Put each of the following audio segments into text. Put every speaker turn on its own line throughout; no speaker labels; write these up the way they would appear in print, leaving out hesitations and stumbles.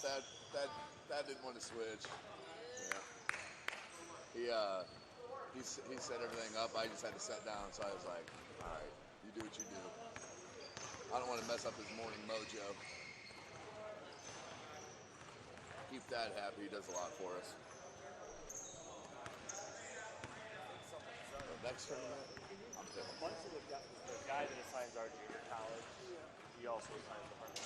That didn't want to switch. Yeah. He set everything up. I just had to sit down, so I was like, all right, you do what you do. I don't want to mess up his morning mojo. Keep Dad happy. He does a lot for us. The next tournament, I'm feeling.
Once the guy that assigns our junior college, he also assigns the Harvard.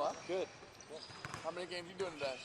Bob?
Good.
How many games you doing today?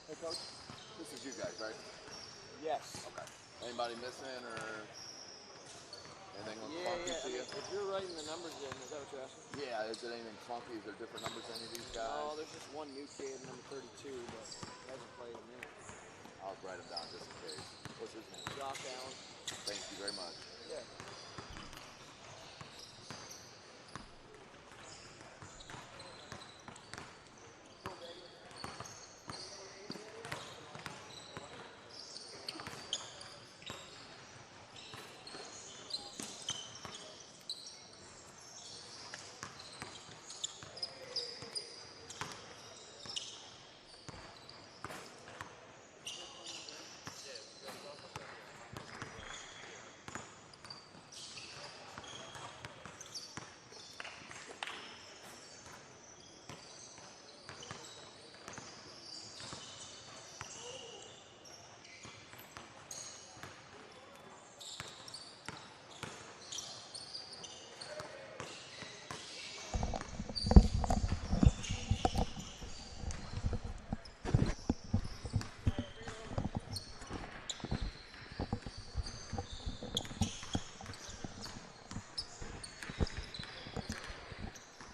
Hey, Coach. This is you guys, right?
Yes.
Okay. Anybody missing or anything funky to you?
If you're writing the numbers in, is that what you're asking?
Yeah, is it anything funky? Is there different numbers than any of these guys?
No, there's just one new kid, number 32, but he hasn't played a minute.
I'll write him down just in case. What's his name?
Josh Allen.
Thank you very much.
Yeah.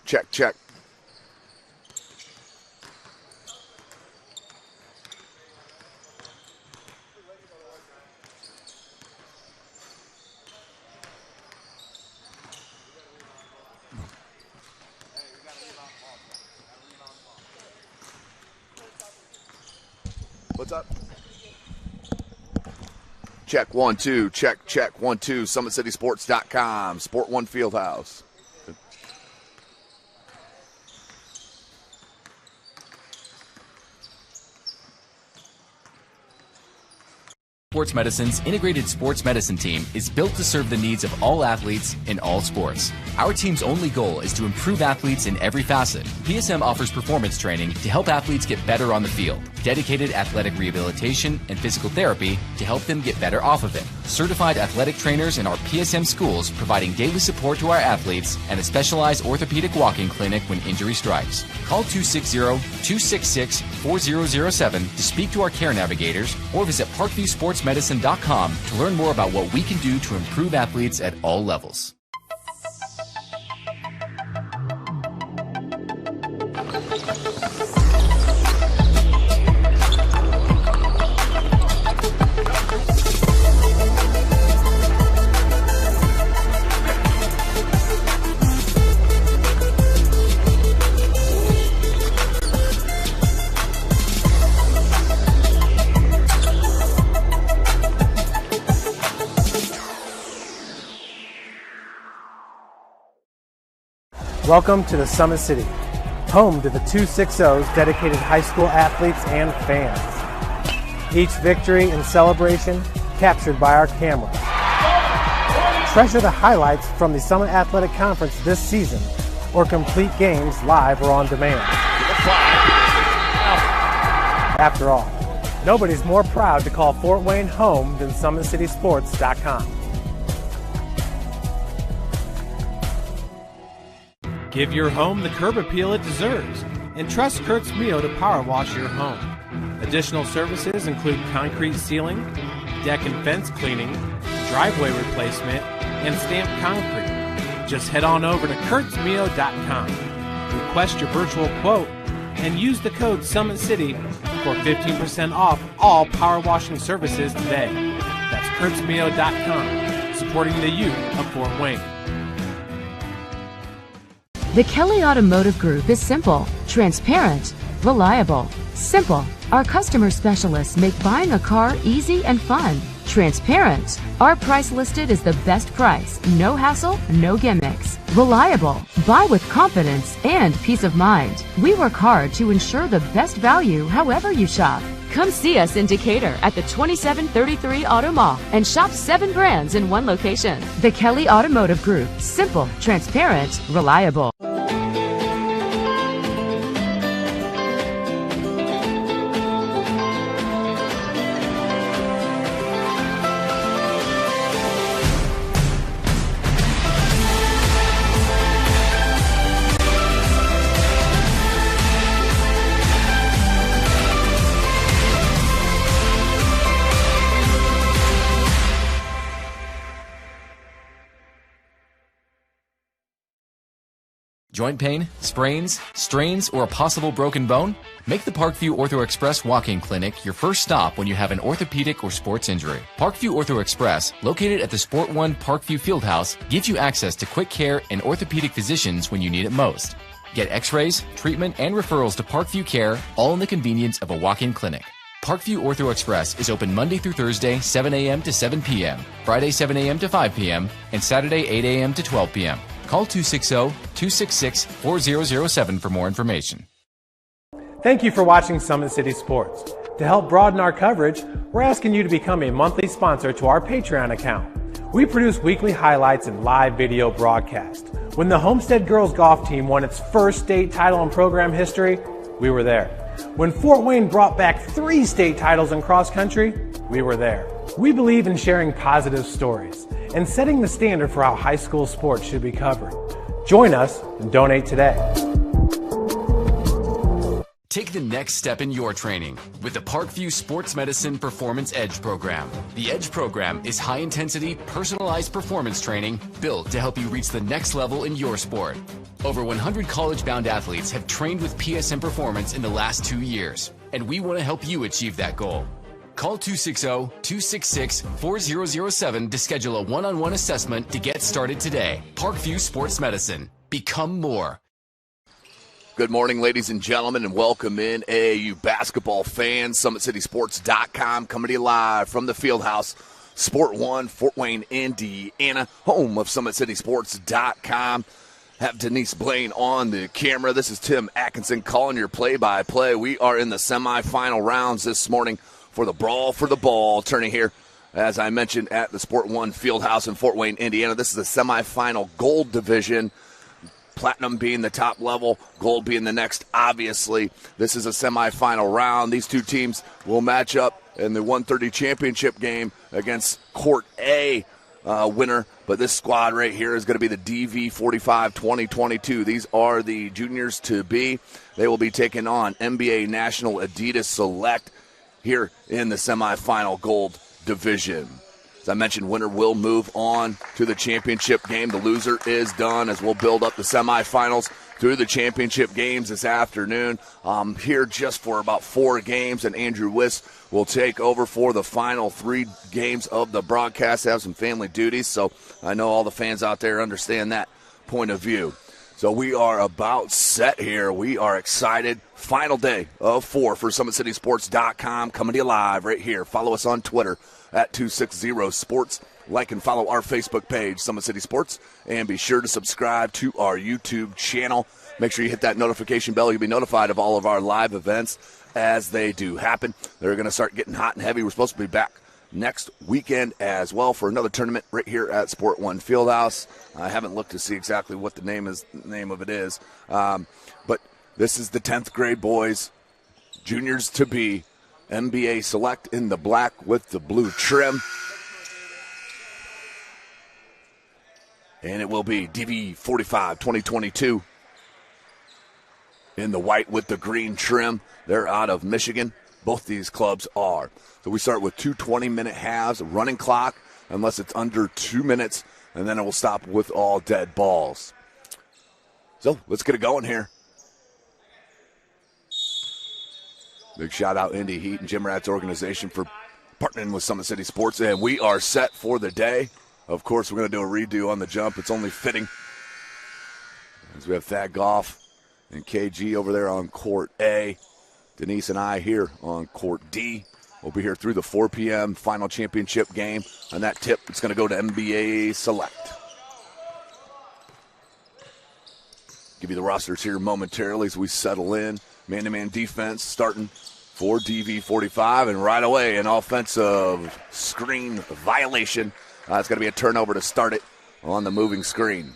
Check, check. What's up? Check 1 2. Check 1 2. SummitCitySports.com. Sport One Fieldhouse.
Sports Medicine's integrated sports medicine team is built to serve the needs of all athletes in all sports. Our team's only goal is to improve athletes in every facet. PSM offers performance training to help athletes get better on the field, dedicated athletic rehabilitation and physical therapy to help them get better off of it, certified athletic trainers in our PSM schools providing daily support to our athletes, and a specialized orthopedic walking clinic when injury strikes. Call 260-266-4007 to speak to our care navigators or visit parkviewsportsmedicine.com to learn more about what we can do to improve athletes at all levels.
Welcome to the Summit City, home to the 260's dedicated high school athletes and fans. Each victory and celebration captured by our cameras. Treasure the highlights from the Summit Athletic Conference this season or complete games live or on demand. After all, nobody's more proud to call Fort Wayne home than SummitCitySports.com. Give your home the curb appeal it deserves and trust Kurt's Mio to power wash your home. Additional services include concrete sealing, deck and fence cleaning, driveway replacement, and stamped concrete. Just head on over to kurtzmio.com, request your virtual quote, and use the code SummitCity for 15% off all power washing services today. That's kurtzmio.com, supporting the youth of Fort Wayne.
The Kelly Automotive Group is simple, transparent, reliable. Simple. Our customer specialists make buying a car easy and fun. Transparent. Our price listed is the best price. No hassle, no gimmicks. Reliable. Buy with confidence and peace of mind. We work hard to ensure the best value however you shop. Come see us in Decatur at the 2733 Auto Mall and shop 7 brands in one location. The Kelly Automotive Group. Simple, transparent, reliable.
Joint pain, sprains, strains, or a possible broken bone? Make the Parkview Ortho Express Walk-In Clinic your first stop when you have an orthopedic or sports injury. Parkview Ortho Express, located at the Sport One Parkview Fieldhouse, gives you access to quick care and orthopedic physicians when you need it most. Get x-rays, treatment, and referrals to Parkview Care, all in the convenience of a walk-in clinic. Parkview Ortho Express is open Monday through Thursday, 7 a.m. to 7 p.m., Friday, 7 a.m. to 5 p.m., and Saturday, 8 a.m. to 12 p.m. Call 260-266-4007 for more information.
Thank you for watching Summit City Sports. To help broaden our coverage, we're asking you to become a monthly sponsor to our Patreon account. We produce weekly highlights and live video broadcasts. When the Homestead Girls Golf Team won its first state title in program history, we were there. When Fort Wayne brought back 3 state titles in cross country, we were there. We believe in sharing positive stories and setting the standard for how high school sports should be covered. Join us and donate today.
Take the next step in your training with the Parkview Sports Medicine Performance Edge program. The Edge program is high-intensity, personalized performance training built to help you reach the next level in your sport. Over 100 college-bound athletes have trained with PSM Performance in the last 2 years, and we want to help you achieve that goal. Call 260-266-4007 to schedule a one-on-one assessment to get started today. Parkview Sports Medicine. Become more.
Good morning, ladies and gentlemen, and welcome in AAU basketball fans. SummitCitySports.com coming to you live from the Fieldhouse. Sport One, Fort Wayne, Indiana, home of SummitCitySports.com. Have Denise Blaine on the camera. This is Tim Atkinson calling your play-by-play. We are in the semifinal rounds this morning for the Brawl for the Ball, turning here as I mentioned, at the Sport One Fieldhouse in Fort Wayne, Indiana. This is the semifinal gold division. Platinum being the top level, gold being the next, obviously. This is a semifinal round. These two teams will match up in the 130 championship game against Court A winner. But this squad right here is going to be the DV45 2022. These are the juniors to be. They will be taking on NBA National Adidas Select here in the semifinal gold division. As I mentioned, winner will move on to the championship game. The loser is done, as we'll build up the semifinals through the championship games this afternoon. I'm here just for about 4 games, and Andrew Wiss will take over for the final 3 games of the broadcast. I have some family duties, so I know all the fans out there understand that point of view. So we are about set here. We are excited. Final day of 4 for SummitCitySports.com coming to you live right here. Follow us on Twitter at 260 Sports. Like and follow our Facebook page, Summit City Sports, and be sure to subscribe to our YouTube channel. Make sure you hit that notification bell. You'll be notified of all of our live events as they do happen. They're going to start getting hot and heavy. We're supposed to be back next weekend as well for another tournament right here at Sport One Fieldhouse. I haven't looked to see exactly what the name of it is, but this is the 10th grade boys, juniors to be, NBA Select in the black with the blue trim. And it will be DV45 2022 in the white with the green trim. They're out of Michigan. Both these clubs are. So we start with 2 20-minute halves, a running clock, unless it's under 2 minutes, and then it will stop with all dead balls. So let's get it going here. Big shout out Indy Heat and Jim Rat's organization for partnering with Summit City Sports, and we are set for the day. Of course, we're going to do a redo on the jump. It's only fitting, as we have Thad Goff and KG over there on Court A. Denise and I here on Court D. We'll be here through the 4 p.m. final championship game. On that tip, it's going to go to NBA Select. Give you the rosters here momentarily as we settle in. Man-to-man defense starting for DV45, and right away an offensive screen violation. It's going to be a turnover to start it on the moving screen.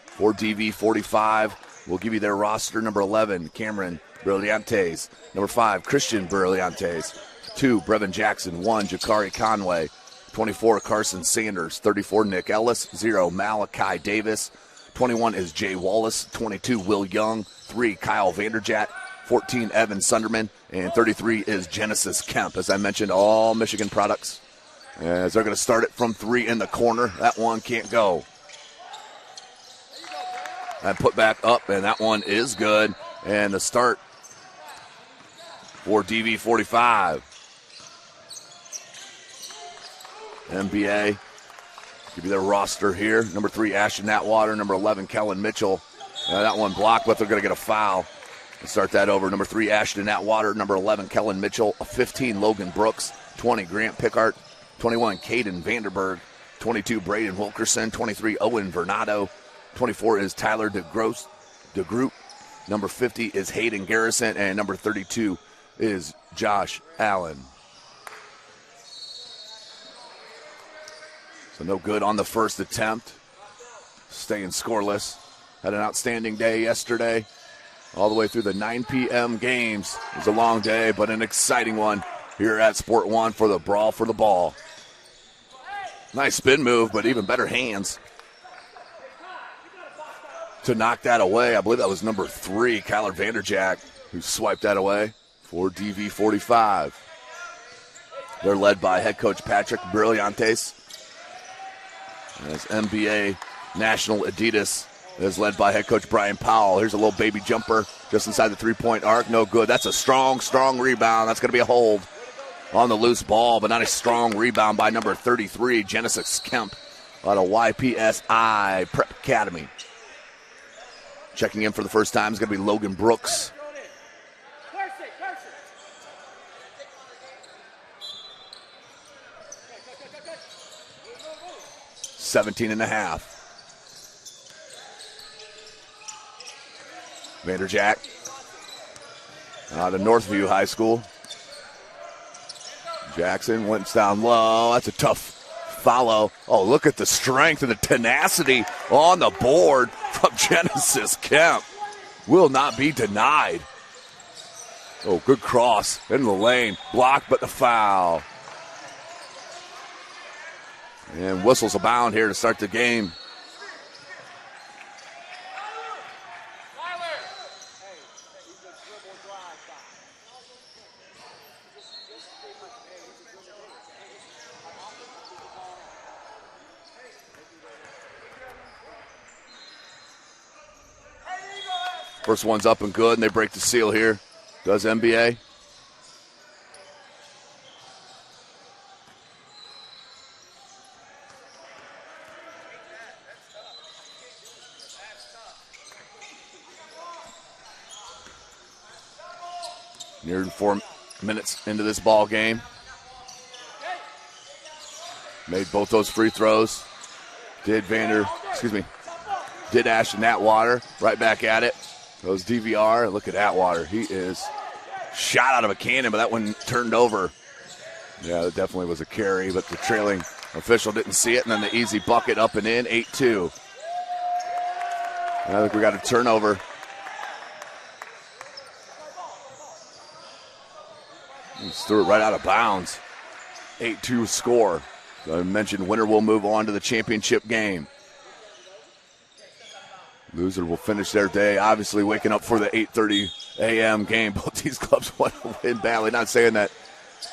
For DV45, we'll give you their roster. Number 11, Cameron Brillantes. Number 5, Christian Brillantes. 2, Brevin Jackson. 1, Jakari Conway. 24, Carson Sanders. 34, Nick Ellis. 0, Malachi Davis. 21 is Jay Wallace. 22, Will Young. 3, Kyle Vanderjagt. 14, Evan Sunderman. And 33 is Genesis Kemp. As I mentioned, all Michigan products. As they're going to start it from 3 in the corner. That one can't go. And put back up, and that one is good. And the start for DV45. NBA. Give you their roster here. Number 3, Ashton Atwater. Number 11, Kellen Mitchell. That one blocked, but they're going to get a foul. Let's start that over. Number 3, Ashton Atwater. Number 11, Kellen Mitchell. 15, Logan Brooks. 20, Grant Pickart. 21, Caden Vanderberg. 22, Braden Wilkerson. 23, Owen Vernado. 24 is Tyler DeGroot. Number 50 is Hayden Garrison. And number 32 is Josh Allen. So no good on the first attempt. Staying scoreless. Had an outstanding day yesterday. All the way through the 9 p.m. games. It was a long day, but an exciting one here at Sport One for the Brawl for the Ball. Nice spin move, but even better hands to knock that away. I believe that was number 3, Kyler Vanderjagt, who swiped that away for DV45. They're led by head coach Patrick Brillantes. As NBA National Adidas is led by head coach Brian Powell. Here's a little baby jumper just inside the three-point arc. No good. That's a strong rebound. That's going to be a hold on the loose ball, but not a strong rebound by number 33, Genesis Kemp, out of YPSI Prep Academy. Checking in for the first time is going to be Logan Brooks. $17.5. Vanderjagt out of Northview High School. Jackson went down low. That's a tough follow. Oh, look at the strength and the tenacity on the board from Genesis Kemp. Will not be denied. Oh, good cross into the lane. Blocked, but the foul. And whistles abound here to start the game. First one's up and good, and they break the seal here. Does NBA. Nearing 4 minutes into this ball game. Made both those free throws. Did Ashton Atwater right back at it. Goes DVR. Look at Atwater. He is shot out of a cannon, but that one turned over. Yeah, that definitely was a carry, but the trailing official didn't see it. And then the easy bucket up and in, 8-2. I think we got a turnover. He just threw it right out of bounds. 8-2 score. So I mentioned winner will move on to the championship game. Loser will finish their day, obviously waking up for the 8:30 a.m. game. Both these clubs want to win badly. Not saying that,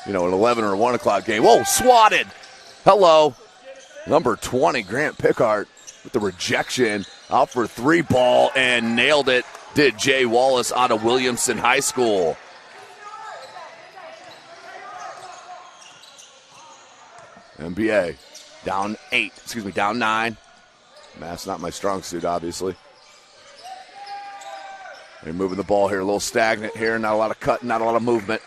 an 11 or a 1 o'clock game. Whoa, swatted. Hello. Number 20, Grant Pickard with the rejection. Out for 3 ball and nailed it. Did Jay Wallace out of Williamson High School. NBA down 9. Math's not my strong suit, obviously. They're moving the ball here, a little stagnant here, not a lot of cutting, not a lot of movement.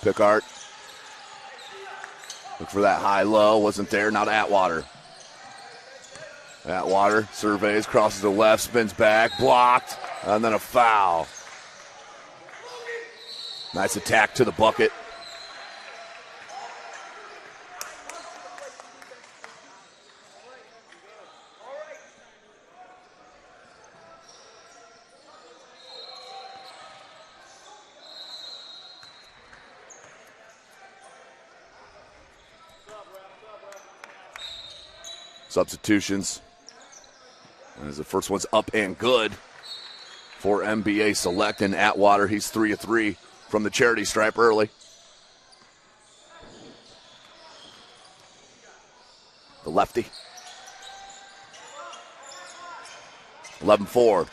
Pickard. Look for that high-low, wasn't there, now to Atwater. Atwater surveys, crosses the left, spins back, blocked, and then a foul. Nice attack to the bucket. Substitutions. As the first one's up and good for NBA Select, and Atwater, he's 3 of 3 from the charity stripe early. The lefty. 11-4.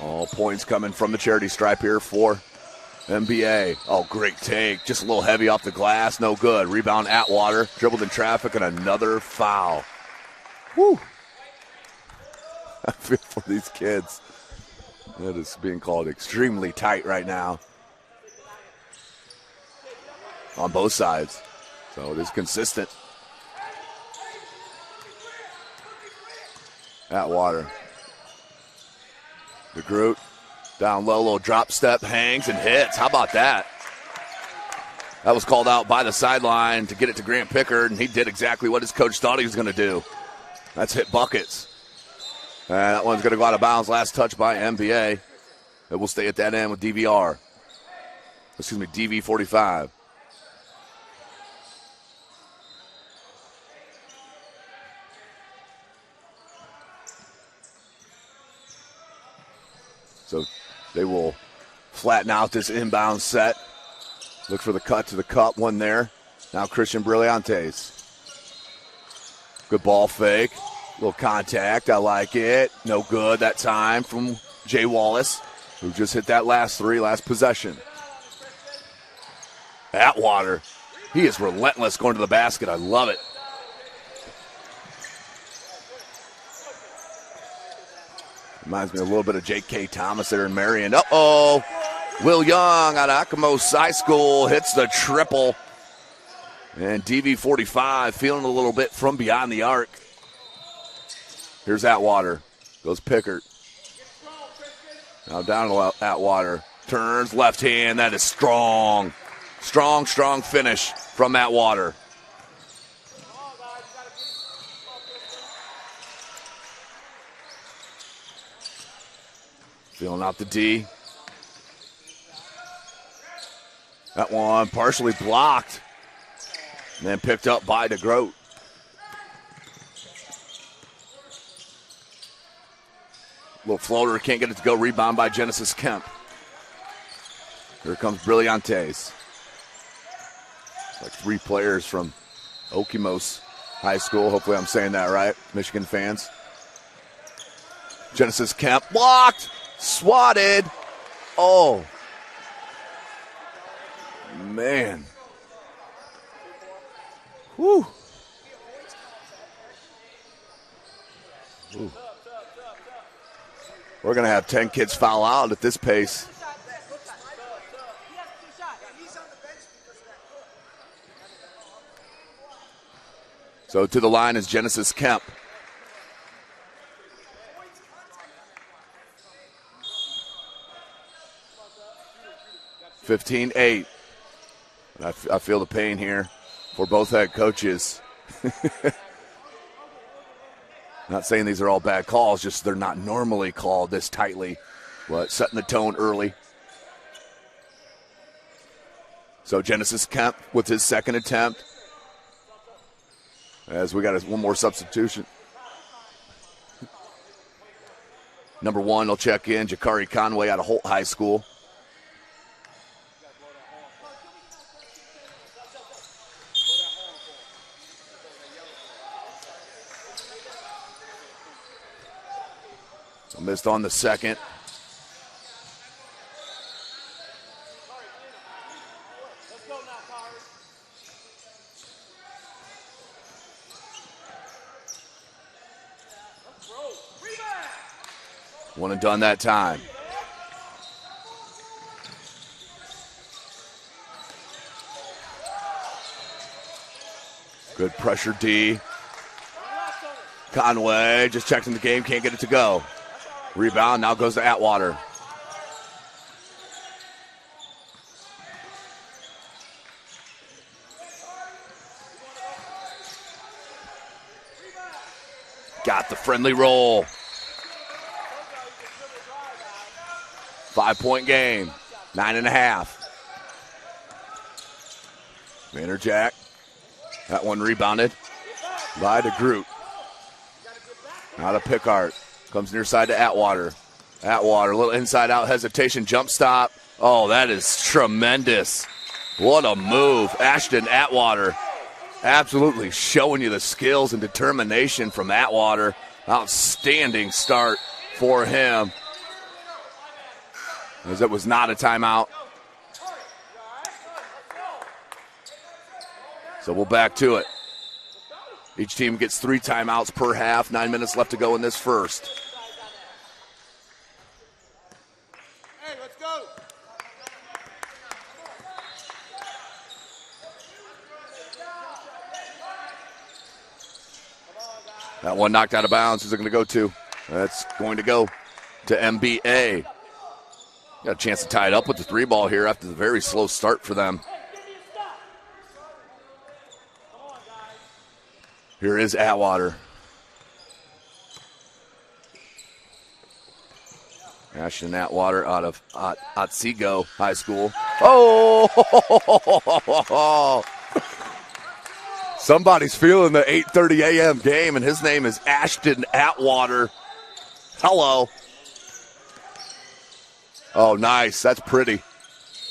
All points coming from the charity stripe here for NBA. Oh, great take. Just a little heavy off the glass. No good. Rebound Atwater. Dribbled in traffic and another foul. Woo! I feel for these kids. That is being called extremely tight right now on both sides. So it is consistent. Atwater. The Groot. Down low, little drop step, hangs and hits. How about that? That was called out by the sideline to get it to Grant Pickard, and he did exactly what his coach thought he was going to do. That's hit buckets. And that one's going to go out of bounds. Last touch by NBA. It will stay at that end with DVR. DV45. So they will flatten out this inbound set. Look for the cut to the cup. One there. Now Christian Brillantes. Good ball fake. Little contact. I like it. No good that time from Jay Wallace, who just hit that last possession. Atwater. He is relentless going to the basket. I love it. Reminds me a little bit of J.K. Thomas there in Marion. Uh-oh. Will Young out of Acamos High School hits the triple. And DV45 feeling a little bit from beyond the arc. Here's Atwater. Goes Pickard. Now down to Atwater. Turns left hand. That is strong. Strong finish from Atwater. Feeling out the D. That one partially blocked. And then picked up by DeGroat. Little floater, can't get it to go. Rebound by Genesis Kemp. Here comes Brillantes. Like 3 players from Okemos High School. Hopefully I'm saying that right, Michigan fans. Genesis Kemp blocked, swatted. Oh, man. Whew. Ooh. We're going to have 10 kids foul out at this pace. So to the line is Genesis Kemp. (15-8). I feel the pain here for both head coaches. Not saying these are all bad calls, just they're not normally called this tightly, but setting the tone early. So Genesis Kemp with his second attempt. As we got one more substitution. Number 1 will check in, Jakari Conway out of Holt High School. So missed on the second. One and done that time. Good pressure D. Conway just checking the game, can't get it to go. Rebound now goes to Atwater. Got the friendly roll. 5-point game, 9.5. Vanderjack. That one rebounded by DeGroot. Now to Pickard. Comes near side to Atwater. Atwater, a little inside out hesitation, jump stop. Oh, that is tremendous. What a move. Ashton Atwater absolutely showing you the skills and determination from Atwater. Outstanding start for him. As it was not a timeout. So we'll back to it. Each team gets 3 timeouts per half. 9 minutes left to go in this first.
Hey, let's go.
That one knocked out of bounds. Who's it going to go to? That's going to go to MBA. Got a chance to tie it up with the 3 ball here after the very slow start for them. Here is Atwater. Ashton Atwater out of Otsego High School. Oh! Somebody's feeling the 8:30 a.m. game, and his name is Ashton Atwater. Hello. Oh, nice. That's pretty.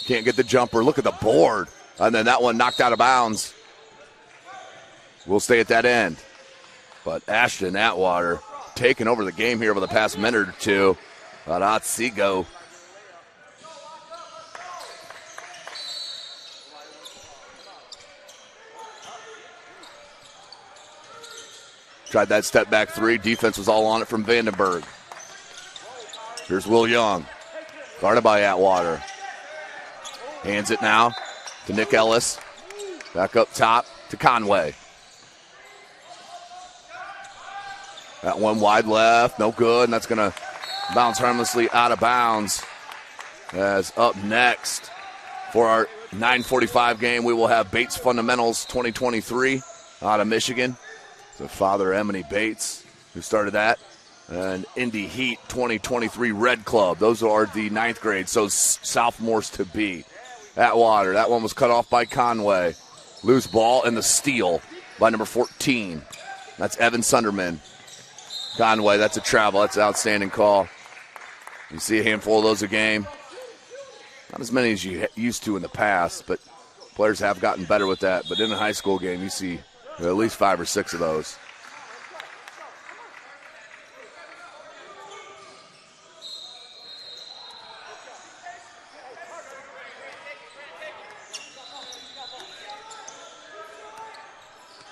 Can't get the jumper. Look at the board. And then that one knocked out of bounds. We'll stay at that end. But Ashton Atwater taking over the game here over the past minute or two at Otsego. Tried that step back 3. Defense was all on it from Vandenberg. Here's Will Young. Guarded by Atwater. Hands it now to Nick Ellis. Back up top to Conway. That one wide left, no good, and that's going to bounce harmlessly out of bounds. As up next for our 9:45 game, we will have Bates Fundamentals 2023 out of Michigan. So Father Emily Bates, who started that. And Indy Heat 2023 Red Club. Those are the 9th grade, so sophomores to be. Atwater, that one was cut off by Conway. Loose ball and the steal by number 14. That's Evan Sunderman. Conway, that's a travel. That's an outstanding call. You see a handful of those a game. Not as many as you used to in the past, but players have gotten better with that. But in a high school game, you see at least 5 or 6 of those.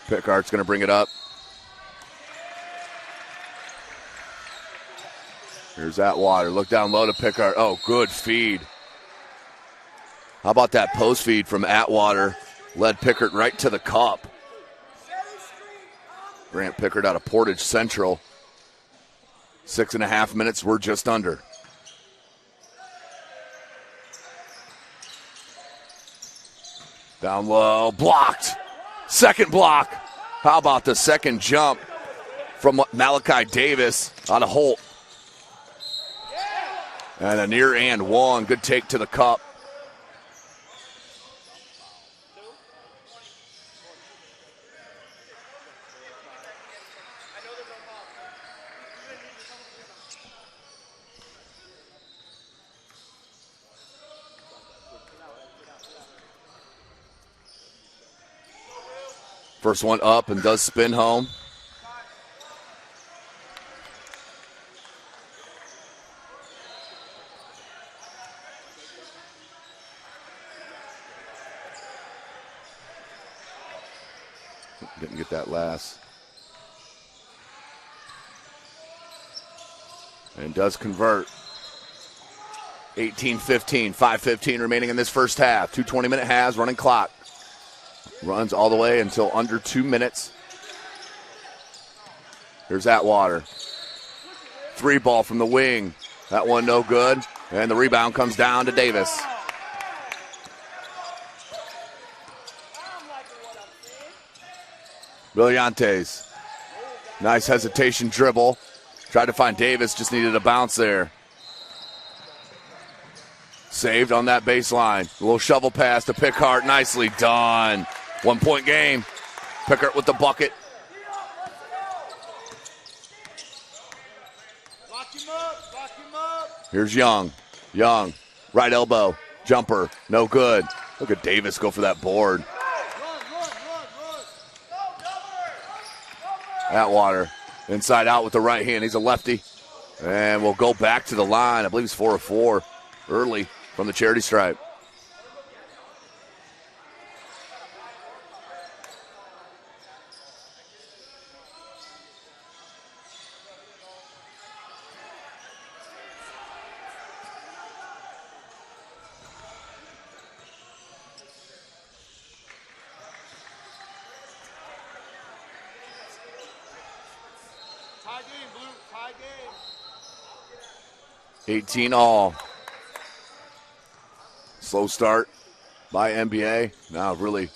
Pickart's going to bring it up. Here's Atwater. Look down low to Pickard. Oh, good feed. How about that post feed from Atwater? Led Pickard right to the cup. Grant Pickard out of Portage Central. 6.5 minutes. We're just under. Down low. Blocked. Second block. How about the second jump from Malachi Davis out of Holt? And a near and one. Good take to the cup. First one up and does spin home. Didn't get that last. And does convert. 18-15, 5:15 remaining in this first half. 2 20-minute halves, running clock. Runs all the way until under 2 minutes. Here's Atwater. 3 ball from the wing. That one no good. And the rebound comes down to Davis. Brillantes. Nice hesitation dribble. Tried to find Davis, just needed a bounce there. Saved on that baseline. A little shovel pass to Pickard. Nicely done. 1 point game. Pickard with the bucket.
Lock him up, lock him up.
Here's Young. Young, right elbow, jumper, no good. Look at Davis go for that board.
Run.
Atwater, inside out with the right hand. He's a lefty. And we'll go back to the line. I believe he's 4 of 4 early from the charity stripe.
Tie game, Blue. Tie game.
18 all. Slow start by NBA. Now really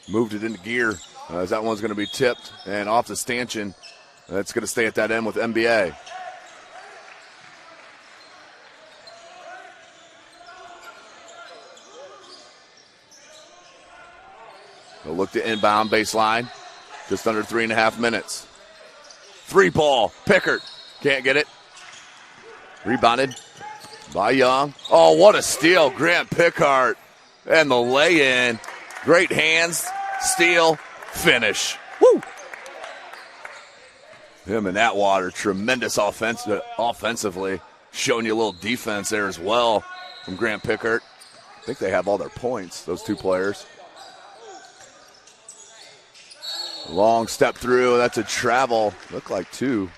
moved it into gear as that one's going to be tipped and off the stanchion. That's going to stay at that end with NBA. They'll look to inbound baseline. Just under 3.5 minutes. 3 ball. Pickard can't get it. Rebounded by Young. Oh, what a steal. Grant Pickard. And the lay-in. Great hands. Steal. Finish. Woo! Him and Atwater. Tremendous offensively. Showing you a little defense there as well from Grant Pickard. I think they have all their points, those 2 players. Long step through. That's a travel. Look like 2.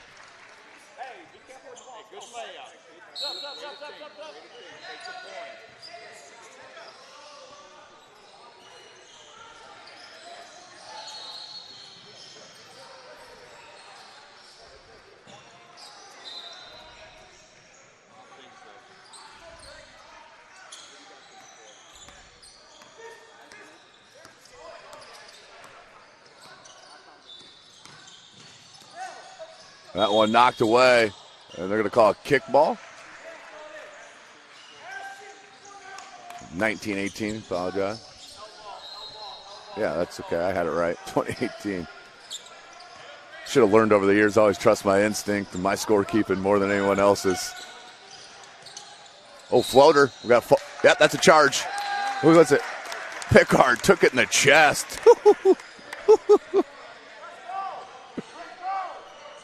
That one knocked away, and they're going to call a kickball. 1918, apologize. Yeah, that's okay. I had it right. 2018. Should have learned over the years. Always trust my instinct and my scorekeeping more than anyone else's. Oh, floater. We got. Yep, that's a charge. Who was it? Pickard took it in the chest.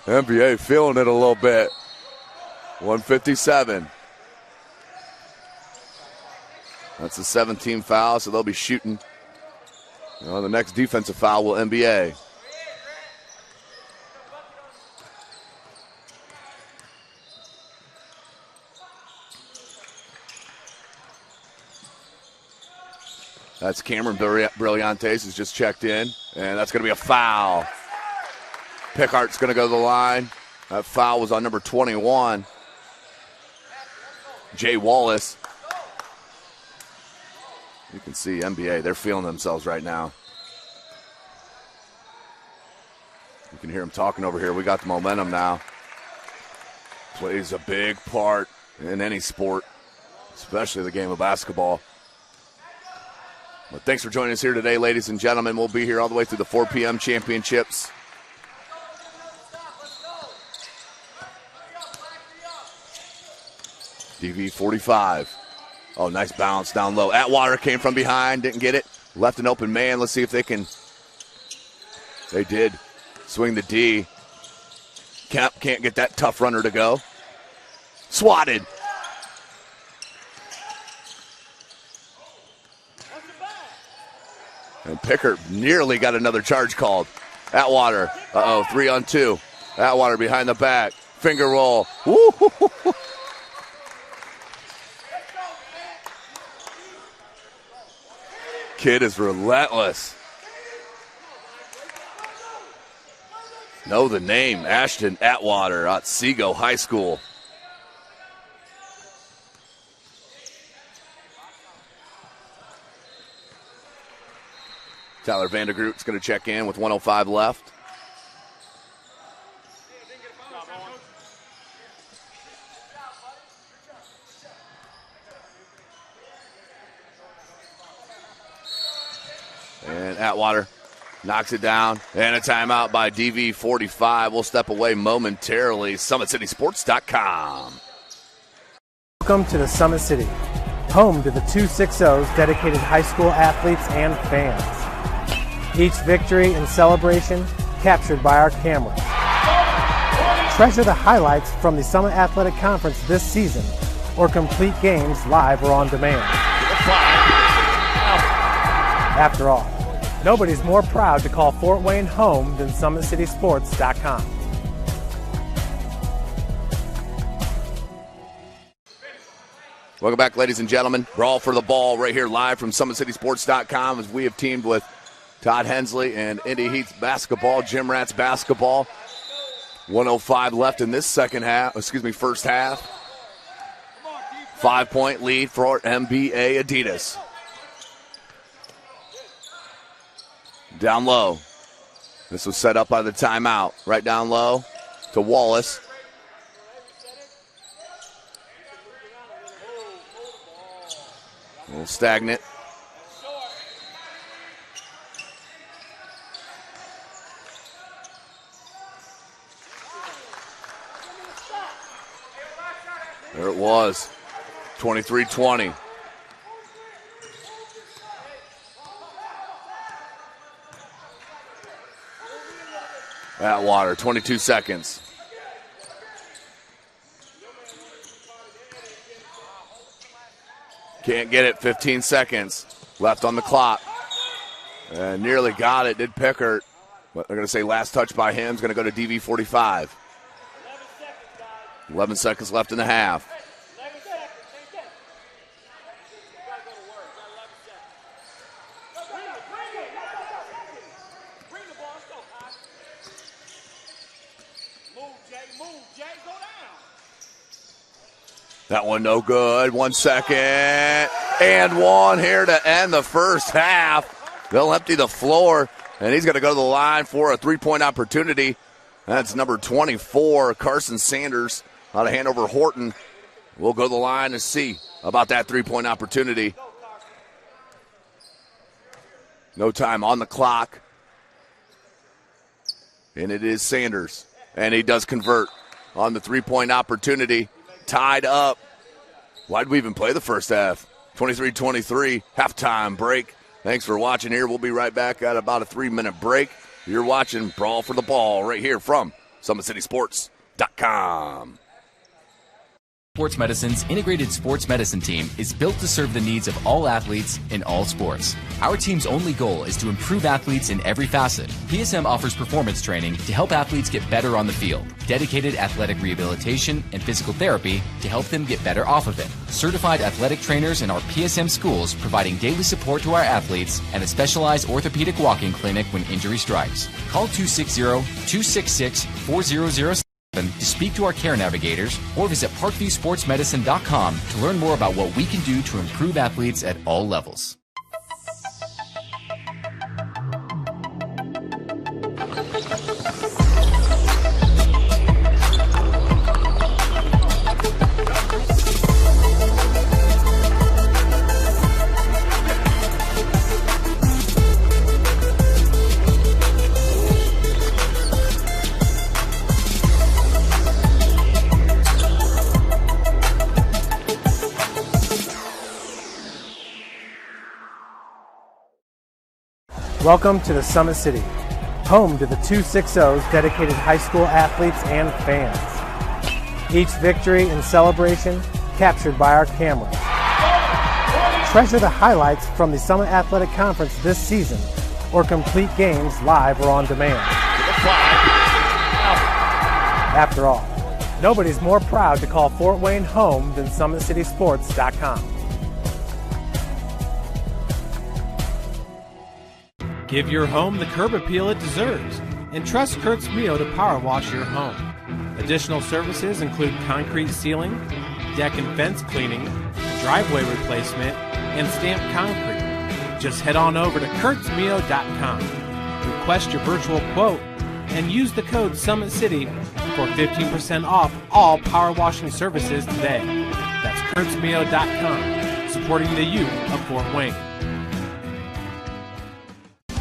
NBA feeling it a little bit. 157. That's a 17 foul, so they'll be shooting. The next defensive foul will NBA. That's Cameron Brillantes has just checked in, and that's going to be a foul. Pickard's going to go to the line. That foul was on number 21, Jay Wallace. You can see NBA, they're feeling themselves right now. You can hear them talking over here. We got the momentum now. Plays a big part in any sport, especially the game of basketball. But thanks for joining us here today, ladies and gentlemen. We'll be here all the way through the 4 p.m. championships. DV 45. Oh, nice bounce down low. Atwater came from behind, didn't get it. Left an open man. Let's see if they can. They did. Swing the D. Can't get that tough runner to go. Swatted. And Pickard nearly got another charge called. Atwater. 3-on-2. Atwater behind the back. Finger roll. Woo! Kid is relentless. Know the name, Ashton Atwater at Otsego High School. Tyler Vandergroot's going to check in with 1:05 left. And Atwater knocks it down. And a timeout by DV 45. We'll step away momentarily. SummitCitySports.com.
Welcome to the Summit City, home to the 260's dedicated high school athletes and fans. Each victory and celebration captured by our cameras. Treasure the highlights from the Summit Athletic Conference this season or complete games live or on demand. After all, nobody's more proud to call Fort Wayne home than SummitCitySports.com.
Welcome back, ladies and gentlemen. Brawl for the ball right here live from SummitCitySports.com as we have teamed with Todd Hensley and Indy Heat's basketball, Gym Rats basketball. 1:05 left in this first half. 5-point lead for MBA Adidas. Down low. This was set up by the timeout. Right down low to Wallace. A little stagnant. There it was. 23-20. Atwater, 22 seconds. Can't get it, 15 seconds left on the clock. And nearly got it, did Pickard. But they're going to say last touch by him is going to go to DV 45. 11 seconds left in the half. That one no good. 1 second. And one here to end the first half. They'll empty the floor, and he's going to go to the line for a three-point opportunity. That's number 24, Carson Sanders, out of Hanover Horton. We'll go to the line and see about that three-point opportunity. No time on the clock. And it is Sanders. And he does convert on the three-point opportunity. Tied up. Why did we even play the first half? 23-23, halftime break. Thanks for watching here. We'll be right back at about a 3-minute break. You're watching Brawl for the Ball right here from SummitCitySports.com.
Sports Medicine's integrated sports medicine team is built to serve the needs of all athletes in all sports. Our team's only goal is to improve athletes in every facet. PSM offers performance training to help athletes get better on the field, dedicated athletic rehabilitation and physical therapy to help them get better off of it, certified athletic trainers in our PSM schools providing daily support to our athletes, and a specialized orthopedic walking clinic when injury strikes. Call 260-266-4007 to speak to our care navigators or visit parkviewsportsmedicine.com to learn more about what we can do to improve athletes at all levels.
Welcome to the Summit City, home to the 260's dedicated high school athletes and fans. Each victory and celebration captured by our cameras. Treasure the highlights from the Summit Athletic Conference this season or complete games live or on demand. After all, nobody's more proud to call Fort Wayne home than SummitCitySports.com. Give your home the curb appeal it deserves and trust Kurt's Mio to power wash your home. Additional services include concrete ceiling, deck and fence cleaning, driveway replacement, and stamped concrete. Just head on over to kurtzmio.com. Request your virtual quote and use the code Summit City for 15% off all power washing services today. That's kurtzmio.com, supporting the youth of Fort Wayne.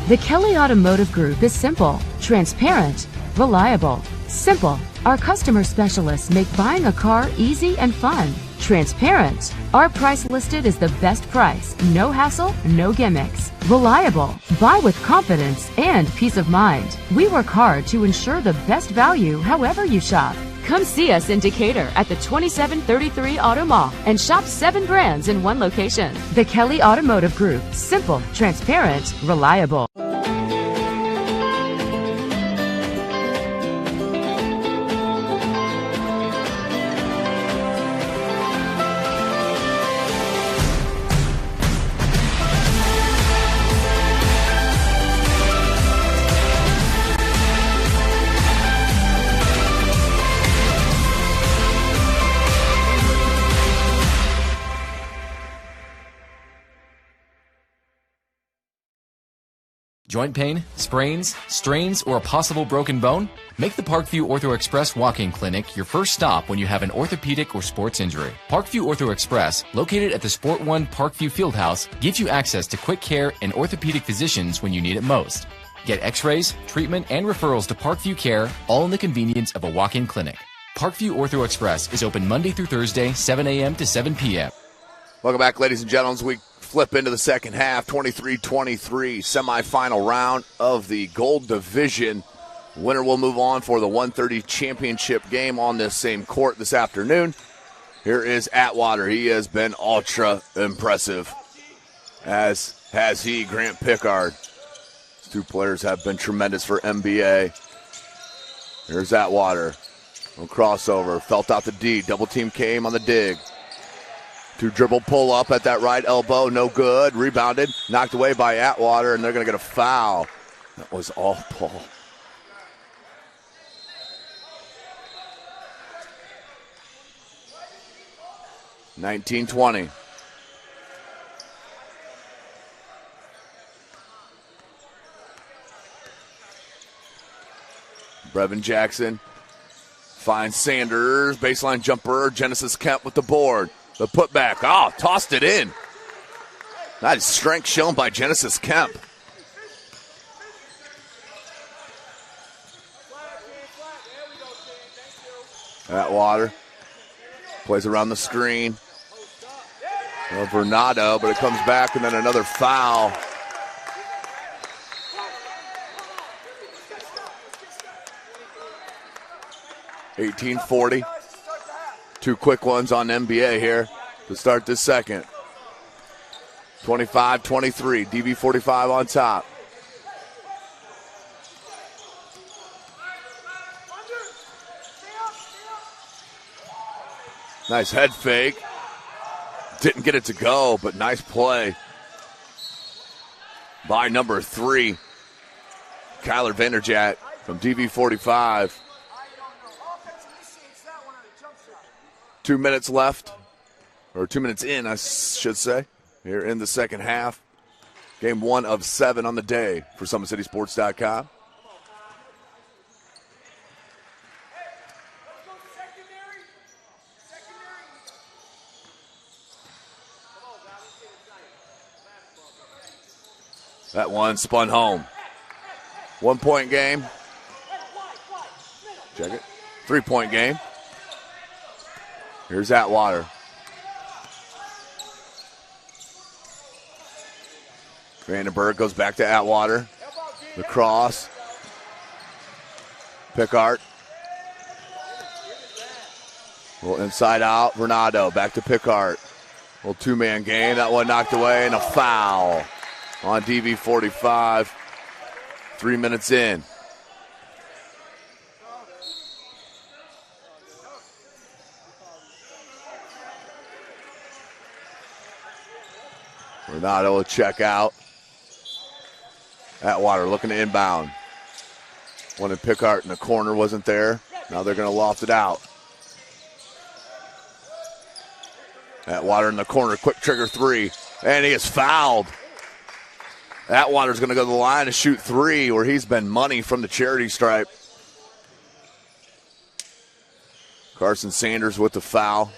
The Kelly Automotive Group is simple, transparent, reliable. Simple. Our customer specialists make buying a car easy and fun. Transparent. Our price listed is the best price. No hassle, no gimmicks. Reliable. Buy with confidence and peace of mind. We work hard to ensure the best value however you shop. Come see us in Decatur at the 2733 Auto Mall and shop 7 brands in one location. The Kelly Automotive Group. Simple, transparent, reliable.
Joint pain, sprains, strains, or a possible broken bone? Make the Parkview Ortho Express Walk-In Clinic your first stop when you have an orthopedic or sports injury. Parkview Ortho Express, located at the Sport One Parkview Fieldhouse, gives you access to quick care and orthopedic physicians when you need it most. Get x-rays, treatment, and referrals to Parkview Care, all in the convenience of a walk-in clinic. Parkview Ortho Express is open Monday through Thursday, 7 a.m. to 7 p.m.
Welcome back, ladies and gentlemen. As we flip into the second half, 23-23, semifinal round of the Gold Division. Winner will move on for the 1:30 championship game on this same court this afternoon. Here is Atwater. He has been ultra impressive, as has he, Grant Pickard. These two players have been tremendous for NBA. Here's Atwater. No crossover. Felt out the D. Double team came on the dig. 2 dribble pull up at that right elbow. No good. Rebounded. Knocked away by Atwater, and they're going to get a foul. That was all Paul. (19-20). Brevin Jackson finds Sanders. Baseline jumper. Genesis Kemp with the board. The putback. Oh, tossed it in. That is strength shown by Genesis Kemp. Atwater plays around the screen. Vernado, but it comes back and then another foul. $18-40. Two quick ones on NBA here to start this second. 25-23. DB45 on top. Nice head fake. Didn't get it to go, but nice play by number 3, Kyler Vanderjagt from DB45. 2 minutes left, or 2 minutes in, I should say, here in the second half. Game 1 of 7 on the day for SummitCitySports.com. That one spun home. 1 point game. Check it. 3 point game. Here's Atwater. Vandenberg goes back to Atwater. The cross. Pickard. Little inside out. Vernado back to Pickard. Little two-man game. That one knocked away and a foul on DB45. 3 minutes in. Vernado will check out. Atwater looking to inbound. One in Pickard in the corner wasn't there. Now they're going to loft it out. Atwater in the corner, quick trigger three. And he is fouled. Atwater's going to go to the line to shoot three, where he's been money from the charity stripe. Carson Sanders with the foul.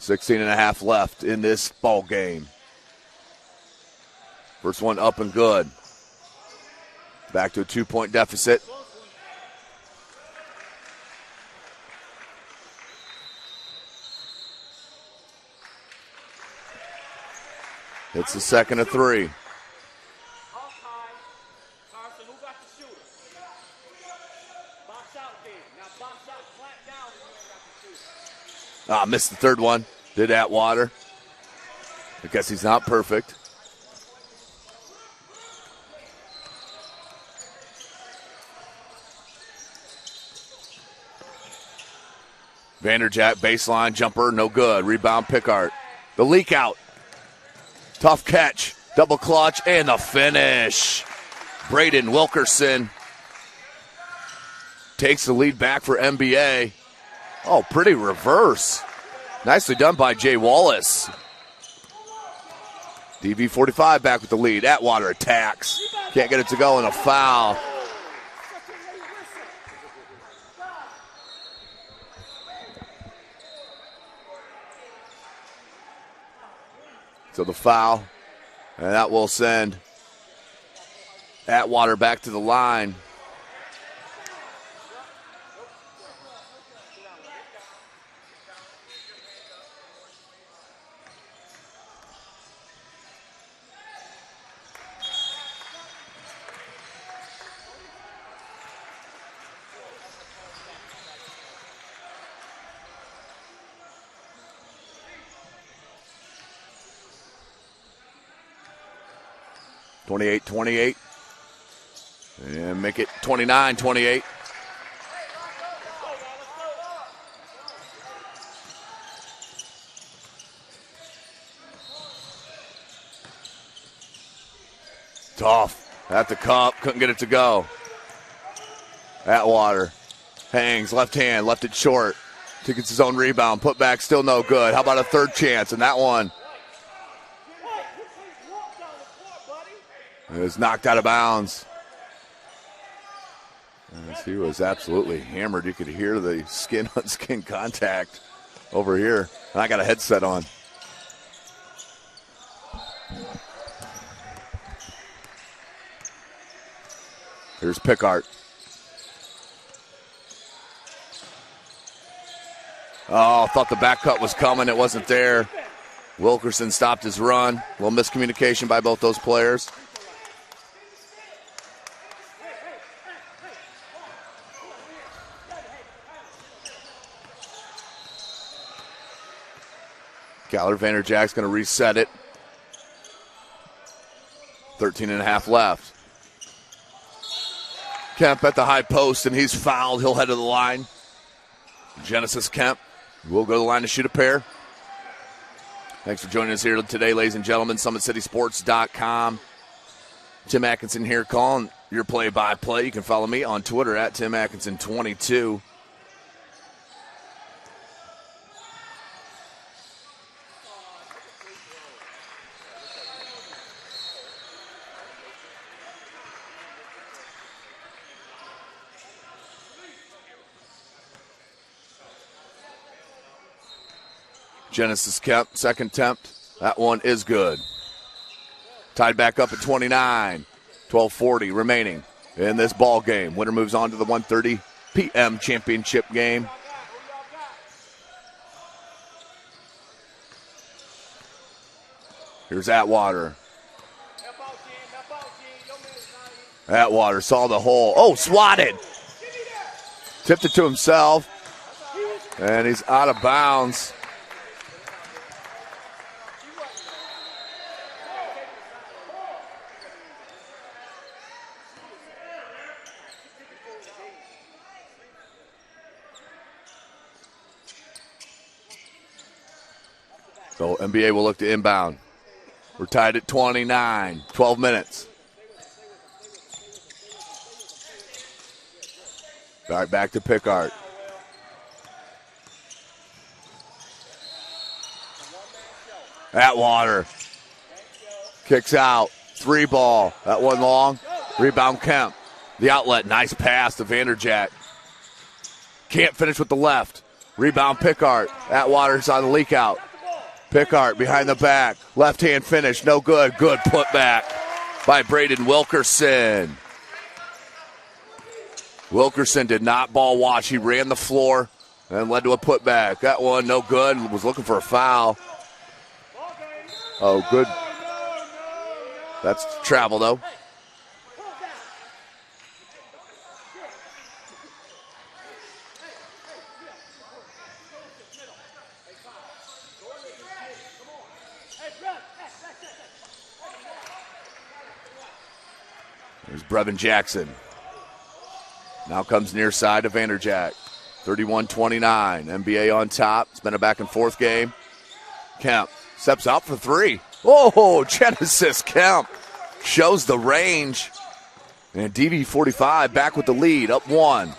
.5 left in this ball game. First one up and good. Back to a 2-point deficit. It's the second of three. Missed the third one. Did Atwater. I guess he's not perfect. Vanderjagt baseline jumper, no good. Rebound Pickard. The leak out. Tough catch. Double clutch and the finish. Braden Wilkerson takes the lead back for NBA. Oh, pretty reverse. Nicely done by Jay Wallace. DB45 back with the lead. Atwater attacks. Can't get it to go, and a foul. So the foul, and that will send Atwater back to the line. (28-28) and make it 29-28. Tough at the cup, couldn't get it to go. Atwater hangs, left hand, left it short. Gets his own rebound, put back, still no good. How about a third chance? And that one was knocked out of bounds. As he was absolutely hammered. You could hear the skin-on-skin contact over here. I got a headset on. Here's Pickard. Oh, thought the back cut was coming. It wasn't there. Wilkerson stopped his run. A little miscommunication by both those players. Kyler Vanderjack's going to reset it. 13.5 left. Kemp at the high post, and he's fouled. He'll head to the line. Genesis Kemp will go to the line to shoot a pair. Thanks for joining us here today, ladies and gentlemen. SummitCitySports.com. Tim Atkinson here calling your play-by-play. You can follow me on Twitter at TimAtkinson22. Genesis Kemp, second attempt. That one is good. Tied back up at 29. 12:40 remaining in this ball game. Winner moves on to the 1:30 p.m. championship game. Here's Atwater. Atwater saw the hole. Oh, swatted. Tipped it to himself. And he's out of bounds. So NBA will look to inbound. We're tied at 29, 12 minutes. All right, back to Pickard. Atwater kicks out. 3 ball. That one long. Rebound Kemp. The outlet. Nice pass to Vanderjack. Can't finish with the left. Rebound Pickard. Atwater's on the leak out. Pickard behind the back. Left hand finish. No good. Good putback by Braden Wilkerson. Wilkerson did not ball watch. He ran the floor and led to a putback. That one no good. Was looking for a foul. Oh, good. That's travel, though. There's Brevin Jackson. Now comes near side to Vanderjack. 31-29. NBA on top. It's been a back and forth game. Kemp steps out for 3. Oh, Genesis Kemp shows the range. And DB45 back with the lead, up 1.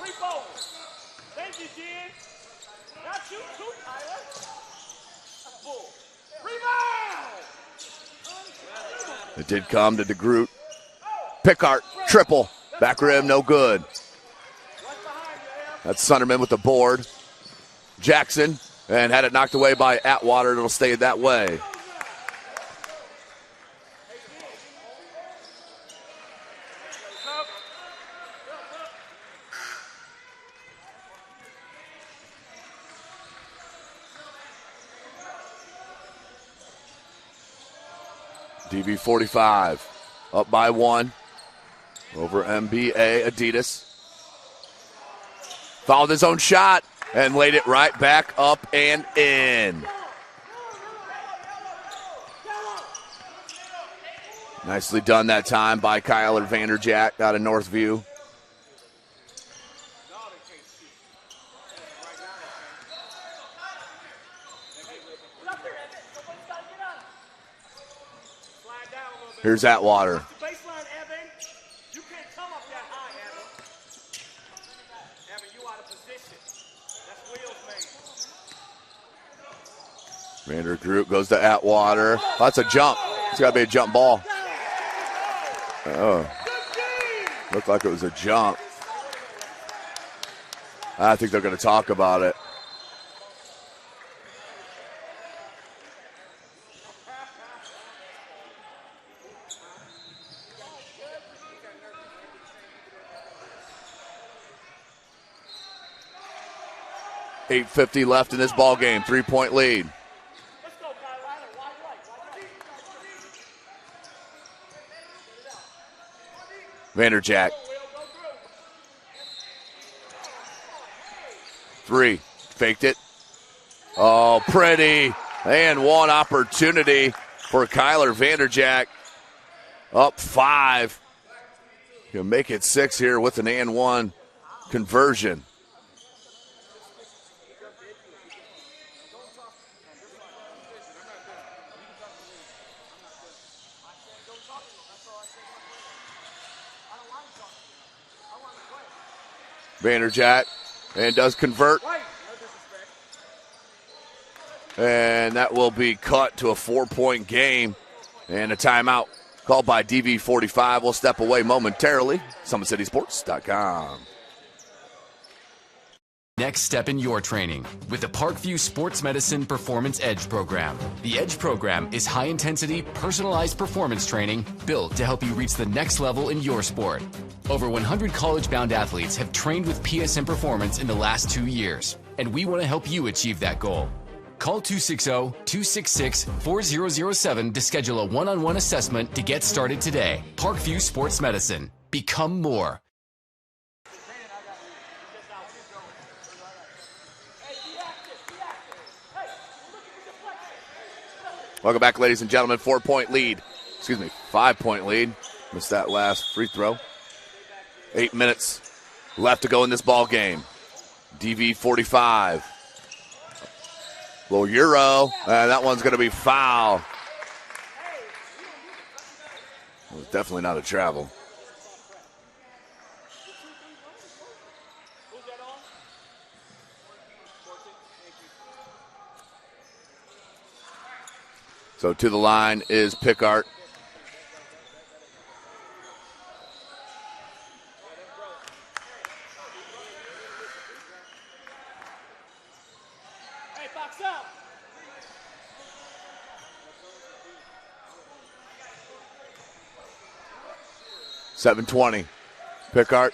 It did come to DeGroot. Pickard, triple. Back rim, no good. That's Sunderman with the board. Jackson, and had it knocked away by Atwater. It'll stay that way. DB45 up by 1 over NBA Adidas. Fouled his own shot and laid it right back up and in. Nicely done that time by Kyler Vanderjack out of Northview. Here's Atwater. Vandergroup goes to Atwater. That's a jump. It's got to be a jump ball. Oh, looked like it was a jump. I think they're going to talk about it. .850 left in this ball game. 3-point lead. Vanderjack. 3. Faked it. Oh, pretty. And one opportunity for Kyler Vanderjack. Up 5. He'll make it 6 here with an and 1 conversion. Vanderjack, and does convert. And that will be cut to a 4-point game. And a timeout called by DV45. We'll step away momentarily. SummitCitySports.com.
Next step in your training with the Parkview Sports Medicine Performance Edge program. The Edge program is high-intensity, personalized performance training built to help you reach the next level in your sport. Over 100 college-bound athletes have trained with PSM Performance in the last 2 years, and we want to help you achieve that goal. Call 260-266-4007 to schedule a one-on-one assessment to get started today. Parkview Sports Medicine. Become more.
Welcome back, ladies and gentlemen. 4-point lead. 5-point lead. Missed that last free throw. 8 minutes left to go in this ball game. DV45. Little Euro. And that one's going to be foul. It was definitely not a travel. So to the line is Pickart.
Hey, box up.
7:20. Pickart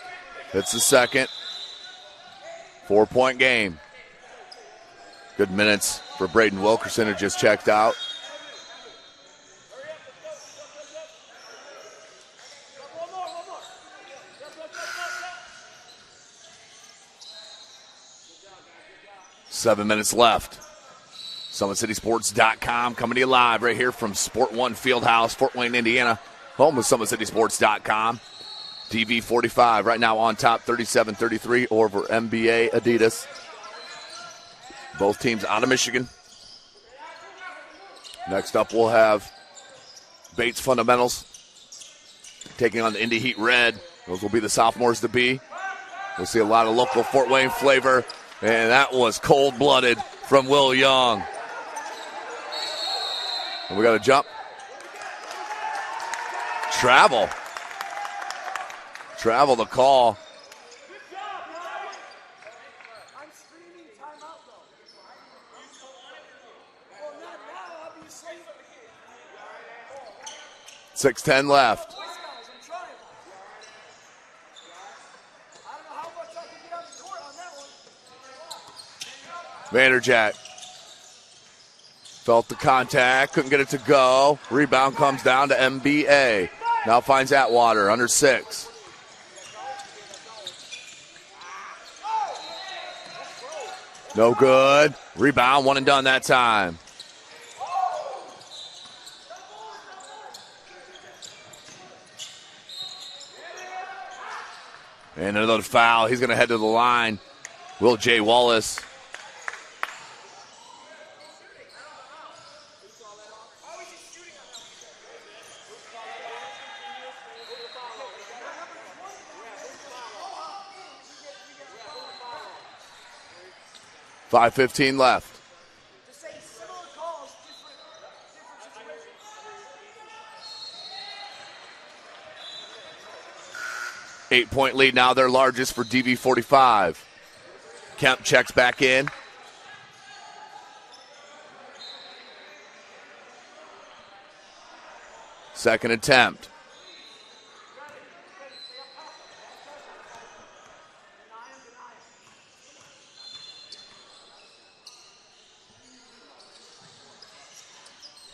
hits the second. 4-point game. Good minutes for Braden Wilkerson, who just checked out. Seven minutes left. SummitCitySports.com coming to you live right here from Sport One Fieldhouse, Fort Wayne, Indiana. Home of SummitCitySports.com. DV45 right now on top, 37-33 over NBA Adidas. Both teams out of Michigan. Next up, we'll have Bates Fundamentals taking on the Indy Heat Red. Those will be the sophomores to be. We'll see a lot of local Fort Wayne flavor. And that was cold-blooded from Will Young. And we got a jump. Travel the call.
I'm screaming timeout though. Well, not now, obviously.
6:10 left.
I'm trying. I don't know how much I can get on the court on that one.
Vanderjack felt the contact, couldn't get it to go. Rebound comes down to MBA. Now finds Atwater, under 6. No good. Rebound, one and done that time. And another foul. He's going to head to the line. Will J. Wallace. .5:15 left. 8-point lead now, their largest for DV45. Kemp checks back in. Second attempt.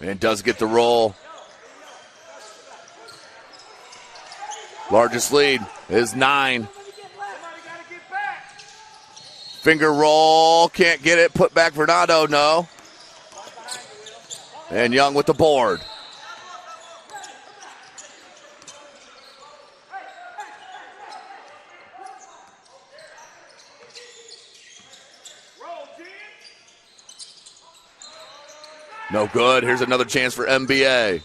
And does get the roll. Largest lead is 9. Finger roll, can't get it. Put back Vernado, no. And Young with the board. No good. Here's another chance for NBA.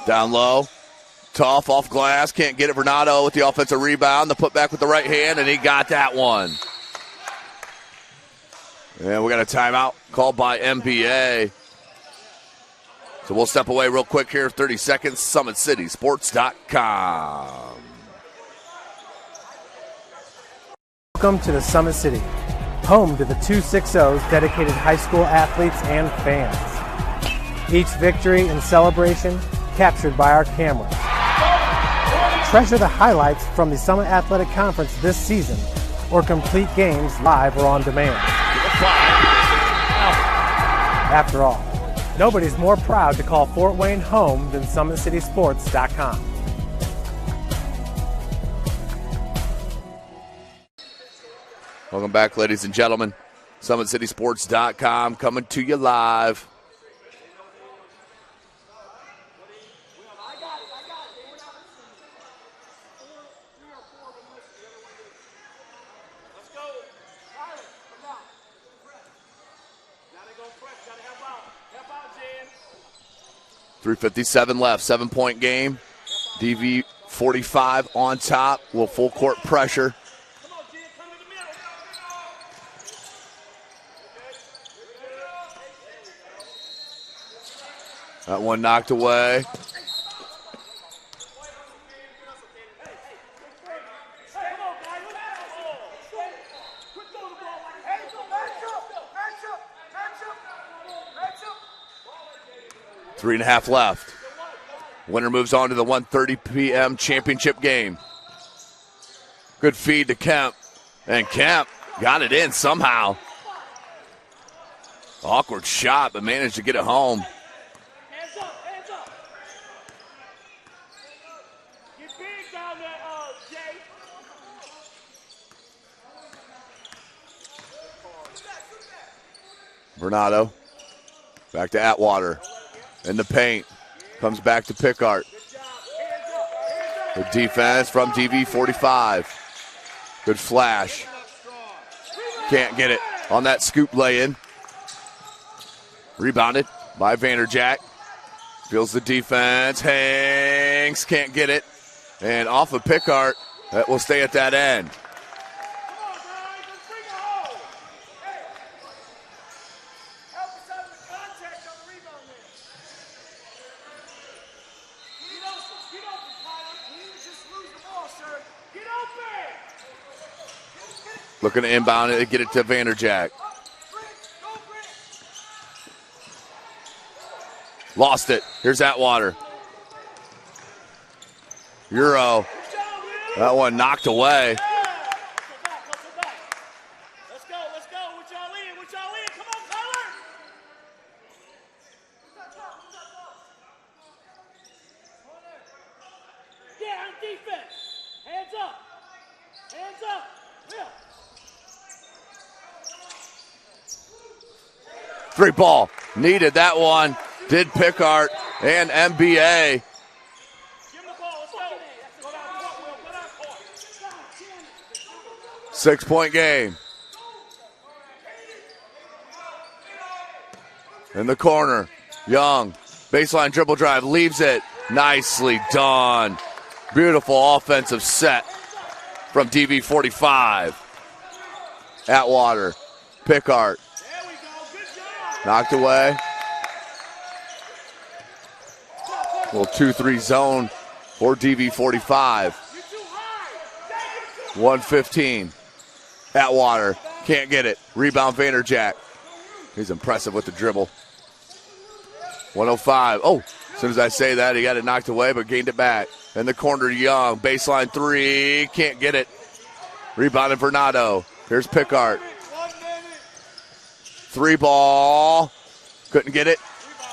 Down low. Tough off glass. Can't get it. Vernado with the offensive rebound. The putback with the right hand, and he got that one. And we got a timeout called by NBA. So we'll step away real quick here. 30 seconds. SummitCitySports.com.
Welcome to the Summit City, home to the 260's dedicated high school athletes and fans. Each victory and celebration captured by our cameras. Treasure the highlights from the Summit Athletic Conference this season, or complete games live or on demand. After all, nobody's more proud to call Fort Wayne home than SummitCitySports.com.
Welcome back, ladies and gentlemen. SummitCitySports.com coming to you live.
Let's go. Tyler, come down. Gotta go fresh. Gotta help out. Help out, Jen.
3:57 left, 7-point game. DV45 on top. Will full court pressure.
Come on, Jen. Come to the middle.
That one knocked away.
Come on, guys. Quit throwing the ball like match up.
3.5 left. Winner moves on to the 1:30 p.m. championship game. Good feed to Kemp. And Kemp got it in somehow. Awkward shot, but managed to get it home.
Hands up. Get big down there, Jay.
Vernado. Back to Atwater. In the paint. Comes back to Pickard. The defense from DV45. Good flash. Can't get it on that scoop lay-in. Rebounded by Vanderjack. Feels the defense. Hangs. Can't get it. And off of Pickard. That will stay at that end.
Come on, guys. Let's bring it home. Hey. Help us out with the contact on the rebound there. Get open, Tyler. You just lose the ball, sir. Get open.
Looking to inbound it, get it to Vanderjack. Lost it. Here's Atwater. Euro. That one knocked away.
Let's go. With y'all in. Come on, Tyler. Yeah, on defense. Hands up. Yeah.
3 ball. Needed that one. Did Pickard and NBA.
Give him the ball. Let's go. Go down court, Will. Go down court.
6-point game. In the corner. Young. Baseline dribble drive. Leaves it. Nicely done. Beautiful offensive set from DV45. Atwater. Pickard.
There we go. Good job.
Knocked away. Little 2-3 zone for DV45. 115. Atwater can't get it. Rebound Vanderjack. He's impressive with the dribble. 105. Oh, as soon as I say that, he got it knocked away, but gained it back. In the corner, Young. Baseline three. Can't get it. Rebounded Vernado. Here's Pickard. 3 ball. Couldn't get it.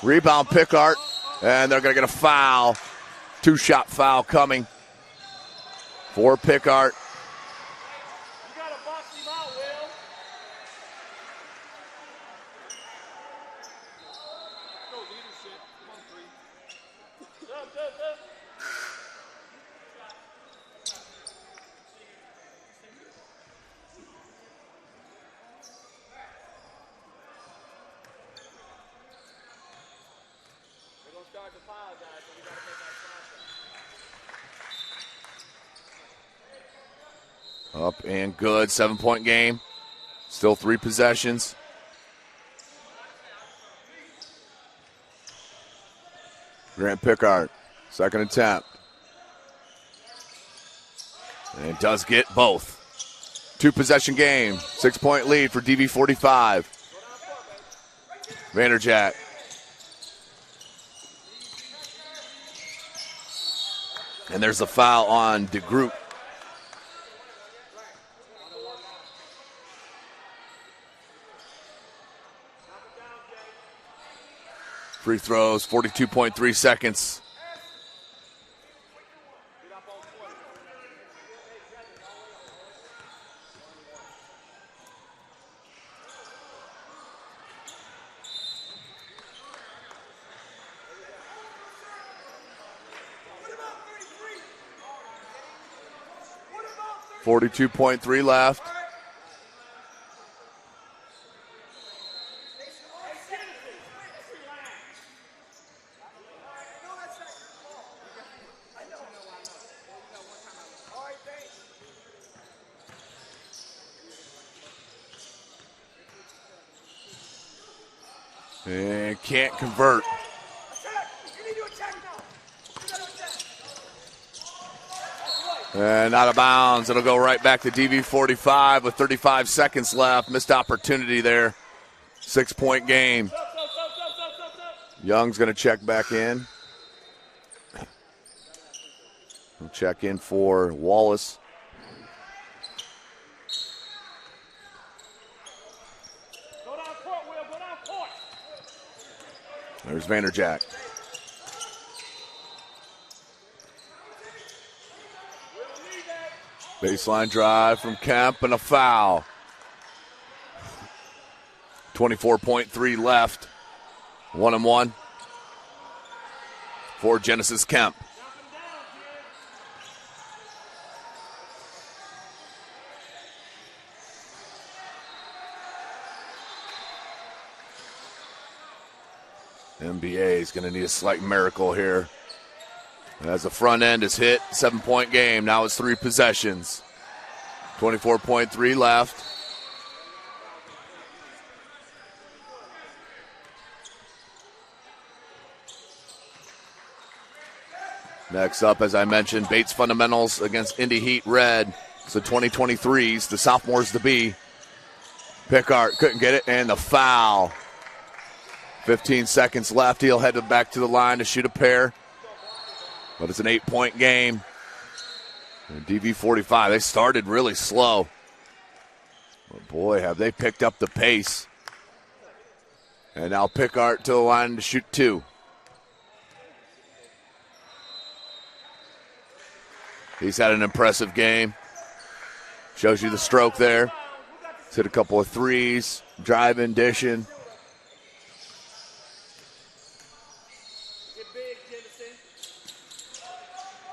Rebound Pickard. And they're going to get a foul. 2-shot foul coming for Pickard.
You gotta box him out, Will. No leadership. Come on, 3. Up. They're gonna start the foul, guys, so we gotta make that shot.
Up and good. 7-point game. Still 3 possessions. Grant Pickard, second attempt. And does get both. 2-possession game. 6-point lead for DV45. Vanderjack. And there's a foul on DeGroot. Free throws, 42.3 seconds.
What about
42.3 left. And can't convert. And out of bounds. It'll go right back to DV45 with 35 seconds left. Missed opportunity there. 6-point game. Young's going to check back in. We'll check in for Wallace.
Go down court, Will. Go down court.
There's Vanderjack. Baseline drive from Kemp and a foul. 24.3 left. 1-1 for Genesis Kemp. NBA is going to need a slight miracle here. As the front end is hit, 7-point game. Now it's 3 possessions. 24.3 left. Next up, as I mentioned, Bates fundamentals against Indy Heat Red. It's the 2023s, the sophomores to be. Pickard couldn't get it, and the foul. 15 seconds left. He'll head back to the line to shoot a pair. But it's an 8-point game. And DV45, they started really slow. But boy, have they picked up the pace. And now Pickard to the line to shoot 2. He's had an impressive game. Shows you the stroke there. He's hit a couple of threes, driving, dishing.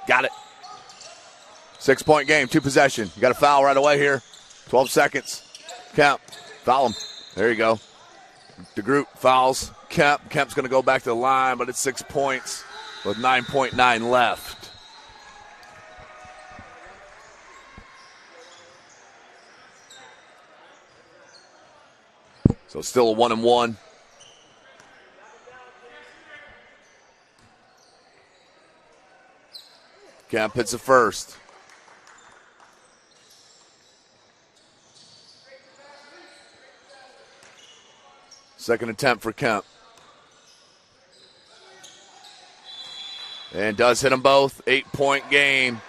Got it. 6-point game, 2 possession. You got a foul right away here. 12 seconds. Kemp, foul him. There you go. DeGroot fouls Kemp. Kemp's going to go back to the line, but it's 6 points with 9.9 left. So still a 1-1. Kemp hits it first. Second attempt for Kemp. And does hit them both. 8-point game.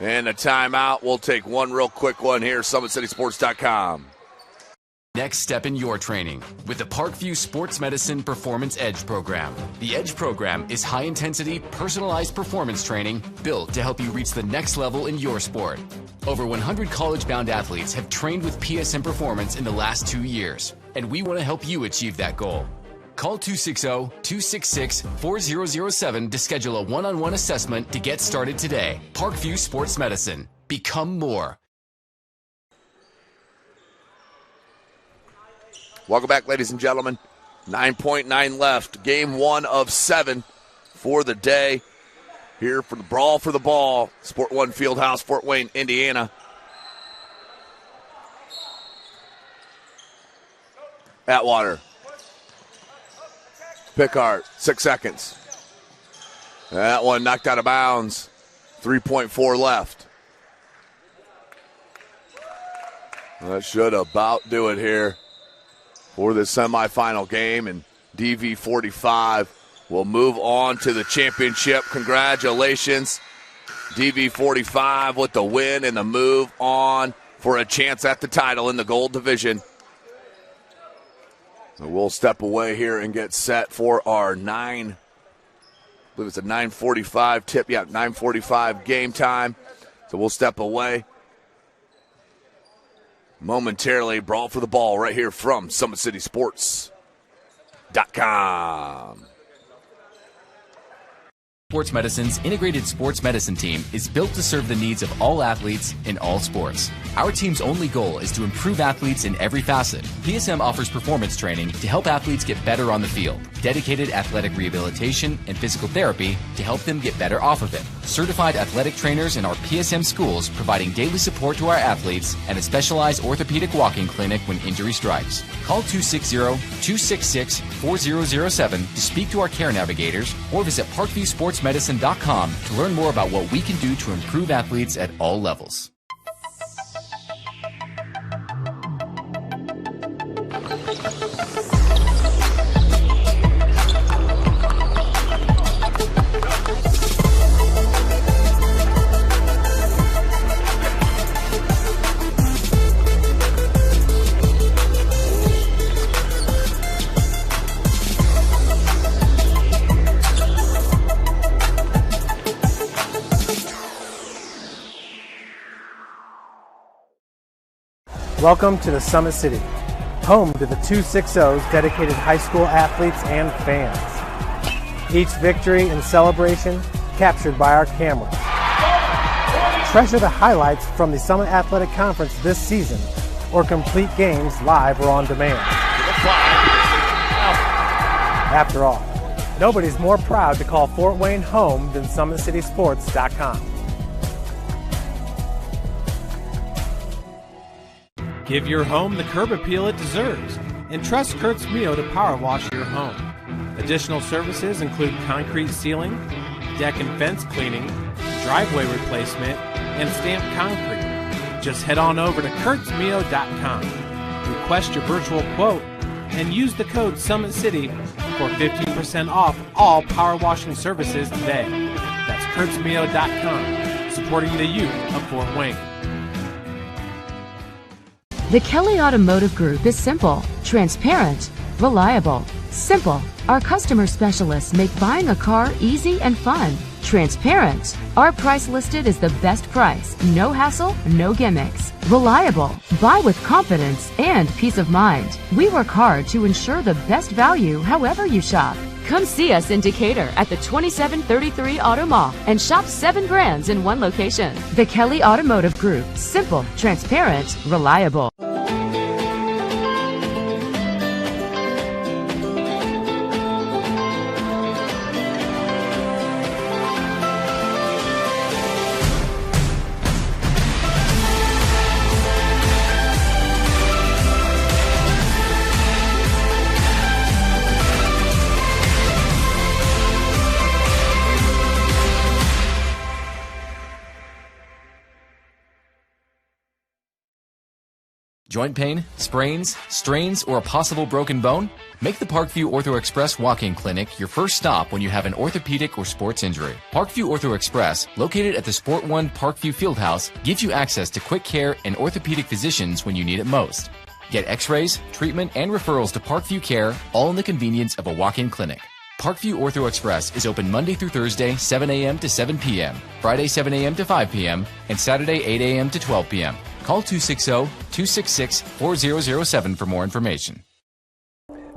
And a timeout. We'll take one real quick one here. SummitCitySports.com.
Next step in your training with the Parkview Sports Medicine Performance Edge program. The Edge program is high-intensity, personalized performance training built to help you reach the next level in your sport. Over 100 college-bound athletes have trained with PSM Performance in the last 2 years, and we want to help you achieve that goal. Call 260-266-4007 to schedule a one-on-one assessment to get started today. Parkview Sports Medicine. Become more.
Welcome back, ladies and gentlemen. 9.9 left. Game 1 of 7 for the day. Here for the Brawl for the Ball. Sport 1 Fieldhouse, Fort Wayne, Indiana. Atwater. Pickard, 6 seconds. That one knocked out of bounds. 3.4 left. That should about do it here for the semifinal game, and DV 45 will move on to the championship. Congratulations, DV 45 with the win and the move on for a chance at the title in the gold division. So we'll step away here and get set for our 9:45 tip. Yeah, 9:45 game time. So we'll step away momentarily. Brawl for the Ball right here from SummitCitySports.com.
Sports Medicine's integrated sports medicine team is built to serve the needs of all athletes in all sports. Our team's only goal is to improve athletes in every facet. PSM offers performance training to help athletes get better on the field, dedicated athletic rehabilitation and physical therapy to help them get better off of it, certified athletic trainers in our PSM schools providing daily support to our athletes, and a specialized orthopedic walking clinic when injury strikes. Call 260-266-4007 to speak to our care navigators or visit ParkviewSportsMedicine.com to learn more about what we can do to improve athletes at all levels.
Welcome to the Summit City, home to the 260's dedicated high school athletes and fans. Each victory and celebration captured by our cameras. Treasure the highlights from the Summit Athletic Conference this season, or complete games live or on demand. After all, nobody's more proud to call Fort Wayne home than SummitCitySports.com. Give your home the curb appeal it deserves and trust Kurt's Mio to power wash your home. Additional services include concrete sealing, deck and fence cleaning, driveway replacement, and stamped concrete. Just head on over to kurtzmio.com, request your virtual quote, and use the code SummitCity for 15% off all power washing services today. That's kurtzmio.com, supporting the youth of Fort Wayne.
The Kelly Automotive Group is simple, transparent, reliable. Simple. Our customer specialists make buying a car easy and fun. Transparent. Our price listed is the best price. No hassle, no gimmicks. Reliable. Buy with confidence and peace of mind. We work hard to ensure the best value however you shop. Come see us in Decatur at the 2733 Auto Mall and shop 7 brands in one location. The Kelly Automotive Group. Simple, transparent, reliable.
Joint pain, sprains, strains, or a possible broken bone? Make the Parkview Ortho Express walk-in clinic your first stop when you have an orthopedic or sports injury. Parkview Ortho Express, located at the Sport One Parkview Fieldhouse, gives you access to quick care and orthopedic physicians when you need it most. Get x-rays, treatment, and referrals to Parkview Care, all in the convenience of a walk-in clinic. Parkview Ortho Express is open Monday through Thursday, 7 a.m. to 7 p.m., Friday, 7 a.m. to 5 p.m., and Saturday, 8 a.m. to 12 p.m. Call 260-266-4007 for more information.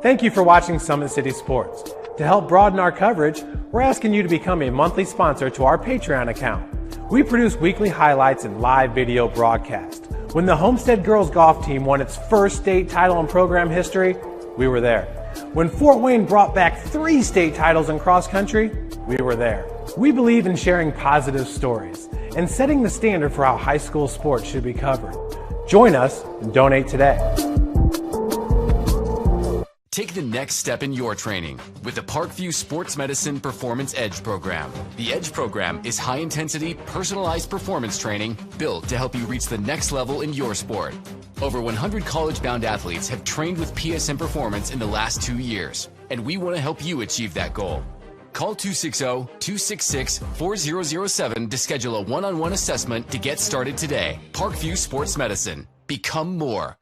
Thank you for watching Summit City Sports. To help broaden our coverage, we're asking you to become a monthly sponsor to our Patreon account. We produce weekly highlights and live video broadcasts. When the Homestead Girls Golf Team won its first state title in program history, we were there. When Fort Wayne brought back 3 state titles in cross country, we were there. We believe in sharing positive stories and setting the standard for how high school sports should be covered. Join us and donate today.
Take the next step in your training with the Parkview Sports Medicine Performance Edge program. The Edge program is high-intensity, personalized performance training built to help you reach the next level in your sport. Over 100 college-bound athletes have trained with PSM Performance in the last 2 years, and we want to help you achieve that goal. Call 260-266-4007 to schedule a one-on-one assessment to get started today. Parkview Sports Medicine. Become more.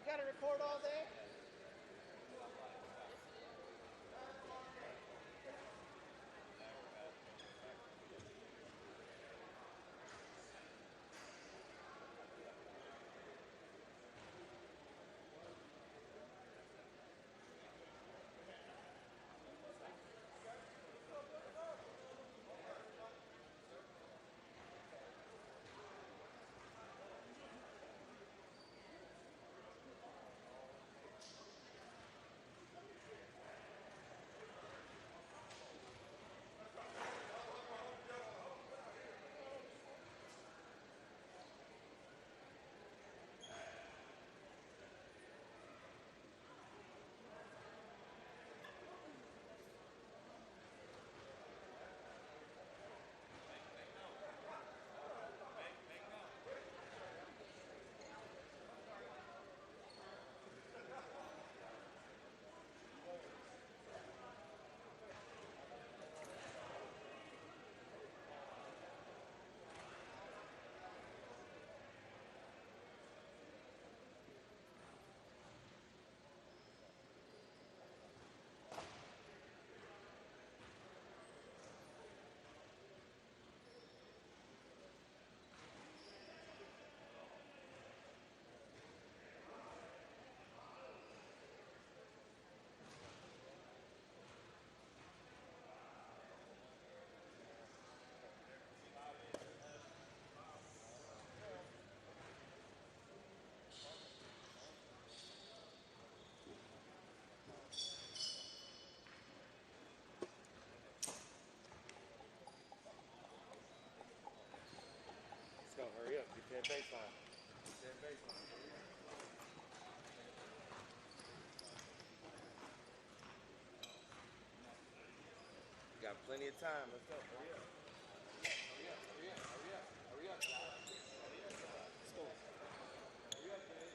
Gotta record all day?
baseline.
got plenty of time. Let's go. Hurry up. Hurry up. Let's go. Hurry up, man.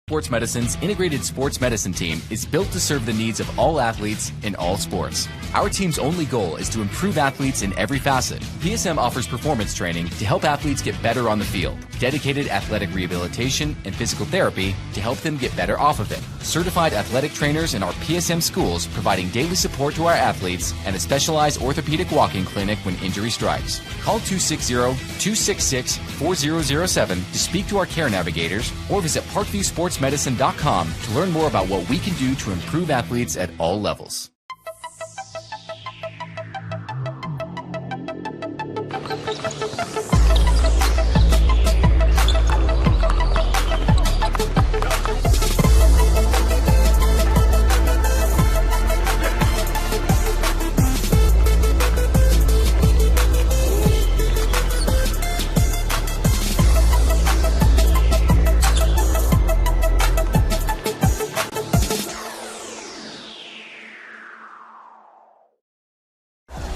Sports Medicine's integrated sports medicine team is built to serve the needs of all athletes in all sports. Our team's only goal is to improve athletes in every facet. PSM offers performance training to help athletes get better on the field, dedicated athletic rehabilitation and physical therapy to help them get better off of it, certified athletic trainers in our PSM schools providing daily support to our athletes, and a specialized orthopedic walking clinic when injury strikes. Call 260-266-4007 to speak to our care navigators or visit parkviewsportsmedicine.com to learn more about what we can do to improve athletes at all levels.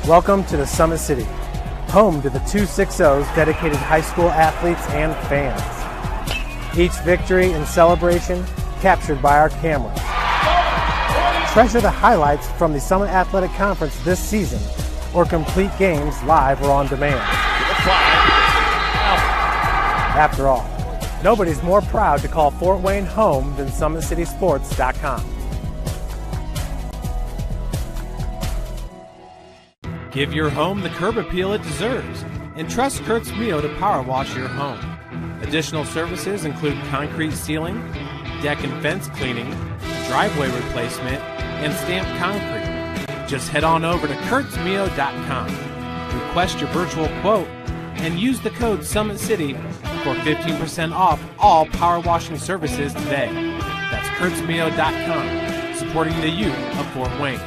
Welcome to the Summit City, home to the 260's dedicated high school athletes and fans. Each victory and celebration captured by our cameras. Treasure the highlights from the Summit Athletic Conference this season, or complete games live or on demand. After all, nobody's more proud to call Fort Wayne home than SummitCitySports.com. Give your home the curb appeal it deserves and trust Kurt's Mio to power wash your home. Additional services include concrete sealing, deck and fence cleaning, driveway replacement, and stamped concrete. Just head on over to kurtzmio.com, request your virtual quote, and use the code Summit City for 15% off all power washing services today. That's kurtzmio.com, supporting the youth of Fort Wayne.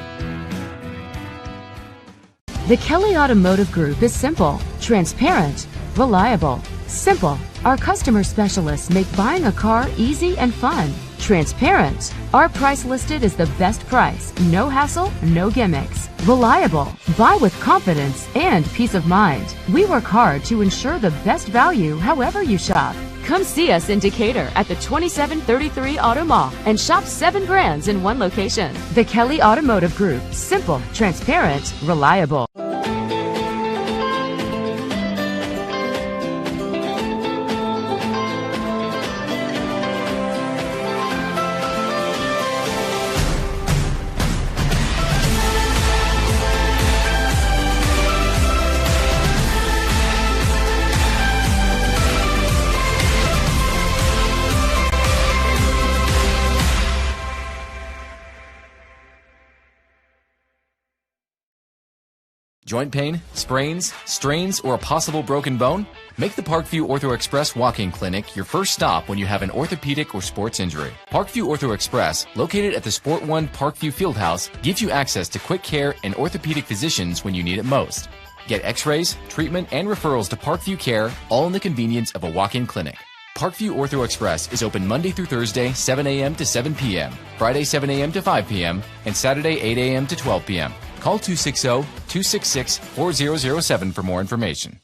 The Kelly Automotive Group is simple, transparent, reliable. Simple. Our customer specialists make buying a car easy and fun. Transparent. Our price listed is the best price. No hassle, no gimmicks. Reliable. Buy with confidence and peace of mind. We work hard to ensure the best value however you shop. Come see us in Decatur at the 2733 Auto Mall and shop 7 brands in one location. The Kelly Automotive Group. Simple, transparent, reliable.
Joint pain, sprains, strains, or a possible broken bone? Make the Parkview Ortho Express Walk-In Clinic your first stop when you have an orthopedic or sports injury. Parkview Ortho Express, located at the Sport 1 Parkview Fieldhouse, gives you access to quick care and orthopedic physicians when you need it most. Get x-rays, treatment, and referrals to Parkview Care, all in the convenience of a walk-in clinic. Parkview Ortho Express is open Monday through Thursday, 7 a.m. to 7 p.m., Friday, 7 a.m. to 5 p.m., and Saturday, 8 a.m. to 12 p.m. Call 260-266-4007 for more information.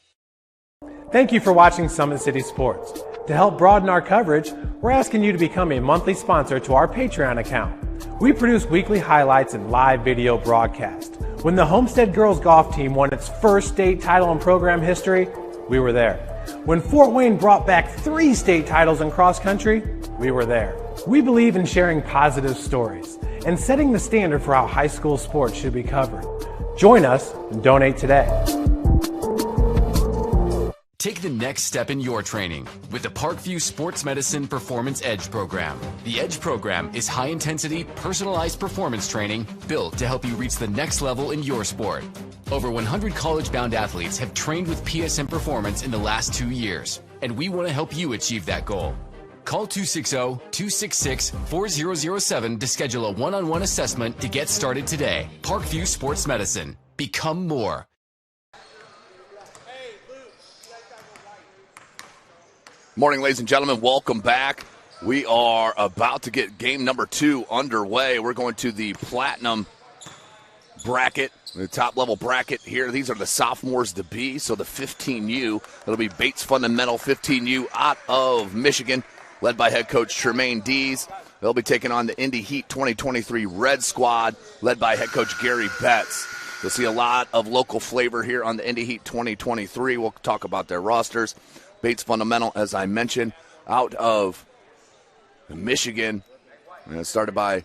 Thank you for watching Summit City Sports. To help broaden our coverage, we're asking you to become a monthly sponsor to our Patreon account. We produce weekly highlights and live video broadcasts. When the Homestead Girls Golf Team won its first state title in program history, we were there. When Fort Wayne brought back 3 state titles in cross country, we were there. We believe in sharing positive stories and setting the standard for how high school sports should be covered. Join us and donate today.
Take the next step in your training with the Parkview Sports Medicine Performance Edge program. The Edge program is high-intensity, personalized performance training built to help you reach the next level in your sport. Over 100 college-bound athletes have trained with PSM Performance in the last 2 years, and we want to help you achieve that goal. Call 260-266-4007 to schedule a one-on-one assessment to get started today. Parkview Sports Medicine. Become more.
Morning, ladies and gentlemen. Welcome back. We are about to get game number 2 underway. We're going to the Platinum bracket, the top-level bracket here. These are the sophomores to be, so the 15U. It'll be Bates Fundamental 15U out of Michigan. led by head coach Tremaine Dees. They'll be taking on the Indy Heat 2023 Red Squad, led by head coach Gary Betts. You'll see a lot of local flavor here on the Indy Heat 2023. We'll talk about their rosters. Bates Fundamental, as I mentioned, out of Michigan. And started by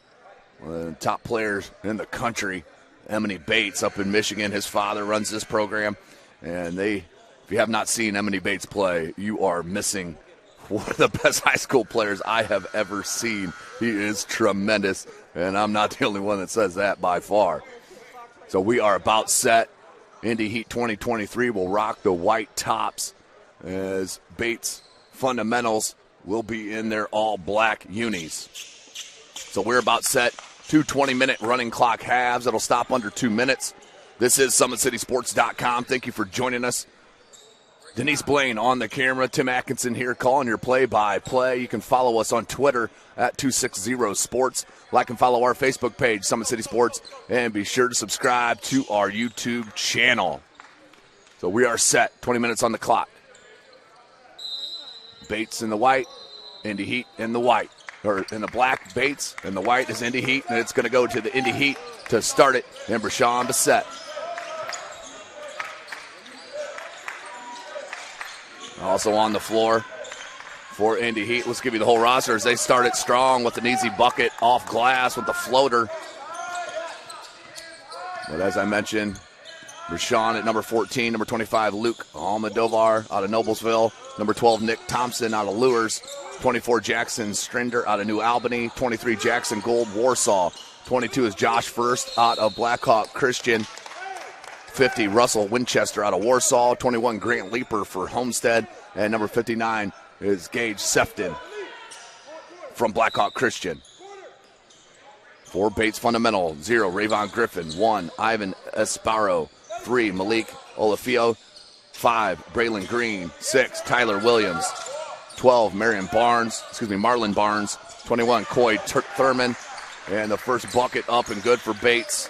one of the top players in the country, Emily Bates, up in Michigan. His father runs this program. And if you have not seen Emily Bates play, you are missing one of the best high school players I have ever seen. He is tremendous, and I'm not the only one that says that by far. So we are about set. Indy Heat 2023 will rock the white tops as Bates Fundamentals will be in their all-black unis. So we're about set. 2 20-minute running clock halves. It'll stop under 2 minutes. This is SummitCitySports.com. Thank you for joining us. Denise Blaine on the camera. Tim Atkinson here calling your play-by-play. You can follow us on Twitter at 260sports. Like and follow our Facebook page, Summit City Sports. And be sure to subscribe to our YouTube channel. So we are set. 20 minutes on the clock. Bates in the white. Indy Heat in the white. Or in the black, Bates. And the white is Indy Heat. And it's going to go to the Indy Heat to start it. And Brashawn Bassett. Also on the floor for Indy Heat. Let's give you the whole roster as they start it strong with an easy bucket off glass with the floater. But as I mentioned, Rashawn at number 14, number 25, Luke Almodovar out of Noblesville, number 12, Nick Thompson out of Lures, 24, Jackson Strinder out of New Albany, 23, Jackson Gold, Warsaw, 22 is Josh First out of Blackhawk Christian, 50, Russell Winchester out of Warsaw, 21, Grant Leeper for Homestead, and number 59 is Gage Sefton from Blackhawk Christian. 4, Bates Fundamental, 0, Rayvon Griffin, 1, Ivan Esparro, 3, Malik Olafio, 5, Braylon Green, 6, Tyler Williams, 12, Marlon Barnes, 21, Coy Thurman, and the first bucket up and good for Bates.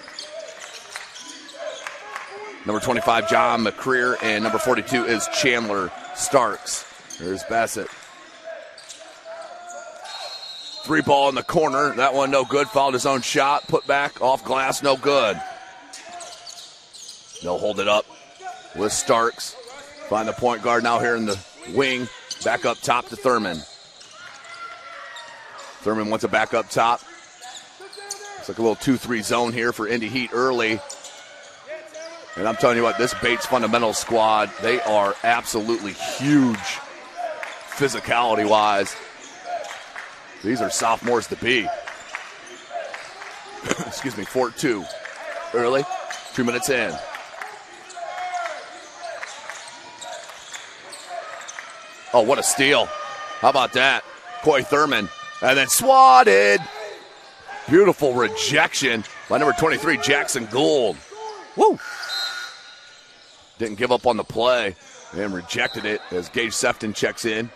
Number 25, John McCreer, and number 42 is Chandler Starks. There's Bassett. 3 ball in the corner. That one no good. Fouled his own shot. Put back off glass. No good. They'll hold it up with Starks. Find the point guard now here in the wing. Back up top to Thurman. Thurman wants it back up top. It's like a little 2-3 zone here for Indy Heat early. And I'm telling you what, this Bates Fundamental squad, they are absolutely huge physicality-wise. These are sophomores to be. Excuse me, 4-2. Early, 2 minutes in. Oh, what a steal. How about that? Coy Thurman. And then swatted. Beautiful rejection by number 23, Jackson Gould. Woo! Didn't give up on the play and rejected it as Gage Sefton checks in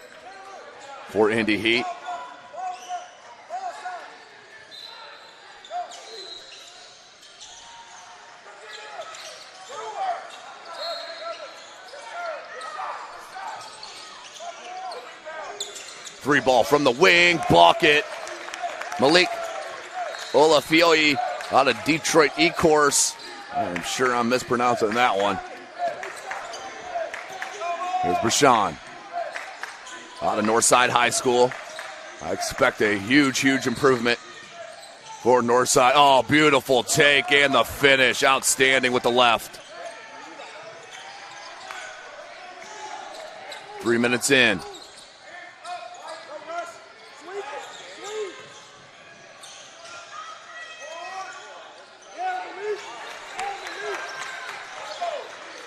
for Indy Heat. Three ball from the wing, bucket. Malik Olafioi out of Detroit E-Course. I'm sure I'm mispronouncing that one. Here's Brashawn out of Northside High School. I expect a huge, huge improvement for Northside. Oh, beautiful take and the finish. Outstanding with the left. 3 minutes in.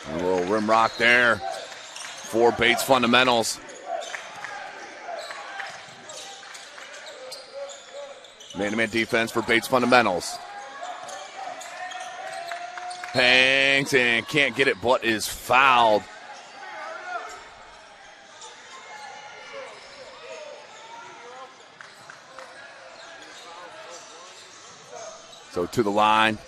A little rim rock there for Bates Fundamentals. Man-to-man defense for Bates Fundamentals. Hangs and can't get it, but is fouled. So to the line.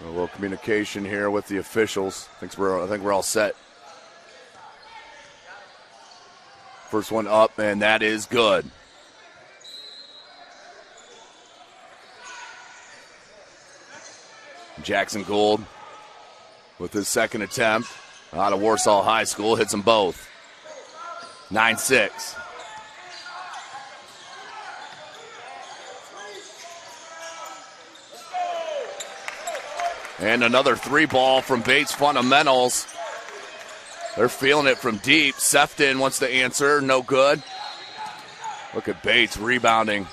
A little communication here with the officials. I think we're all set. First one up, and that is good. Jackson Gould with his second attempt out of Warsaw High School. Hits them both. 9-6. And another three ball from Bates Fundamentals. They're feeling it from deep. Sefton wants the answer. No good. Look at Bates rebounding.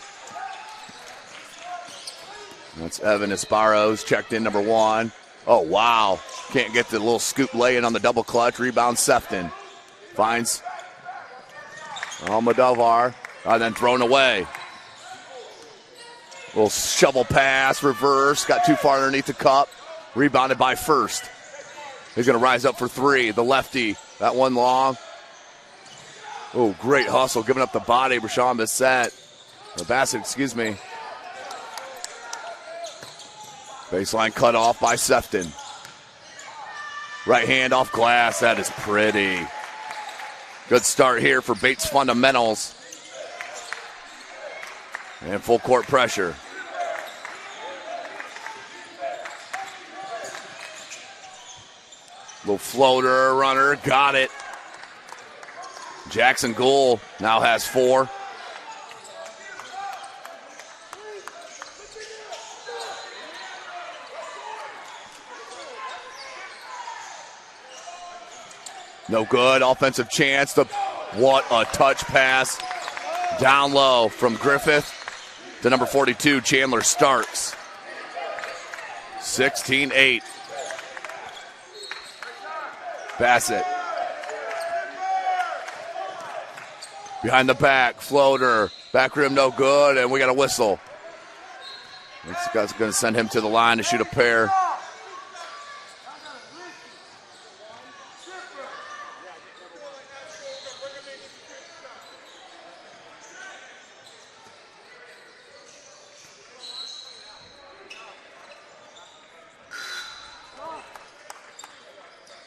That's Evan Esparros, checked in number 1. Oh, wow. Can't get the little scoop lay-in on the double clutch. Rebound Sefton. Finds Almodovar. And then thrown away. Little shovel pass, reverse. Got too far underneath the cup. Rebounded by First. He's going to rise up for 3. The lefty. That one long. Oh, great hustle. Giving up the body. Rashawn Bassett, excuse me. Baseline cut off by Sefton. Right hand off glass. That is pretty. Good start here for Bates Fundamentals. And full court pressure. Little floater, runner, got it. Jackson Gould now has 4. No good. Offensive chance. What a touch pass. Down low from Griffith to number 42, Chandler Starks. 16-8. Bassett. Behind the back. Floater. Back rim no good, and we got a whistle. This guy's going to send him to the line to shoot a pair.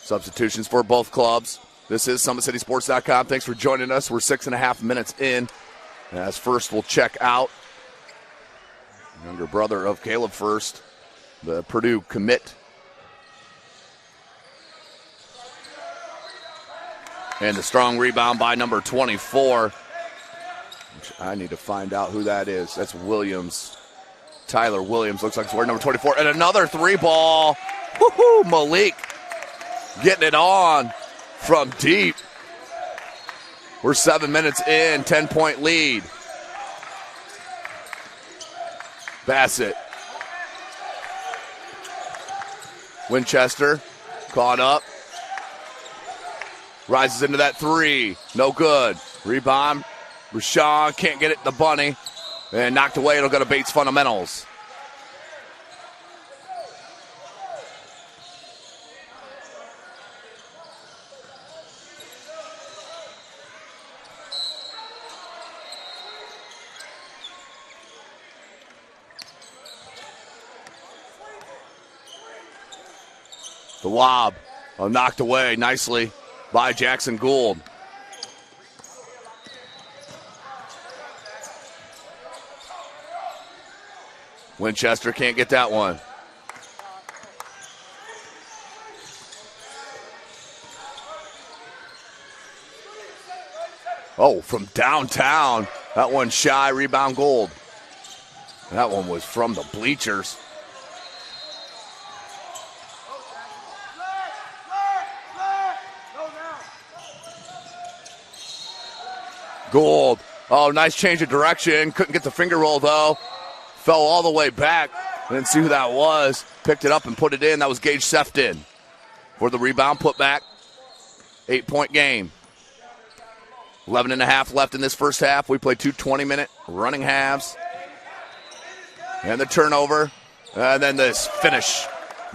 Substitutions for both clubs. This is SummitCitySports.com. Thanks for joining us. We're 6.5 minutes in. As First will check out. Younger brother of Caleb First, the Purdue commit. And the strong rebound by number 24. Which I need to find out who that is. That's Williams. Tyler Williams looks like it's wearing number 24. And another 3-ball. Woohoo! Malik getting it on from deep. We're 7 minutes in, 10-point lead. Bassett. Winchester caught up. Rises into that 3. No good. Rebound. Rashawn can't get it. The bunny. And knocked away. It'll go to Bates Fundamentals. The lob knocked away nicely by Jackson Gould. Winchester can't get that one. Oh, from downtown. That one shy, rebound Gould. That one was from the bleachers. Gould. Oh, nice change of direction. Couldn't get the finger roll, though. Fell all the way back. Didn't see who that was. Picked it up and put it in. That was Gage Sefton for the rebound putback. 8-point game. 11.5 left in this first half. We played 2 20-minute running halves. And the turnover. And then this finish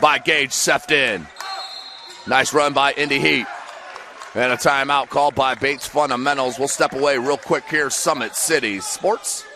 by Gage Sefton. Nice run by Indy Heat. And a timeout called by Bates Fundamentals. We'll step away real quick here. Summit City Sports.com.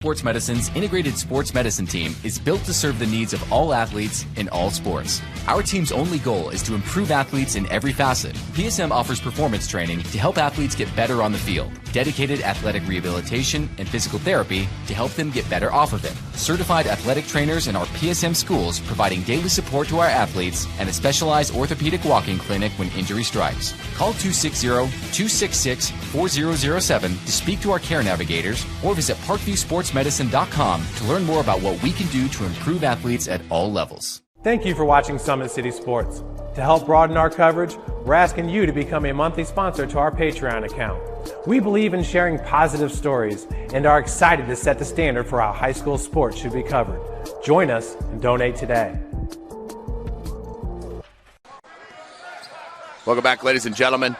Sports Medicine's integrated sports medicine team is built to serve the needs of all athletes in all sports. Our team's only goal is to improve athletes in every facet. PSM offers performance training to help athletes get better on the field, dedicated athletic rehabilitation and physical therapy to help them get better off of it, certified athletic trainers in our PSM schools providing daily support to our athletes, and a specialized orthopedic walking clinic when injury strikes. Call 260-266-4007 to speak to our care navigators or visit parkviewsportsmedicine.com to learn more about what we can do to improve athletes at all levels.
Thank you for watching Summit City Sports. To help broaden our coverage, we're asking you to become a monthly sponsor to our Patreon account. We believe in sharing positive stories and are excited to set the standard for how high school sports should be covered. Join us and donate today.
Welcome back, ladies and gentlemen.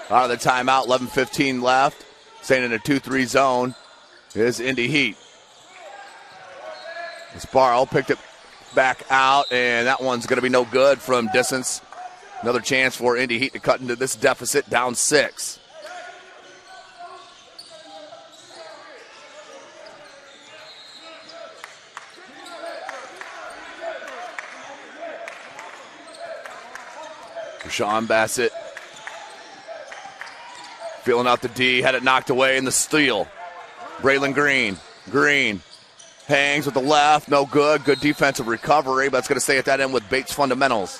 Out of the timeout, 11:15 left. Staying in a 2-3 zone is Indy Heat. As Brawl picked it back out, and that one's going to be no good from distance. Another chance for Indy Heat to cut into this deficit, down 6. Rashawn Bassett feeling out the D, had it knocked away in the steal. Braylon Green. Green hangs with the left, no good. Good defensive recovery, but it's going to stay at that end with Bates fundamentals.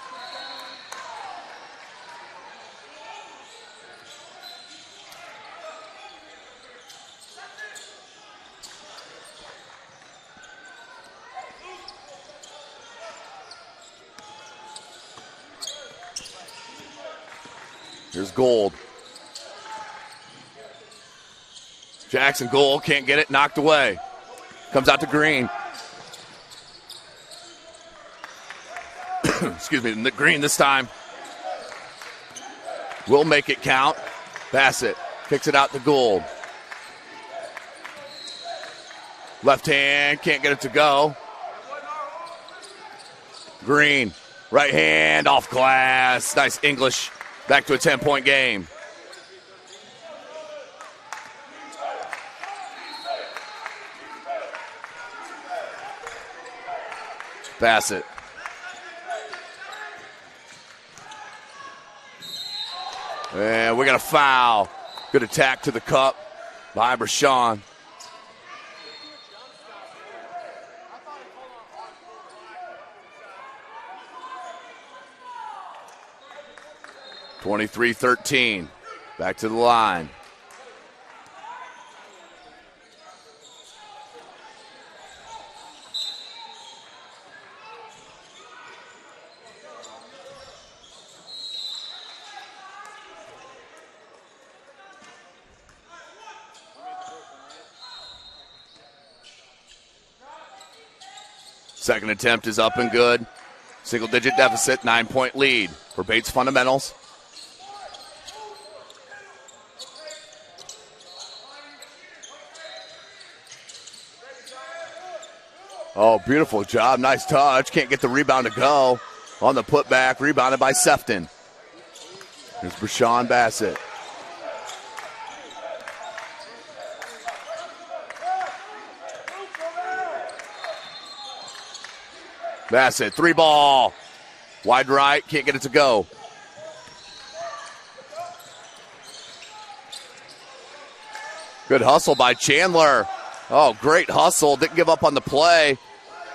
Here's Gold. Jackson Gold can't get it, knocked away. Comes out to Green. Excuse me, Green this time. Will make it count. Bassett kicks it out to Gold. Left hand, can't get it to go. Green, right hand, off glass. Nice English. Back to a 10-point game. Bassett. And we got a foul. Good attack to the cup by Brashawn. (23-13). Back to the line. Second attempt is up and good. Single-digit deficit, 9-point lead for Bates Fundamentals. Oh, beautiful job. Nice touch. Can't get the rebound to go. On the putback, rebounded by Sefton. Here's Brashawn Bassett. Bassett, 3-ball. Wide right, can't get it to go. Good hustle by Chandler. Oh, great hustle. Didn't give up on the play.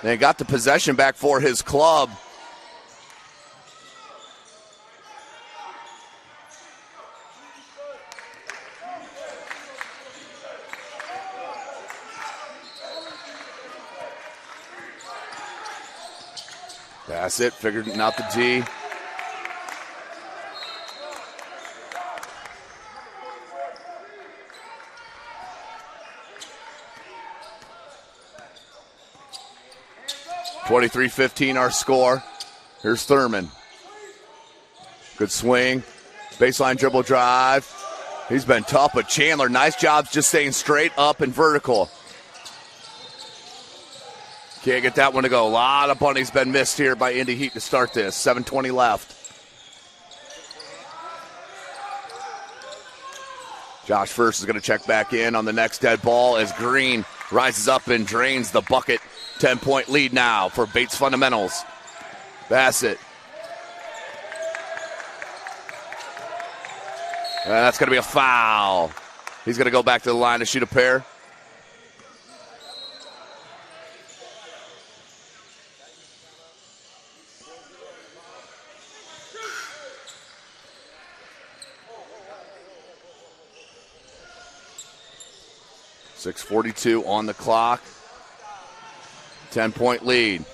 And got the possession back for his club. Bassett figuring out the D. (23-15) our score. Here's Thurman. Good swing. Baseline dribble drive. He's been tough, but Chandler, nice job just staying straight up and vertical. Can't get that one to go. A lot of bunnies been missed here by Indy Heat to start this. 7:20 left. Josh First is going to check back in on the next dead ball as Green rises up and drains the bucket. 10-point lead now for Bates Fundamentals. Bassett. That's going to be a foul. He's going to go back to the line to shoot a pair. .42 on the clock. 10-point lead.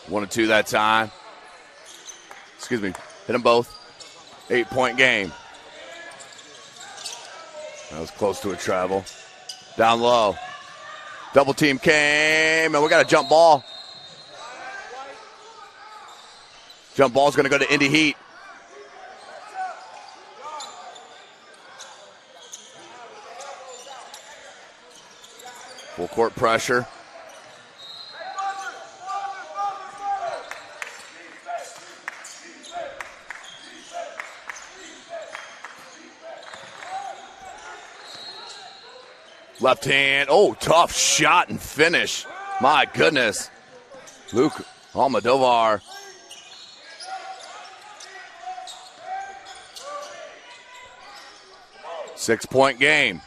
One and two that time. Excuse me. Hit them both. 8-point game. That was close to a travel. Down low. Double team came, and we got a jump ball. Jump ball's going to go to Indy Heat. Full court pressure. Left hand. Oh, tough shot and finish. My goodness. Luke Almodovar. Six-point game.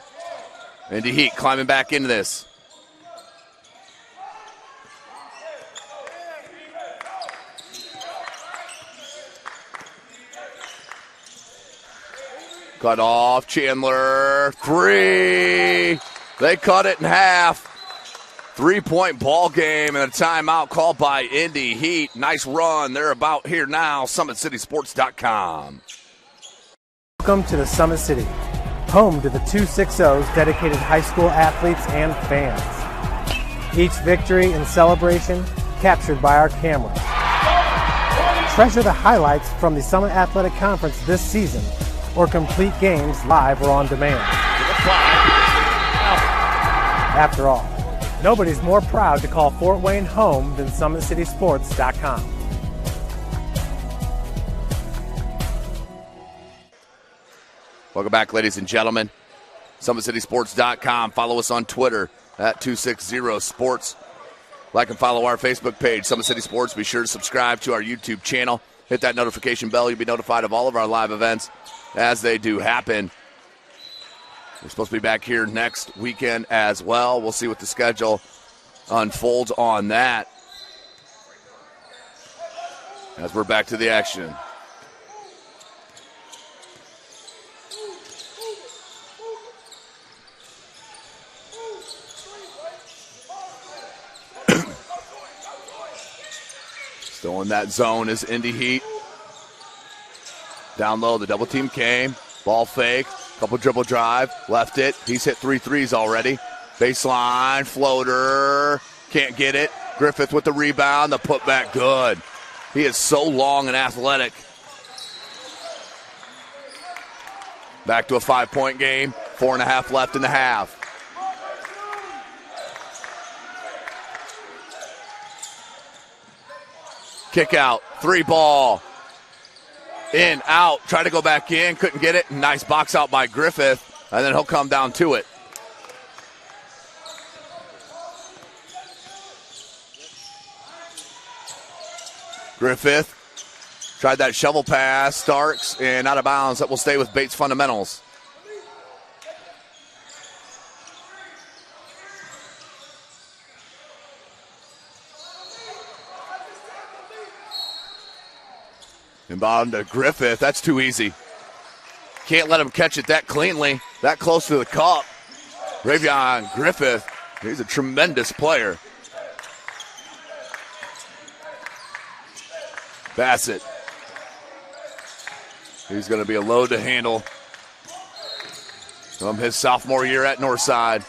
Indy Heat climbing back into this. Cut off. Chandler. Three. They cut it in half. 3-point ball game and a timeout called by Indy Heat. Nice run. They're about here now. SummitCitySports.com.
Welcome to the Summit City, home to the 260's dedicated high school athletes and fans. Each victory and celebration captured by our cameras. Treasure the highlights from the Summit Athletic Conference this season or complete games live or on demand. After all, nobody's more proud to call Fort Wayne home than SummitCitySports.com.
Welcome back, ladies and gentlemen. SummitCitySports.com. Follow us on Twitter at 260sports. Like and follow our Facebook page, Summit City Sports. Be sure to subscribe to our YouTube channel. Hit that notification bell. You'll be notified of all of our live events as they do happen. We're supposed to be back here next weekend as well. We'll see what the schedule unfolds on that as we're back to the action. Still in that zone is Indy Heat. Down low, the double team came. Ball fake. Couple dribble drive, left it. He's hit 3 threes already. Baseline, floater, can't get it. Griffith with the rebound, the putback good. He is so long and athletic. Back to a 5-point game, 4.5 left in the half. Kick out, 3 ball. In, out, try to go back in, couldn't get it. Nice box out by Griffith, and then he'll come down to it. Griffith tried that shovel pass, Starks, and out of bounds. That will stay with Bates Fundamentals. Inbound to Griffith. That's too easy. Can't let him catch it that cleanly, that close to the cup. Ravion Griffith, he's a tremendous player. Bassett. He's going to be a load to handle from his sophomore year at Northside.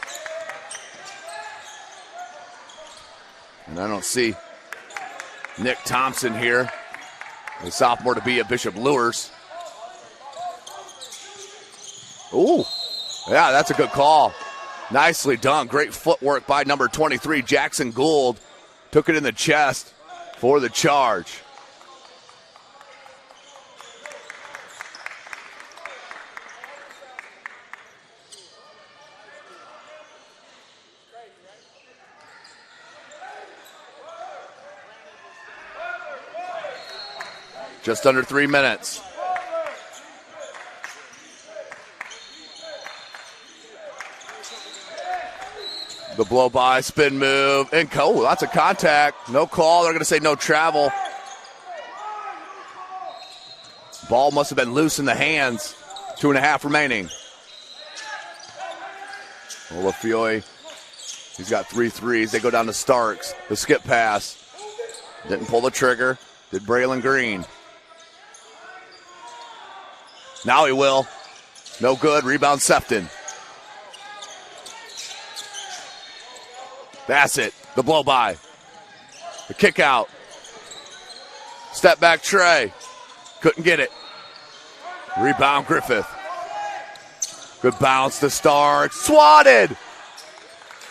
And I don't see Nick Thompson here. The sophomore to be at Bishop Lures. Ooh, Yeah, that's a good call. Nicely done. Great footwork by number 23, Jackson Gould. Took it in the chest for the charge. Just under 3 minutes. The blow by, spin move, and lots of contact. No call. They're going to say no travel. Ball must have been loose in the hands. 2.5 remaining. LaFioy, he's got 3 threes. They go down to Starks. The skip pass. Didn't pull the trigger. Did Braylon Green. Now he will. No good. Rebound Sefton. Bassett, the blow by. The kick out. Step back Trey. Couldn't get it. Rebound Griffith. Good bounce to Starks. Swatted.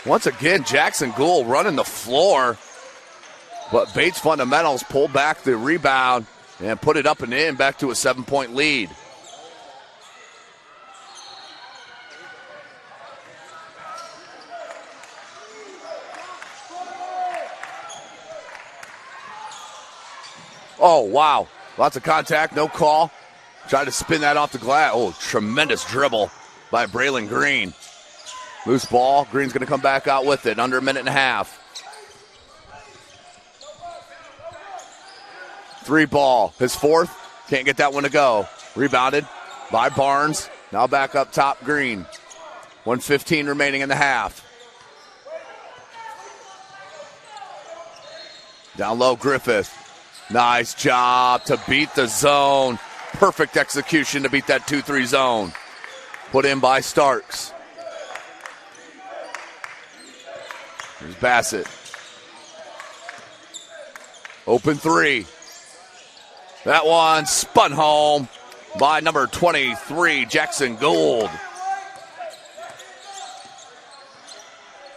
Once again, Jackson Gould running the floor. But Bates Fundamentals pulled back the rebound and put it up and in, back to a 7-point lead. Oh, wow. Lots of contact, no call. Tried to spin that off the glass. Oh, tremendous dribble by Braylon Green. Loose ball. Green's going to come back out with it. Under a minute and a half. 3 ball. His 4th. Can't get that one to go. Rebounded by Barnes. Now back up top, Green. 1:15 remaining in the half. Down low, Griffith. Nice job to beat the zone. Perfect execution to beat that 2-3 zone. Put in by Starks. Here's Bassett. Open 3. That one spun home by number 23, Jackson Gould.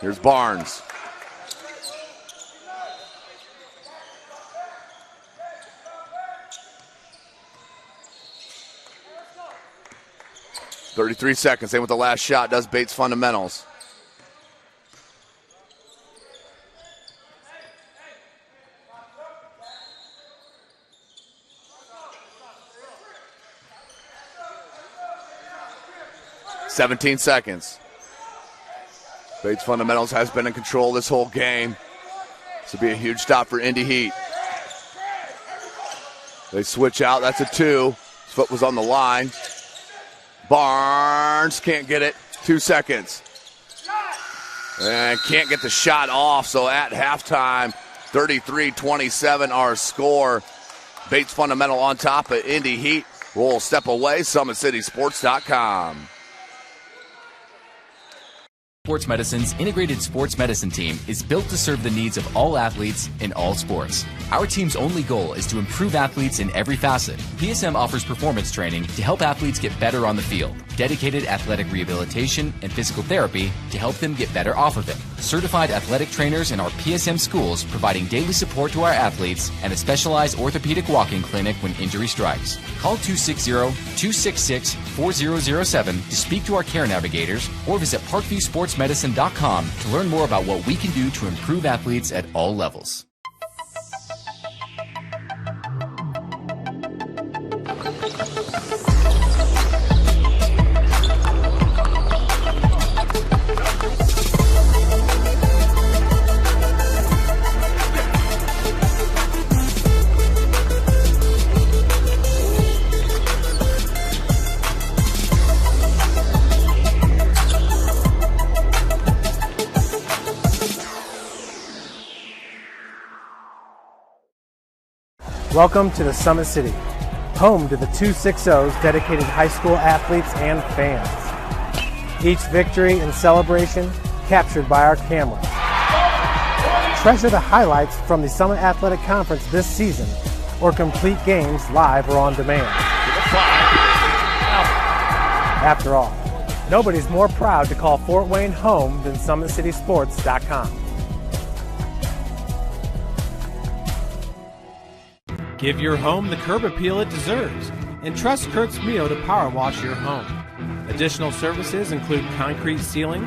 Here's Barnes. .33 seconds. Same with the last shot. Does Bates Fundamentals. .17 seconds. Bates Fundamentals has been in control this whole game. This will be a huge stop for Indy Heat. They switch out. That's a 2. His foot was on the line. Barnes can't get it. 2 seconds. And can't get the shot off. So at halftime, 33-27 our score. Bates Fundamental on top of Indy Heat. We'll step away. SummitCitySports.com.
Sports Medicine's integrated sports medicine team is built to serve the needs of all athletes in all sports. Our team's only goal is to improve athletes in every facet. PSM offers performance training to help athletes get better on the field, dedicated athletic rehabilitation and physical therapy to help them get better off of it, certified athletic trainers in our PSM schools providing daily support to our athletes, and a specialized orthopedic walk-in clinic when injury strikes. Call 260-266-4007 to speak to our care navigators or visit parkviewsportsmedicine.com to learn more about what we can do to improve athletes at all levels.
Welcome to the Summit City, home to the 260's dedicated high school athletes and fans. Each victory and celebration captured by our camera. Treasure the highlights from the Summit Athletic Conference this season or complete games live or on demand. After all, Nobody's more proud to call Fort Wayne home than SummitCitySports.com. Give your home the curb appeal it deserves and trust Kurt's Mio to power wash your home. Additional services include concrete sealing,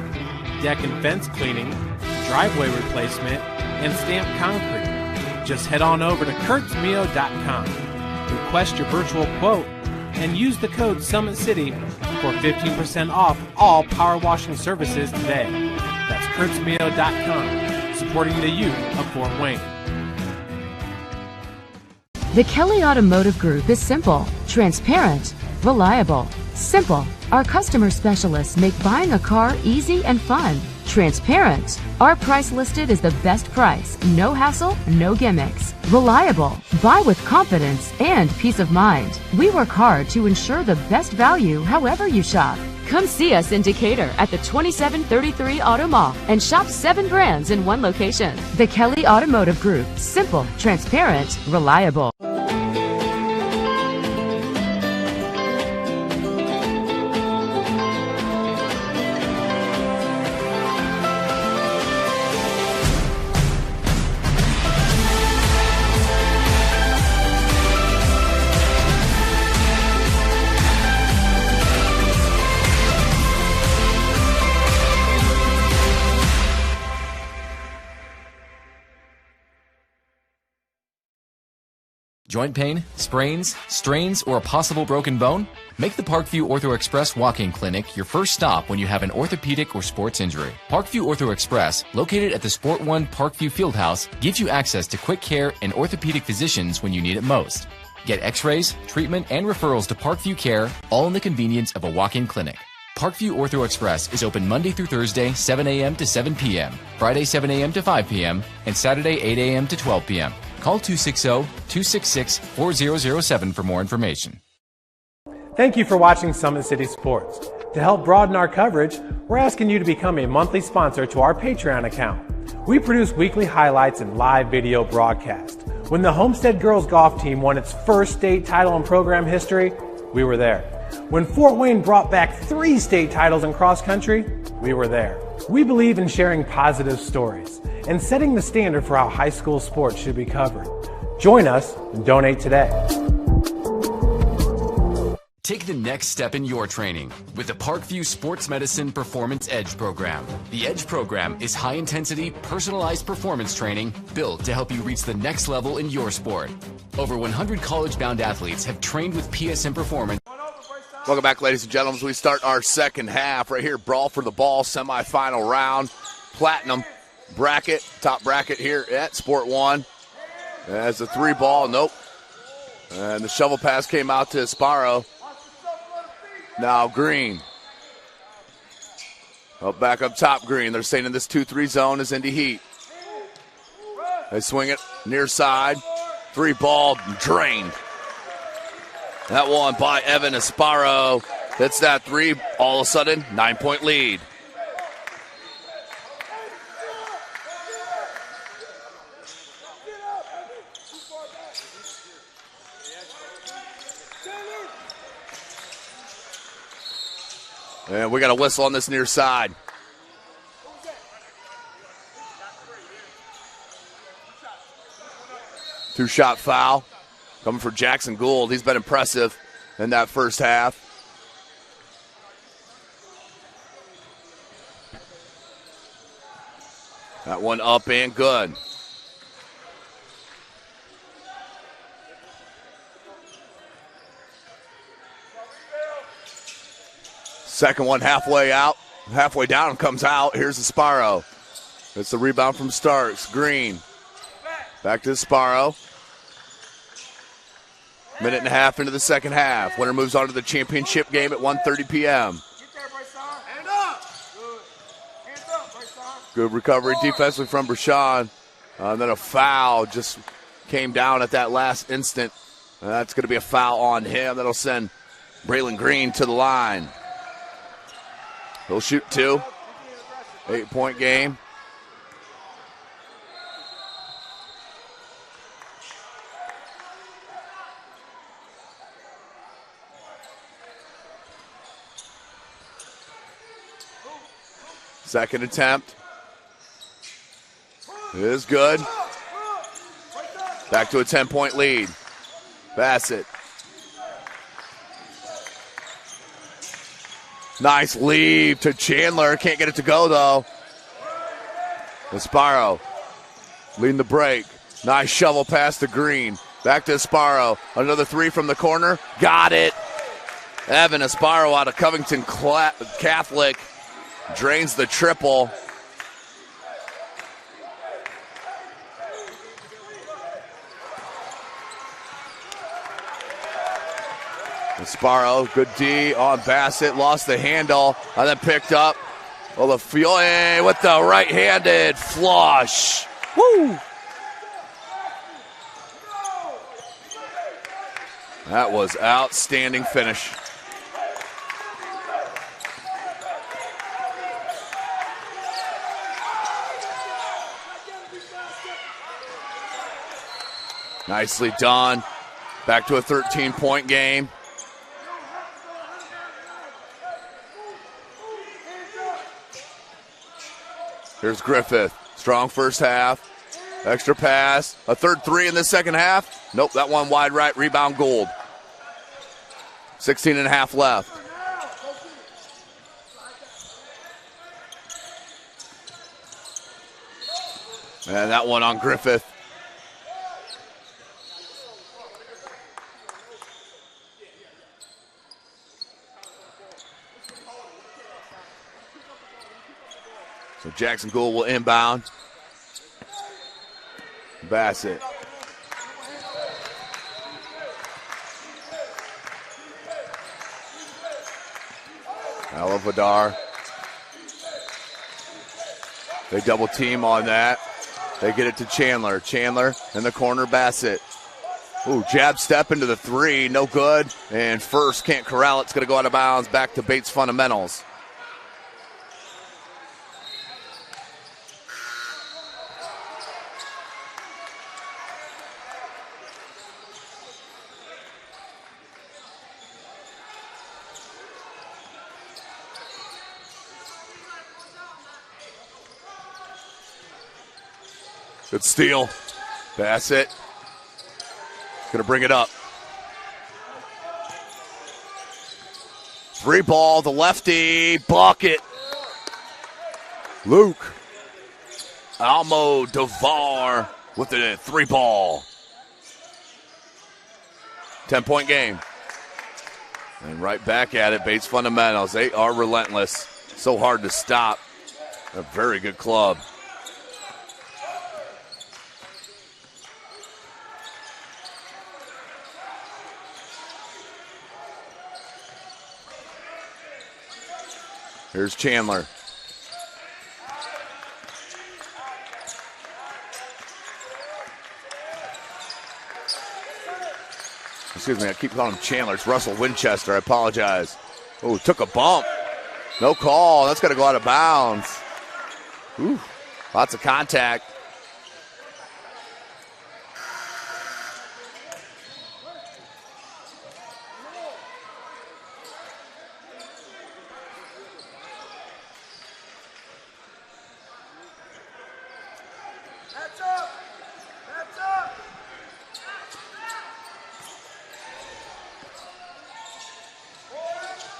deck and fence cleaning, driveway replacement, and stamped concrete. Just head on over to kurtzmio.com, request your virtual quote, and use the code SummitCity for 15% off all power washing services today. That's kurtzmio.com, supporting the youth of Fort Wayne.
The Kelly Automotive Group is simple, transparent, reliable. Simple. Our customer specialists make buying a car easy and fun. Transparent. Our price listed is the best price. No hassle, no gimmicks. Reliable. Buy with confidence and peace of mind. We work hard to ensure the best value however you shop. Come see us in Decatur at the 2733 Auto Mall and shop 7 brands in one location. The Kelly Automotive Group. Simple, transparent, reliable.
Joint pain, sprains, strains, or a possible broken bone? Make the Parkview Ortho Express walk-in clinic your first stop when you have an orthopedic or sports injury. Parkview Ortho Express, located at the Sport 1 Parkview Fieldhouse, gives you access to quick care and orthopedic physicians when you need it most. Get x-rays, treatment, and referrals to Parkview Care, all in the convenience of a walk-in clinic. Parkview Ortho Express is open Monday through Thursday, 7 a.m. to 7 p.m., Friday, 7 a.m. to 5 p.m., and Saturday, 8 a.m. to 12 p.m. Call 260-266-4007 for more information.
Thank you for watching Summit City Sports. To help broaden our coverage, we're asking you to become a monthly sponsor to our Patreon account. We produce weekly highlights and live video broadcasts. When the Homestead Girls Golf Team won its first state title in program history, we were there. When Fort Wayne brought back 3 state titles in cross country, we were there. We believe in sharing positive stories and setting the standard for how high school sports should be covered. Join us and donate today.
Take the next step in your training with the Parkview Sports Medicine Performance Edge program. The Edge program is high-intensity, personalized performance training built to help you reach the next level in your sport. Over 100 college-bound athletes have trained with PSM Performance.
Welcome back, ladies and gentlemen, as we start our second half. Right here, Brawl for the Ball, semifinal round. Platinum bracket, top bracket here at Sport 1. As the 3-ball, nope. And the shovel pass came out to Sparrow. Now Green. Back up top, Green. They're saying in this 2-3 zone is into heat. They swing it near side. 3-ball drained. That one by Evan Esparro. Hits that 3. All of a sudden, 9-point lead. And we got a whistle on this near side. Two-shot foul coming for Jackson Gould. He's been impressive in that first half. That one up and good. Second one halfway out, halfway down, comes out. Here's the Sparrow. It's the rebound from Starks. Green. Back to Sparrow. Minute and a half into the second half. Winner moves on to the championship game at 1:30 p.m. Good recovery defensively from Brashawn. Then a foul just came down at that last instant. That's going to be a foul on him. That'll send Braylon Green to the line. He'll shoot 2. 8-point game. Second attempt is good. Back to a 10-point lead. Bassett. Nice lead to Chandler. Can't get it to go, though. Esparro leading the break. Nice shovel pass to Green. Back to Esparro. Another three from the corner. Got it. Evan Esparro out of Covington Catholic drains the triple. Esparro, good D on Bassett, lost the handle, and then picked up. Olafiore with the right-handed flush. Woo! That was outstanding finish. Nicely done. Back to a 13-point game. Here's Griffith. Strong first half. Extra pass. A third three in the second half. Nope, that one wide right. Rebound Gould. 16 and a half left. And that one on Griffith. So Jackson Gould will inbound. Bassett. Alavadar. They double team on that. They get it to Chandler. Chandler in the corner, Bassett. Ooh, jab step into the three, no good. And first can't corral it. It's going to go out of bounds. Back to Bates fundamentals. Good steal. Bassett. Gonna bring it up. Free ball, the lefty, bucket. Luke. Almodovar with the three ball. 10-point game. And right back at it, Bates fundamentals. They are relentless. So hard to stop. A very good club. Here's Chandler. Excuse me, I keep calling him Chandler. It's Russell Winchester. I apologize. Oh, took a bump. No call. That's going to go out of bounds. Ooh, lots of contact.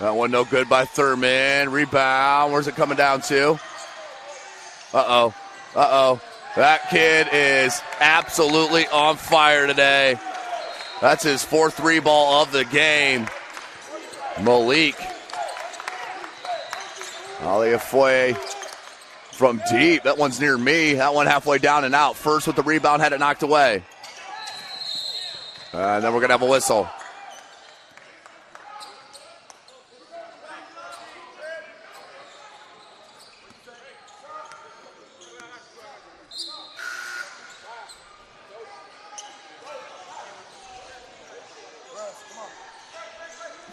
That one no good by Thurman. Rebound. Where's it coming down to? Uh-oh. Uh-oh. That kid is absolutely on fire today. That's his fourth three ball of the game. Malik. Aliafoye from deep. That one's near me. That one halfway down and out. First with the rebound, had it knocked away. And then we're going to have a whistle.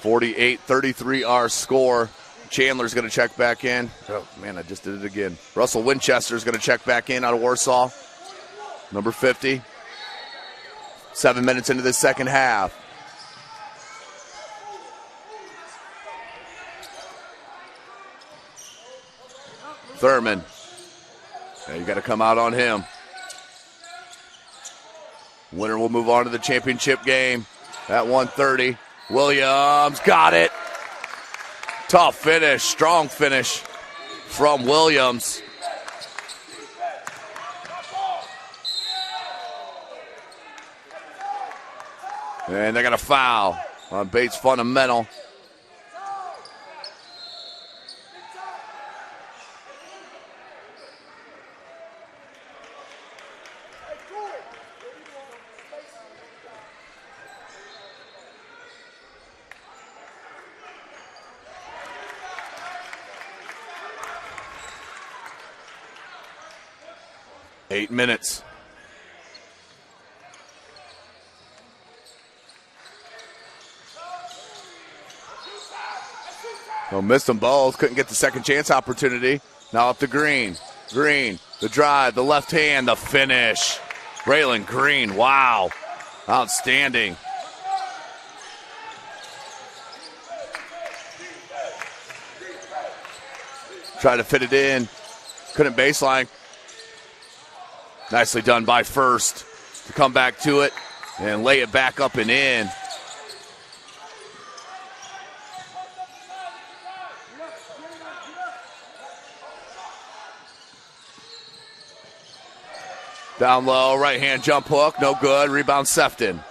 .38-33 our score. Chandler's going to check back in. Oh, man, I just did it again. Russell Winchester's going to check back in out of Warsaw. Number 50. 7 minutes into the second half. Thurman. Now you got to come out on him. Winner will move on to the championship game at 1:30. Williams got it. Tough finish, strong finish from Williams. And they got a foul on Bates Fundamental. Eight minutes. Well, missed them both. Couldn't get the second chance opportunity. Now up to Green. Green, the drive, the left hand, the finish. Braylon Green, wow. Outstanding. Tried to fit it in. Couldn't baseline. Nicely done by First to come back to it and lay it back up and in. Down low, right hand jump hook, no good. Rebound Sefton.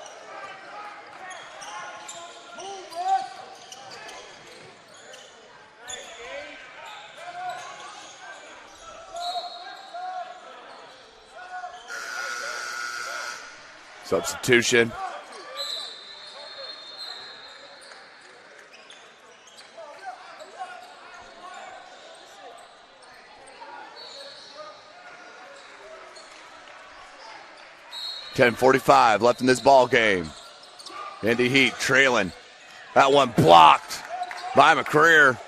Substitution. .45 left in this ball game. Indy Heat trailing. That one blocked by McCreer.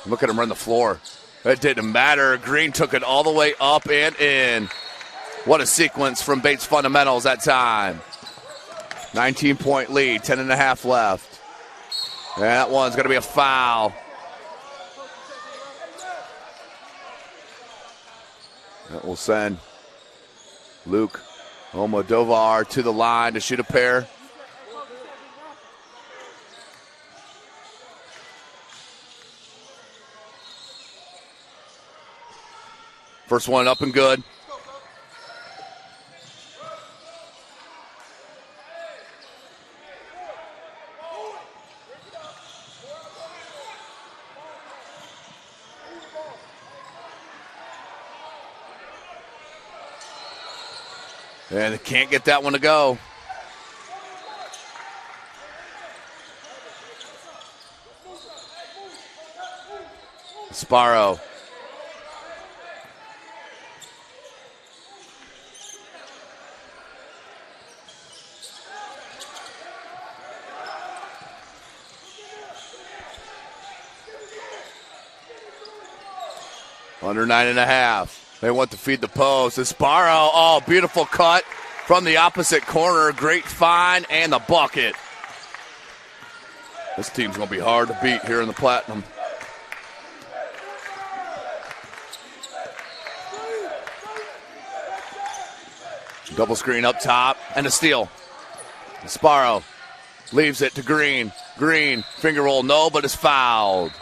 Look at him run the floor. It didn't matter. Green took it all the way up and in. What a sequence from Bates Fundamentals that time. 19-point lead, 10.5 left. And that one's going to be a foul. That will send Luke Omodovar to the line to shoot a pair. First one up and good. And they can't get that one to go. Sparrow. Under 9.5. They want to feed the post. Sparrow, oh, beautiful cut from the opposite corner. Great find and the bucket. This team's going to be hard to beat here in the Platinum. Double screen up top and a steal. Sparrow leaves it to Green. Green, finger roll, no, but is fouled.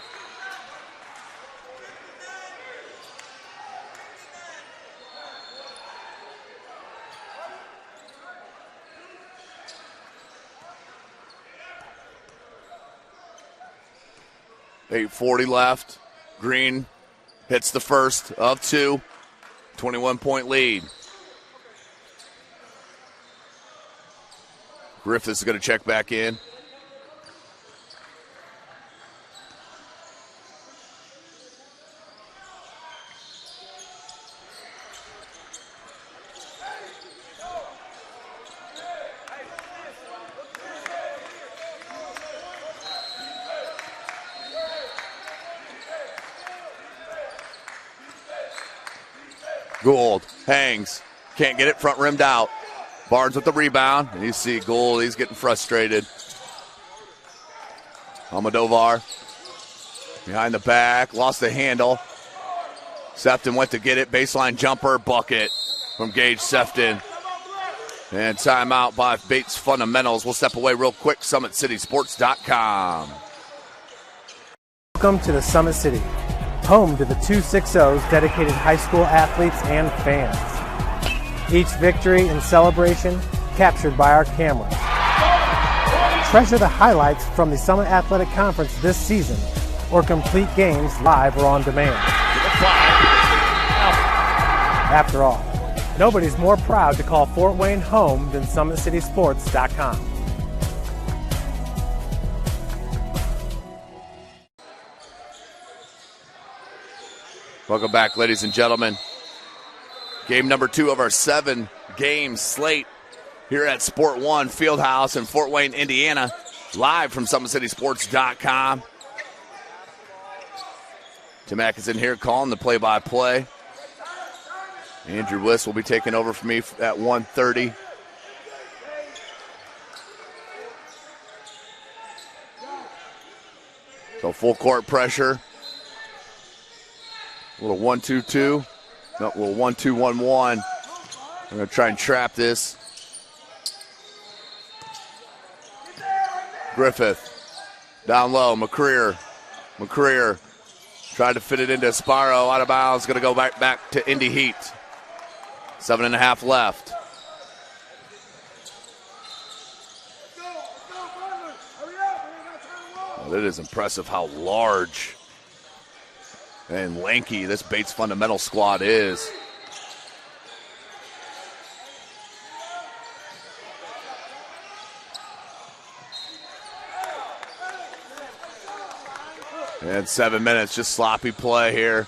.40 left. Green hits the first of two. 21-point lead. Griffiths is going to check back in. Gould hangs. Can't get it, front rimmed out. Barnes with the rebound. And you see Gould, he's getting frustrated. Almodovar behind the back, lost the handle. Sefton went to get it. Baseline jumper, bucket from Gage Sefton. And timeout by Bates Fundamentals. We'll step away real quick. SummitCitySports.com.
Welcome to the Summit City, home to the 260's dedicated high school athletes and fans. Each victory and celebration captured by our cameras. Treasure the highlights from the Summit Athletic Conference this season, or complete games live or on demand. After all, nobody's more proud to call Fort Wayne home than SummitCitySports.com.
Welcome back, ladies and gentlemen. Game number 2 of our 7-game slate here at Sport One Fieldhouse in Fort Wayne, Indiana, live from SummitCitySports.com. Tim Atkinson here calling the play-by-play. Andrew Wiss will be taking over for me at 1:30. So full court pressure. A little 1-2-2. No, a little 1-2-1-1. I'm going to try and trap this. Griffith. Down low. McCreer. Tried to fit it into Sparrow. Out of bounds. Going to go back to Indy Heat. 7.5 left. Well, it is impressive how large and lanky this Bates Fundamental squad is. And 7 minutes, just sloppy play here.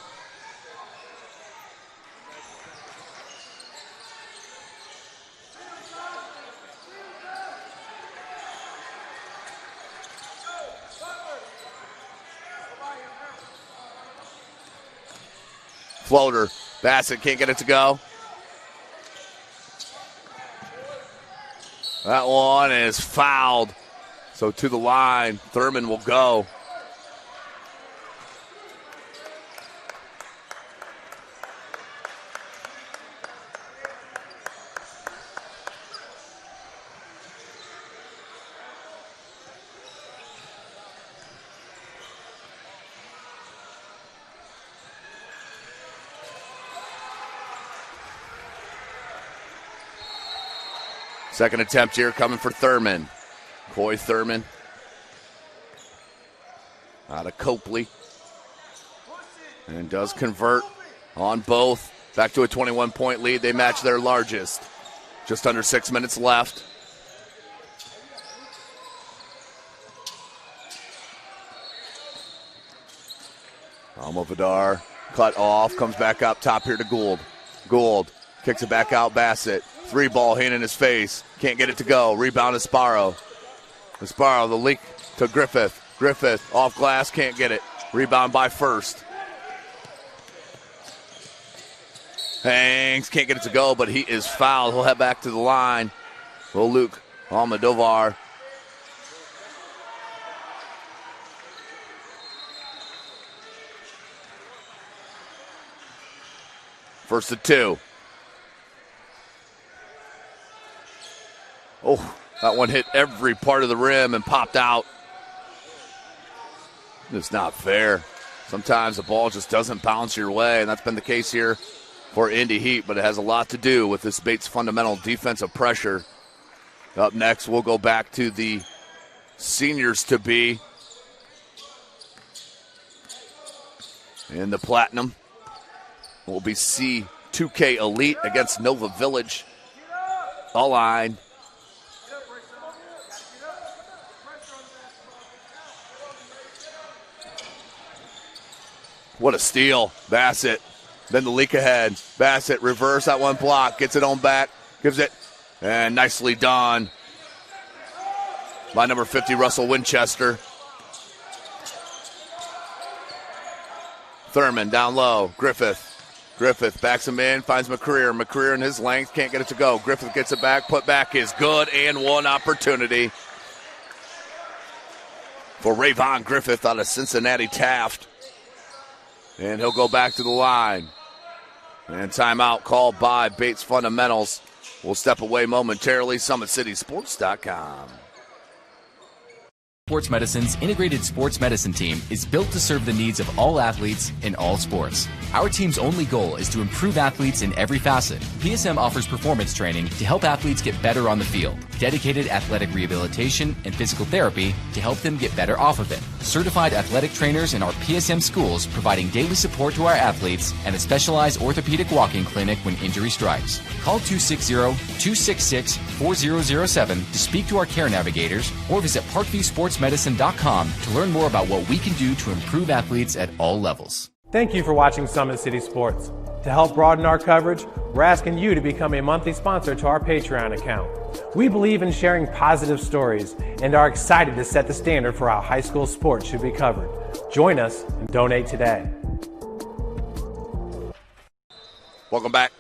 Floater. Bassett can't get it to go. That one is fouled. So to the line, Thurman will go. Second attempt here coming for Thurman. Coy Thurman. Out of Copley. And does convert on both. Back to a 21-point lead. They match their largest. Just under 6 minutes left. Almovidar cut off. Comes back up top here to Gould. Gould kicks it back out. Bassett. 3-ball, hand in his face. Can't get it to go. Rebound to Sparrow. Sparrow, the leak to Griffith. Griffith off glass, can't get it. Rebound by First. Hangs, can't get it to go, but he is fouled. He'll head back to the line. Will Luke Almodovar. First to 2. Oh, that one hit every part of the rim and popped out. It's not fair. Sometimes the ball just doesn't bounce your way, and that's been the case here for Indy Heat, but it has a lot to do with this Bates Fundamental defensive pressure. Up next, we'll go back to the seniors to be in the Platinum. Will be C2K Elite against Nova Village. All line. What a steal. Bassett. Then the leak ahead. Bassett reverse that one block. Gets it on back. Gives it. And nicely done by number 50, Russell Winchester. Thurman down low. Griffith. Griffith backs him in. Finds McCreer. McCreer in his length. Can't get it to go. Griffith gets it back. Put back is good. And one opportunity for Rayvon Griffith out of Cincinnati Taft. And he'll go back to the line. And timeout called by Bates Fundamentals. We'll step away momentarily. SummitCitySports.com.
Sports Medicine's integrated sports medicine team is built to serve the needs of all athletes in all sports. Our team's only goal is to improve athletes in every facet. PSM offers performance training to help athletes get better on the field, dedicated athletic rehabilitation and physical therapy to help them get better off of it, certified athletic trainers in our PSM schools providing daily support to our athletes, and a specialized orthopedic walk-in clinic when injury strikes. Call 260-266-4007 to speak to our care navigators or visit parkviewsportsmedicine.com to learn more about what we can do to improve athletes at all levels.
Thank you for watching Summit City Sports. To help broaden our coverage, we're asking you to become a monthly sponsor to our Patreon account. We believe in sharing positive stories and are excited to set the standard for how high school sports should be covered. Join us and donate today.
Welcome back.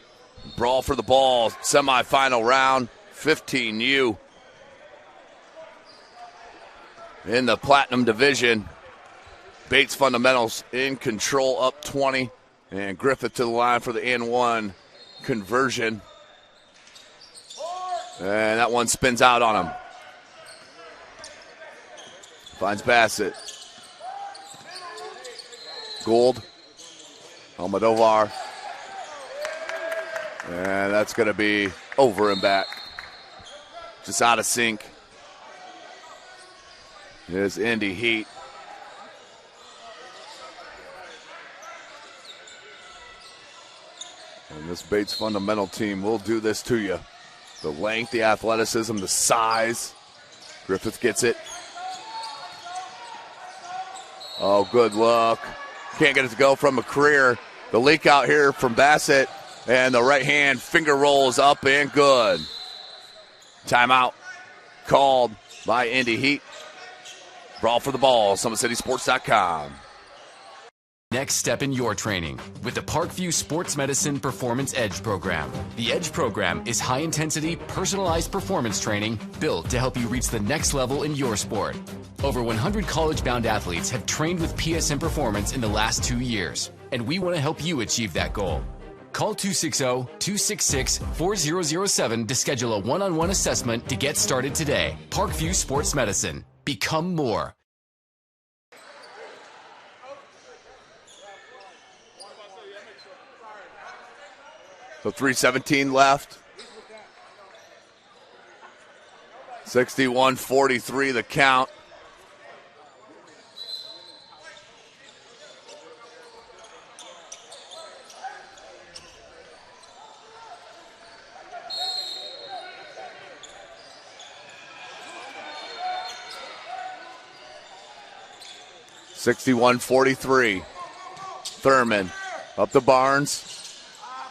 Brawl for the ball, semifinal round, 15U. In the Platinum Division, Bates Fundamentals in control, up 20. And Griffith to the line for the N1 conversion. And that one spins out on him. Finds Bassett. Gould. Almodovar. And that's going to be over and back. Just out of sync. Here's Indy Heat. And this Bates Fundamental team will do this to you. The length, the athleticism, the size. Griffith gets it. Oh, good look. Can't get it to go from McCreer. The leak out here from Bassett. And the right hand finger rolls up and good. Timeout called by Indy Heat. Brawl for the ball, SummitCitySports.com.
Next step in your training with the Parkview Sports Medicine Performance Edge program. The Edge program is high-intensity, personalized performance training built to help you reach the next level in your sport. Over 100 college-bound athletes have trained with PSM Performance in the last 2 years, and we want to help you achieve that goal. Call 260-266-4007 to schedule a one-on-one assessment to get started today. Parkview Sports Medicine. Become more.
So 3:17 left. 61-43 the count. (61-43). Thurman up to Barnes.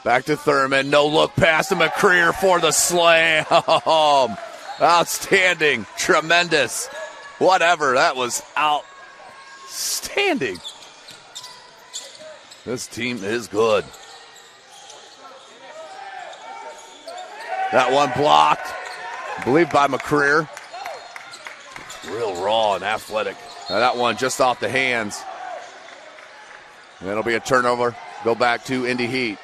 Back to Thurman. No look pass to McCreer for the slam. Outstanding. Tremendous. Whatever. That was outstanding. This team is good. That one blocked. I believe by McCreer. Real raw and athletic. Now that one just off the hands. And it'll be a turnover. Go back to Indy Heat.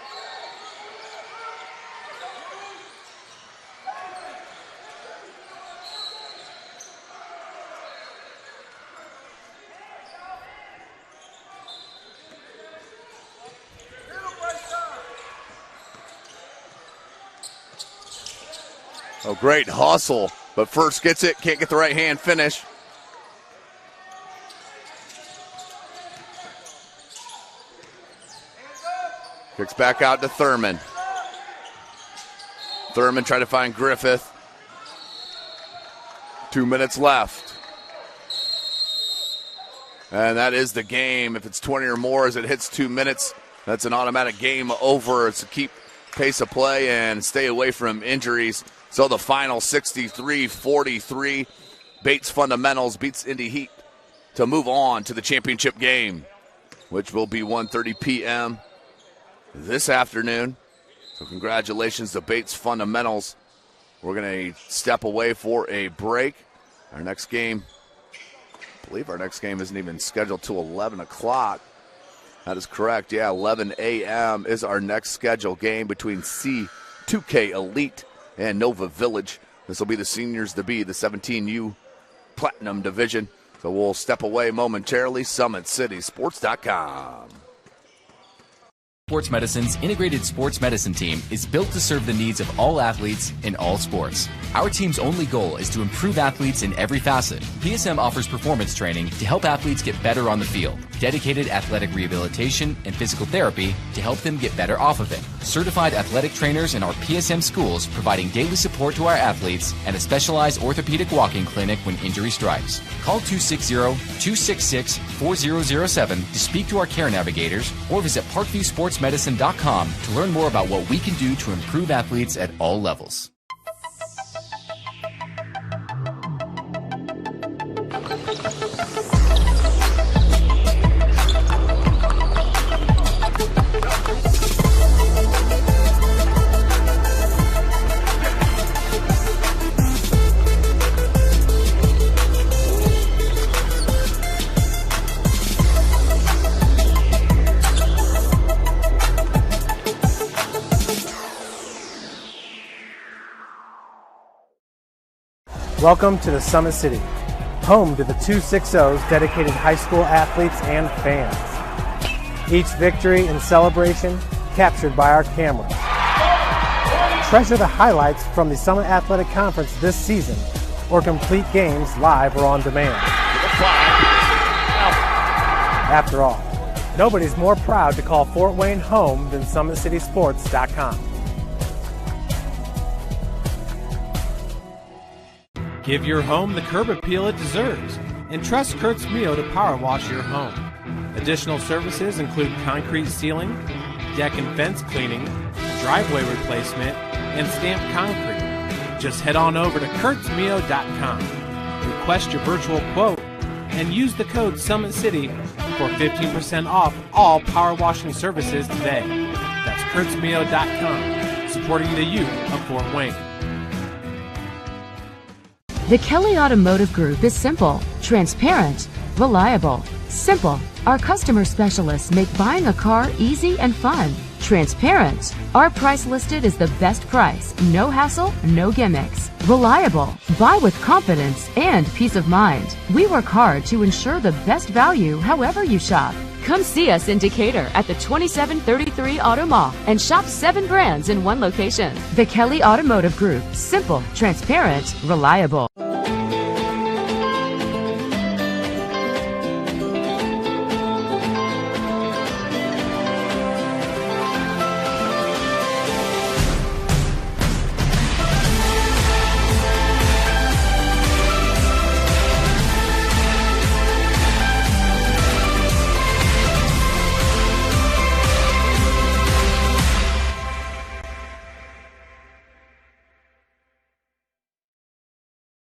Oh, great hustle, but first gets it, can't get the right hand finish. Kicks back out to Thurman. Thurman trying to find Griffith. 2 minutes left. And that is the game. If it's 20 or more as it hits 2 minutes, that's an automatic game over. It's to keep pace of play and stay away from injuries. So the final 63-43. Bates Fundamentals beats Indy Heat to move on to the championship game, which will be 1:30 p.m. this afternoon. So congratulations to Bates Fundamentals. We're going to step away for a break. Our next game, I believe our next game isn't even scheduled till 11 o'clock. That is correct. Yeah, 11 a.m. is our next scheduled game between C2K Elite and Nova Village. This will be the seniors to be the 17U Platinum Division. So we'll step away momentarily. SummitCitySports.com.
Sports Medicine's integrated sports medicine team is built to serve the needs of all athletes in all sports. Our team's only goal is to improve athletes in every facet. PSM offers performance training to help athletes get better on the field, dedicated athletic rehabilitation and physical therapy to help them get better off of it, certified athletic trainers in our PSM schools providing daily support to our athletes, and a specialized orthopedic walking clinic when injury strikes. Call 260-266-4007 to speak to our care navigators or visit parkviewsportsmedicine.com to learn more about what we can do to improve athletes at all levels.
Welcome to the Summit City, home to the 260's dedicated high school athletes and fans. Each victory and celebration captured by our cameras. Treasure the highlights from the Summit Athletic Conference this season, or complete games live or on demand. After all, nobody's more proud to call Fort Wayne home than SummitCitySports.com. Give your home the curb appeal it deserves and trust Kurt's Mio to power wash your home. Additional services include concrete sealing, deck and fence cleaning, driveway replacement, and stamped concrete. Just head on over to kurtzmio.com, request your virtual quote, and use the code SummitCity for 15% off all power washing services today. That's kurtzmio.com, supporting the youth of Fort Wayne.
The Kelly Automotive Group is simple, transparent, reliable. Simple. Our customer specialists make buying a car easy and fun. Transparent. Our price listed is the best price. No hassle, no gimmicks. Reliable. Buy with confidence and peace of mind. We work hard to ensure the best value however you shop. Come see us in Decatur at the 2733 Auto Mall and shop 7 brands in one location. The Kelly Automotive Group. Simple, transparent, reliable.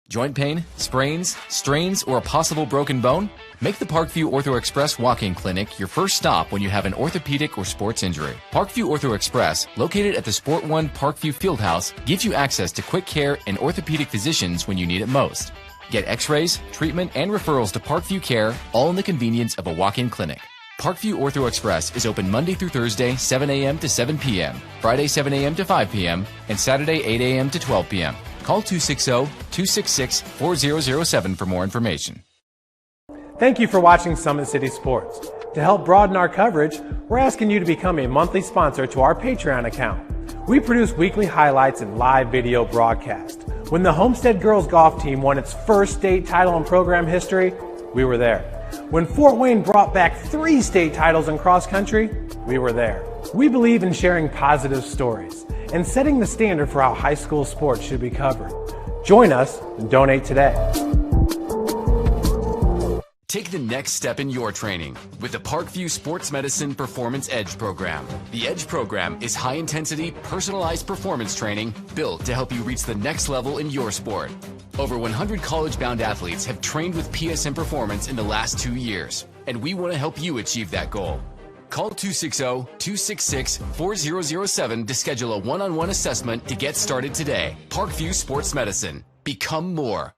Joint pain, sprains, strains, or a possible broken bone? Make the Parkview Ortho Express Walk-In Clinic your first stop when you have an orthopedic or sports injury. Parkview Ortho Express, located at the Sport One Parkview Fieldhouse, gives you access to quick care and orthopedic physicians when you need it most. Get x-rays, treatment, and referrals to Parkview Care, all in the convenience of a walk-in clinic. Parkview Ortho Express is open Monday through Thursday, 7 a.m. to 7 p.m., Friday, 7 a.m. to 5 p.m., and Saturday, 8 a.m. to 12 p.m. Call 260-266-4007 for more information.
Thank you for watching Summit City Sports. To help broaden our coverage, we're asking you to become a monthly sponsor to our Patreon account. We produce weekly highlights and live video broadcasts. When the Homestead Girls Golf Team won its first state title in program history, we were there. When Fort Wayne brought back 3 state titles in cross country, we were there. We believe in sharing positive stories and setting the standard for how high school sports should be covered. Join us and donate today.
Take the next step in your training with the Parkview Sports Medicine Performance Edge program. The Edge program is high-intensity, personalized performance training built to help you reach the next level in your sport. Over 100 college-bound athletes have trained with PSM Performance in the last 2 years, and we want to help you achieve that goal. Call 260-266-4007 to schedule a one-on-one assessment to get started today. Parkview Sports Medicine. Become more.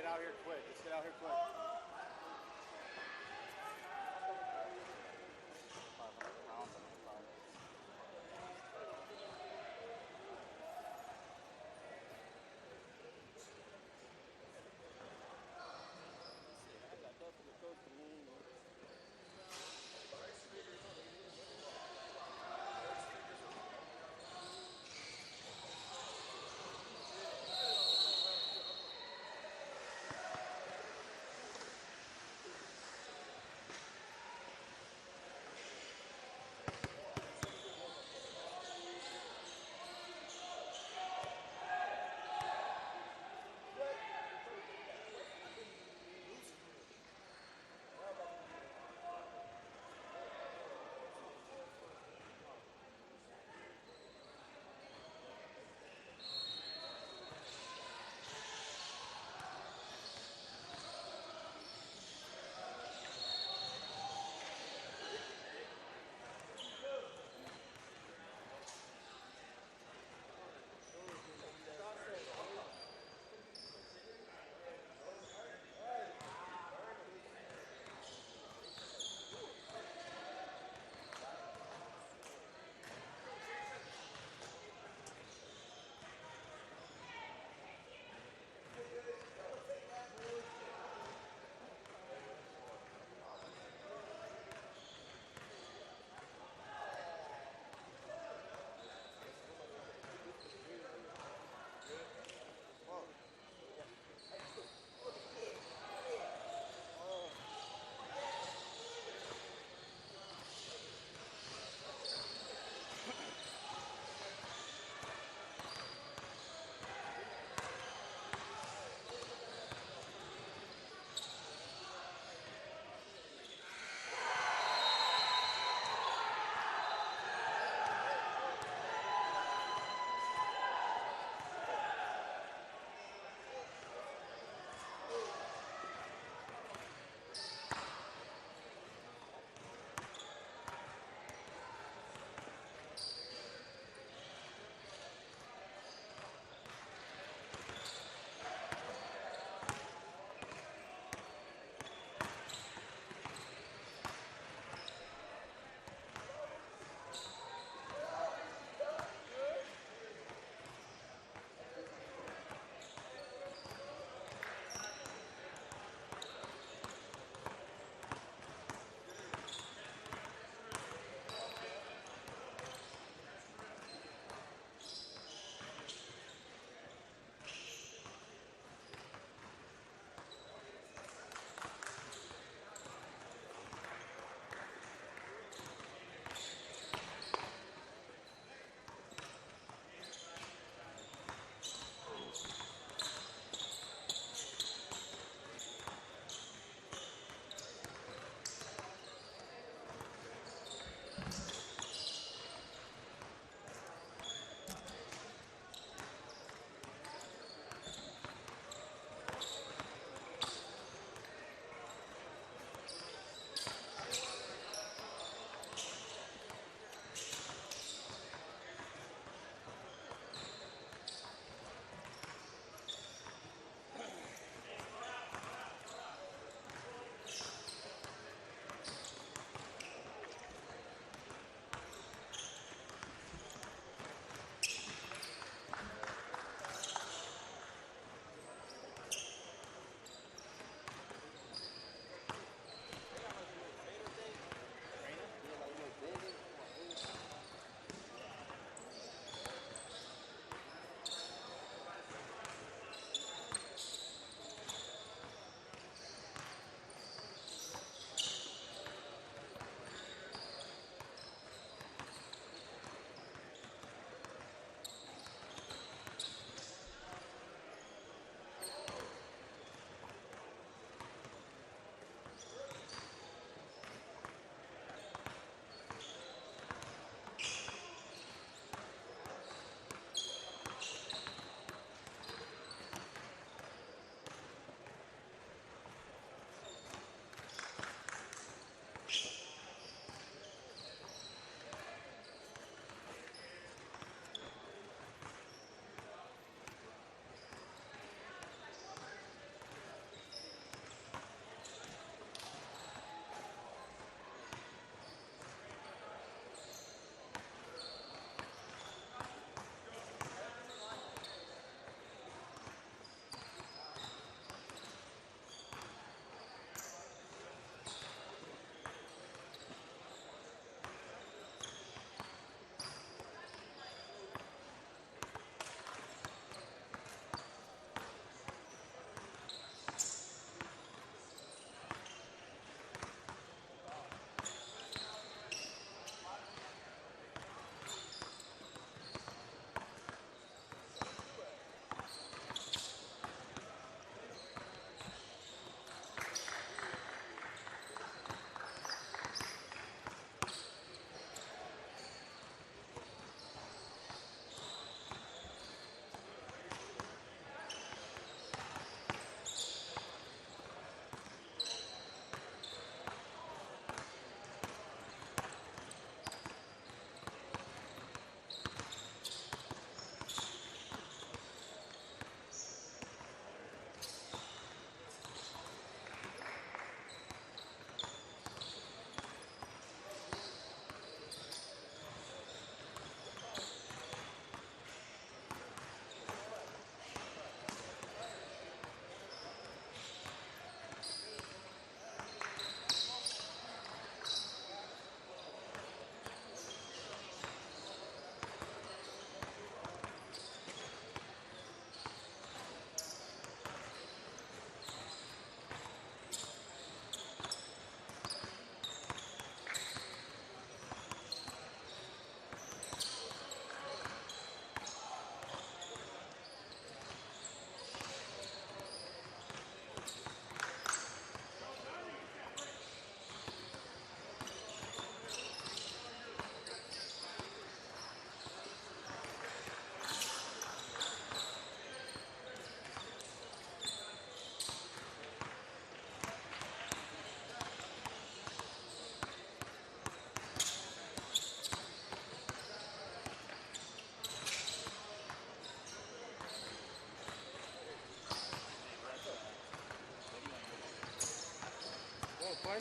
out here quick. Let's get out here quick.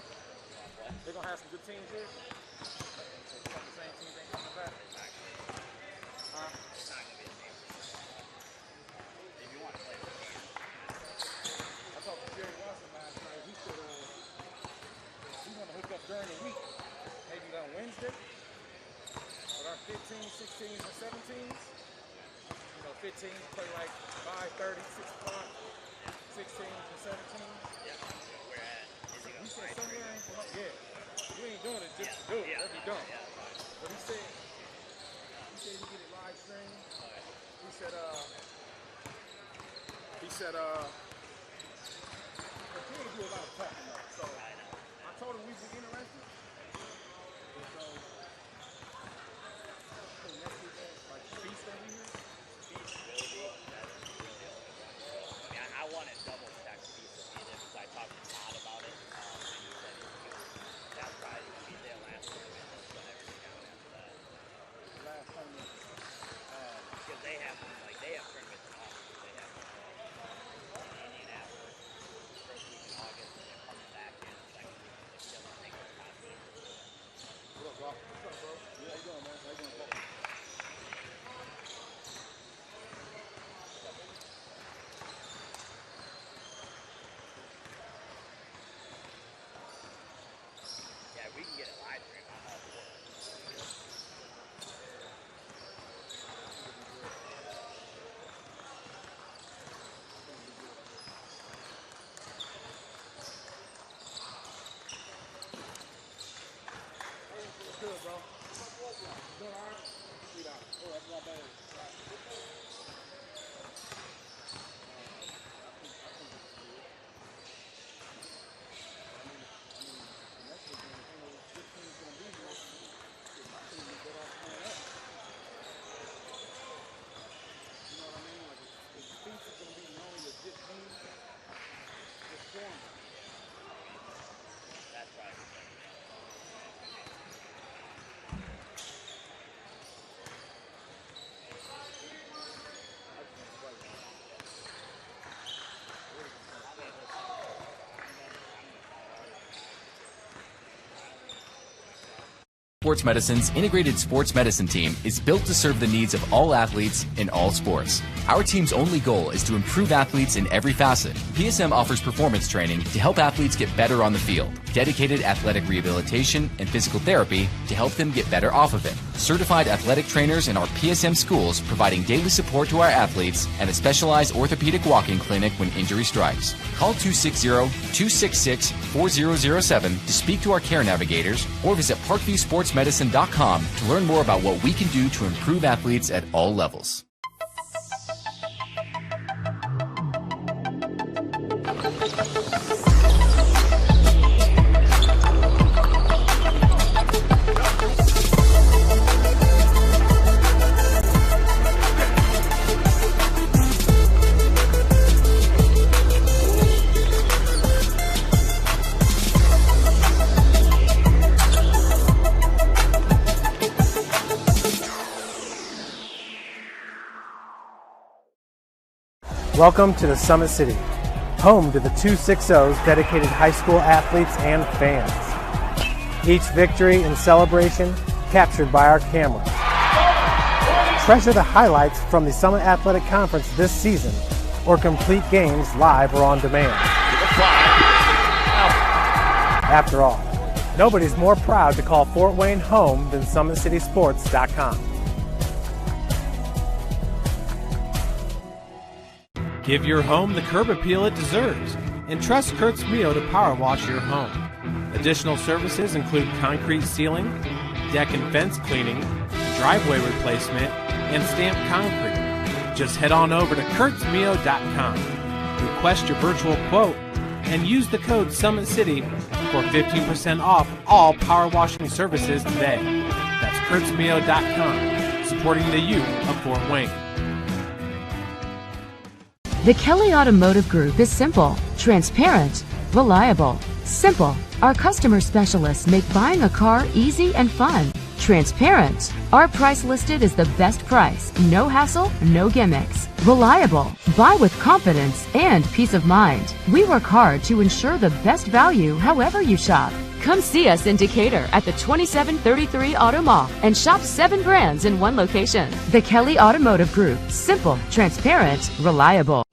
play? They're going to have some good teams here? Some of the same teams ain't coming back? Huh?
It's not going to be the same. If you want to play the game.
I talked to Jerry Watson last night. He said we want to hook up during the week, maybe on Wednesday, with our 15s, 16s, and 17s. 15s play like 5:30, 6 o'clock. 16s and 17s.
Yeah. Where at? Is it
He said
going to
somewhere ain't come up. Yeah. You ain't doing it just to do it. That'd be dumb. But he said he get it live streamed. He said but you ain't do a lot of talking though. So I told him we'd be interested. So next weekend, like Feast will be here.
I want to double check Feast because I talked to Todd about it. And he said that's probably going to be their last tournament. So everything out after that.
Last tournament.
Because they have tournaments in August. They have Indianapolis first week in August, and they're coming back in the second week. If he doesn't take the top team.
What up, Doc? What's up, bro? Yeah, how you doing, man? How you doing, bro?
Yeah, we can get it live stream. I'm all for it.
What's good, bro? Doing all right? Sweet out. Oh, that's not bad.
That's right.
Sports Medicine's integrated sports medicine team is built to serve the needs of all athletes in all sports. Our team's only goal is to improve athletes in every facet. PSM offers performance training to help athletes get better on the field, dedicated athletic rehabilitation and physical therapy to help them get better off of it, certified athletic trainers in our PSM schools providing daily support to our athletes, and a specialized orthopedic walking clinic when injury strikes. Call 260-266-4007 to speak to our care navigators or visit parkviewsportsmedicine.com to learn more about what we can do to improve athletes at all levels.
Welcome to the Summit City, home to the 260's dedicated high school athletes and fans. Each victory and celebration captured by our cameras. Treasure the highlights from the Summit Athletic Conference this season, or complete games live or on demand. After all, nobody's more proud to call Fort Wayne home than SummitCitySports.com. Give your home the curb appeal it deserves and trust Kurt's Mio to power wash your home. Additional services include concrete sealing, deck and fence cleaning, driveway replacement, and stamped concrete. Just head on over to kurtzmio.com, request your virtual quote, and use the code Summit City for 15% off all power washing services today. That's kurtzmio.com, supporting the youth of Fort Wayne.
The Kelly Automotive Group is simple, transparent, reliable. Simple. Our customer specialists make buying a car easy and fun. Transparent. Our price listed is the best price. No hassle, no gimmicks. Reliable. Buy with confidence and peace of mind. We work hard to ensure the best value however you shop. Come see us in Decatur at the 2733 Auto Mall and shop 7 brands in one location. The Kelly Automotive Group. Simple, transparent, reliable.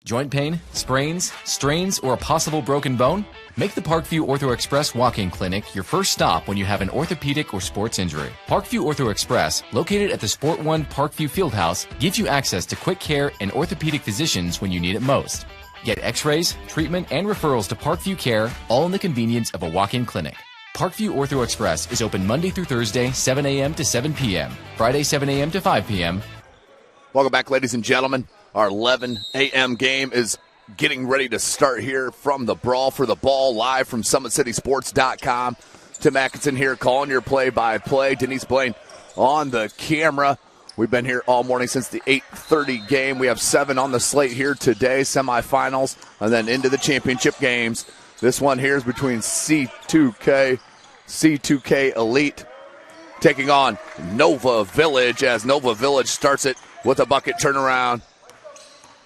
Joint pain, sprains, strains, or a possible broken bone? Make the Parkview Ortho Express walk-in clinic your first stop when you have an orthopedic or sports injury. Parkview Ortho Express, located at the Sport One Parkview Fieldhouse, gives you access to quick care and orthopedic physicians when you need it most. Get x-rays, treatment, and referrals to Parkview Care, all in the convenience of a walk-in clinic. Parkview Ortho Express is open Monday through Thursday, 7 a.m. to 7 p.m., Friday, 7 a.m. to 5 p.m.
Welcome back, ladies and gentlemen. Our 11 a.m. game is getting ready to start here from the Brawl for the Ball, live from SummitCitySports.com. Tim Atkinson here calling your play-by-play. Denise Blaine on the camera. We've been here all morning since the 8:30 game. We have 7 on the slate here today, semifinals, and then into the championship games. This one here is between C2K Elite taking on Nova Village, as Nova Village starts it with a bucket turnaround.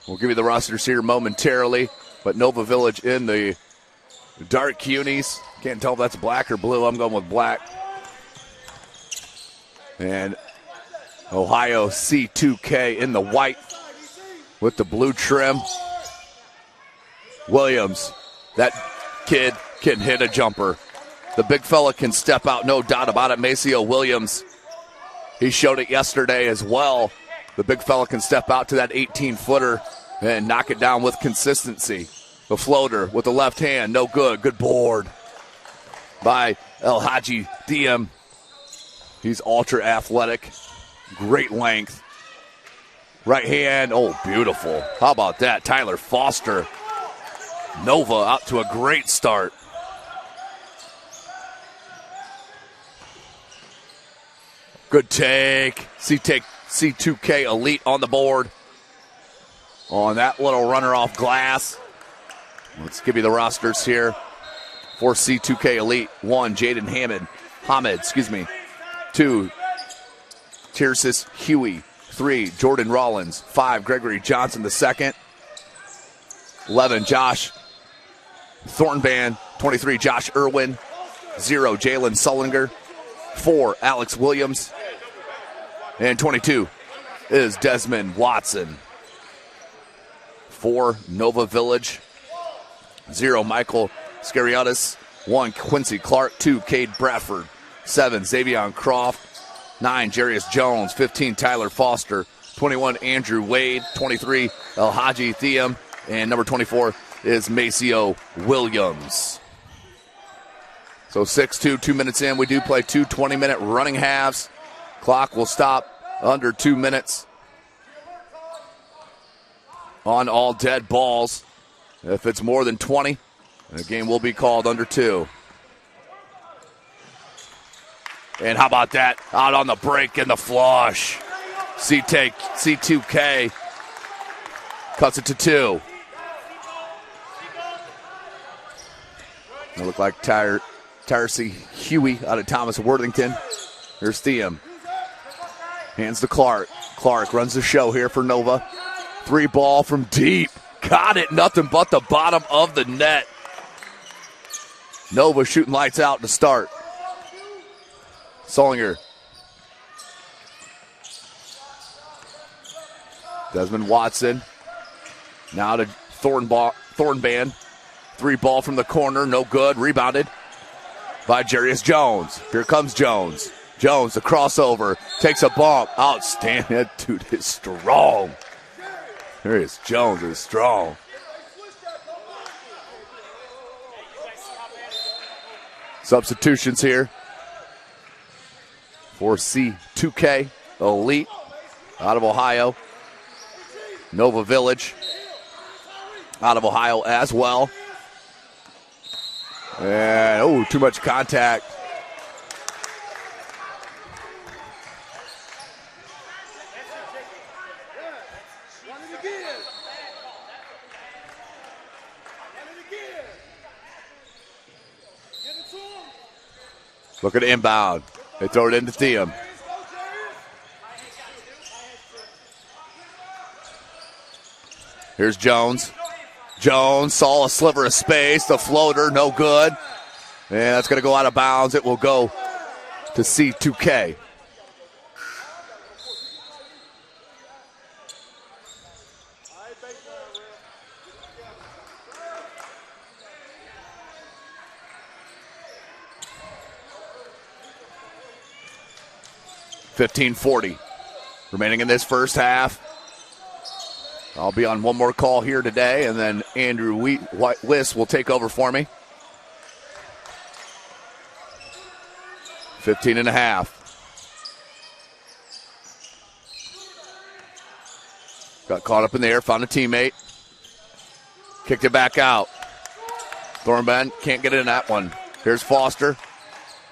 We'll give you the rosters here momentarily, but Nova Village in the dark unis. Can't tell if that's black or blue. I'm going with black. And Ohio C2K in the white with the blue trim. Williams, that kid can hit a jumper. The big fella can step out, no doubt about it. Maceo Williams, he showed it yesterday as well. The big fella can step out to that 18-footer and knock it down with consistency. The floater with the left hand, no good. Good board by El Hadji Diem. He's ultra athletic, great length. Right hand, oh, beautiful. How about that? Tyler Foster. Nova out to a great start. Good take. C2K Elite on the board. On that little runner off glass. Let's give you the rosters here for C2K Elite. 1, Jaden Hamid, 2, Tirsis Huey. 3, Jordan Rollins. 5, Gregory Johnson II. 11, Josh Thornban. 23, Josh Irwin. 0, Jalen Sullinger. 4, Alex Williams. And 22 is Desmond Watson. 4, Nova Village. 0, Michael Scariatis. 1, Quincy Clark. 2, Cade Bradford. 7, Xavion Croft. 9, Jarius Jones. 15, Tyler Foster. 21, Andrew Wade. 23, El Hadji Thiem. And number 24 is Maceo Williams. So 6-2, 2 minutes in. We do play 2 20-minute running halves. Clock will stop under 2 minutes on all dead balls. If it's more than 20, the game will be called under 2. And how about that? Out on the break and the flush. C2K cuts it to 2. It looked like Tyrese Huey out of Thomas Worthington. Here's Thiem. Hands to Clark. Clark runs the show here for Nova. 3 ball from deep. Got it. Nothing but the bottom of the net. Nova shooting lights out to start. Sullinger. Desmond Watson. Now to Thornban. 3 ball from the corner. No good. Rebounded by Jarius Jones. Here comes Jones. Jones, the crossover. Takes a bump. Outstanding. That dude is strong. There is Jones is strong. Substitutions here for C2K Elite out of Ohio. Nova Village out of Ohio as well. And, too much contact. Look at the inbound. They throw it into Thiem. Here's Jones. Jones saw a sliver of space. The floater, no good. And that's going to go out of bounds. It will go to C2K. .40 remaining in this first half. I'll be on one more call here today, and then Andrew Wiss will take over for me. 15 and a half. Got caught up in the air, found a teammate. Kicked it back out. Thornben can't get in that one. Here's Foster.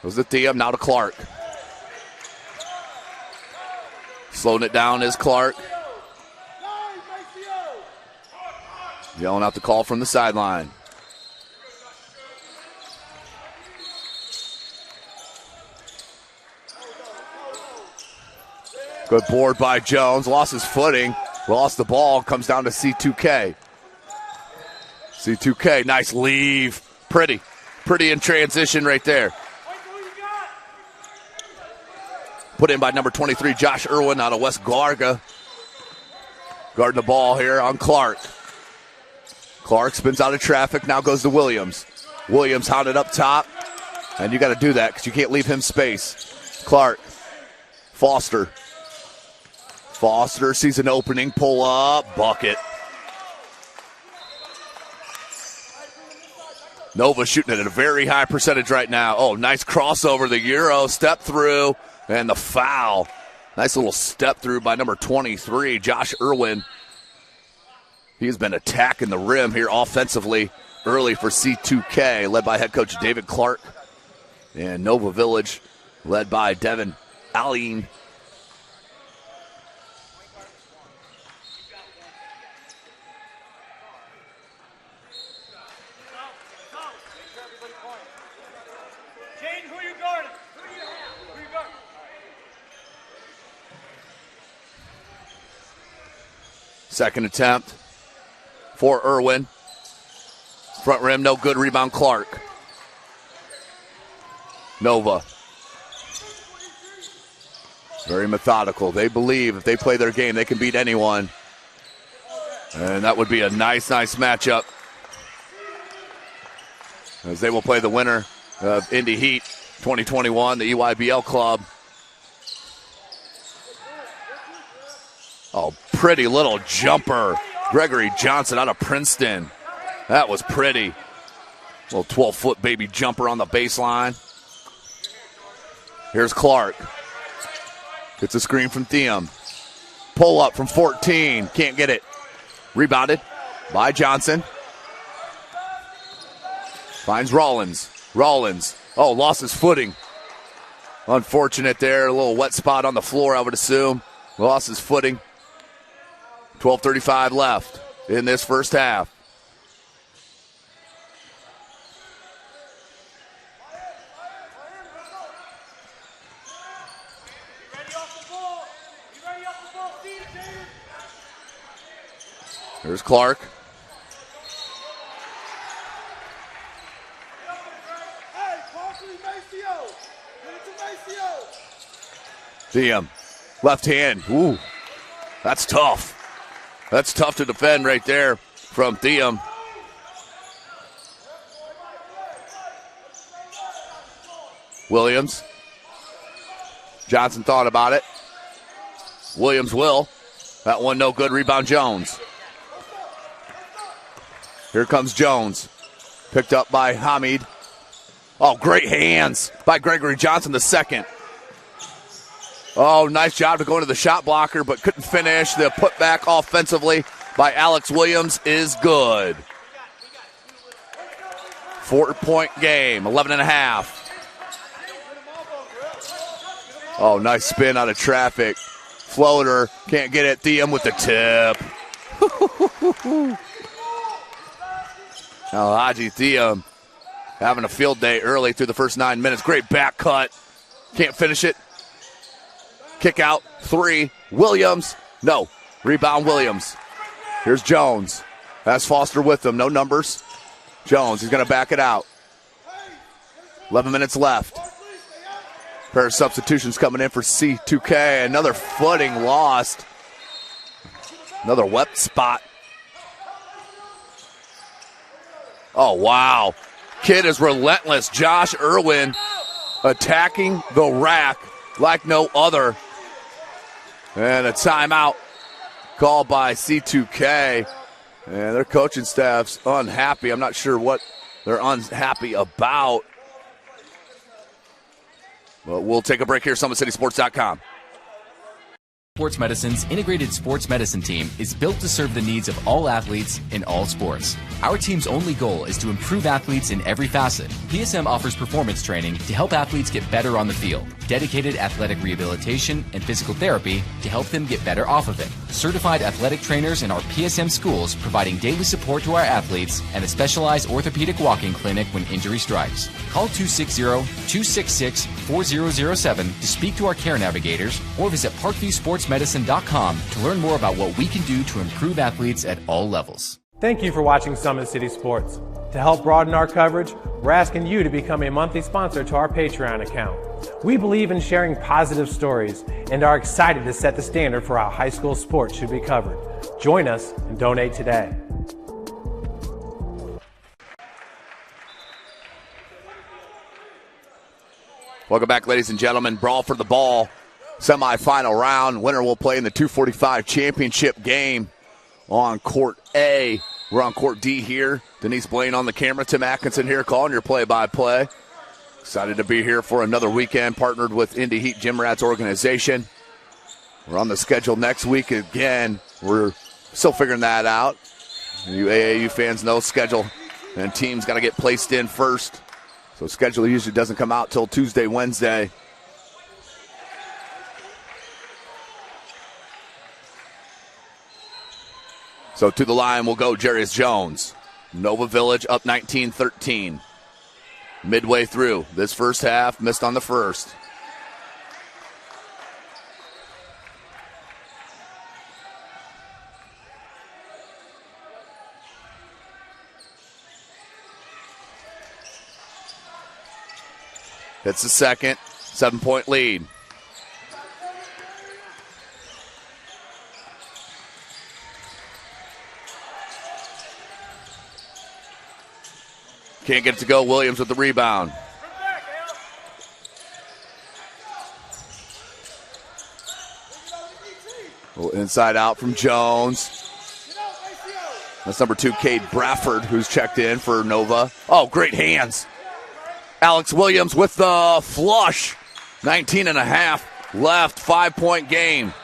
Goes to Thiem, now to Clark. Slowing it down is Clark. Yelling out the call from the sideline. Good board by Jones. Lost his footing. Lost the ball. Comes down to C2K. C2K, nice leave. Pretty in transition right there. Put in by number 23, Josh Irwin out of West Garga. Guarding the ball here on Clark. Clark spins out of traffic, now goes to Williams. Williams hounded up top, and you got to do that because you can't leave him space. Clark, Foster. Foster sees an opening, pull up, bucket. Nova shooting it at a very high percentage right now. Oh, nice crossover, the Euro, step through. And the foul. Nice little step through by number 23, Josh Irwin. He's been attacking the rim here offensively early for C2K, led by head coach David Clark. And Nova Village, led by Devin Allen. Second attempt for Irwin. Front rim, no good. Rebound, Clark. Nova. Very methodical. They believe if they play their game, they can beat anyone. And that would be a nice matchup, as they will play the winner of Indy Heat 2021, the EYBL club. Oh, pretty little jumper. Gregory Johnson out of Princeton. That was pretty. Little 12-foot baby jumper on the baseline. Here's Clark. Gets a screen from Thiem. Pull up from 14. Can't get it. Rebounded by Johnson. Finds Rollins. Oh, lost his footing. Unfortunate there. A little wet spot on the floor, I would assume. Lost his footing. 12:35 left in this first half. Here's Clark. Thiem, left hand. Ooh, that's tough. That's tough to defend right there from Thiem. Williams. Johnson thought about it. Williams will. That one no good. Rebound Jones. Here comes Jones. Picked up by Hamid. Oh, great hands by Gregory Johnson the second. Oh, nice job to go into the shot blocker, but couldn't finish. The putback offensively by Alex Williams is good. 4-point game, 11.5. Oh, nice spin out of traffic. Floater, can't get it. Thiem with the tip. Now, Haji Thiem having a field day early through the first 9 minutes. Great back cut. Can't finish it. Kick out, 3. Williams. No. Rebound, Williams. Here's Jones. Has Foster with him. No numbers. Jones, he's going to back it out. 11 minutes left. Pair of substitutions coming in for C2K. Another footing lost. Another wet spot. Oh, wow. Kid is relentless. Josh Irwin attacking the rack like no other. And a timeout called by C2K. And their coaching staff's unhappy. I'm not sure what they're unhappy about. But we'll take a break here, SummitCitySports.com.
Sports Medicine's integrated sports medicine team is built to serve the needs of all athletes in all sports. Our team's only goal is to improve athletes in every facet. PSM offers performance training to help athletes get better on the field, dedicated athletic rehabilitation and physical therapy to help them get better off of it, certified athletic trainers in our PSM schools providing daily support to our athletes, and a specialized orthopedic walking clinic when injury strikes. Call 260-266-4007 to speak to our care navigators or visit parkviewsportsmedicine.com to learn more about what we can do to improve athletes at all levels.
Thank you for watching Summit City Sports. To help broaden our coverage, we're asking you to become a monthly sponsor to our Patreon account. We believe in sharing positive stories and are excited to set the standard for how high school sports should be covered. Join us and donate today.
Welcome back, ladies and gentlemen. Brawl for the ball. Semifinal round. Winner will play in the 245 championship game on Court A. We're on Court D here. Denise Blaine on the camera. Tim Atkinson here calling your play-by-play. Excited to be here for another weekend, partnered with Indy Heat Gym Rats organization. We're on the schedule next week again. We're still figuring that out. You AAU fans know schedule and teams got to get placed in first. So schedule usually doesn't come out till Tuesday, Wednesday. So to the line will go Jarius Jones. Nova Village up 19-13. Midway through this first half, missed on the first. Hits the second, 7-point lead. Can't get it to go. Williams with the rebound. A little inside out from Jones. That's number 2, Cade Bradford, who's checked in for Nova. Oh, great hands. Alex Williams with the flush. 19.5 left, 5-point game.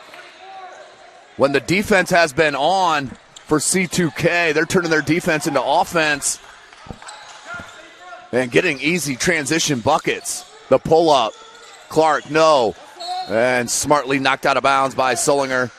When the defense has been on for C2K, they're turning their defense into offense and getting easy transition buckets. The pull-up. Clark, no. And smartly knocked out of bounds by Sullinger.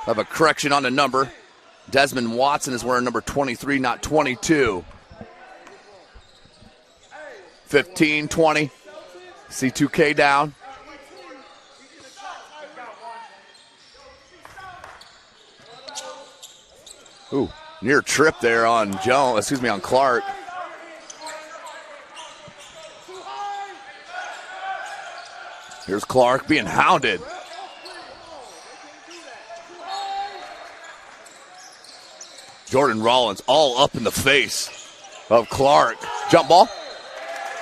Have a correction on the number. Desmond Watson is wearing number 23, not 22. 15-20. C2K down. Ooh, near trip there on on Clark. Here's Clark being hounded. Jordan Rollins all up in the face of Clark. Jump ball.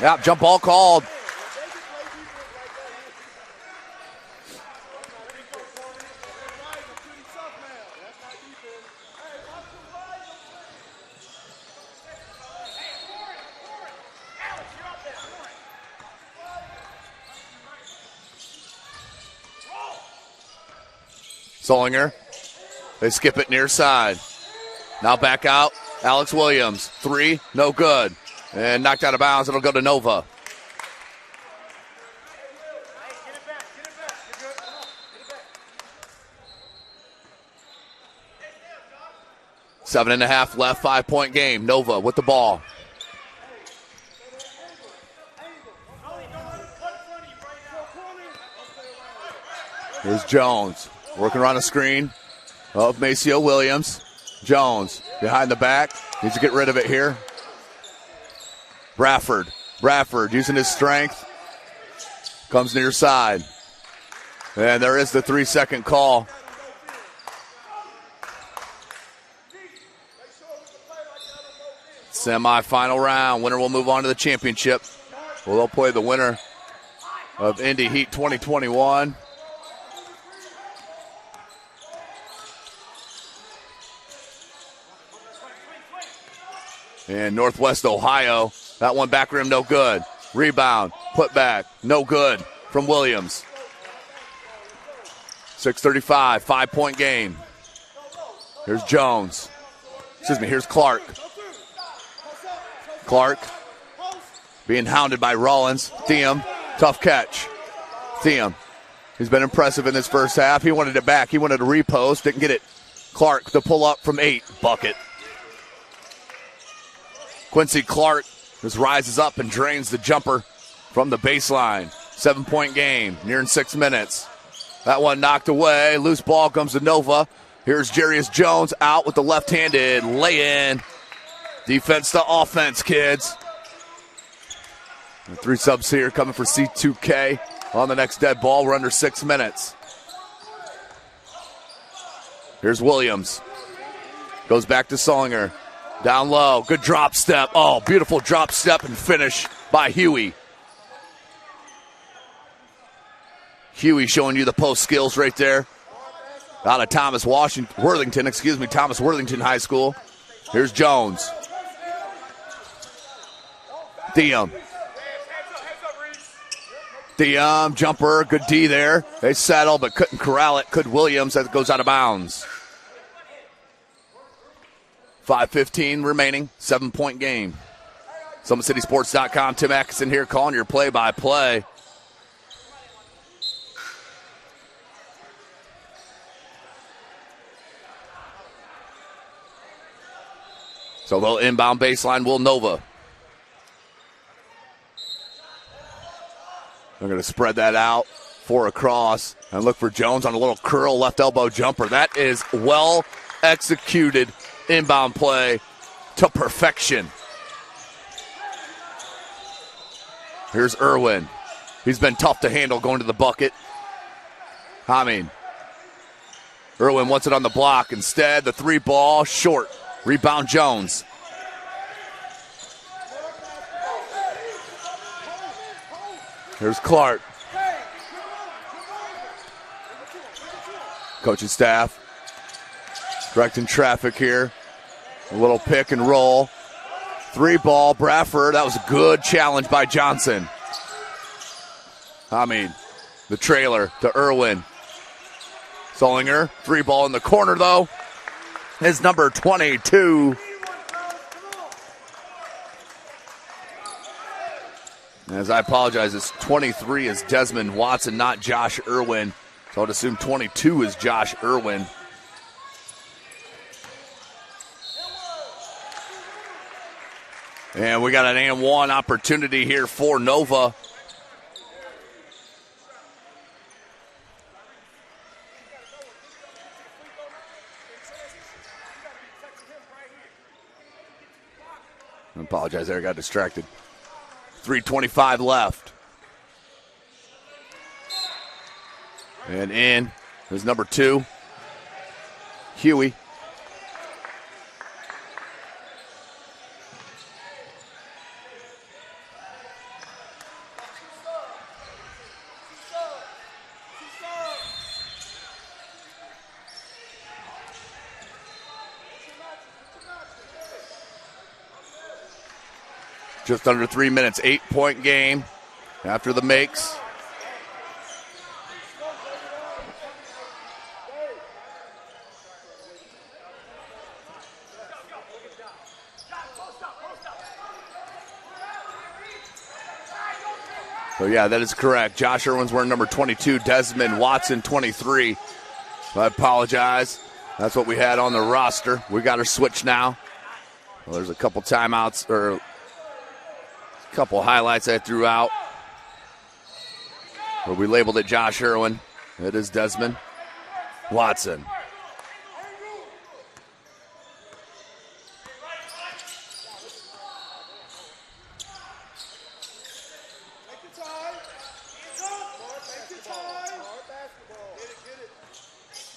Yeah, jump ball called. Solinger. They skip it near side. Now back out. Alex Williams. 3, no good. And knocked out of bounds. It'll go to Nova. Seven and a half left, 5-point game. Nova with the ball. Here's Jones working around the screen of Maceo Williams. Jones behind the back. Needs to get rid of it here. Bradford using his strength. Comes near side. And there is the 3-second call. Semi-final round. Winner will move on to the championship. Well, they'll play the winner of Indy Heat 2021. And Northwest Ohio. That one back rim, no good. Rebound, put back, no good from Williams. 6:35, 5-point game. Here's Jones. Here's Clark. Clark being hounded by Rollins. Thiem, tough catch. Thiem, he's been impressive in this first half. He wanted it back. He wanted a repost. Didn't get it. Clark, the pull up from 8. Bucket. Quincy Clark just rises up and drains the jumper from the baseline. 7-point game, nearing 6 minutes. That one knocked away. Loose ball comes to Nova. Here's Jarius Jones out with the left-handed lay-in. Defense to offense, kids. And 3 subs here coming for C2K on the next dead ball. We're under 6 minutes. Here's Williams. Goes back to Solinger. Down low. Good drop step. Oh, beautiful drop step and finish by Huey. Huey showing you the post skills right there. Out of Thomas Worthington High School. Here's Jones. Thiem, jumper, good D there. They settle but couldn't corral it. Could Williams as it goes out of bounds. 5:15 remaining, 7-point game. SummitCitySports.com. Tim Atkinson here calling your play-by-play. So they'll inbound baseline, Will Nova. They're going to spread that out, 4 across, and look for Jones on a little curl left elbow jumper. That is well executed inbound play to perfection. Here's Irwin. He's been tough to handle going to the bucket. Irwin wants it on the block. Instead, the 3 ball short. Rebound Jones. Here's Clark. Coaching staff directing traffic here. A little pick and roll. 3 ball, Bradford. That was a good challenge by Johnson. The trailer to Irwin. Solinger, 3 ball in the corner though. Is number 22. As I apologize, it's 23 is Desmond Watson, not Josh Irwin. So I'd assume 22 is Josh Irwin. And we got an and 1 opportunity here for Nova. I apologize there, I got distracted. 3:25 left. And in is number 2, Huey. Just under 3 minutes, 8-point game after the makes. So, yeah, that is correct. Josh Irwin's wearing number 22, Desmond Watson 23. I apologize. That's what we had on the roster. We got her switched now. Well, there's a couple timeouts or a couple highlights I threw out. But we labeled it Josh Irwin. It is Desmond Watson.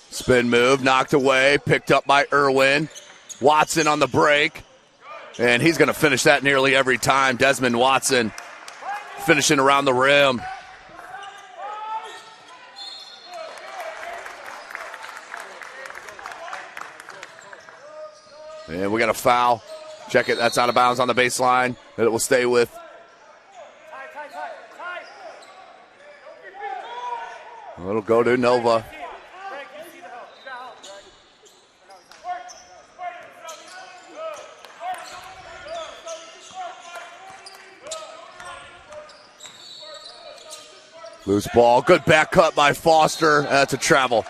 Spin move, knocked away, picked up by Irwin. Watson on the break, and he's going to finish that nearly every time. Desmond Watson finishing around the rim. And we got a foul. Check it, that's out of bounds on the baseline. It will stay with. It'll go to Nova. Loose ball, good back cut by Foster. That's a travel.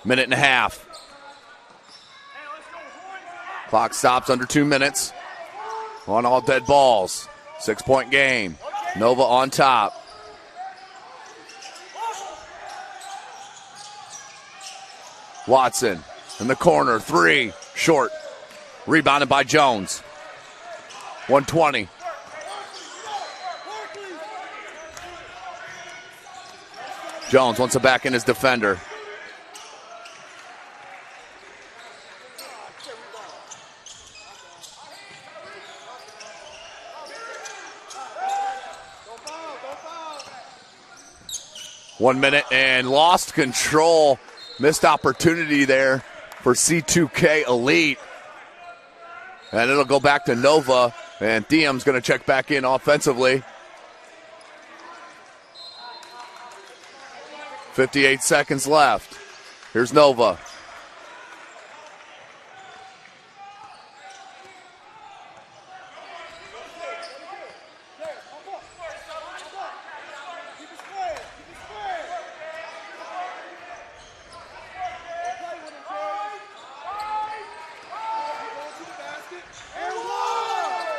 Minute and a half. Clock stops under 2 minutes. On all dead balls. 6-point game. Nova on top. Watson in the corner, 3, short. Rebounded by Jones. 120. Jones wants it back in his defender. One minute and lost control. Missed opportunity there for C2K Elite. And it'll go back to Nova, and Thiem's going to check back in offensively. 58 seconds left. Here's Nova.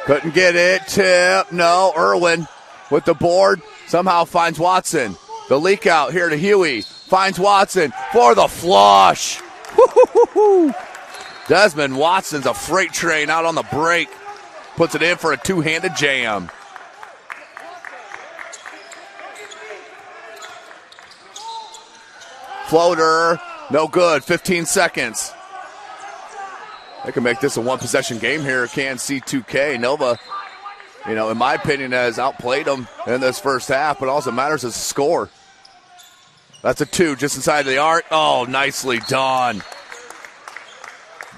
Couldn't get it. Tip. No. Irwin with the board. Somehow finds Watson. The leak out here to Huey. Finds Watson for the flush. Woo-hoo-hoo-hoo. Desmond Watson's a freight train out on the break. Puts it in for a two-handed jam. Floater. No good. 15 seconds. They can make this a one-possession game here. Can C2K. Nova, in my opinion, has outplayed them in this first half, but all that matters is the score. That's a 2 just inside the arc. Oh, nicely done.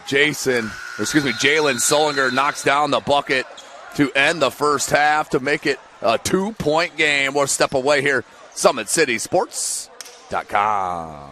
Jalen Solinger knocks down the bucket to end the first half to make it a 2-point game. We're a step away here. SummitCitySports.com.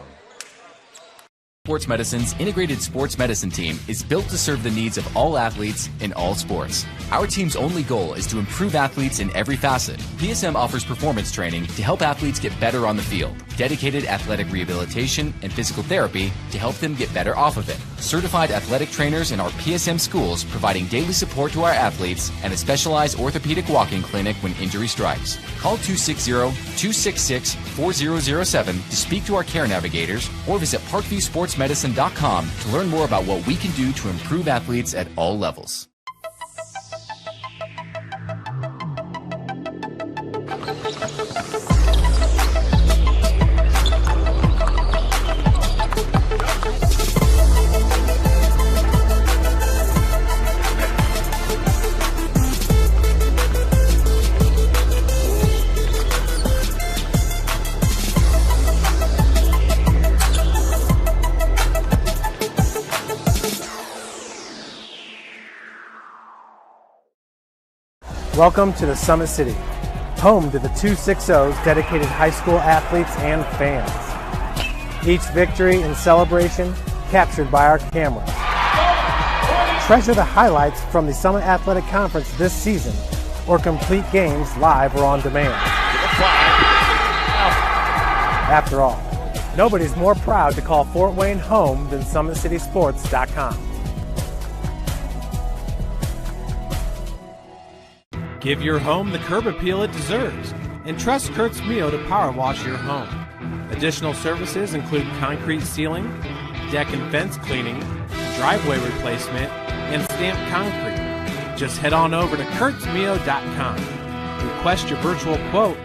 Sports Medicine's integrated sports medicine team is built to serve the needs of all athletes in all sports. Our team's only goal is to improve athletes in every facet. PSM offers performance training to help athletes get better on the field, dedicated athletic rehabilitation and physical therapy to help them get better off of it, certified athletic trainers in our PSM schools providing daily support to our athletes, and a specialized orthopedic walk-in clinic when injury strikes. Call 260-266-4007 to speak to our care navigators or visit parkviewsportsmedicine.com to learn more about what we can do to improve athletes at all levels.
Welcome to the Summit City, home to the 260's dedicated high school athletes and fans. Each victory and celebration captured by our camera. Treasure the highlights from the Summit Athletic Conference this season, or complete games live or on demand. After all, nobody's more proud to call Fort Wayne home than SummitCitySports.com. Give your home the curb appeal it deserves and trust Kurt's Mio to power wash your home. Additional services include concrete sealing, deck and fence cleaning, driveway replacement, and stamped concrete. Just head on over to kurtzmio.com. Request your virtual quote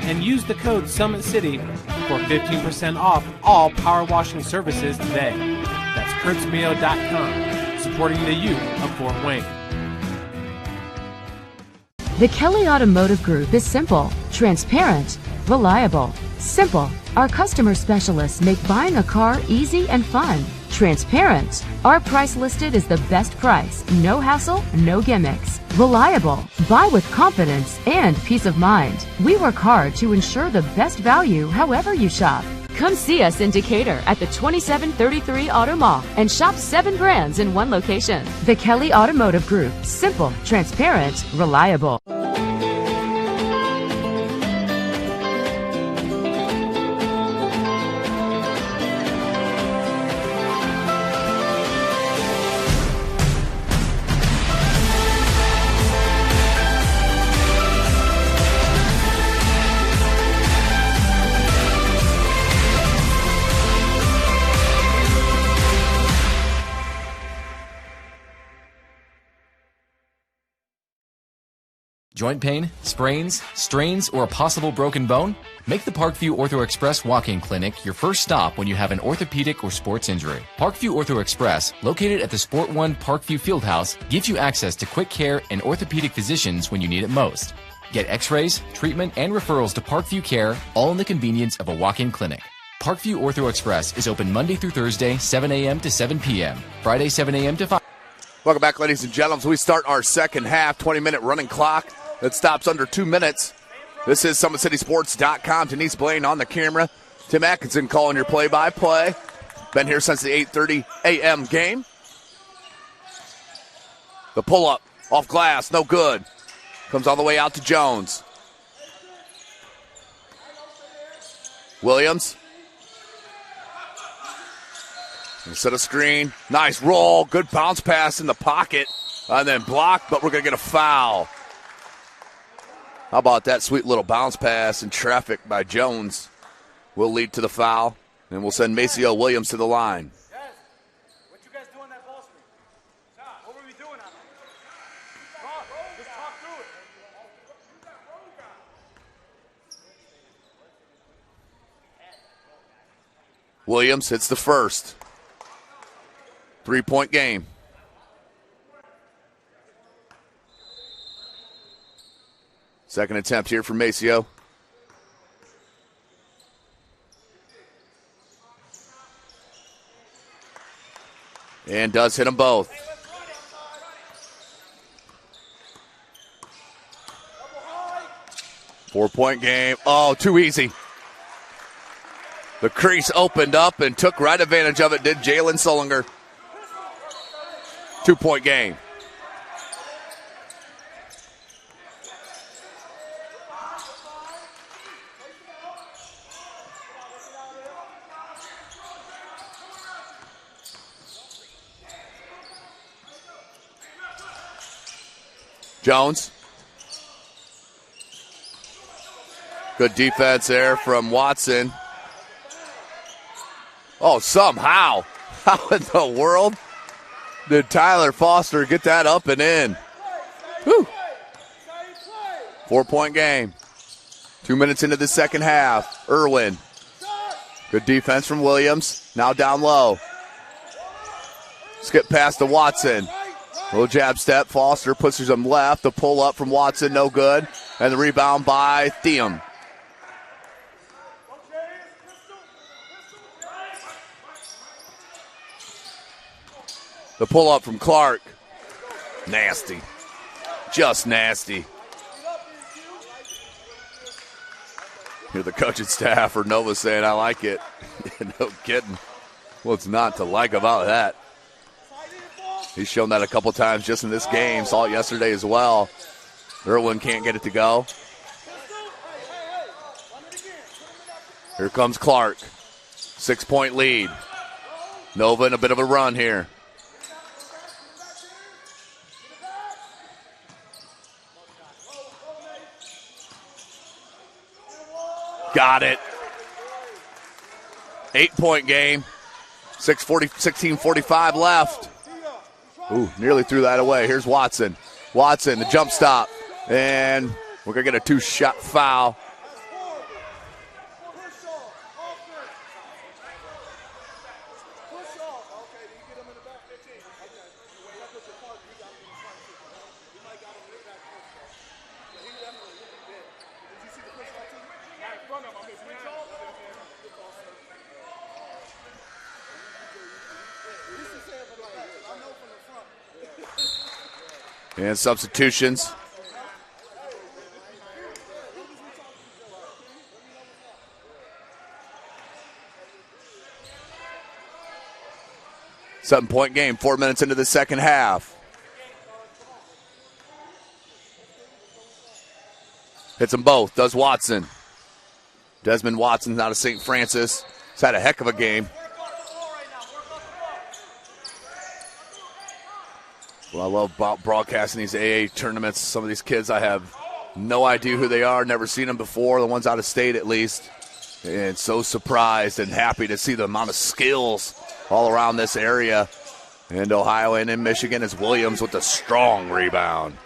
and use the code SummitCity for 15% off all power washing services today. That's kurtzmio.com, supporting the youth of Fort Wayne.
The Kelly Automotive Group is simple, transparent, reliable. Simple. Our customer specialists make buying a car easy and fun. Transparent. Our price listed is the best price. No hassle, no gimmicks. Reliable. Buy with confidence and peace of mind. We work hard to ensure the best value however you shop. Come see us in Decatur at the 2733 Auto Mall and shop 7 brands in one location. The Kelly Automotive Group. Simple, transparent, reliable.
Joint pain, sprains, strains, or a possible broken bone? Make the Parkview Ortho Express walk-in clinic your first stop when you have an orthopedic or sports injury. Parkview Ortho Express, located at the Sport 1 Parkview Fieldhouse, gives you access to quick care and orthopedic physicians when you need it most. Get x-rays, treatment, and referrals to Parkview Care, all in the convenience of a walk-in clinic. Parkview Ortho Express is open Monday through Thursday, 7 a.m. to 7 p.m., Friday, 7 a.m. to 5.
Welcome back, ladies and gentlemen. We start our second half, 20-minute running clock that stops under 2 minutes. This is SummitCitySports.com. Denise Blaine on the camera. Tim Atkinson calling your play-by-play. Been here since the 8:30 a.m. game. The pull-up off glass, no good. Comes all the way out to Jones. Williams. Set a screen. Nice roll. Good bounce pass in the pocket. And then blocked, but we're going to get a foul. How about that sweet little bounce pass in traffic by Jones? Will lead to the foul, and we'll send Maceo Williams to the line.
Yes. What you guys doing that ball screen? What were we doing on it? Talk. Just talk through it.
Williams hits the first. 3-point game. Second attempt here for Maceo. And does hit them both. Four-point game. Oh, too easy. The crease opened up and took right advantage of it, did Jalen Sullinger. 2-point game. Jones. Good defense there from Watson. Oh, somehow. How in the world did Tyler Foster get that up and in? Whew. 4-point game. 2 minutes into the second half. Irwin. Good defense from Williams. Now down low. Skip pass to Watson. Little jab step. Foster pushes him left. The pull up from Watson, no good. And the rebound by Thiem. The pull up from Clark. Nasty. Just nasty. Hear the coaching staff or Nova saying, I like it. No kidding. What's not to like about that? He's shown that a couple times just in this game. Saw it yesterday as well. Irwin can't get it to go. Here comes Clark. 6-point lead. Nova in a bit of a run here. Got it. 8-point game. 16:45 left. Ooh, nearly threw that away. Here's Watson. Watson, the jump stop. And we're going to get a 2-shot foul. And substitutions. Seven-point game, 4 minutes into the second half. Hits them both, does Watson. Desmond Watson's out of St. Francis. He's had a heck of a game. What I love about broadcasting these AA tournaments, some of these kids, I have no idea who they are, never seen them before, the ones out of state at least. And so surprised and happy to see the amount of skills all around this area. And Ohio and in Michigan is Williams with a strong rebound.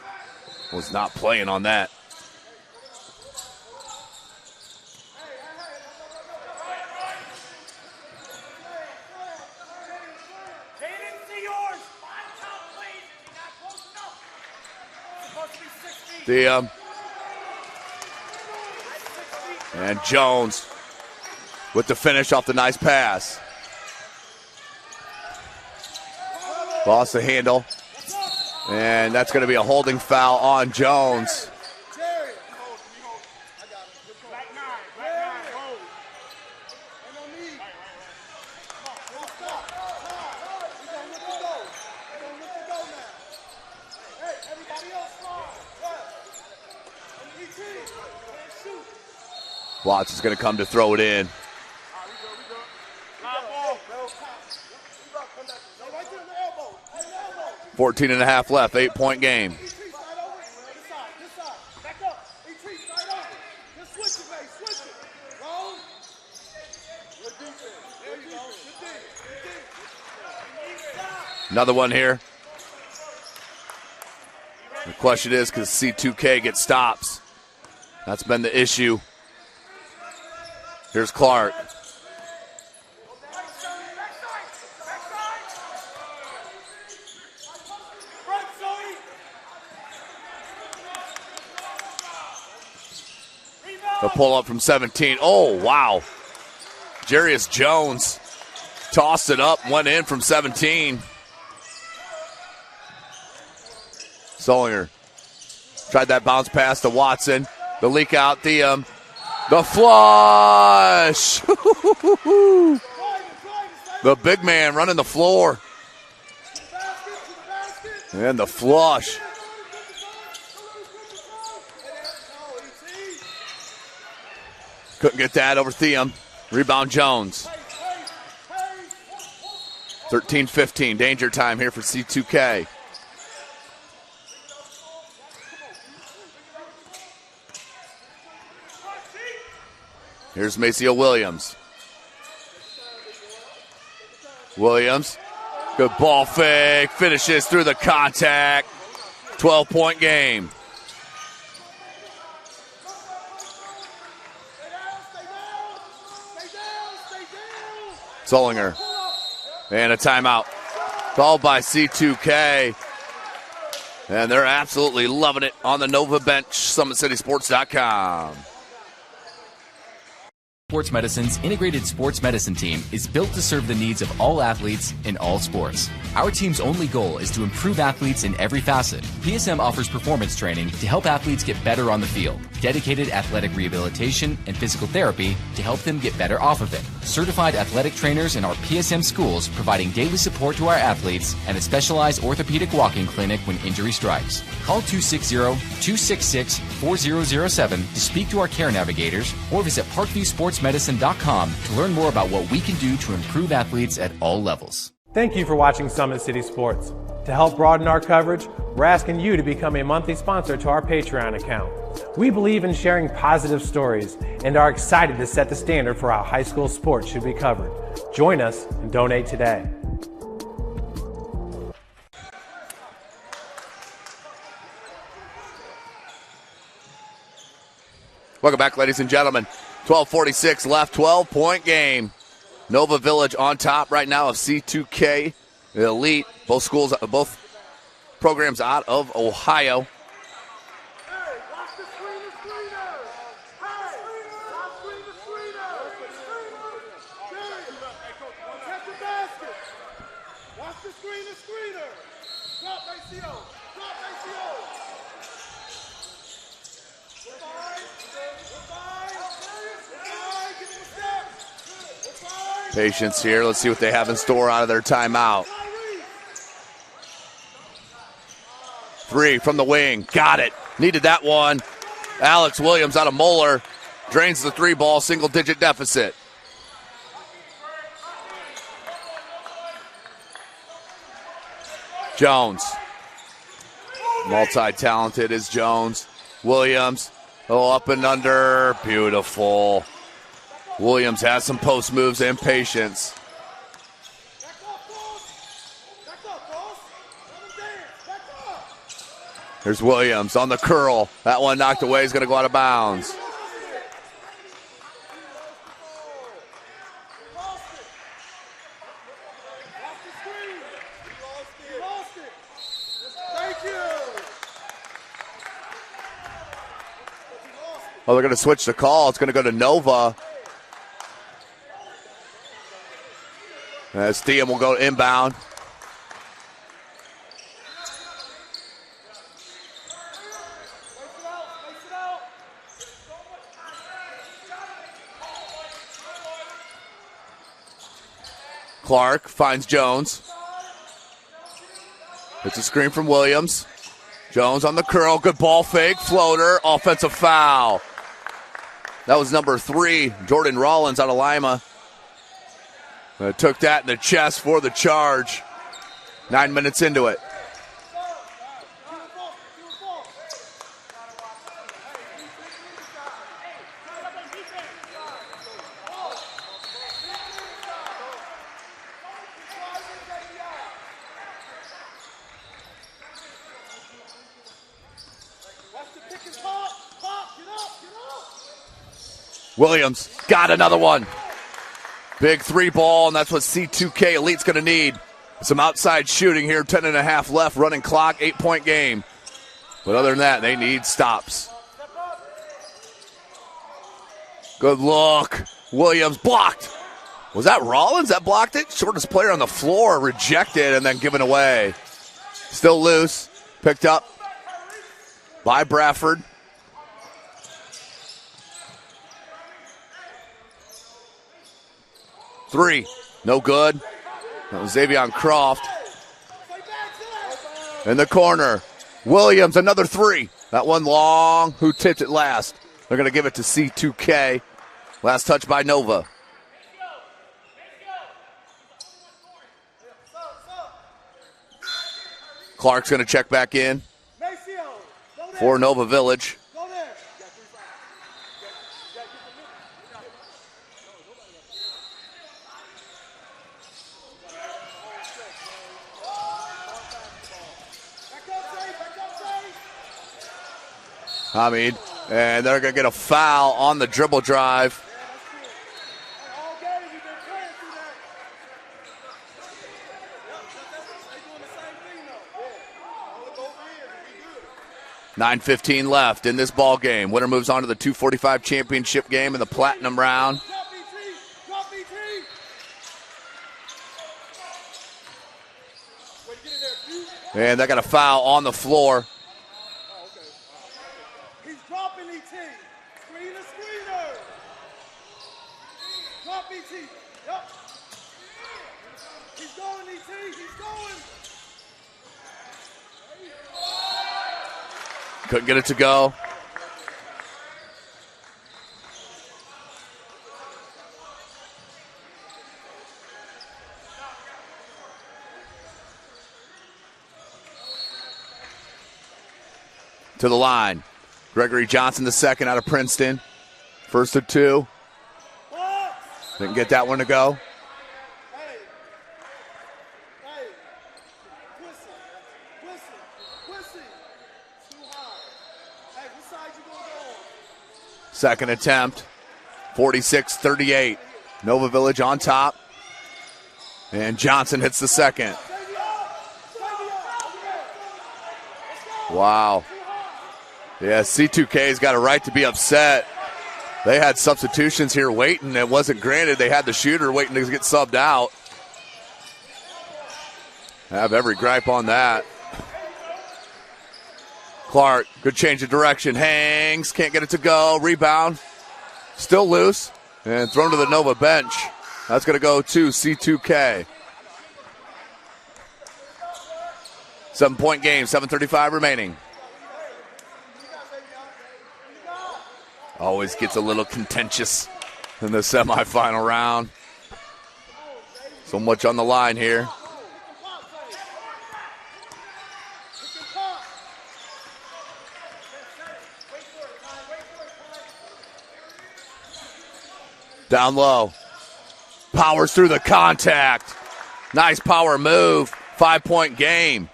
Was not playing on that. And Jones with the finish off the nice pass. Lost the handle. And that's going to be a holding foul on Jones. Watts is going to come to throw it in. $14 and a half left, 8-point game. Another one here. The question is, can C2K get stops? That's been the issue. Here's Clark. The pull up from 17. Oh, wow. Jarius Jones tossed it up, went in from 17. Solinger tried that bounce pass to Watson. The leak out, the flush. The big man running the floor. And the flush. Couldn't get that over Theum. Rebound Jones. 13-15. Danger time here for C2K. Here's Maceo Williams. Williams, good ball fake, finishes through the contact. 12-point game. Solinger, and a timeout. Called by C2K. And they're absolutely loving it on the Nova bench, SummitCitySports.com.
Sports Medicine's integrated sports medicine team is built to serve the needs of all athletes in all sports. Our team's only goal is to improve athletes in every facet. PSM offers performance training to help athletes get better on the field, dedicated athletic rehabilitation and physical therapy to help them get better off of it, certified athletic trainers in our PSM schools providing daily support to our athletes, and a specialized orthopedic walk-in clinic when injury strikes. Call 260-266-4007 to speak to our care navigators or visit parkviewsportsmedicine.com to learn more about what we can do to improve athletes at all levels.
Thank you for watching Summit City Sports. To help broaden our coverage, we're asking you to become a monthly sponsor to our Patreon account. We believe in sharing positive stories and are excited to set the standard for how high school sports should be covered. Join us and donate today.
Welcome back, ladies and gentlemen. 12:46 left, 12-point game. Nova Village on top right now of C2K Elite. Both programs out of Ohio. Patience here. Let's see what they have in store out of their timeout. 3 from the wing. Got it. Needed that one. Alex Williams out of Moeller. Drains the 3-ball, single-digit deficit. Jones. Multi-talented is Jones. Williams. Oh, up and under. Beautiful. Williams has some post moves and patience. Here's Williams on the curl. That one knocked away. He's going to go out of bounds. Oh, they're going to switch the call. It's going to go to Nova. As Thiem will go inbound. Clark finds Jones. It's a screen from Williams. Jones on the curl. Good ball fake. Floater. Offensive foul. That was number 3, Jordan Rollins out of Lima. Took that in the chest for the charge. 9 minutes into it. Williams got another one. Big 3-ball, and that's what C2K Elite's going to need. Some outside shooting here, 10.5 left, running clock, 8-point game. But other than that, they need stops. Good look. Williams blocked. Was that Rollins that blocked it? Shortest player on the floor, rejected and then given away. Still loose. Picked up by Bradford. Three, no good. That was Xavion Croft. In the corner, Williams, another 3. That one long. Who tipped it last? They're going to give it to C2K. Last touch by Nova. Clark's going to check back in for Nova Village. Hamid, and they're going to get a foul on the dribble drive. $9:15 left in this ball game. Winner moves on to the 245 championship game in the Platinum round. And they got a foul on the floor.
He's dropping ET. Screener. Drop ET. Yup. He's going, ET. He's going.
Couldn't get it to go. To the line. Gregory Johnson, the second out of Princeton. First of two. Didn't get that one to go.
Hey. Twist it. Too high. Hey, what side you gonna go on?
Second attempt. 46-38. Nova Village on top. And Johnson hits the second. Wow. Yeah, C2K's got a right to be upset. They had substitutions here waiting. It wasn't granted. They had the shooter waiting to get subbed out. I have every gripe on that. Clark, good change of direction. Hangs, can't get it to go. Rebound, still loose. And thrown to the Nova bench. That's going to go to C2K. 7-point game, 7:35 remaining. Always gets a little contentious in the semifinal round. So much on the line here. Down low. Powers through the contact. Nice power move. 5-point game.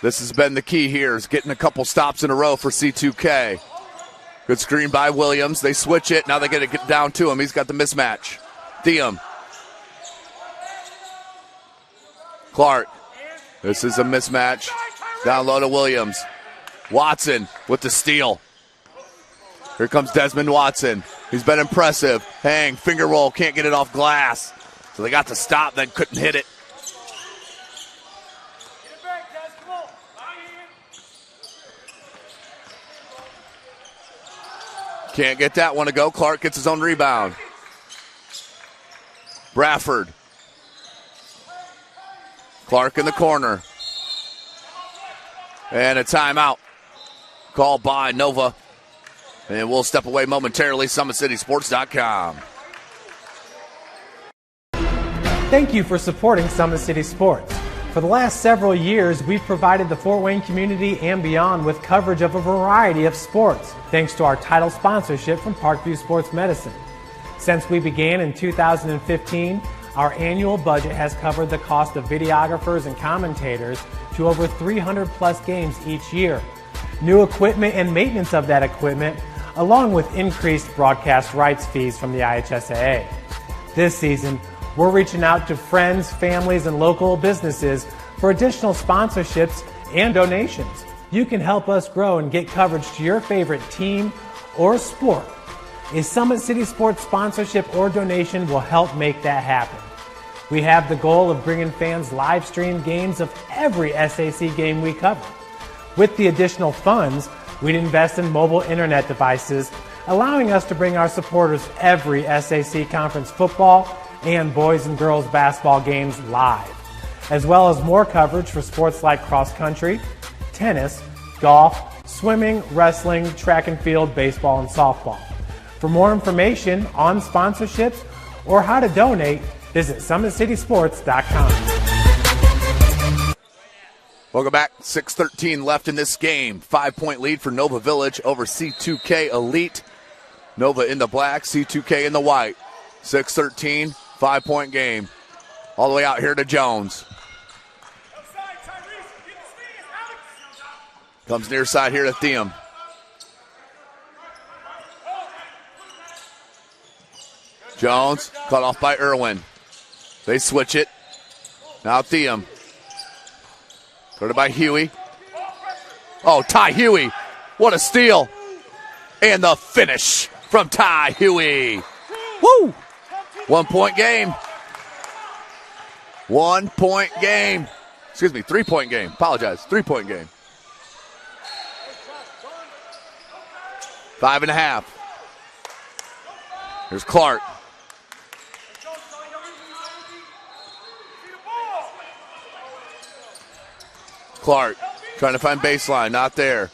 This has been the key here, is getting a couple stops in a row for C2K. Good screen by Williams. They switch it. Now they get to get down to him. He's got the mismatch. Diem. Clark. This is a mismatch. Down low to Williams. Watson with the steal. Here comes Desmond Watson. He's been impressive. Hang, finger roll, can't get it off glass. So they got to stop, then couldn't hit it. Can't get that one to go. Clark gets his own rebound. Bradford. Clark in the corner. And a timeout called by Nova. And we'll step away momentarily. SummitCitySports.com.
Thank you for supporting Summit City Sports. For the last several years, we've provided the Fort Wayne community and beyond with coverage of a variety of sports, thanks to our title sponsorship from Parkview Sports Medicine. Since we began in 2015, our annual budget has covered the cost of videographers and commentators to over 300 plus games each year. New equipment and maintenance of that equipment, along with increased broadcast rights fees from the IHSAA. This season, we're reaching out to friends, families, and local businesses for additional sponsorships and donations. You can help us grow and get coverage to your favorite team or sport. A Summit City Sports sponsorship or donation will help make that happen. We have the goal of bringing fans live stream games of every SAC game we cover. With the additional funds, we'd invest in mobile internet devices, allowing us to bring our supporters every SAC conference football and boys and girls basketball games live, as well as more coverage for sports like cross country, tennis, golf, swimming, wrestling, track and field, baseball, and softball. For more information on sponsorships or how to donate, visit SummitCitySports.com.
Welcome back. 6:13 left in this game. 5-point lead for Nova Village over C2K Elite. Nova in the black, C2K in the white. 6:13, 5-point game. All the way out here to Jones. Comes near side here to Thiem. Jones, cut off by Irwin. They switch it. Now Thiem. Guarded by Huey. Oh, Ty Huey. What a steal. And the finish from Ty Huey. Woo! 1 point game. 1 point game. Excuse me, 3 point game. Apologize. 3 point game. 5.5. Here's Clark. Clark trying to find baseline. Not there.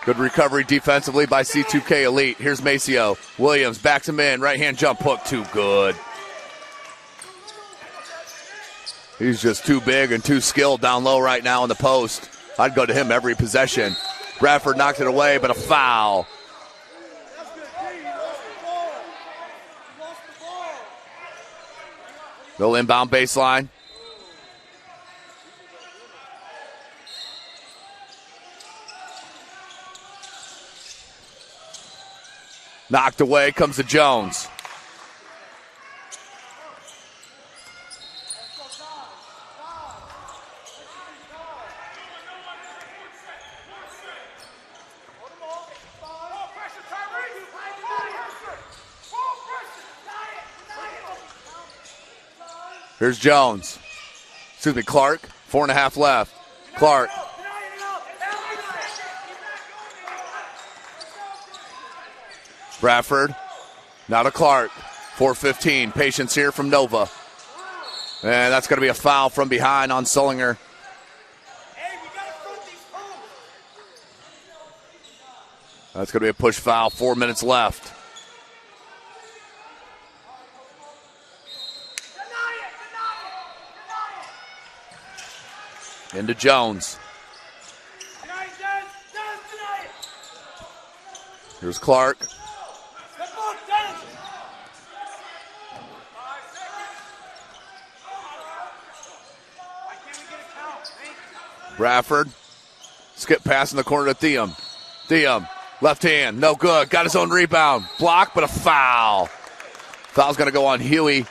Good recovery defensively by C2K Elite. Here's Maceo. Williams backs him in. Right hand jump hook. Too good. He's just too big and too skilled down low right now in the post. I'd go to him every possession. Bradford knocked it away, but a foul. They'll inbound baseline. Knocked away comes to Jones. Here's Jones. Excuse me, Clark. 4.5 left. Clark. Bradford. Now to Clark. 4:15. Patience here from Nova. And that's going to be a foul from behind on Sullinger. That's going to be a push foul. 4 minutes left. Into Jones. Here's Clark. Bradford. Skip pass in the corner to Thiam. Thiam. Left hand. No good. Got his own rebound. Block, but a foul. Foul's going to go on Huey.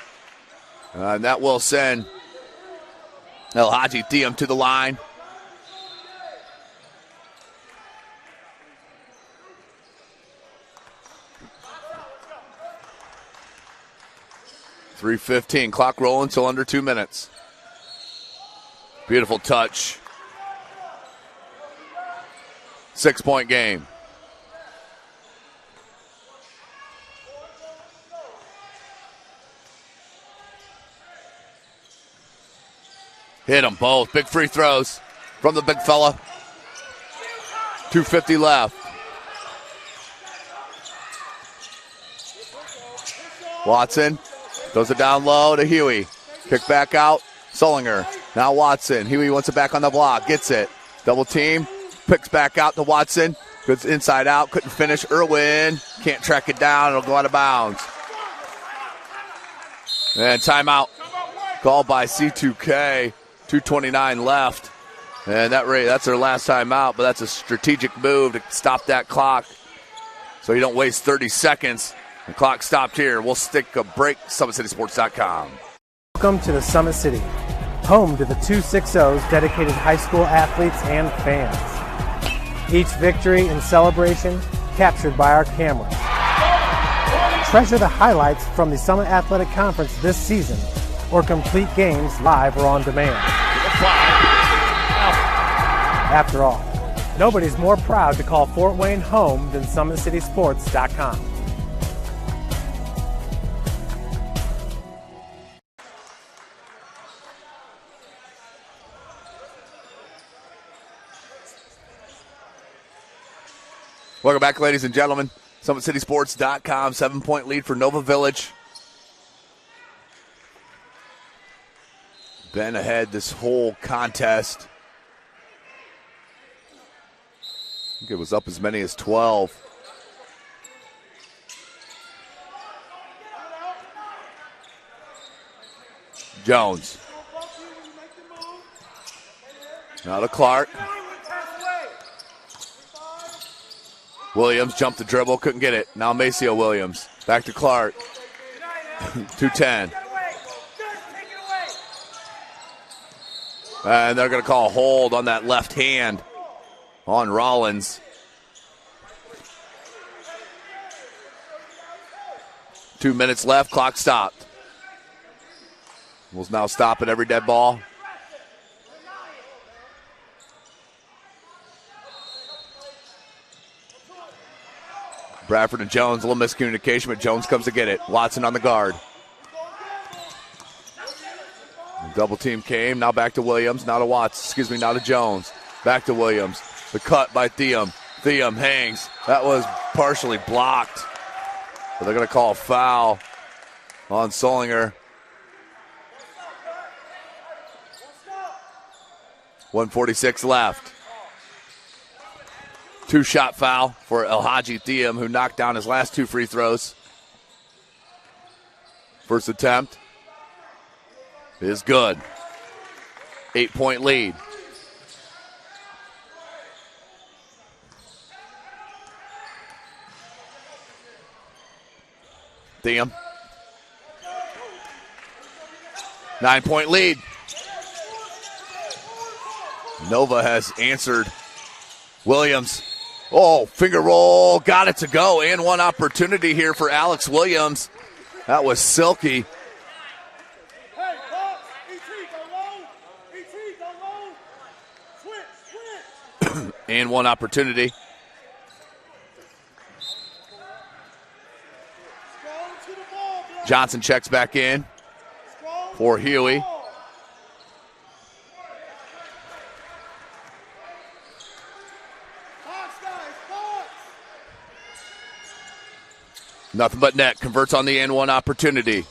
And that will send El Hadji Thiam to the line. .315. Clock rolling until under 2 minutes. Beautiful touch. 6 point game. Hit them both. Big free throws from the big fella. 2:50 left. Watson throws it down low to Huey. Kick back out. Sullinger. Now Watson. Huey wants it back on the block. Gets it. Double team. Picks back out to Watson. Goes inside out. Couldn't finish. Irwin can't track it down. It'll go out of bounds. And timeout called by C2K. 2:29 left. And that's their last timeout, but that's a strategic move to stop that clock so you don't waste 30 seconds. The clock stopped here. We'll stick a break. SummitCitySports.com.
Welcome to the Summit City, home to the 260's dedicated high school athletes and fans. Each victory and celebration captured by our cameras. Treasure the highlights from the Summit Athletic Conference this season, or complete games live or on demand. After all, nobody's more proud to call Fort Wayne home than SummitCitySports.com.
Welcome back, ladies and gentlemen. SummitCitySports.com. 7 point lead for Nova Village. Been ahead this whole contest. I think it was up as many as 12. Jones. Now to Clark. Williams jumped the dribble, couldn't get it. Now Maceo Williams. Back to Clark. 2:10. And they're going to call a hold on that left hand on Rollins. 2 minutes left. Clock stopped. We'll now stop at every dead ball. Bradford and Jones, a little miscommunication, but Jones comes to get it. Watson on the guard. Double team came. Now back to Williams. Now to Watts. Excuse me, now to Jones. Back to Williams. The cut by Thiam. Thiam hangs. That was partially blocked. But they're going to call a foul on Solinger. 1:46 left. 2-shot foul for Elhaji Thiam, who knocked down his last 2 free throws. First attempt is good. 8-point lead. Thiam. 9-point lead. Nova has answered Williams. Oh, finger roll. Got it to go. And one opportunity here for Alex Williams. That was silky.
Hey, Pops, ET, go low. ET, go low. Switch.
And one opportunity.
Scroll to the ball, bro.
Johnson checks back in
Scroll
for
to the
Huey.
ball. Pops, guys, Pops.
Nothing but net. Converts on the end one opportunity.
Get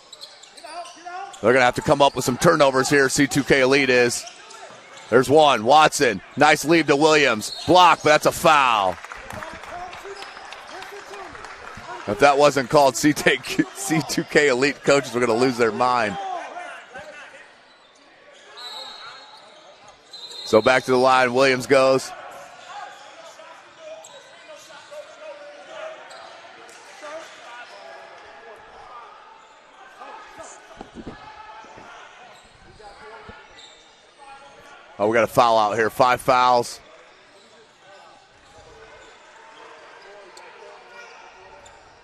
out, get out.
They're going to have to come up with some turnovers here. C2K Elite is. There's one. Watson. Nice lead to Williams. Block, but that's a foul. If that wasn't called, C2K Elite coaches are going to lose their mind. So back to the line. Williams goes. Oh, we got a foul out here. 5 fouls.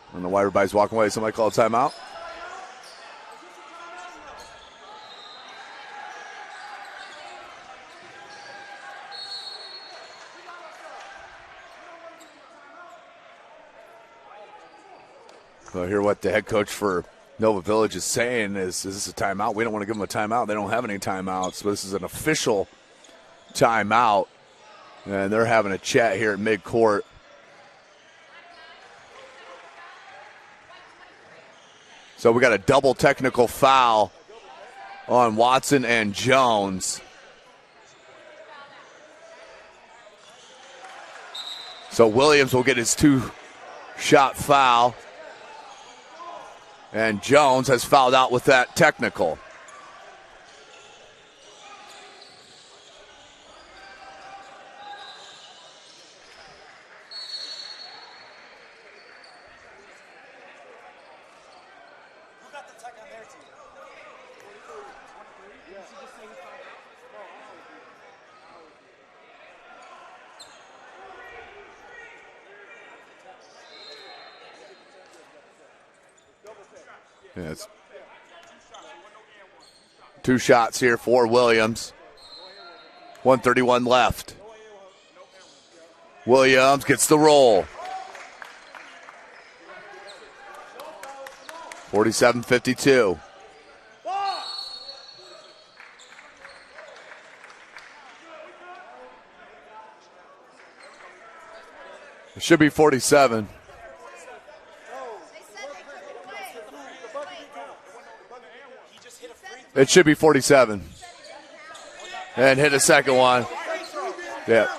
I don't know why everybody's walking away. Somebody call a timeout. So I hear what the head coach for Nova Village is saying is this a timeout? We don't want to give them a timeout. They don't have any timeouts. But this is an official timeout. And they're having a chat here at midcourt. So we got a double technical foul on Watson and Jones. So Williams will get his 2-shot foul. And Jones has fouled out with that technical.
Who got the tech on their team? Yeah.
Yeah, it's 2 shots here for Williams. 1:31 left. Williams gets the roll. 47-52. It should be 47. It should be 47. And hit a second one. Yeah.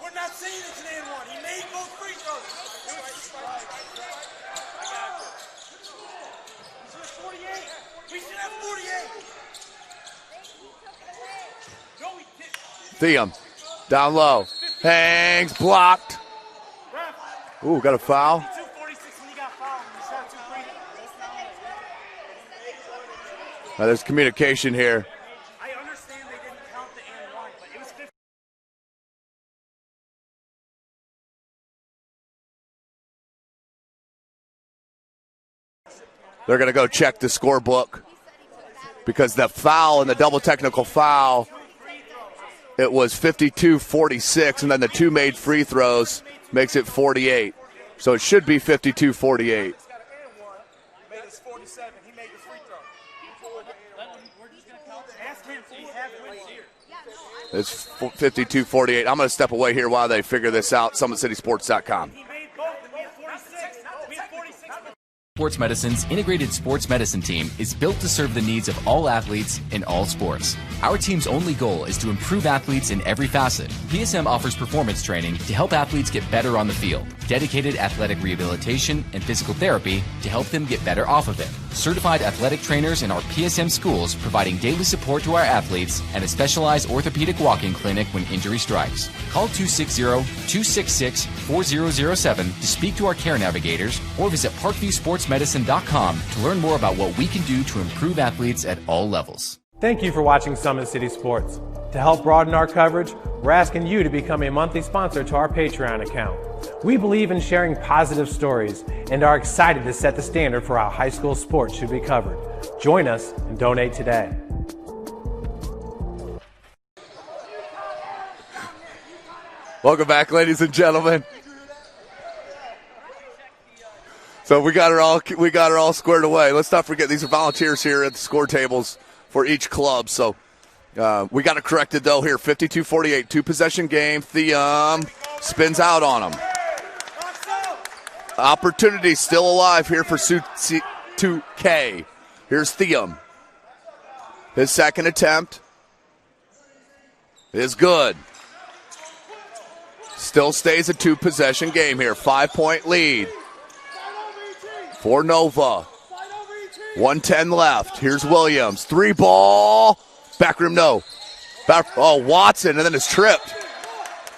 We're not saying it's an and one. He made both free throws. We should have 48.
Thiam down low. Hangs, blocked. Ooh, got a foul.
2:46 when he got fouled. He shot 2 free.
Now there's communication here. They're going to go check the scorebook because the foul and the double technical foul, it was 52-46, and then the two made free throws makes it 48. So it should be 52-48. It's 52-48. I'm going to step away here while they figure this out. SummitCitySports.com.
Sports Medicine's integrated sports medicine team is built to serve the needs of all athletes in all sports. Our team's only goal is to improve athletes in every facet. PSM offers performance training to help athletes get better on the field, dedicated athletic rehabilitation and physical therapy to help them get better off of it, certified athletic trainers in our PSM schools providing daily support to our athletes, and a specialized orthopedic walk-in clinic when injury strikes. Call 260-266-4007 to speak to our care navigators or visit parkviewsportsmedicine.com to learn more about what we can do to improve athletes at all levels.
Thank you for watching Summit City Sports. To help broaden our coverage, we're asking you to become a monthly sponsor to our Patreon account. We believe in sharing positive stories and are excited to set the standard for how high school sports should be covered. Join us and donate today.
Welcome back, ladies and gentlemen. So we got her all squared away. Let's not forget these are volunteers here at the score tables for each club. So we got it corrected though here. 52-48, two-possession game. Theum spins out on him. Opportunity still alive here for 2K. Here's Theum. His second attempt is good. Still stays a two-possession game here. 5-point lead for Nova. 1:10 left. Here's Williams. Three ball. Back rim, no. Watson, and then it's tripped.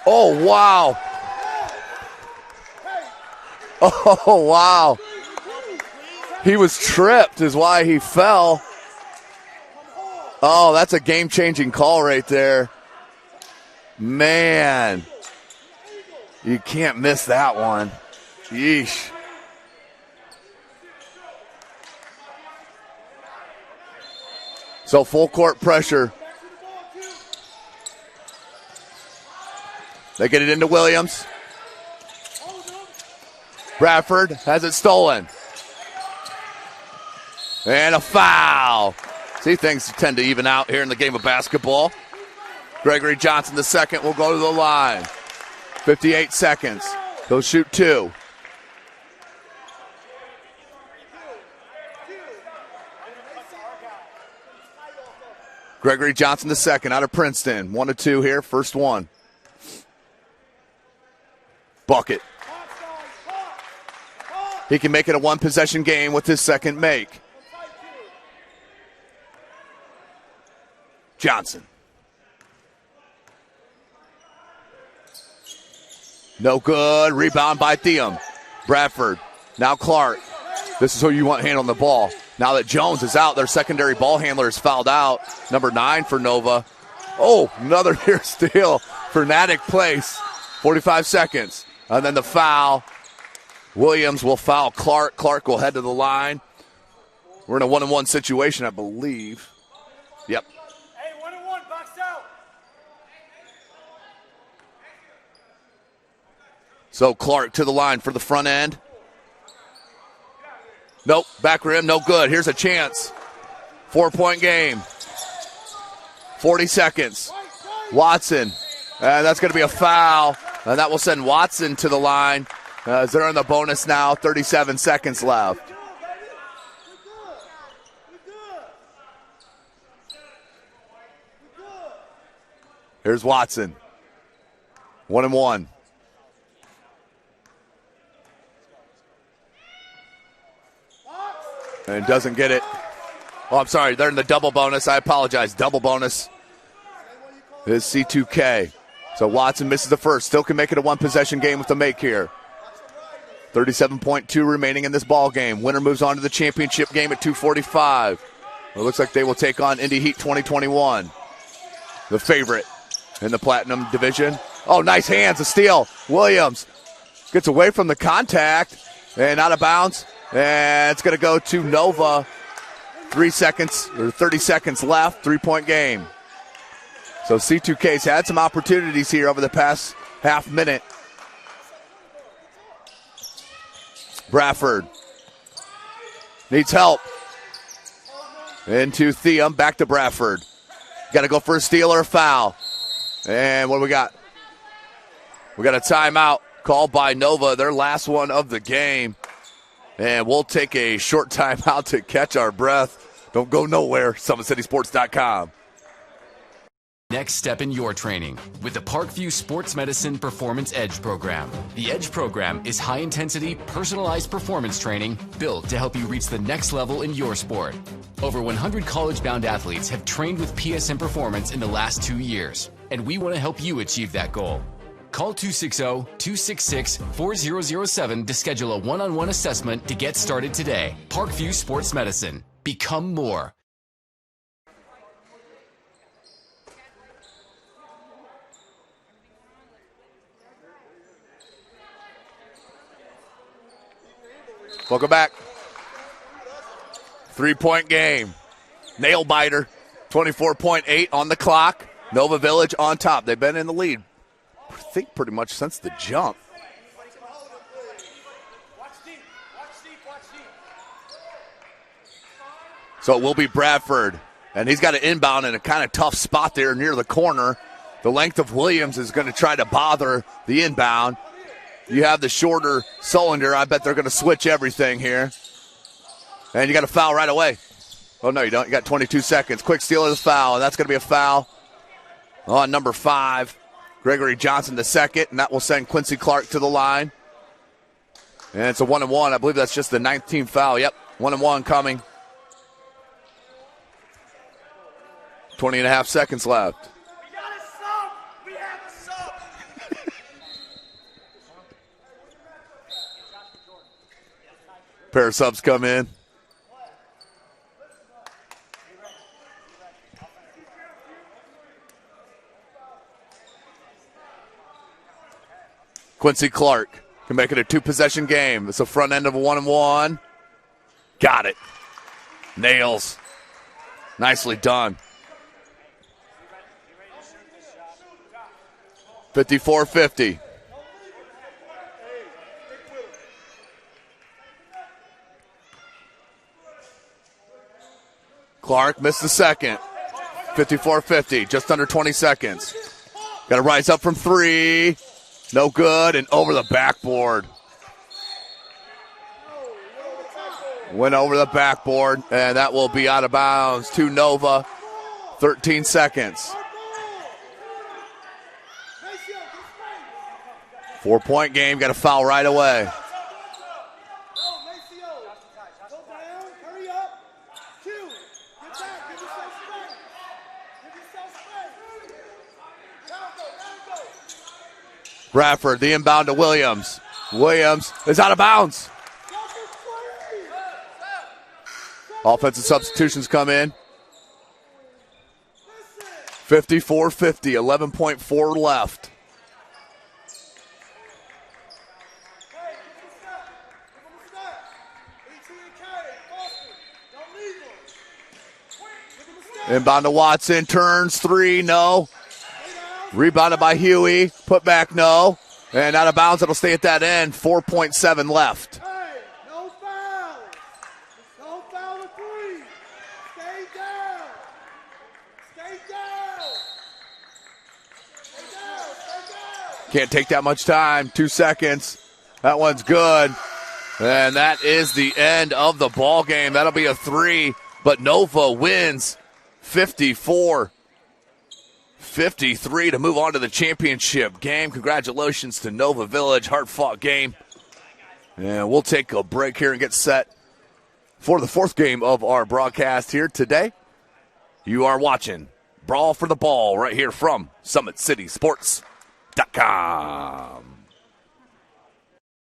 Oh, wow. Oh, wow. He was tripped is why he fell. Oh, that's a game-changing call right there. Man. You can't miss that one. Yeesh. So full court pressure. They get it into Williams. Bradford has it stolen. And a foul. See, things tend to even out here in the game of basketball. Gregory Johnson, the second, will go to the line. 58 seconds. He'll shoot two. Gregory Johnson, the second, out of Princeton. 1 of 2 here, first one. Bucket. He can make it a one-possession game with his second make. Johnson. No good. Rebound by Theum. Bradford. Now Clark. This is who you want handling the ball. Now that Jones is out, their secondary ball handler is fouled out. Number 9 for Nova. Oh, another near steal. Fanatic place. 45 seconds. And then the foul. Williams will foul Clark. Clark will head to the line. We're in a 1-on-1 situation, I believe. Yep.
Hey, 1-on-1, box out.
So Clark to the line for the front end. Nope, back rim, no good. Here's a chance. 4-point game. 40 seconds. Watson, and that's going to be a foul. And that will send Watson to the line. As they're in the bonus now, 37 seconds left. Here's Watson. 1-and-1. And doesn't get it. Oh, I'm sorry. They're in the double bonus. I apologize. Double bonus is C2K. So Watson misses the first. Still can make it a one-possession game with the make here. 37.2 remaining in this ball game. Winner moves on to the championship game at 2:45. It looks like they will take on Indy Heat 2021, the favorite in the Platinum Division. Oh, nice hands, a steal. Williams gets away from the contact and out of bounds. And it's going to go to Nova. 3 seconds or 30 seconds left. 3-point game. So C2K's had some opportunities here over the past half minute. Bradford needs help. Into Theum, back to Bradford. Got to go for a steal or a foul. And what do we got? We got a timeout called by Nova, their last one of the game. And we'll take a short timeout to catch our breath. Don't go nowhere. SummitCitySports.com.
Next step in your training with the Parkview Sports Medicine Performance Edge program. The Edge program is high-intensity, personalized performance training built to help you reach the next level in your sport. Over 100 college-bound athletes have trained with PSM Performance in the last 2 years, and we want to help you achieve that goal. Call 260-266-4007 to schedule a one-on-one assessment to get started today. Parkview Sports Medicine. Become more.
Welcome back. 3-point game. Nail biter. 24.8 on the clock. Nova Village on top. They've been in the lead, I think, pretty much since the jump. So it will be Bradford. And he's got an inbound in a kind of tough spot there near the corner. The length of Williams is going to try to bother the inbound. You have the shorter Sullender. I bet they're going to switch everything here. And you got a foul right away. Oh, no, you don't. You got 22 seconds. Quick steal of the foul, and that's going to be a foul on number 5. Gregory Johnson the second, and that will send Quincy Clark to the line. And it's a 1-and-1. I believe that's just the 19th foul. Yep, 1-and-1 coming. 20 and a half seconds left. Pair of subs come in. Quincy Clark can make it a 2-possession game. It's the front end of a 1-and-1. Got it. Nails. Nicely done. 54-50. Clark missed the second. 54-50, just under 20 seconds. Got to rise up from 3. No good, and over the backboard. Went over the backboard, and that will be out of bounds to Nova. 13 seconds. 4-point game, got a foul right away. Bradford, the inbound to Williams. Williams is out of bounds. Offensive substitutions come in. 54-50, 11.4 left. Inbound to Watson, turns 3, no. Rebounded by Huey, put back, no. And out of bounds, it'll stay at that end, 4.7 left.
Hey, no foul. No foul to 3. Stay down. Stay down. Stay down. Stay down.
Can't take that much time, 2 seconds. That one's good. And that is the end of the ball game. That'll be a 3, but Nova wins 54-53 to move on to the championship game. Congratulations to Nova Village. Hard-fought game. And we'll take a break here and get set for the 4th game of our broadcast here today. You are watching Brawl for the Ball right here from SummitCitySports.com.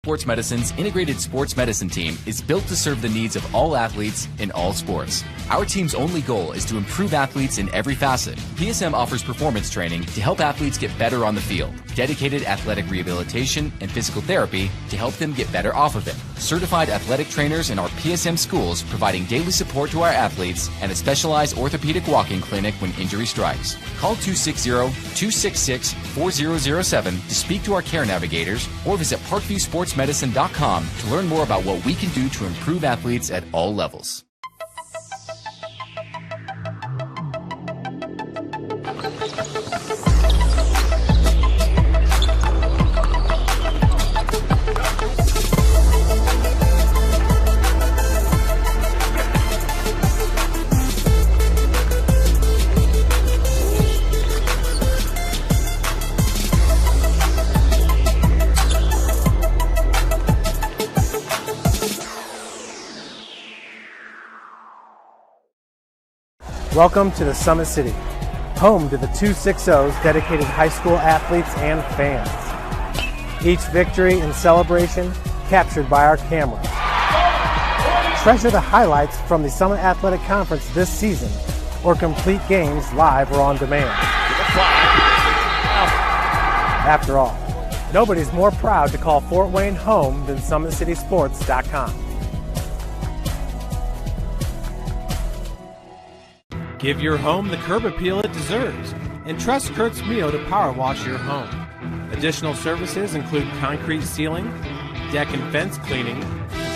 Sports Medicine's integrated sports medicine team is built to serve the needs of all athletes in all sports. Our team's only goal is to improve athletes in every facet. PSM offers performance training to help athletes get better on the field, dedicated athletic rehabilitation and physical therapy to help them get better off of it, certified athletic trainers in our PSM schools providing daily support to our athletes, and a specialized orthopedic walk-in clinic when injury strikes. Call 260-266-4007 to speak to our care navigators or visit parkviewsportsmedicine.com to learn more about what we can do to improve athletes at all levels.
Welcome to the Summit City, home to the 260's dedicated high school athletes and fans. Each victory and celebration captured by our cameras. Treasure the highlights from the Summit Athletic Conference this season, or complete games live or on demand. After all, nobody's more proud to call Fort Wayne home than SummitCitySports.com. Give your home the curb appeal it deserves and trust Kurt's Mio to power wash your home. Additional services include concrete sealing, deck and fence cleaning,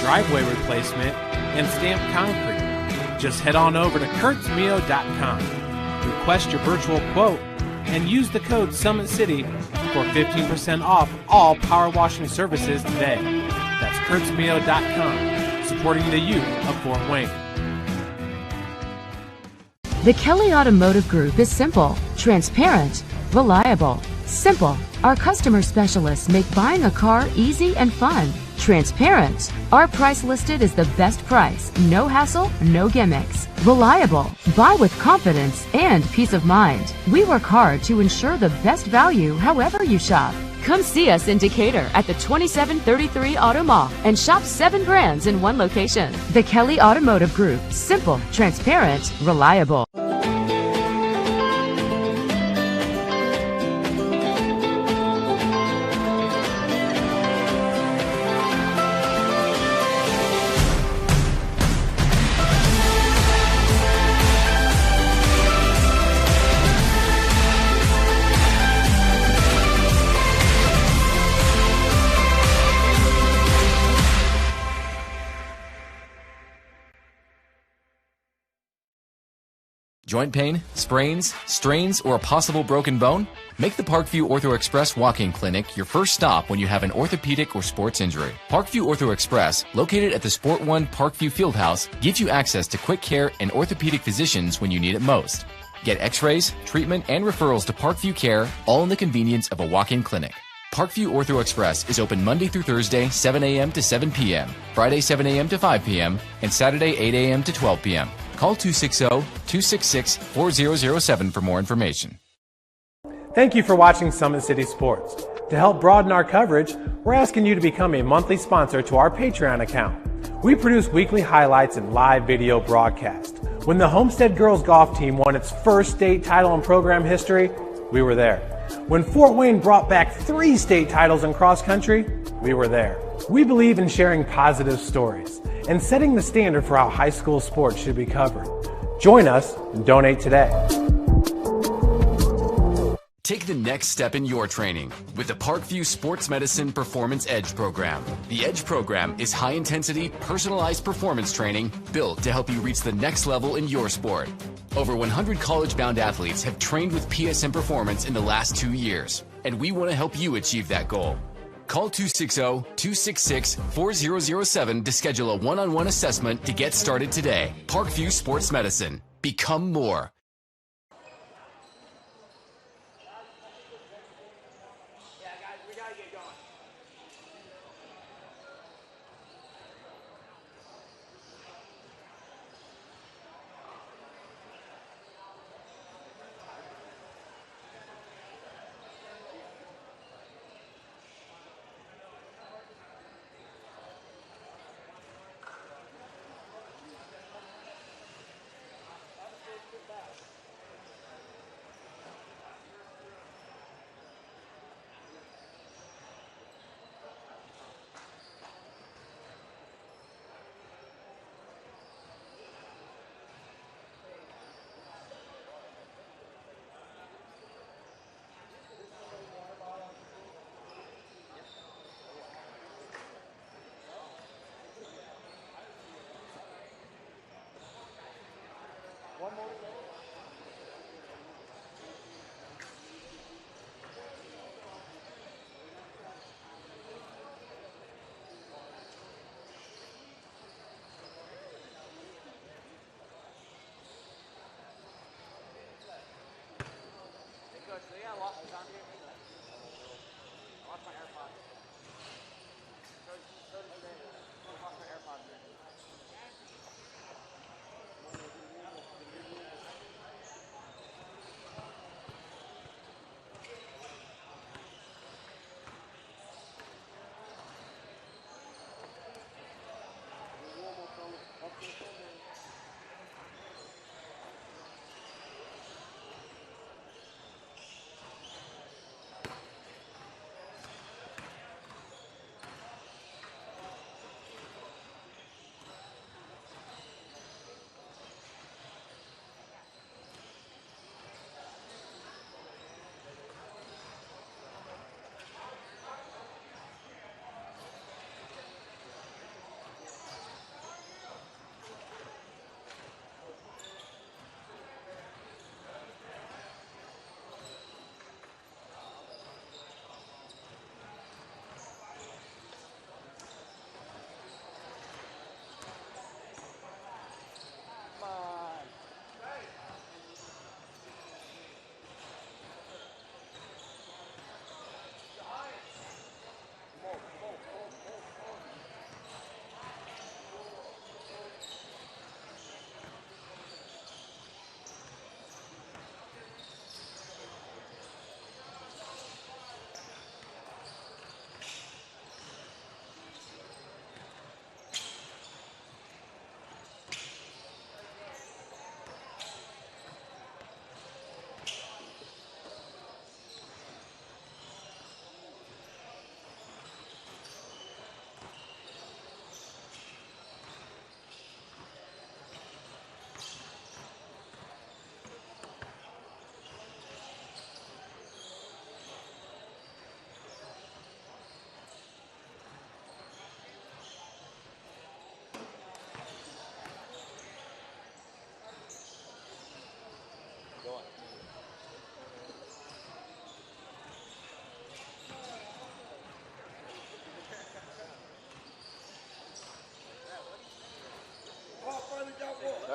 driveway replacement, and stamped concrete. Just head on over to kurtzmio.com. Request your virtual quote and use the code SummitCity for 15% off all power washing services today. That's kurtzmio.com, supporting the youth of Fort Wayne.
The Kelly Automotive Group is simple, transparent, reliable. Simple. Our customer specialists make buying a car easy and fun. Transparent. Our price listed is the best price. No hassle, no gimmicks. Reliable. Buy with confidence and peace of mind. We work hard to ensure the best value however you shop. Come see us in Decatur at the 2733 Auto Mall and shop 7 brands in one location. The Kelly Automotive Group. Simple, transparent, reliable.
Joint pain, sprains, strains, or a possible broken bone? Make the Parkview Ortho Express walk-in clinic your first stop when you have an orthopedic or sports injury. Parkview Ortho Express, located at the Sport One Parkview Fieldhouse, gives you access to quick care and orthopedic physicians when you need it most. Get x-rays, treatment, and referrals to Parkview Care, all in the convenience of a walk-in clinic. Parkview Ortho Express is open Monday through Thursday, 7 a.m. to 7 p.m., Friday, 7 a.m. to 5 p.m., and Saturday, 8 a.m. to 12 p.m. Call 260-266-4007 for more information.
Thank you for watching Summit City Sports. To help broaden our coverage, we're asking you to become a monthly sponsor to our Patreon account. We produce weekly highlights and live video broadcasts. When the Homestead girls golf team won its first state title in program history, we were there. When Fort Wayne brought back 3 state titles in cross country, we were there. We believe in sharing positive stories and setting the standard for how high school sports should be covered. Join us and donate today.
Take the next step in your training with the Parkview Sports Medicine Performance Edge program. The Edge program is high-intensity, personalized performance training built to help you reach the next level in your sport. Over 100 college-bound athletes have trained with PSM Performance in the last 2 years, and we want to help you achieve that goal. Call 260-266-4007 to schedule a one-on-one assessment to get started today. Parkview Sports Medicine. Become more.
Yeah, guys, we gotta get going.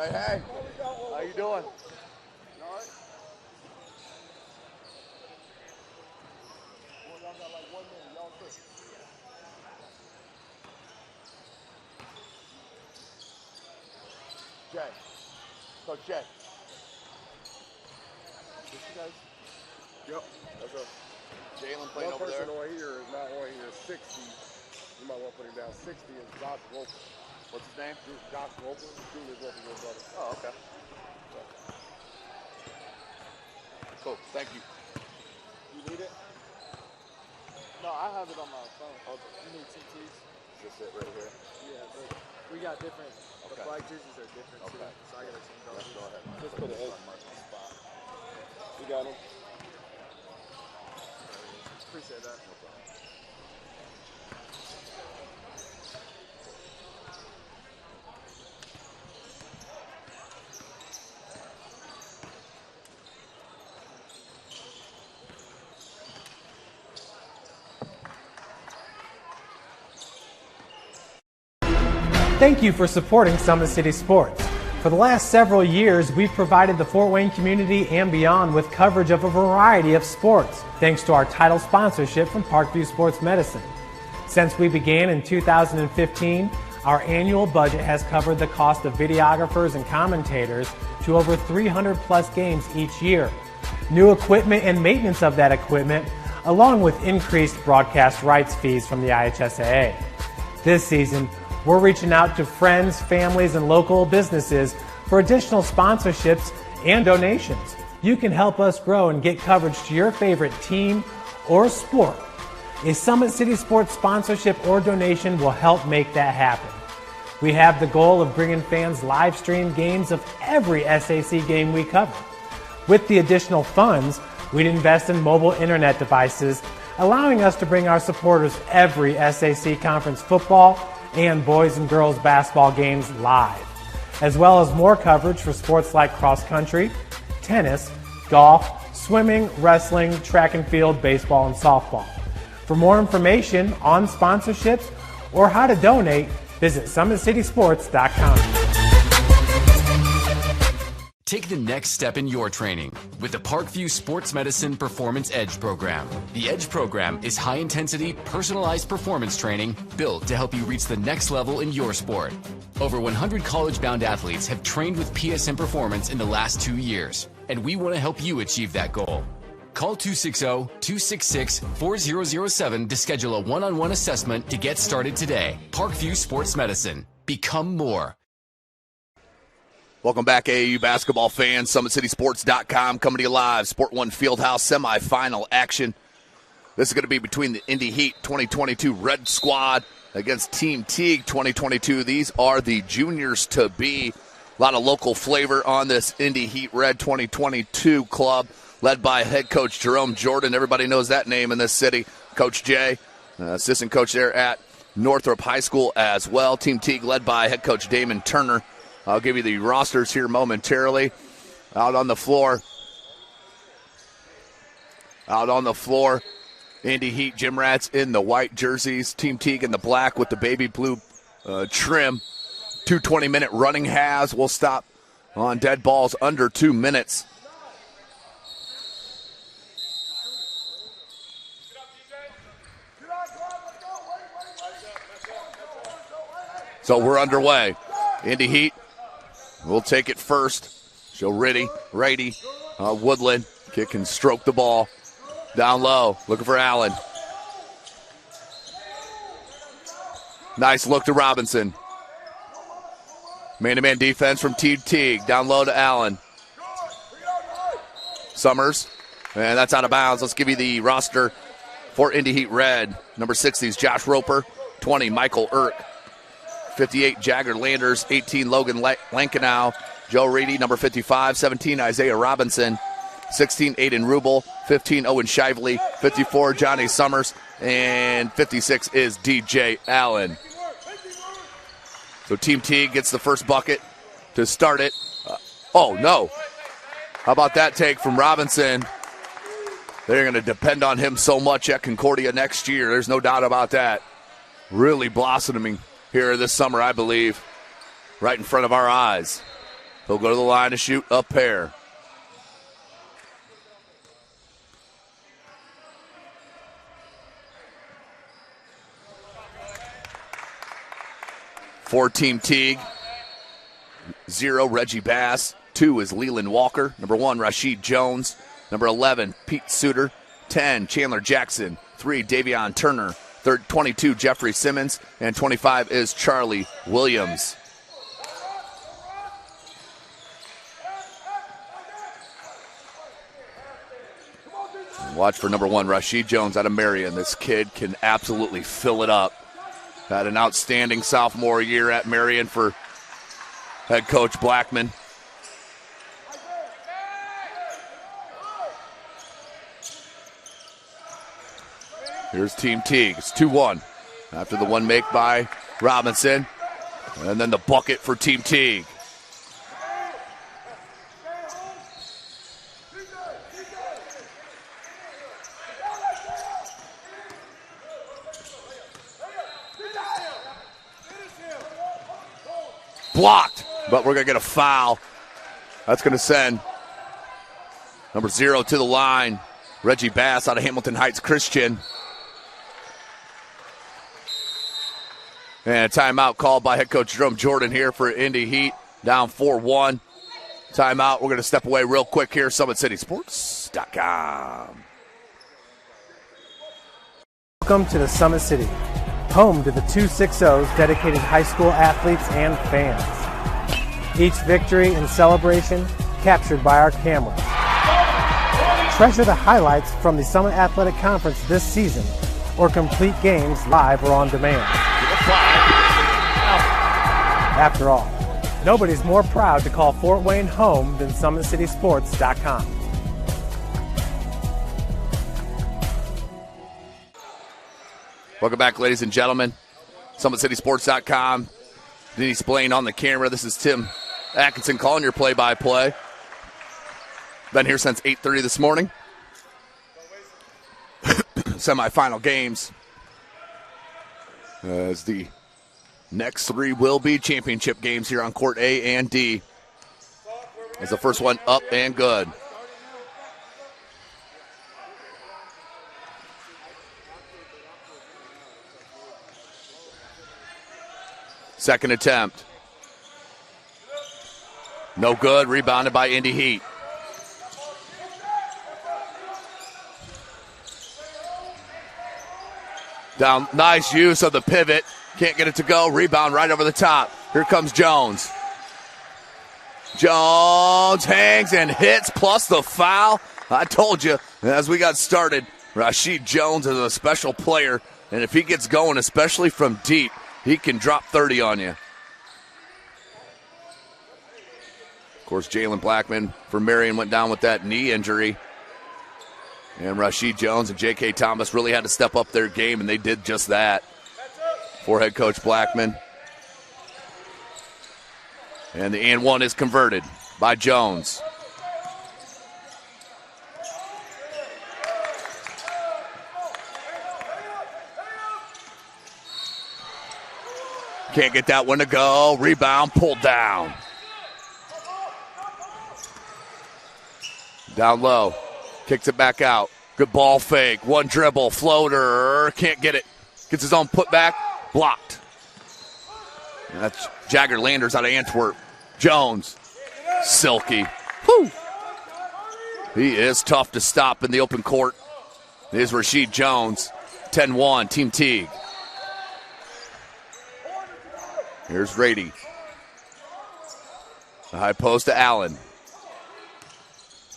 Hey, hey. How you doing? Jay. Coach Jay. This you guys?
Yep. That's a
Jalen playing
one
over there.
person on here is not on here. 60. You might want to put him down. 60 is Josh Roper.
What's his name?
Josh Roper. Julius Roper's little brother.
Oh, okay. Cool. Thank you.
You need it?
No, I have it on my phone.
Okay.
You need TTs?
Just it right here.
Yeah, but we got different.
Okay.
The flag jerseys are different too,
Okay.
so I gotta change all
Let's
these.
go ahead.
Just put an A. You got him.
Appreciate that.
Thank you for supporting Summit City Sports. For the last several years, we've provided the Fort Wayne community and beyond with coverage of a variety of sports, thanks to our title sponsorship from Parkview Sports Medicine. Since we began in 2015, our annual budget has covered the cost of videographers and commentators to over 300 plus games each year. New equipment and maintenance of that equipment, along with increased broadcast rights fees from the IHSAA. This season, we're reaching out to friends, families, and local businesses for additional sponsorships and donations. You can help us grow and get coverage to your favorite team or sport. A Summit City Sports sponsorship or donation will help make that happen. We have the goal of bringing fans live stream games of every SAC game we cover. With the additional funds, we'd invest in mobile internet devices, allowing us to bring our supporters every SAC conference football and boys and girls basketball games live. as well as more coverage for sports like cross country, tennis, golf, swimming, wrestling, track and field, baseball, and softball. For more information on sponsorships or how to donate, visit SummitCitySports.com.
Take the next step in your training with the Parkview Sports Medicine Performance Edge program. The Edge program is high-intensity, personalized performance training built to help you reach the next level in your sport. Over 100 college-bound athletes have trained with PSM Performance in the last 2 years, and we want to help you achieve that goal. Call 260-266-4007 to schedule a one-on-one assessment to get started today. Parkview Sports Medicine. Become more.
Welcome back, AAU basketball fans. SummitCitySports.com coming to you live. Sport One Fieldhouse semifinal action. This is going to be between the Indy Heat 2022 Red Squad against Team Teague 2022. These are the juniors to be. A lot of local flavor on this Indy Heat Red 2022 club, led by head coach Jerome Jordan. Everybody knows that name in this city. Coach Jay, assistant coach there at Northrop High School as well. Team Teague led by head coach Damon Turner. I'll give you the rosters here momentarily. Out on the floor, Indy Heat Gym Rats in the white jerseys. Team Teague in the black with the baby blue trim. 2 20-minute running halves. We'll stop on dead balls under 2 minutes. So we're underway. Indy Heat will take it first. Show Rady, Woodland, kick and stroke the ball. Down low, looking for Allen. Nice look to Robinson. Man-to-man defense from Team Teague. Down low to Allen. Summers, and that's out of bounds. Let's give you the roster for Indy Heat Red. Number 60 is Josh Roper. 20, Michael Irk. 58, Jagger Landers. 18, Logan Lankenow. Joe Reedy, number 55. 17, Isaiah Robinson. 16, Aiden Rubel. 15, Owen Shively. 54, Johnny Summers. And 56 is DJ Allen. So Team Teague gets the first bucket to start it. Oh, no. How about that take from Robinson? They're going to depend on him so much at Concordia next year. There's no doubt about that. Really blossoming here this summer, I believe, right in front of our eyes. He'll go to the line to shoot a pair. For Team Teague, 0, Reggie Bass. 2 is Leland Walker. Number 1, Rashid Jones. Number 11, Pete Suter. 10, Chandler Jackson. 3, Davion Turner. 22, Jeffrey Simmons. And 25 is Charlie Williams. Watch for number 1, Rashid Jones out of Marion. This kid can absolutely fill it up. Had an outstanding sophomore year at Marion for head coach Blackman. Here's Team Teague. It's 2-1 after the one make by Robinson. And then the bucket for Team Teague. Blocked, but we're going to get a foul. That's going to send number 0 to the line. Reggie Bass out of Hamilton Heights Christian. And a timeout called by head coach Jerome Jordan here for Indy Heat. Down 4-1. Timeout. We're going to step away real quick here. SummitCitySports.com.
Welcome to the Summit City, home to the 260's dedicated high school athletes and fans. Each victory and celebration captured by our cameras. Treasure the highlights from the Summit Athletic Conference this season, or complete games live or on demand. After all, nobody's more proud to call Fort Wayne home than SummitCitySports.com.
Welcome back, ladies and gentlemen. SummitCitySports.com. Denise Blaine on the camera. This is Tim Atkinson calling your play-by-play. Been here since 8:30 this morning. Semifinal games. As the next three will be championship games here on court A and D. As the first one up and good. Second attempt. No good. Rebounded by Indy Heat. Down. Nice use of the pivot. Can't get it to go. Rebound right over the top. Here comes Jones. Jones hangs and hits, plus the foul. I told you, as we got started, Rashid Jones is a special player, and if he gets going, especially from deep, he can drop 30 on you. Of course, Jalen Blackman for Marion went down with that knee injury. And Rashid Jones and J.K. Thomas really had to step up their game, and they did just that for head coach Blackman. And the and one is converted by Jones. Can't get that one to go. Rebound pulled down. Down low. Kicks it back out. Good ball fake. One dribble. Floater. Can't get it. Gets his own putback. Blocked. And that's Jagger Landers out of Antwerp. Jones. Silky. Whew. He is tough to stop in the open court. Here's Rashid Jones. 10-1. Team Teague. Here's Rady. The high post to Allen.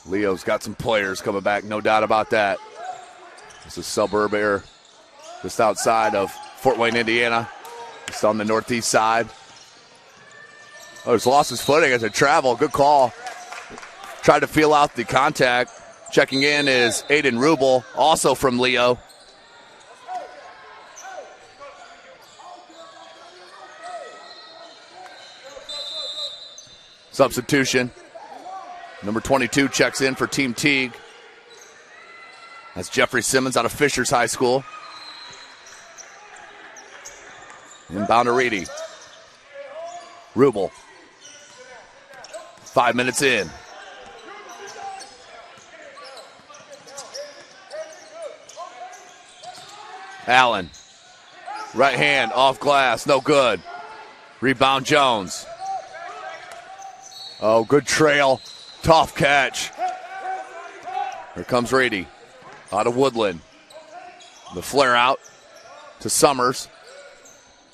Leo's got some players coming back, no doubt about that. This is suburb air just outside of Fort Wayne, Indiana. Just on the northeast side. Oh, he's lost his footing as a travel. Good call. Tried to feel out the contact. Checking in is Aiden Rubel, also from Leo. Substitution. Number 22 checks in for Team Teague. That's Jeffrey Simmons out of Fishers High School. Inbound to Reedy. Rubel. 5 minutes in. Allen. Right hand off glass. No good. Rebound Jones. Oh, good trail. Tough catch. Here comes Rady out of Woodland. The flare out to Summers.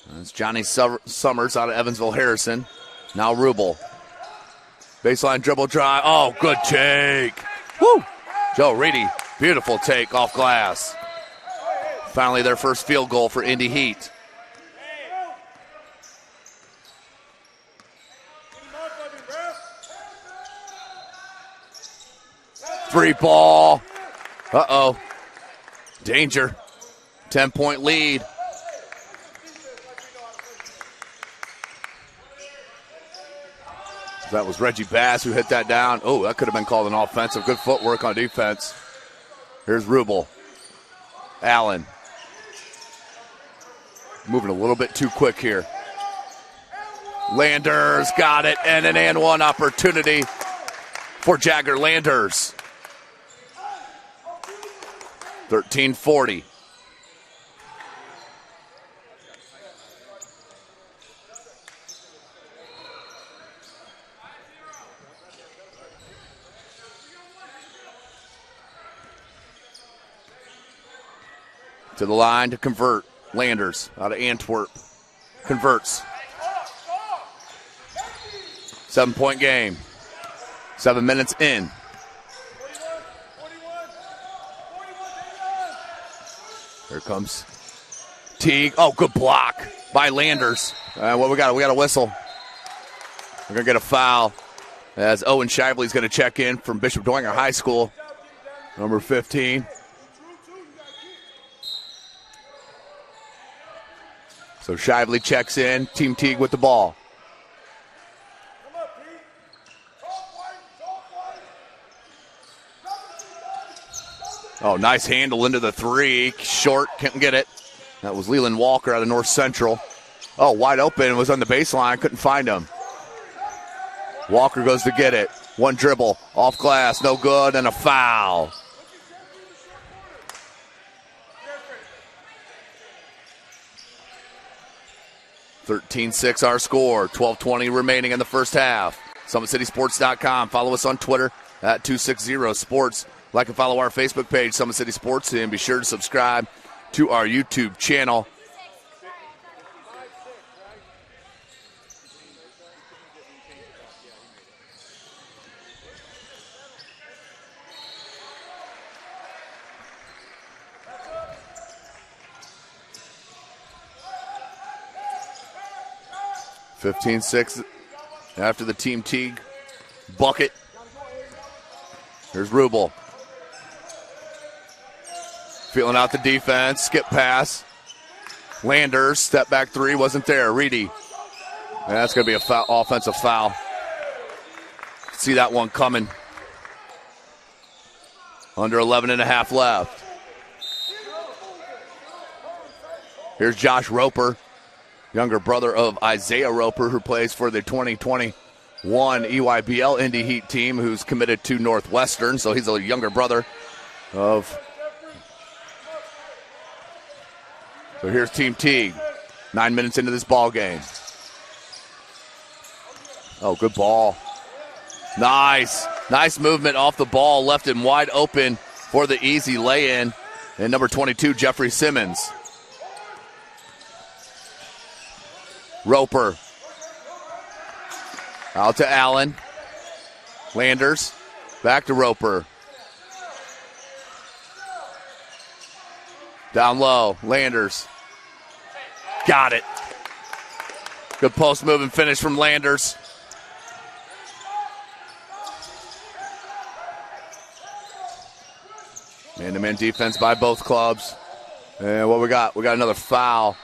That's Johnny Summers out of Evansville Harrison. Now Rubel. Baseline dribble drive. Oh, good take. Woo! Joe Rady, beautiful take off glass. Finally their first field goal for Indy Heat. Free ball. Uh-oh. Danger. 10-point lead. That was Reggie Bass who hit that down. Oh, that could have been called an offensive. Good footwork on defense. Here's Rubel. Allen. Moving a little bit too quick here. Landers got it, and an and one opportunity for Jagger Landers. 13-40. To the line to convert. Landers out of Antwerp. Converts. 7-point game. 7 minutes in. Here comes Teague. Oh, good block by Landers. What we got? We got a whistle. We're going to get a foul as Owen Shively's going to check in from Bishop Dwenger High School. Number 15. So Shively checks in. Team Teague with the ball. Oh, nice handle into the three. Short, can't get it. That was Leland Walker out of North Central. Oh, wide open, was on the baseline, couldn't find him. Walker goes to get it. One dribble, off glass, no good, and a foul. (13-6) our score. 12:20 remaining in the first half. SummitCitySports.com. Follow us on Twitter at 260sports. Like and follow our Facebook page, Summit City Sports, and be sure to subscribe to our YouTube channel. (15-6) after the Team Teague bucket. Here's Rubel. Feeling out the defense. Skip pass. Landers. Step back three. Wasn't there. Reedy. And that's going to be a foul, offensive foul. See that one coming. Under 11.5 left. Here's Josh Roper, younger brother of Isaiah Roper, who plays for the 2021 EYBL Indy Heat team, who's committed to Northwestern. So he's a younger brother of. So here's Team Teague. 9 minutes into this ball game. Oh, good ball. Nice. Nice movement off the ball. Left him wide open for the easy lay-in. And number 22, Jeffrey Simmons. Roper. Out to Allen. Landers. Back to Roper. Down low. Landers. Got it. Good post move and finish from Landers. Man-to-man defense by both clubs. And what we got? We got another foul.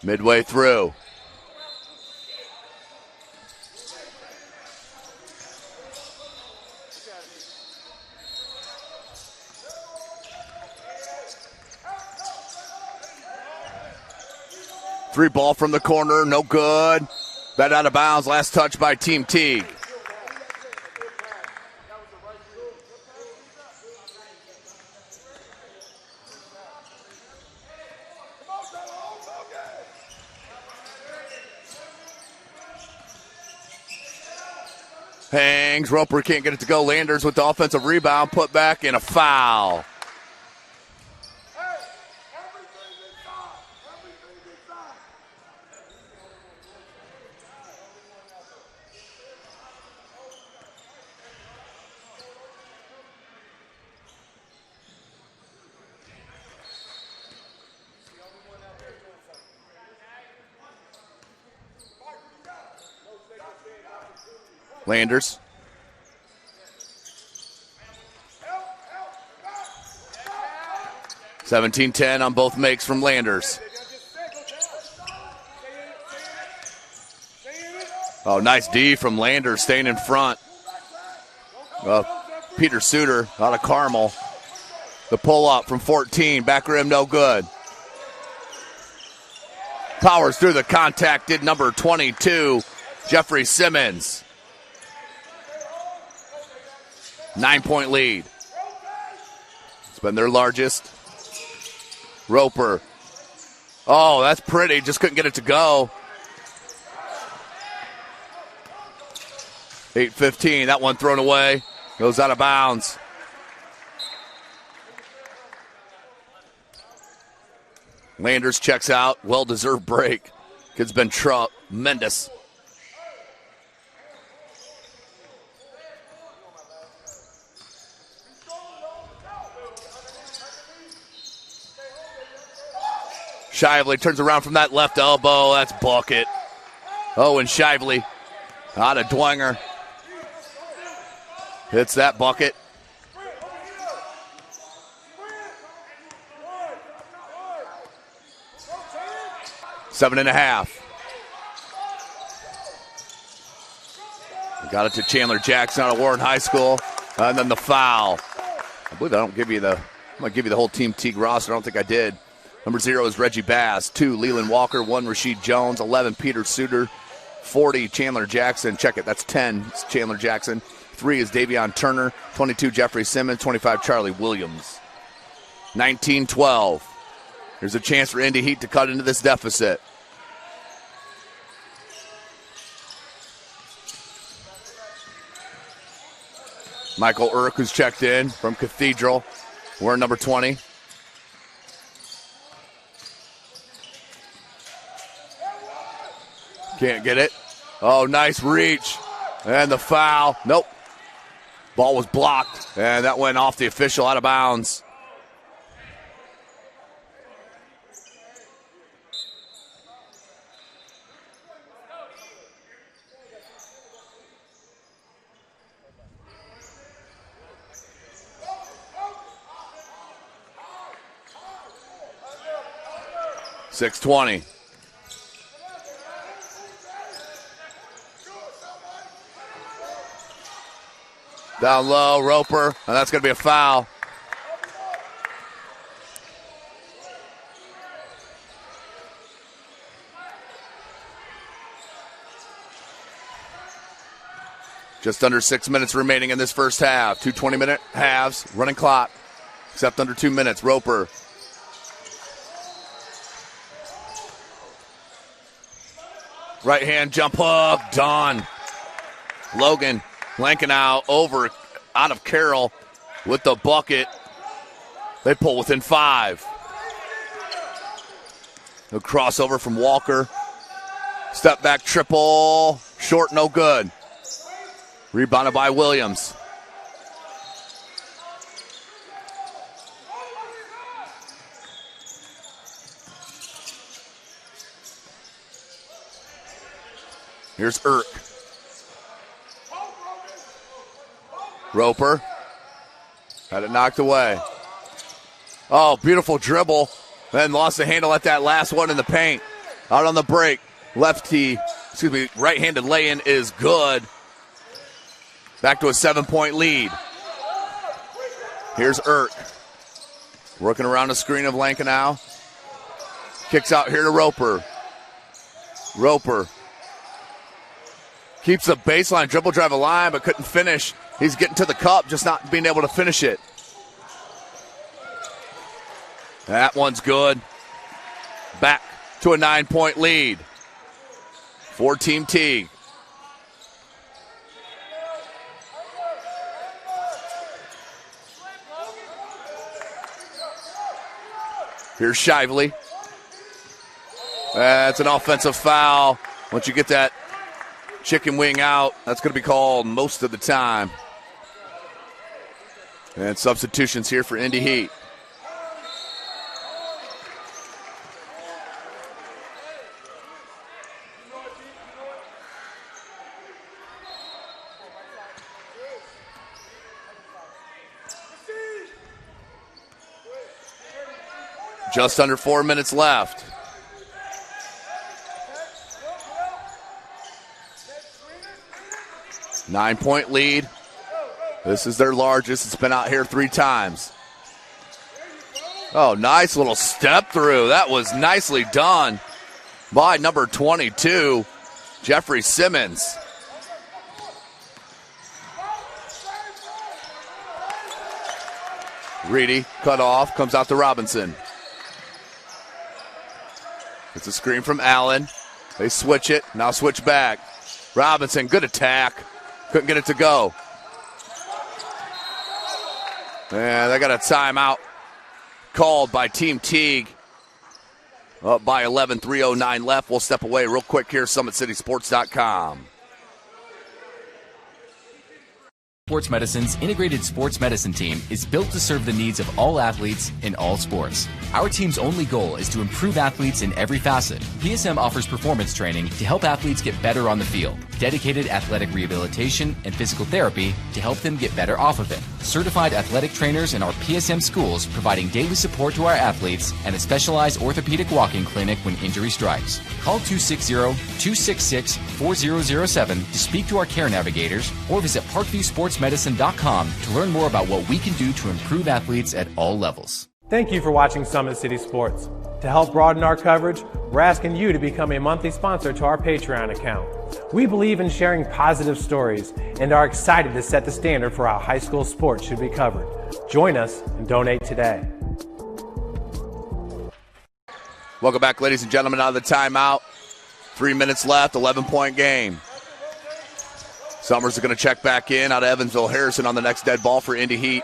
Midway through. Three ball from the corner, no good. That out of bounds, last touch by Team Teague. Hangs, Roper can't get it to go. Landers with the offensive rebound, put back, and a foul. Landers. (17-10) on both makes from Landers. Oh, nice D from Landers, staying in front. Peter Suter out of Carmel. The pull up from 14, back rim, no good. Powers through the contact, did number 22, Jeffrey Simmons. 9-point lead. It's been their largest. Roper. Oh, that's pretty. Just couldn't get it to go. 8:15. That one thrown away. Goes out of bounds. Landers checks out. Well-deserved break. Kid's been tremendous. Shively turns around from that left elbow. That's bucket. Oh, and Shively out of Dwenger. Hits that bucket. 7.5. Got it to Chandler Jackson out of Warren High School. And then the foul. I believe I'm going to give you the whole Team Teague roster. I don't think I did. Number 0 is Reggie Bass. 2, Leland Walker. 1, Rasheed Jones. 11, Peter Suter. 40, Chandler Jackson. Check it. That's 10, Chandler Jackson. 3 is Davion Turner. 22, Jeffrey Simmons. 25, Charlie Williams. 19-12. There's a chance for Indy Heat to cut into this deficit. Michael Urk, who's checked in from Cathedral. Wearing number 20. Can't get it. Oh, nice reach. And the foul. Nope. Ball was blocked. And that went off the official, out of bounds. .620. Down low, Roper, and that's going to be a foul. Just under 6 minutes remaining in this first half. 2 20-minute halves, running clock, except under 2 minutes. Roper. Right hand jump hook, done. Logan Lankenau over out of Carroll with the bucket. They pull within 5. A crossover from Walker. Step back triple. Short, no good. Rebounded by Williams. Here's Urk. Roper. Had it knocked away. Oh, beautiful dribble. Then lost the handle at that last one in the paint. Out on the break. Right-handed lay-in is good. Back to a 7-point lead. Here's Urk. Working around the screen of Lankenau. Kicks out here to Roper. Roper. Keeps the baseline, dribble drive a line, but couldn't finish. He's getting to the cup, just not being able to finish it. That one's good. Back to a 9-point lead for Team Teague. Here's Shively. That's an offensive foul. Once you get that chicken wing out, that's going to be called most of the time. And substitutions here for Indy Heat. Just under 4 minutes left. Nine-point lead. This is their largest. It's been out here 3 times. Oh, nice little step through. That was nicely done by number 22, Jeffrey Simmons. Reedy cut off, comes out to Robinson. It's a screen from Allen. They switch it, now switch back. Robinson, good attack. Couldn't get it to go. And they got a timeout called by Team Teague. Up by 11, 3:09 left. We'll step away real quick here, SummitCitySports.com.
Sports Medicine's integrated sports medicine team is built to serve the needs of all athletes in all sports. Our team's only goal is to improve athletes in every facet. PSM offers performance training to help athletes get better on the field, dedicated athletic rehabilitation and physical therapy to help them get better off of it, certified athletic trainers in our PSM schools providing daily support to our athletes, and a specialized orthopedic walk-in clinic when injury strikes. Call 260-266-4007 to speak to our care navigators or visit parkviewsportsmedicine.com to learn more about what we can do to improve athletes at all levels.
Thank you for watching Summit City Sports. To help broaden our coverage, we're asking you to become a monthly sponsor to our Patreon account. We believe in sharing positive stories and are excited to set the standard for how high school sports should be covered. Join us and donate today.
Welcome back, ladies and gentlemen, out of the timeout. 3 minutes left, 11-point game. Summers are going to check back in out of Evansville. Harrison on the next dead ball for Indy Heat.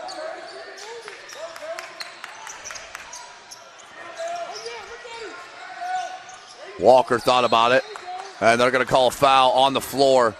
Walker thought about it, and they're going to call a foul on the floor.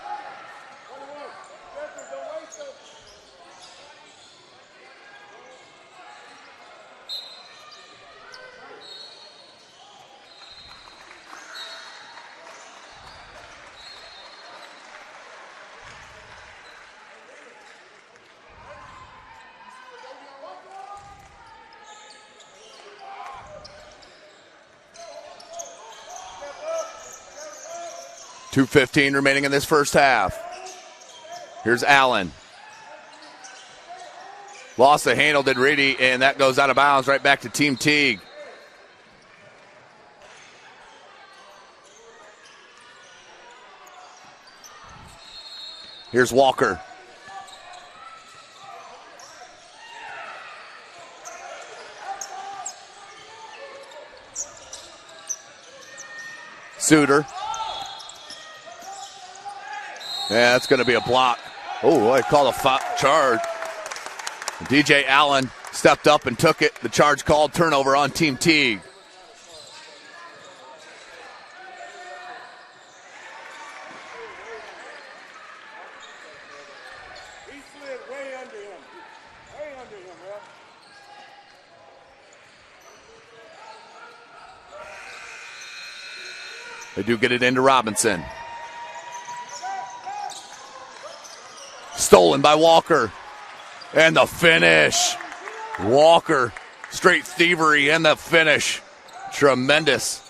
.2:15 remaining in this first half. Here's Allen. Lost the handle, did Reedy, and that goes out of bounds right back to Team Teague. Here's Walker. Suter. Yeah, that's going to be a block. Oh, I call a foul charge. DJ Allen stepped up and took it. The charge called, turnover on Team Teague.
He slid way under him. Way under him, ref.
They do get it into Robinson. Stolen by Walker. And the finish. Walker, straight thievery and the finish. Tremendous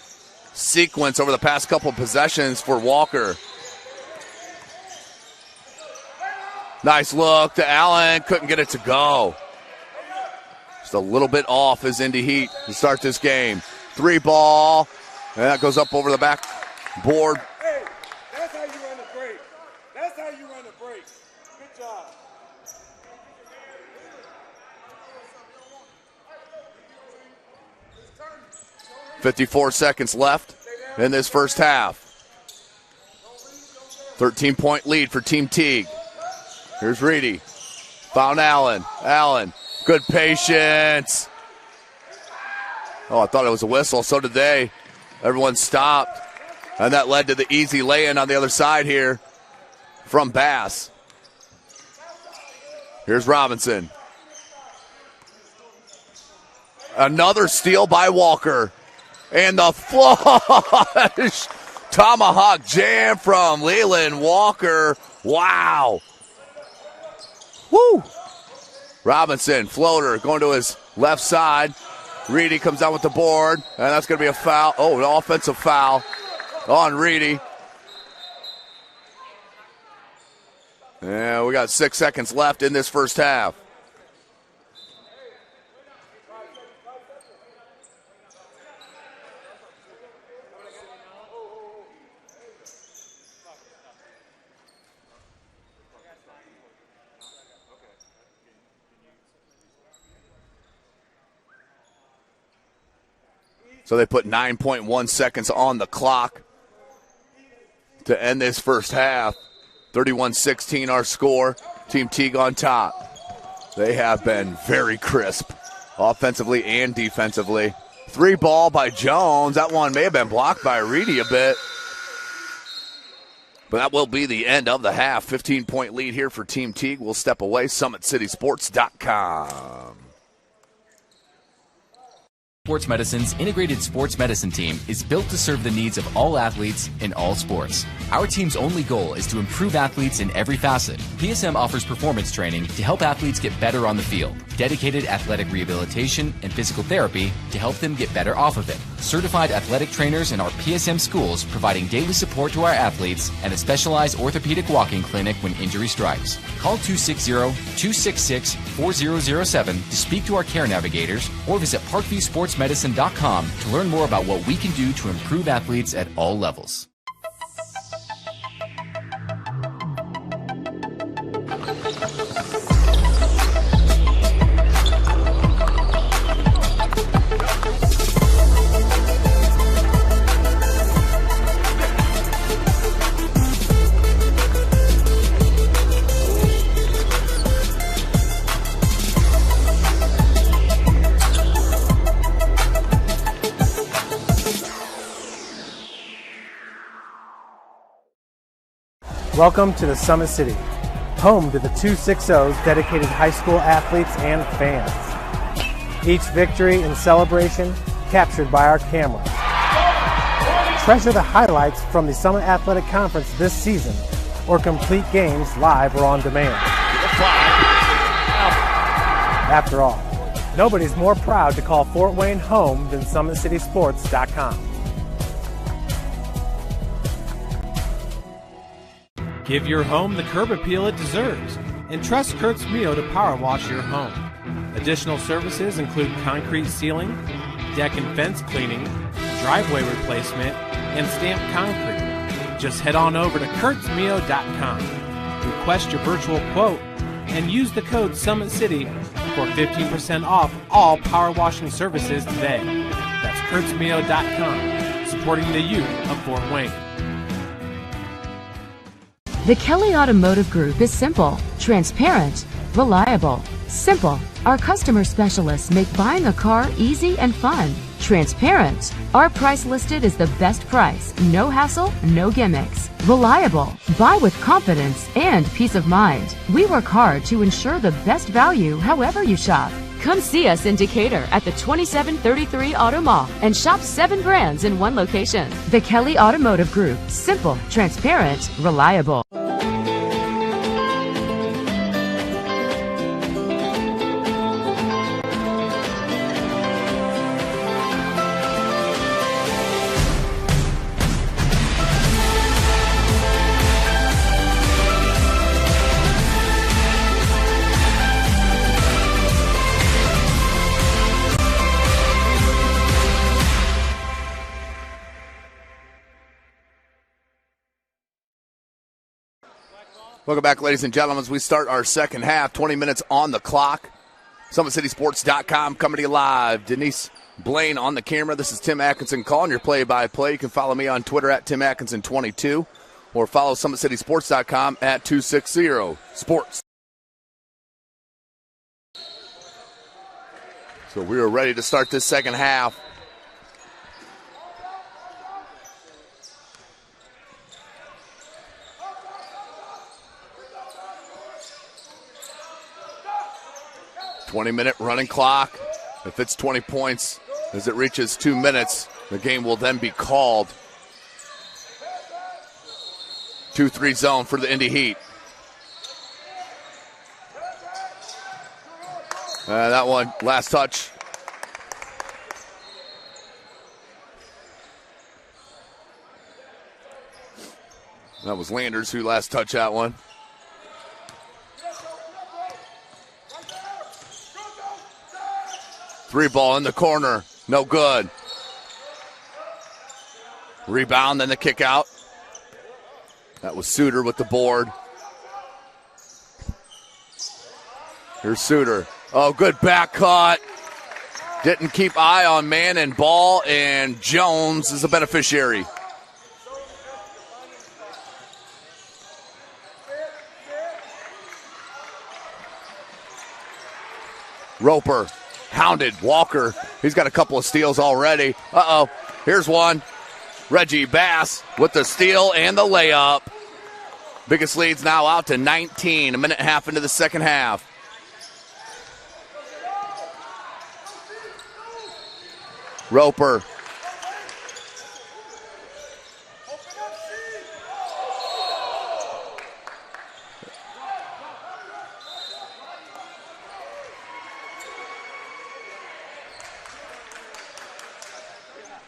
sequence over the past couple of possessions for Walker. Nice look to Allen. Couldn't get it to go. Just a little bit off as Indy Heat to start this game. 3 ball. And that goes up over the back board.
Hey, that's how you run the break. That's how you run the break. Good job.
.54 seconds left in this first half. 13-point lead for Team Teague. Here's Reedy. Found Allen. Allen, good patience. Oh, I thought it was a whistle. So did they. Everyone stopped. And that led to the easy lay-in on the other side here from Bass. Here's Robinson. Another steal by Walker. And the flush. Tomahawk jam from Leland Walker. Wow. Woo. Robinson, floater, going to his left side. Reedy comes out with the board, and that's going to be a foul. Oh, an offensive foul on Reedy. Yeah, we got 6 seconds left in this first half. So they put 9.1 seconds on the clock to end this first half. 31-16 our score. Team Teague on top. They have been very crisp offensively and defensively. 3 ball by Jones. That one may have been blocked by Reedy a bit. But that will be the end of the half. 15-point lead here for Team Teague. We'll step away. SummitCitySports.com.
Sports Medicine's integrated sports medicine team is built to serve the needs of all athletes in all sports. Our team's only goal is to improve athletes in every facet. PSM offers performance training to help athletes get better on the field, dedicated athletic rehabilitation and physical therapy to help them get better off of it, certified athletic trainers in our PSM schools providing daily support to our athletes, and a specialized orthopedic walking clinic when injury strikes. Call 260-266-4007 to speak to our care navigators or visit parkviewsportsmedicine.com to learn more about what we can do to improve athletes at all levels.
Welcome to the Summit City, home to the 260's dedicated high school athletes and fans. Each victory and celebration captured by our cameras. Treasure the highlights from the Summit Athletic Conference this season, or complete games live or on demand. After all, nobody's more proud to call Fort Wayne home than SummitCitySports.com. Give your home the curb appeal it deserves and trust Kurt's Mio to power wash your home. Additional services include concrete sealing, deck and fence cleaning, driveway replacement, and stamped concrete. Just head on over to kurtzmio.com, request your virtual quote, and use the code SummitCity for 15% off all power washing services today. That's kurtzmio.com, supporting the youth of Fort Wayne.
The Kelly Automotive Group is simple, transparent, reliable. Simple. Our customer specialists make buying a car easy and fun. Transparent. Our price listed is the best price. No hassle, no gimmicks. Reliable. Buy with confidence and peace of mind. We work hard to ensure the best value however you shop. Come see us in Decatur at the 2733 Auto Mall and shop 7 brands in one location. The Kelly Automotive Group. Simple, transparent, reliable.
Welcome back, ladies and gentlemen, as we start our second half. 20 minutes on the clock. SummitCitySports.com coming to you live. Denise Blaine on the camera. This is Tim Atkinson calling your play-by-play. You can follow me on Twitter at TimAtkinson22 or follow SummitCitySports.com at 260sports. So we are ready to start this second half. Minute running clock. If it's 20 points as it reaches 2 minutes, the game will then be called. 2-3 zone for the Indy Heat. That one, last touch. That was Landers who last touched that one. Three ball in the corner, no good. Rebound, then the kick out. That was Suter with the board. Here's Suter. Oh, good back cut. Didn't keep eye on man and ball, and Jones is a beneficiary. Roper. Hounded. Walker. He's got a couple of steals already. Uh-oh. Here's one. Reggie Bass with the steal and the layup. Biggest leads now out to 19, a minute and a half into the second half. Roper.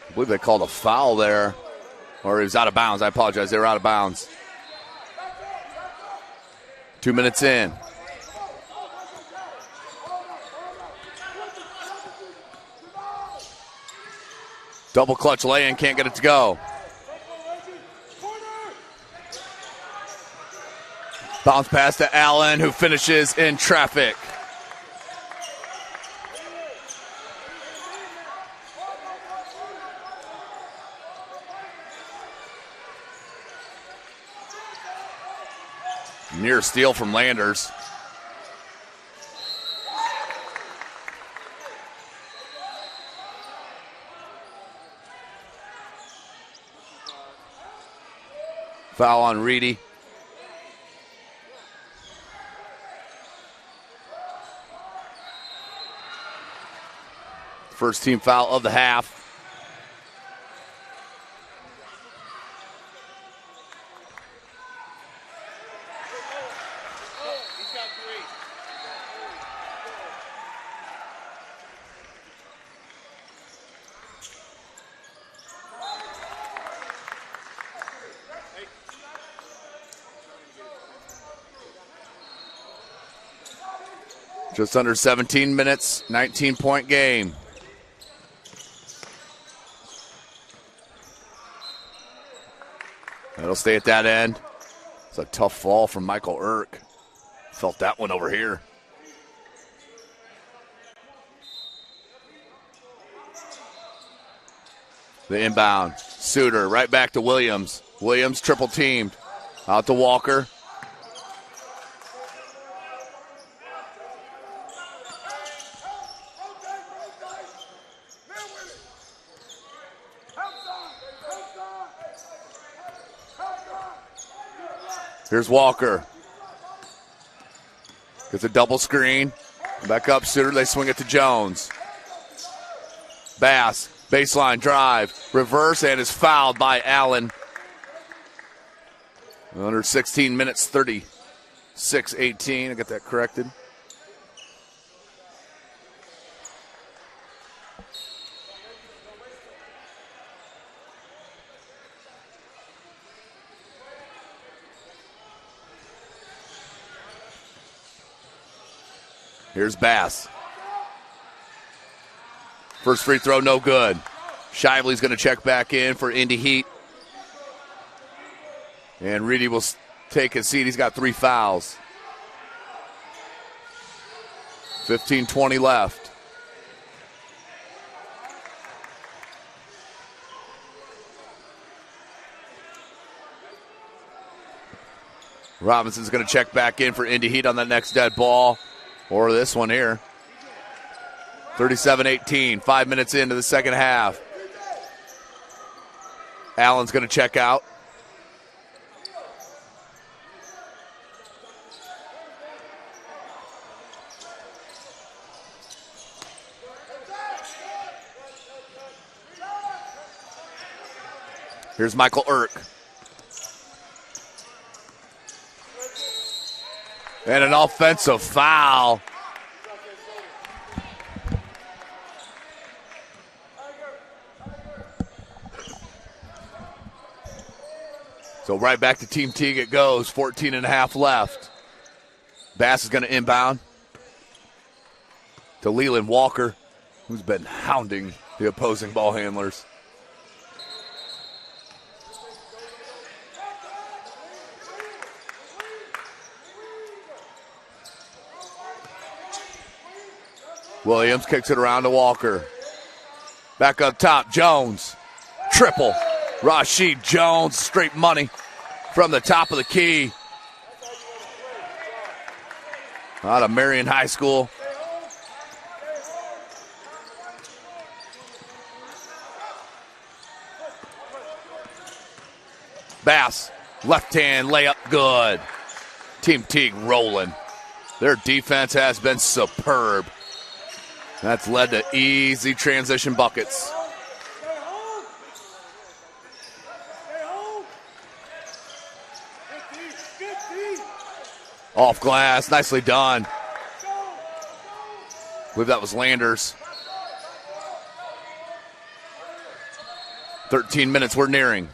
I believe they called a foul there. Or he was out of bounds. I apologize. They were out of bounds. 2 minutes in. Double clutch lay-in, can't get it to go. Bounce pass to Allen, who finishes in traffic. Near steal from Landers. Foul on Reedy. First team foul of the half. Just under 17 minutes, 19-point game. That'll stay at that end. It's a tough fall from Michael Irk. Felt that one over here. The inbound. Suter right back to Williams. Williams triple teamed. Out to Walker. Here's Walker. Gets a double screen. Back up, Suter. They swing it to Jones. Bass, baseline drive, reverse, and is fouled by Allen. Under 16 minutes, 36-18. I got that corrected. Here's Bass. First free throw, no good. Shively's going to check back in for Indy Heat. And Reedy will take his seat. He's got 3 fouls. 15-20 left. Robinson's going to check back in for Indy Heat on that next dead ball. Or this one here. 37-18, 5 minutes into the second half. Allen's going to check out. Here's Michael Irk. And an offensive foul. So right back to Team Teague it goes. 14 and a half left. Bass is going to inbound to Leland Walker, who's been hounding the opposing ball handlers. Williams kicks it around to Walker. Back up top, Jones. Triple. Rashid Jones, straight money from the top of the key. Out of Marion High School. Bass Left hand layup, good. Team Teague rolling. Their defense has been superb. That's led to easy transition buckets. Off glass, nicely done. I believe that was Landers. 13 minutes we're nearing.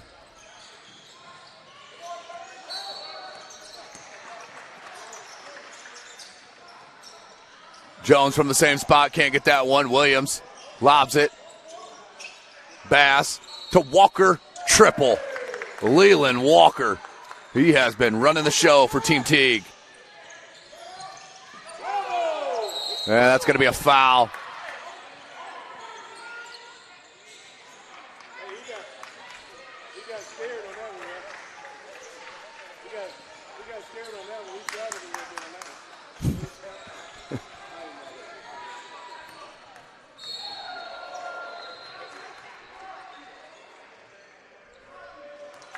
Jones from the same spot, can't get that one. Williams lobs it. Bass to Walker, triple. Leland Walker, he has been running the show for Team Teague. And that's going to be a foul.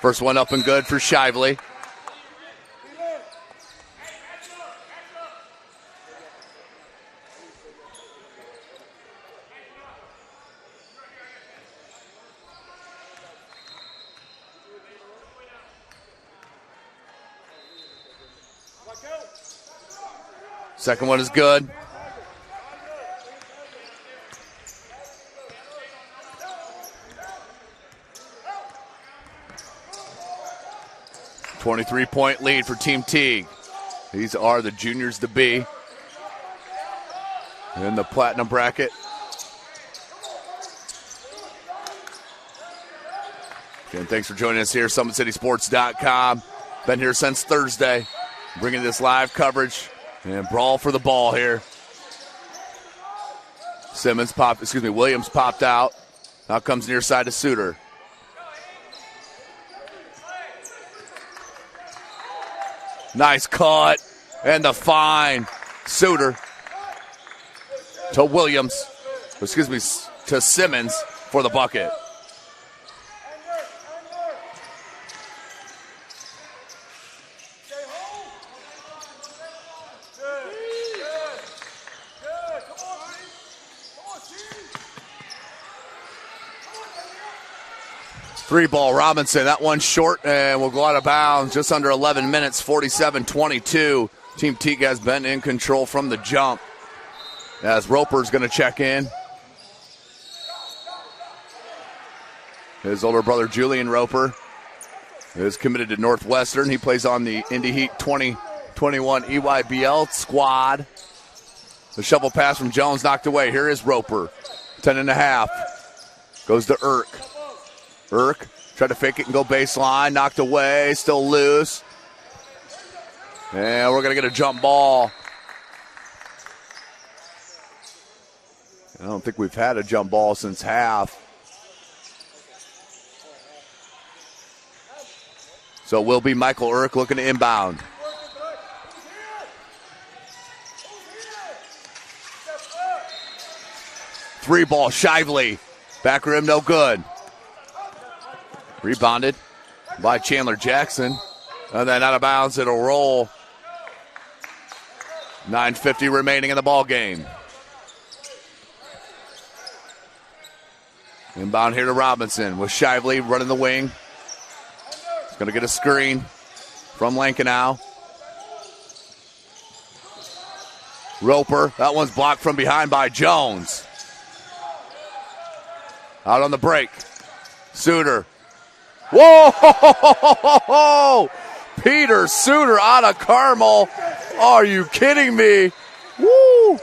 First one up and good for Shively. Second one is good. .23 lead for Team Teague. These are the juniors to be in the platinum bracket. Again, thanks for joining us here, SummitCitySports.com. Been here since Thursday, bringing this live coverage and brawl for the ball here. Williams popped out. Now comes near side to Suter. Nice cut, and the fine. Suter to Williams, to Simmons for the bucket. Three ball Robinson, that one short and will go out of bounds. Just under 11 minutes, 47-22. Team Teague has been in control from the jump. As Roper's going to check in. His older brother Julian Roper is committed to Northwestern. He plays on the Indy Heat 2021 EYBL squad. The shovel pass from Jones knocked away. Here is Roper. 10.5. Goes to Irk. Irk tried to fake it and go baseline. Knocked away. Still loose. And we're going to get a jump ball. I don't think we've had a jump ball since half. So it will be Michael Irk looking to inbound. Three ball, Shively. Back rim, no good. Rebounded by Chandler Jackson. And then out of bounds, it'll roll. 9:50 remaining in the ball game. Inbound here to Robinson with Shively running the wing. He's going to get a screen from Lankenau. Roper, that one's blocked from behind by Jones. Out on the break. Suter. Whoa! Peter Suter out of Carmel. Are you kidding me? Woo!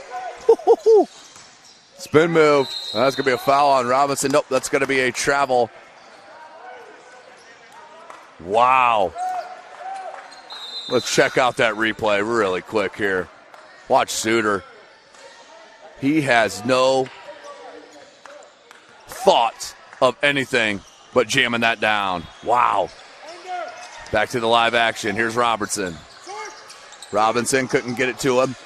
Spin move. That's going to be a foul on Robinson. Nope, that's going to be a travel. Wow. Let's check out that replay really quick here. Watch Suter. He has no thoughts of anything but jamming that down. Wow. Back to the live action. Here's Robertson. Robinson couldn't get it to him.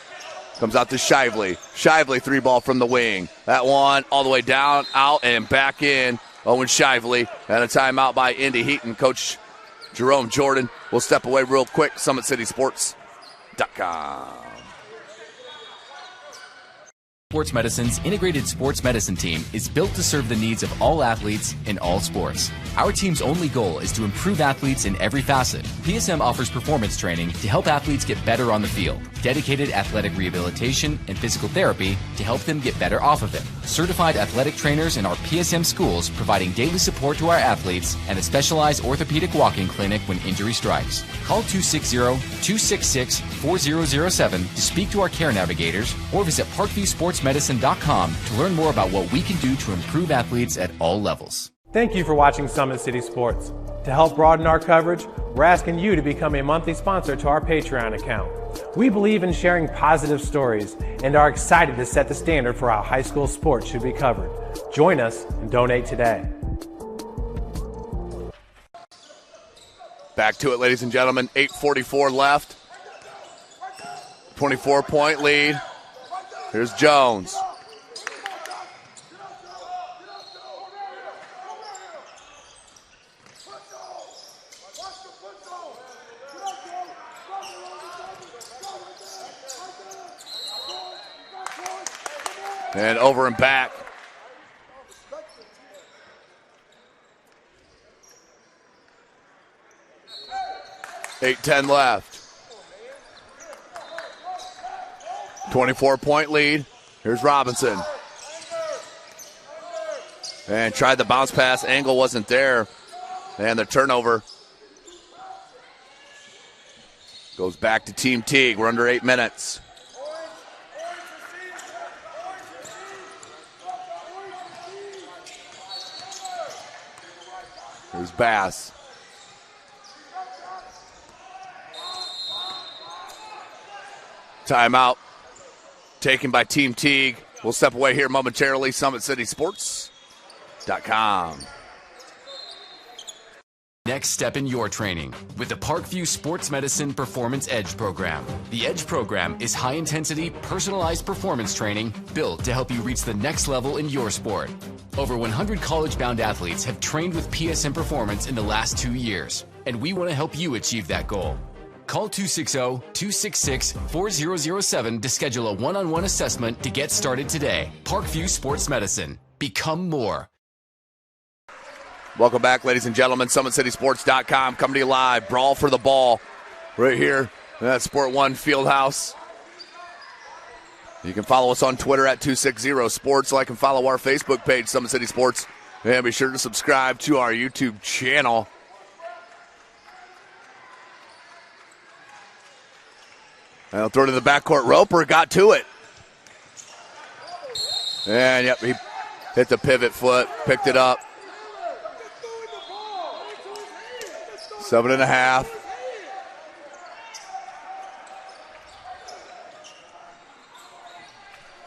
Comes out to Shively. Shively, three ball from the wing. That one all the way down, out, and back in. Owen Shively. And a timeout by Indy Heat. And Coach Jerome Jordan. We'll step away real quick. SummitCitySports.com.
Sports Medicine's integrated sports medicine team is built to serve the needs of all athletes in all sports. Our team's only goal is to improve athletes in every facet. PSM offers performance training to help athletes get better on the field, dedicated athletic rehabilitation and physical therapy to help them get better off of it, certified athletic trainers in our PSM schools providing daily support to our athletes, and a specialized orthopedic walk-in clinic when injury strikes. Call 260-266-4007 to speak to our care navigators or visit parkviewsportsmedicine.com to learn more about what we can do to improve athletes at all levels.
Thank you for watching Summit City Sports. To help broaden our coverage, we're asking you to become a monthly sponsor to our Patreon account. We believe in sharing positive stories and are excited to set the standard for how high school sports should be covered. Join us and donate today.
Back to it, ladies and gentlemen. 8:44 left. 24-point lead. Here's Jones. And over and back. Eight, 10 left. 24-point lead. Here's Robinson. And tried the bounce pass. Angle wasn't there. And the turnover goes back to Team Teague. We're under 8 minutes. Here's Bass. Timeout taken by Team Teague. We'll step away here momentarily. SummitCitySports.com.
Next step in your training with the Parkview Sports Medicine Performance Edge program. The Edge program is high-intensity, personalized performance training built to help you reach the next level in your sport. Over 100 college-bound athletes have trained with PSM Performance in the last 2 years, and we want to help you achieve that goal. Call 260-266-4007 to schedule a one-on-one assessment to get started today. Parkview Sports Medicine. Become more.
Welcome back, ladies and gentlemen. SummitCitySports.com coming to you live. Brawl for the ball right here at Sport One Fieldhouse. You can follow us on Twitter at 260sports. Like and follow our Facebook page, Summit City Sports. And be sure to subscribe to our YouTube channel. And he'll throw it to the backcourt. Roper got to it. And, yep, he hit the pivot foot, picked it up. 7.5.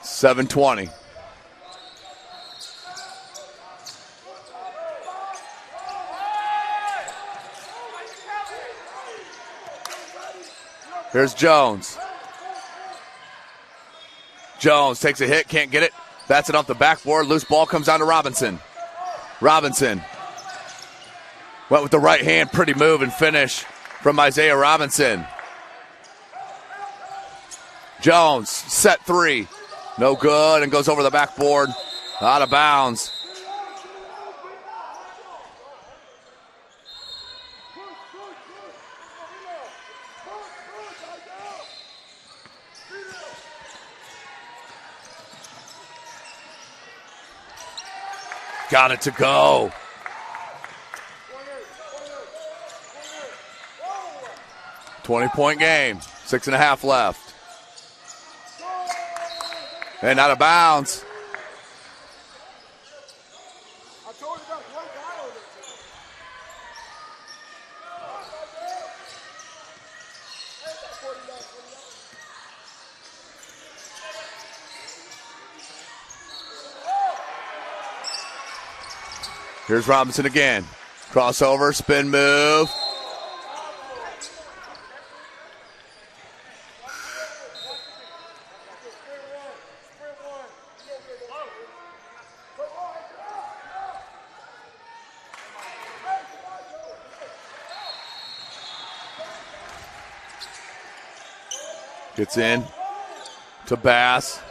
$7:20. Here's Jones. Jones takes a hit, can't get it. Bats it off the backboard. Loose ball comes down to Robinson. Robinson went with the right hand. Pretty move and finish from Isaiah Robinson. Jones, set three. No good, and goes over the backboard. Out of bounds. Got it to go. $20-point game. 6.5 left. And out of bounds. Here's Robinson again. Crossover, spin move. Gets in to Bass.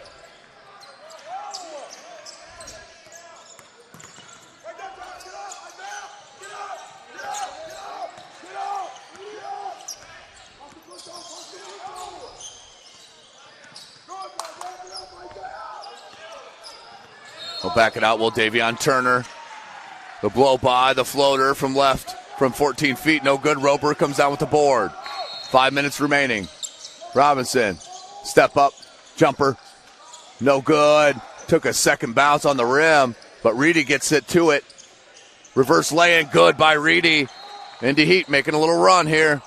We'll back it out. Will Davion Turner. The blow by, the floater from left from 14 feet. No good. Roper comes down with the board. 5 minutes remaining. Robinson, step up, jumper. No good. Took a second bounce on the rim, but Reedy gets it to it. Reverse lay-in, good by Reedy. Indy Heat making a little run here.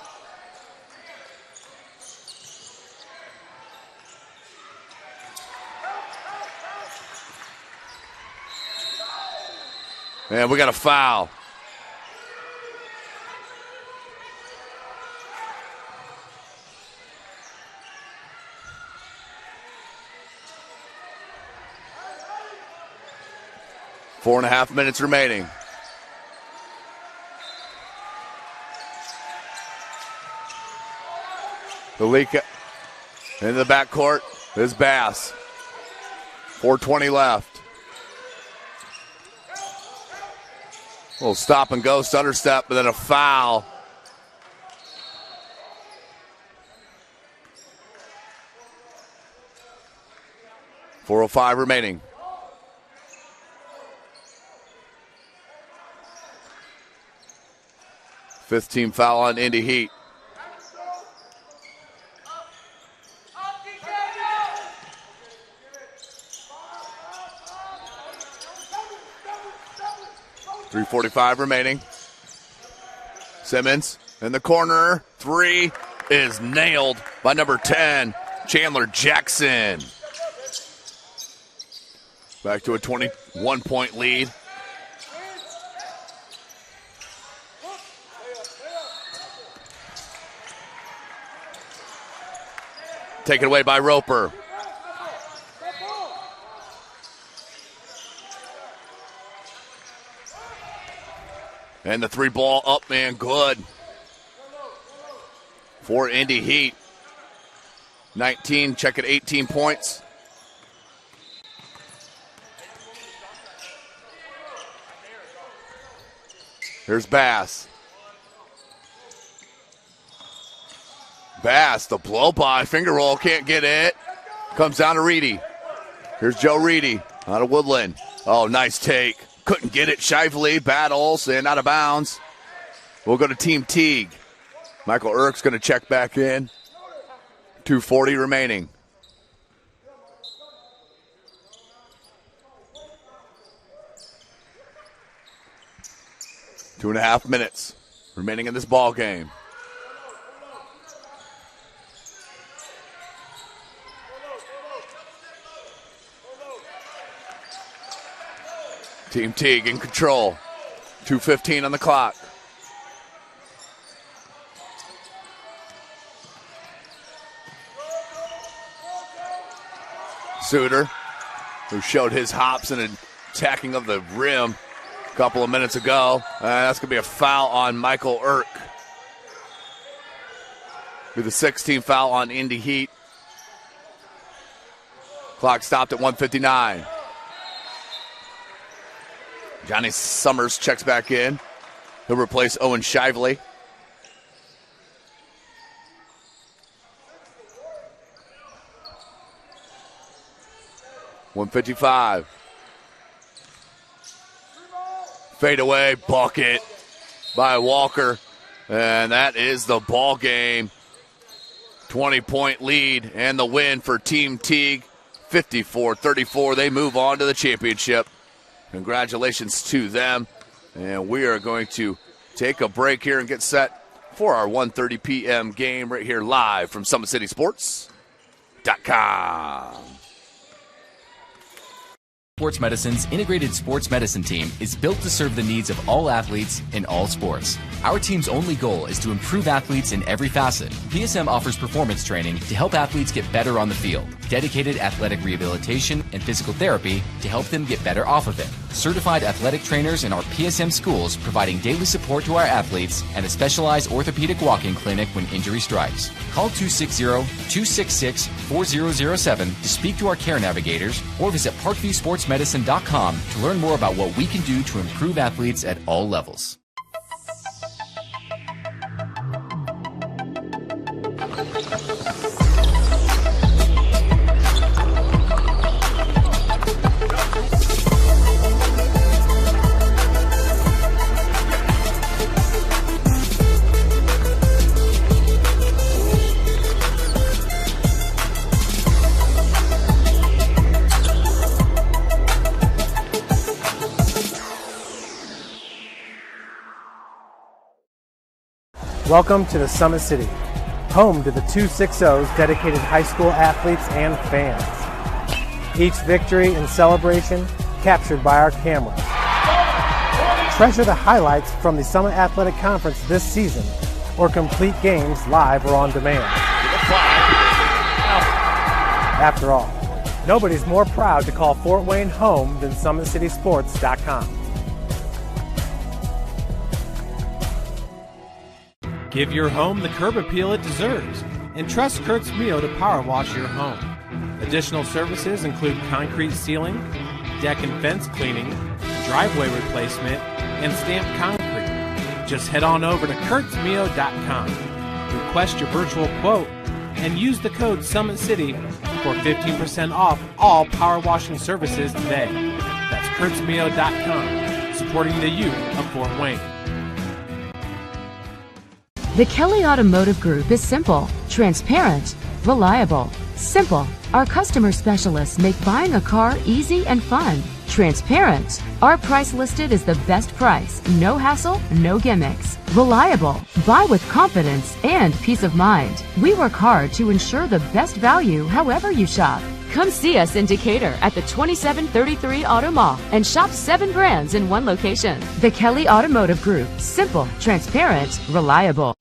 And we got a foul. Four and a half minutes remaining. The leak in the backcourt is Bass. 4:20 left. Little stop and go, stutter step, but then a foul. .405 remaining. Fifth team foul on Indy Heat. .345 remaining. Simmons in the corner. Three is nailed by number 10, Chandler Jackson. Back to a 21-point lead. Taken away by Roper. And the three ball up, man, good. For Indy Heat. 19, check it, 18 points. Here's Bass. Bass, the blow by, finger roll, can't get it. Comes down to Reedy. Here's Joe Reedy out of Woodland. Oh, nice take. Couldn't get it. Shively battles and out of bounds. We'll go to Team Teague. Michael Erk's going to check back in. 2:40 remaining. Two and a half minutes remaining in this ball game. Team Teague in control. 2:15 on the clock. Suter, who showed his hops and attacking of the rim a couple of minutes ago. That's going to be a foul on Michael Erk. Be the 16th foul on Indy Heat. Clock stopped at 1:59. Johnny Summers checks back in. He'll replace Owen Shively. .155. Fade away, bucket by Walker. And that is the ball game. 20-point lead and the win for Team Teague. 54-34. They move on to the championship. Congratulations to them. And we are going to take a break here and get set for our 1:30 p.m. game right here live from SummitCitySports.com.
Sports Medicine's integrated sports medicine team is built to serve the needs of all athletes in all sports. Our team's only goal is to improve athletes in every facet. PSM offers performance training to help athletes get better on the field, dedicated athletic rehabilitation and physical therapy to help them get better off of it, certified athletic trainers in our PSM schools providing daily support to our athletes, and a specialized orthopedic walk-in clinic when injury strikes. Call 260-266-4007 to speak to our care navigators or visit parkviewsportsmedicine.com to learn more about what we can do to improve athletes at all levels.
Welcome to the Summit City, home to the 260's dedicated high school athletes and fans. Each victory and celebration captured by our cameras. Treasure the highlights from the Summit Athletic Conference this season, or complete games live or on demand. After all, nobody's more proud to call Fort Wayne home than SummitCitySports.com. Give your home the curb appeal it deserves and trust Kurt's Mio to power wash your home. Additional services include concrete sealing, deck and fence cleaning, driveway replacement, and stamped concrete. Just head on over to kurtzmio.com, request your virtual quote, and use the code SummitCity for 15% off all power washing services today. That's kurtzmio.com, supporting the youth of Fort Wayne.
The Kelly Automotive Group is simple, transparent, reliable. Simple. Our customer specialists make buying a car easy and fun. Transparent. Our price listed is the best price. No hassle, no gimmicks. Reliable. Buy with confidence and peace of mind. We work hard to ensure the best value however you shop. Come see us in Decatur at the 2733 Auto Mall and shop 7 brands in one location. The Kelly Automotive Group. Simple, transparent, reliable.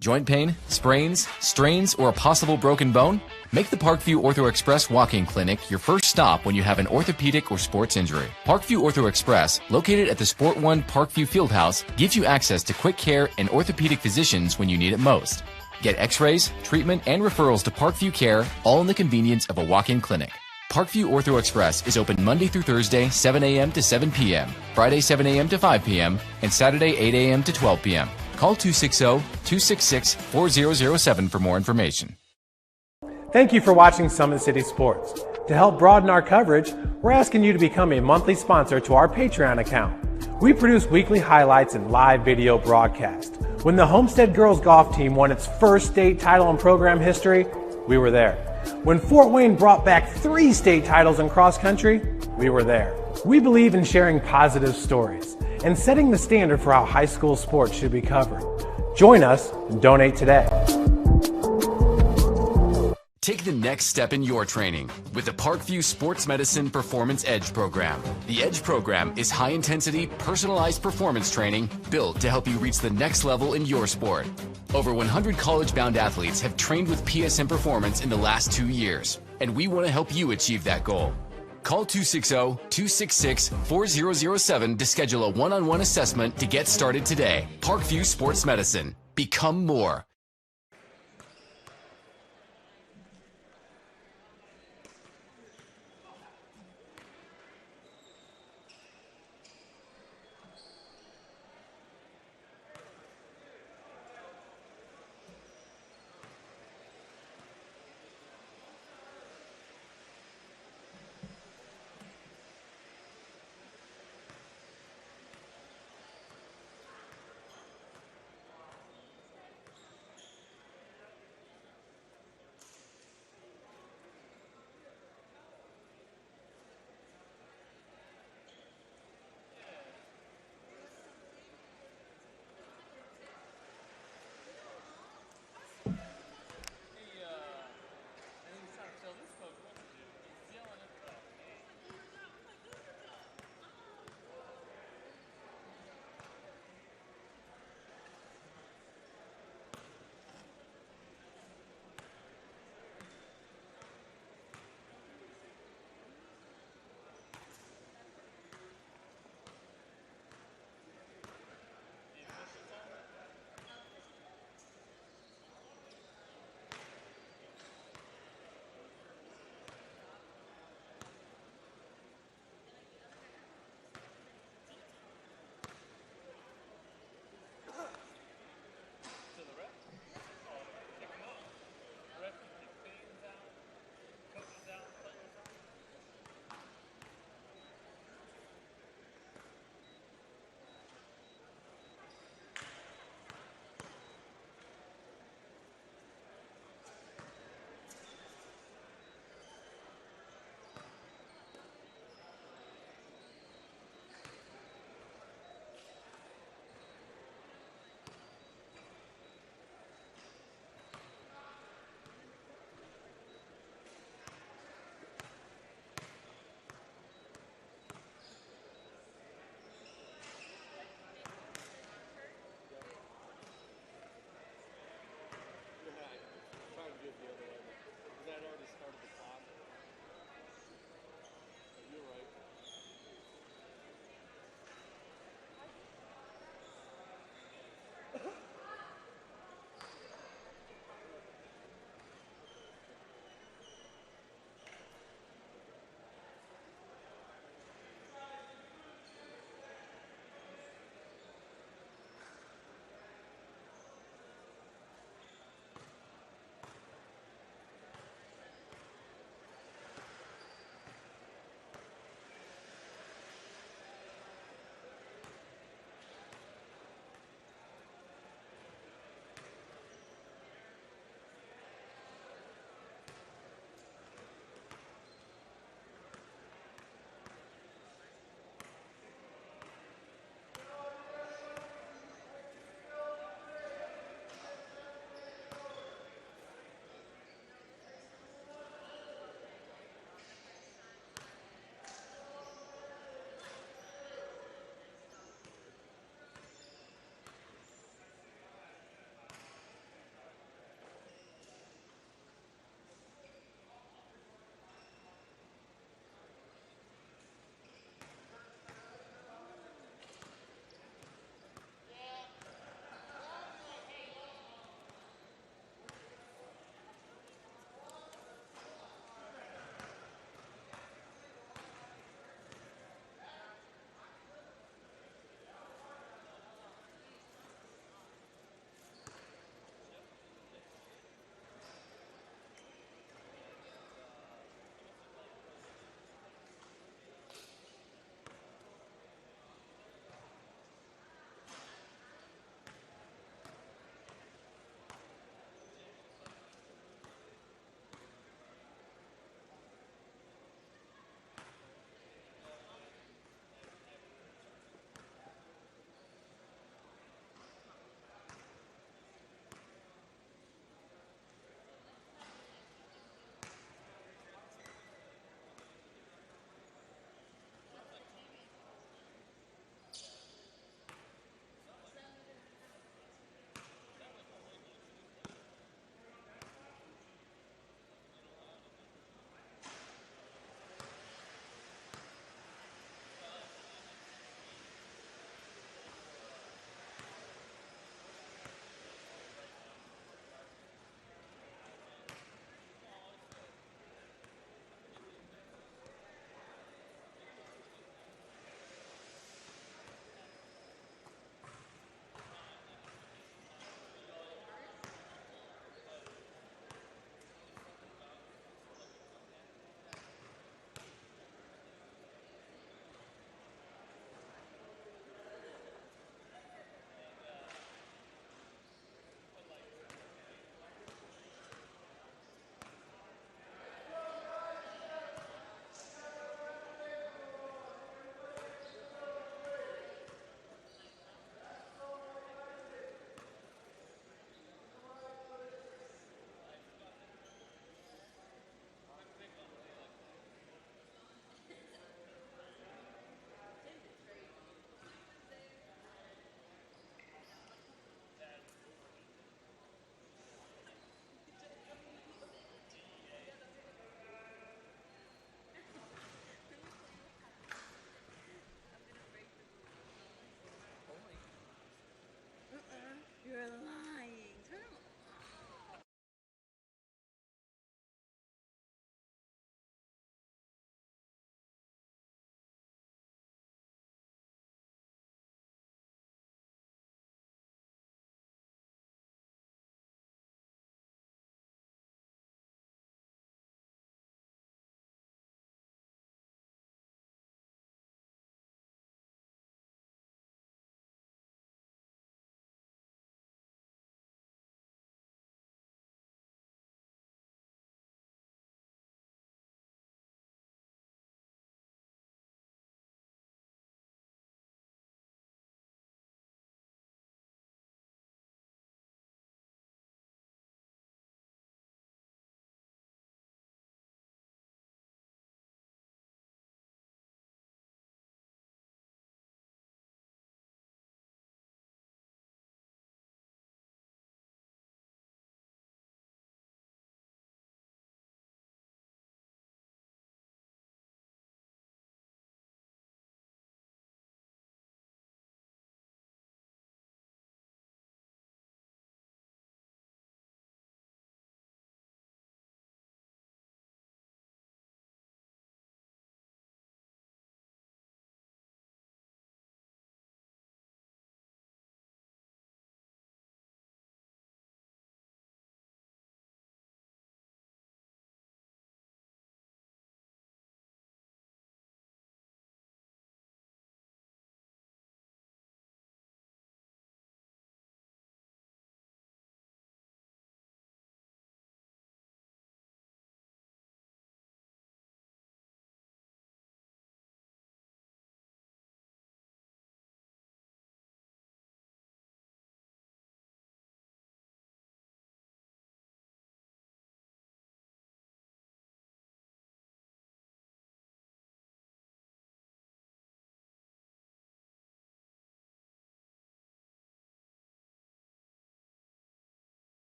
Joint pain, sprains, strains, or a possible broken bone? Make the Parkview Ortho Express walk-in clinic your first stop when you have an orthopedic or sports injury. Parkview Ortho Express, located at the Sport 1 Parkview Fieldhouse, gives you access to quick care and orthopedic physicians when you need it most. Get x-rays, treatment, and referrals to Parkview Care, all in the convenience of a walk-in clinic. Parkview Ortho Express is open Monday through Thursday, 7 a.m. to 7 p.m., Friday, 7 a.m. to 5 p.m., and Saturday, 8 a.m. to 12 p.m. Call 260-266-4007 for more information.
Thank you for watching Summit City Sports. To help broaden our coverage, we're asking you to become a monthly sponsor to our Patreon account. We produce weekly highlights and live video broadcasts. When the Homestead girls golf team won its first state title in program history, we were there. When Fort Wayne brought back 3 state titles in cross country, we were there. We believe in sharing positive stories and setting the standard for how high school sports should be covered. Join us and donate today.
Take the next step in your training with the Parkview Sports Medicine Performance Edge program. The Edge program is high-intensity, personalized performance training built to help you reach the next level in your sport. Over 100 college-bound athletes have trained with PSM Performance in the last 2 years, and we want to help you achieve that goal. Call 260-266-4007 to schedule a one-on-one assessment to get started today. Parkview Sports Medicine. Become more.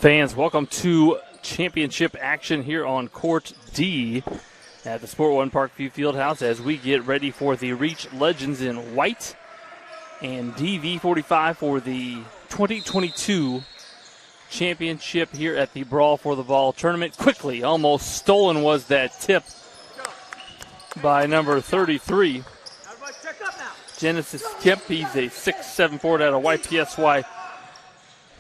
Fans, welcome to championship action here on Court D at the Sport One Parkview Fieldhouse as we get ready for the Reach Legends in white and DV45 for the 2022 championship here at the Brawl for the Ball tournament. Quickly, almost stolen was that tip by number 33. Genesis Kemp. He's a 6'7" forward out of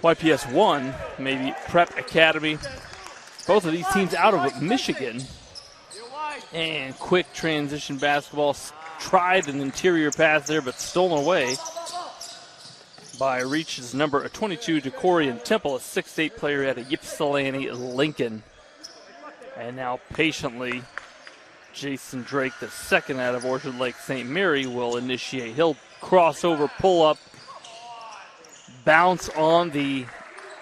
YPS1, maybe Prep Academy. Both of these teams out of Michigan. And quick transition basketball. Tried an interior pass there, but stolen away by Reach's number 22, Decorian Temple, a 6'8" player out of Ypsilanti, Lincoln. And now patiently, Jason Drake, the second out of Orchard Lake St. Mary, will initiate. He'll cross over, pull up, bounce on the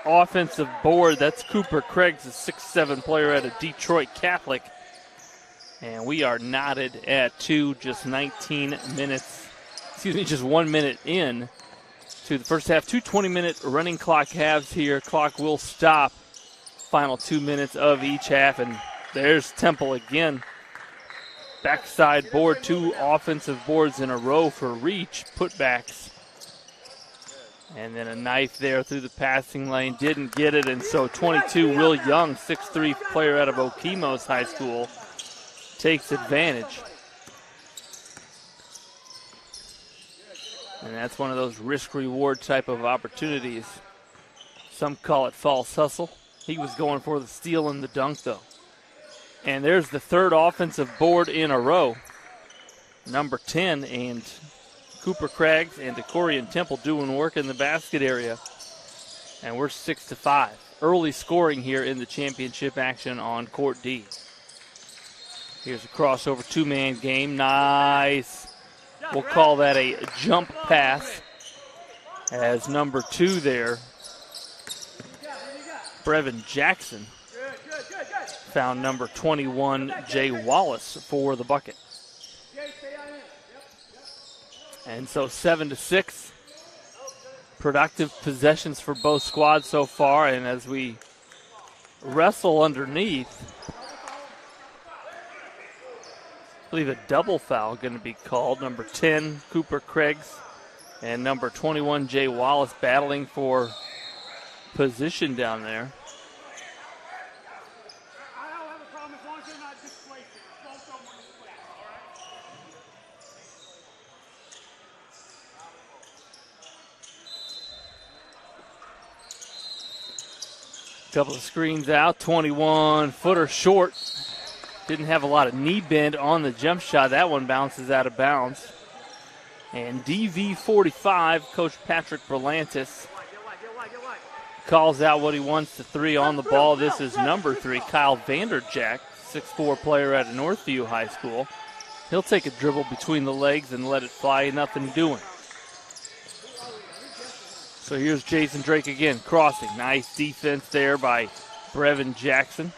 offensive board. That's Cooper Craig's, a 6'7" player out of Detroit Catholic. And we are knotted at just 1 minute in to the first half. 2 20-minute running clock halves here. Clock will stop. Final 2 minutes of each half. And there's Temple again. Backside board, 2 offensive boards in a row for Reach. Putbacks. And then a knife there through the passing lane. Didn't get it. And so 22, Will Young, 6'3" player out of Okemos High School, takes advantage. And that's one of those risk-reward type of opportunities. Some call it false hustle. He was going for the steal and the dunk, though. And there's the third offensive board in a row. Number 10 and Cooper Craggs and Decorian Temple doing work in the basket area. And we're 6-5. Early scoring here in the championship action on Court D. Here's a crossover 2-man game. Nice. We'll call that a jump pass as number 2 there, Brevin Jackson, found number 21, Jay Wallace, for the bucket. And so 7-6. Productive possessions for both squads so far. And as we wrestle underneath, I believe a double foul going to be called. Number 10, Cooper Craigs, and number 21, Jay Wallace, battling for position down there. Couple of screens out, 21-footer short. Didn't have a lot of knee bend on the jump shot. That one bounces out of bounds. And DV45, Coach Patrick Berlantis calls out what he wants to 3 on the ball. This is number 3, Kyle Vanderjack, 6'4" player at Northview High School. He'll take a dribble between the legs and let it fly, nothing doing. So here's Jason Drake again, crossing. Nice defense there by Brevin Jackson.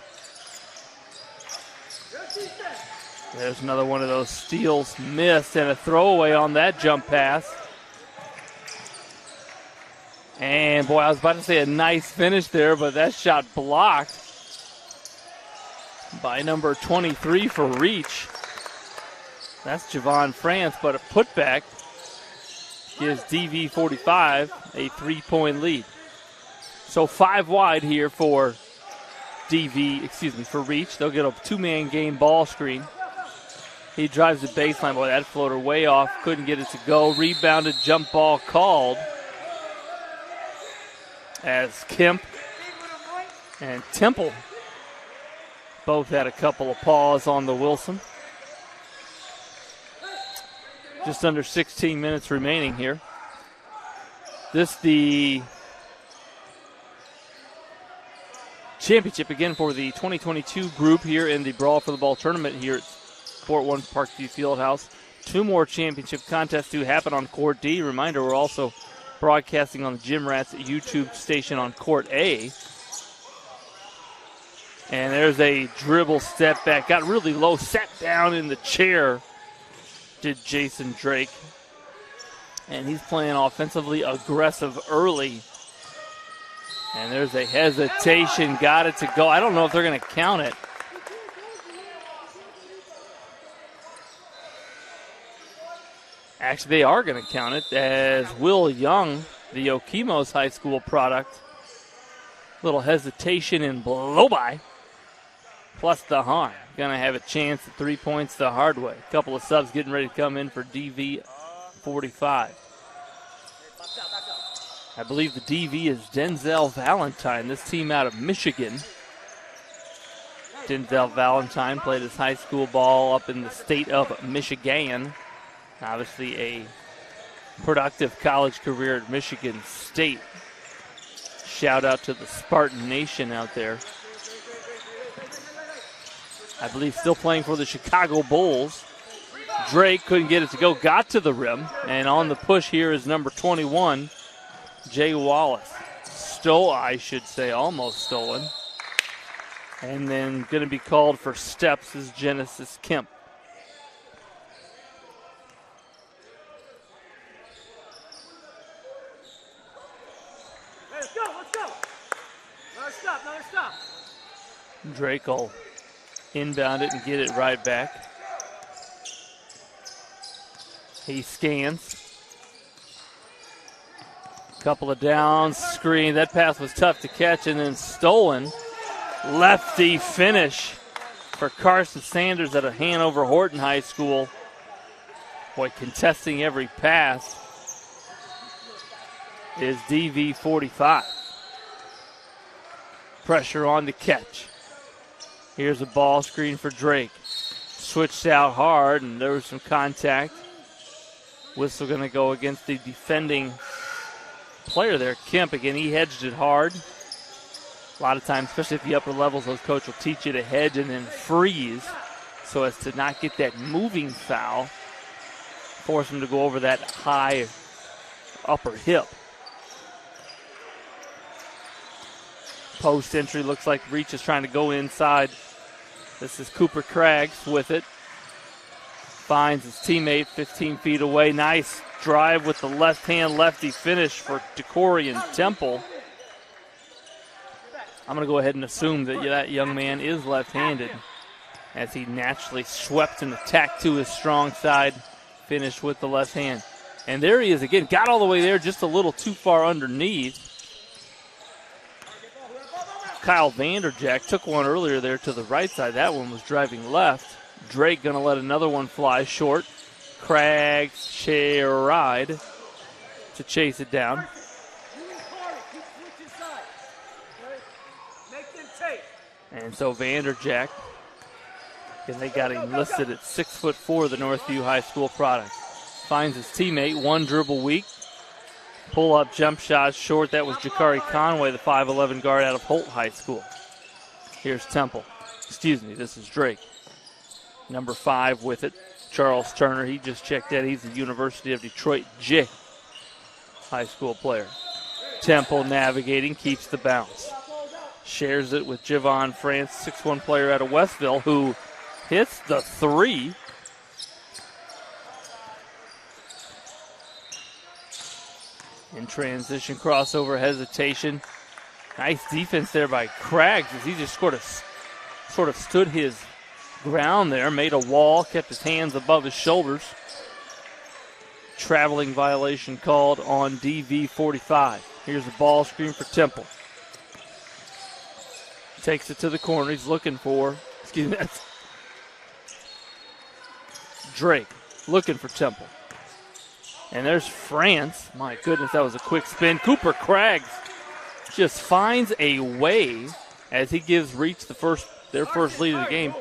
There's another one of those steals missed, and a throwaway on that jump pass. And boy, I was about to say a nice finish there, but that shot blocked by number 23 for Reach. That's Javon France, but a putback gives DV45 a 3-point lead. So 5 wide here for for Reach. They'll get a 2-man game ball screen. He drives the baseline. Boy, that floater way off. Couldn't get it to go. Rebounded, jump ball called as Kemp and Temple both had a couple of paws on the Wilson. Just under 16 minutes remaining here. This the championship again for the 2022 group here in the Brawl for the Ball tournament here at Sport One Parkview Fieldhouse. 2 more championship contests to happen on Court D. Reminder, we're also broadcasting on the Jim Rats YouTube station on Court A. And there's a dribble step back. Got really low, sat down in the chair, did Jason Drake. And he's playing offensively aggressive early And there's a hesitation, got it to go. I don't know if they're going to count it. Actually, they are going to count it as Will Young, the Okemos High School product. Little hesitation and blow by. Plus the harm. Going to have a chance at 3 points the hard way. A couple of subs getting ready to come in for DV 45. I believe the DV is Denzel Valentine, this team out of Michigan. Denzel Valentine played his high school ball up in the state of Michigan. Obviously a productive college career at Michigan State. Shout out to the Spartan Nation out there. I believe still playing for the Chicago Bulls. Drake couldn't get it to go, got to the rim, and on the push here is number 21, Jay Wallace. Almost stolen. And then going to be called for steps is Genesis Kemp.
Let's go. Another stop.
Drake will inbound it and get it right back. He scans. Couple of downs, screen. That pass was tough to catch and then stolen. Lefty finish for Carson Sanders at a Hanover Horton High School. Boy, contesting every pass is DV 45. Pressure on the catch. Here's a ball screen for Drake. Switched out hard and there was some contact. Whistle going to go against the defending player there, Kemp. Again, he hedged it hard. A lot of times, especially at the upper levels, those coach will teach you to hedge and then freeze so as to not get that moving foul. Force him to go over that high upper hip. Post entry looks like Reach is trying to go inside. This is Cooper Craggs with it. Finds his teammate 15 feet away. Nice drive with the left hand lefty finish for Decorian Temple. I'm going to go ahead and assume that that young man is left-handed as he naturally swept and attacked to his strong side, finished with the left hand. And there he is again, got all the way there, just a little too far underneath. Kyle Vanderjack took one earlier there to the right side. That one was driving left. Drake going to let another one fly short. Craggs ride to chase it down. And so Vanderjack, and they got him listed at 6'4", the Northview High School product. Finds his teammate, one dribble weak. Pull up jump shot short. That was Jakari Conway, the 5'11" guard out of Holt High School. Here's Temple. This is Drake. Number 5 with it, Charles Turner. He just checked in. He's a University of Detroit J high school player. Temple navigating, keeps the bounce. Shares it with Javon France, 6'1" player out of Westville, who hits the 3. In transition, crossover, hesitation. Nice defense there by Craggs as he just sort of stood his ground there, made a wall, kept his hands above his shoulders. Traveling violation called on DV 45. Here's a ball screen for Temple. Takes it to the corner. He's looking for, that's Drake looking for Temple. And there's France. My goodness, that was a quick spin. Cooper Craggs just finds a way as he gives Reach their first lead of the game.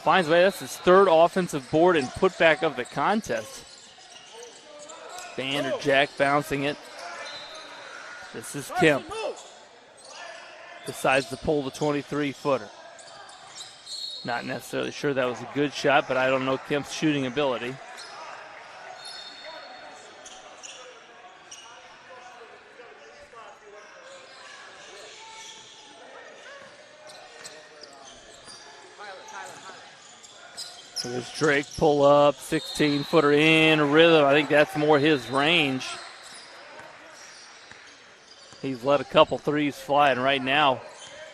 Finds a way. That's his third offensive board and putback of the contest. Vanderjack bouncing it. This is Kemp. Decides to pull the 23-footer. Not necessarily sure that was a good shot, but I don't know Kemp's shooting ability. So there's Drake, pull up, 16-footer in rhythm. I think that's more his range. He's let a couple threes fly, and right now,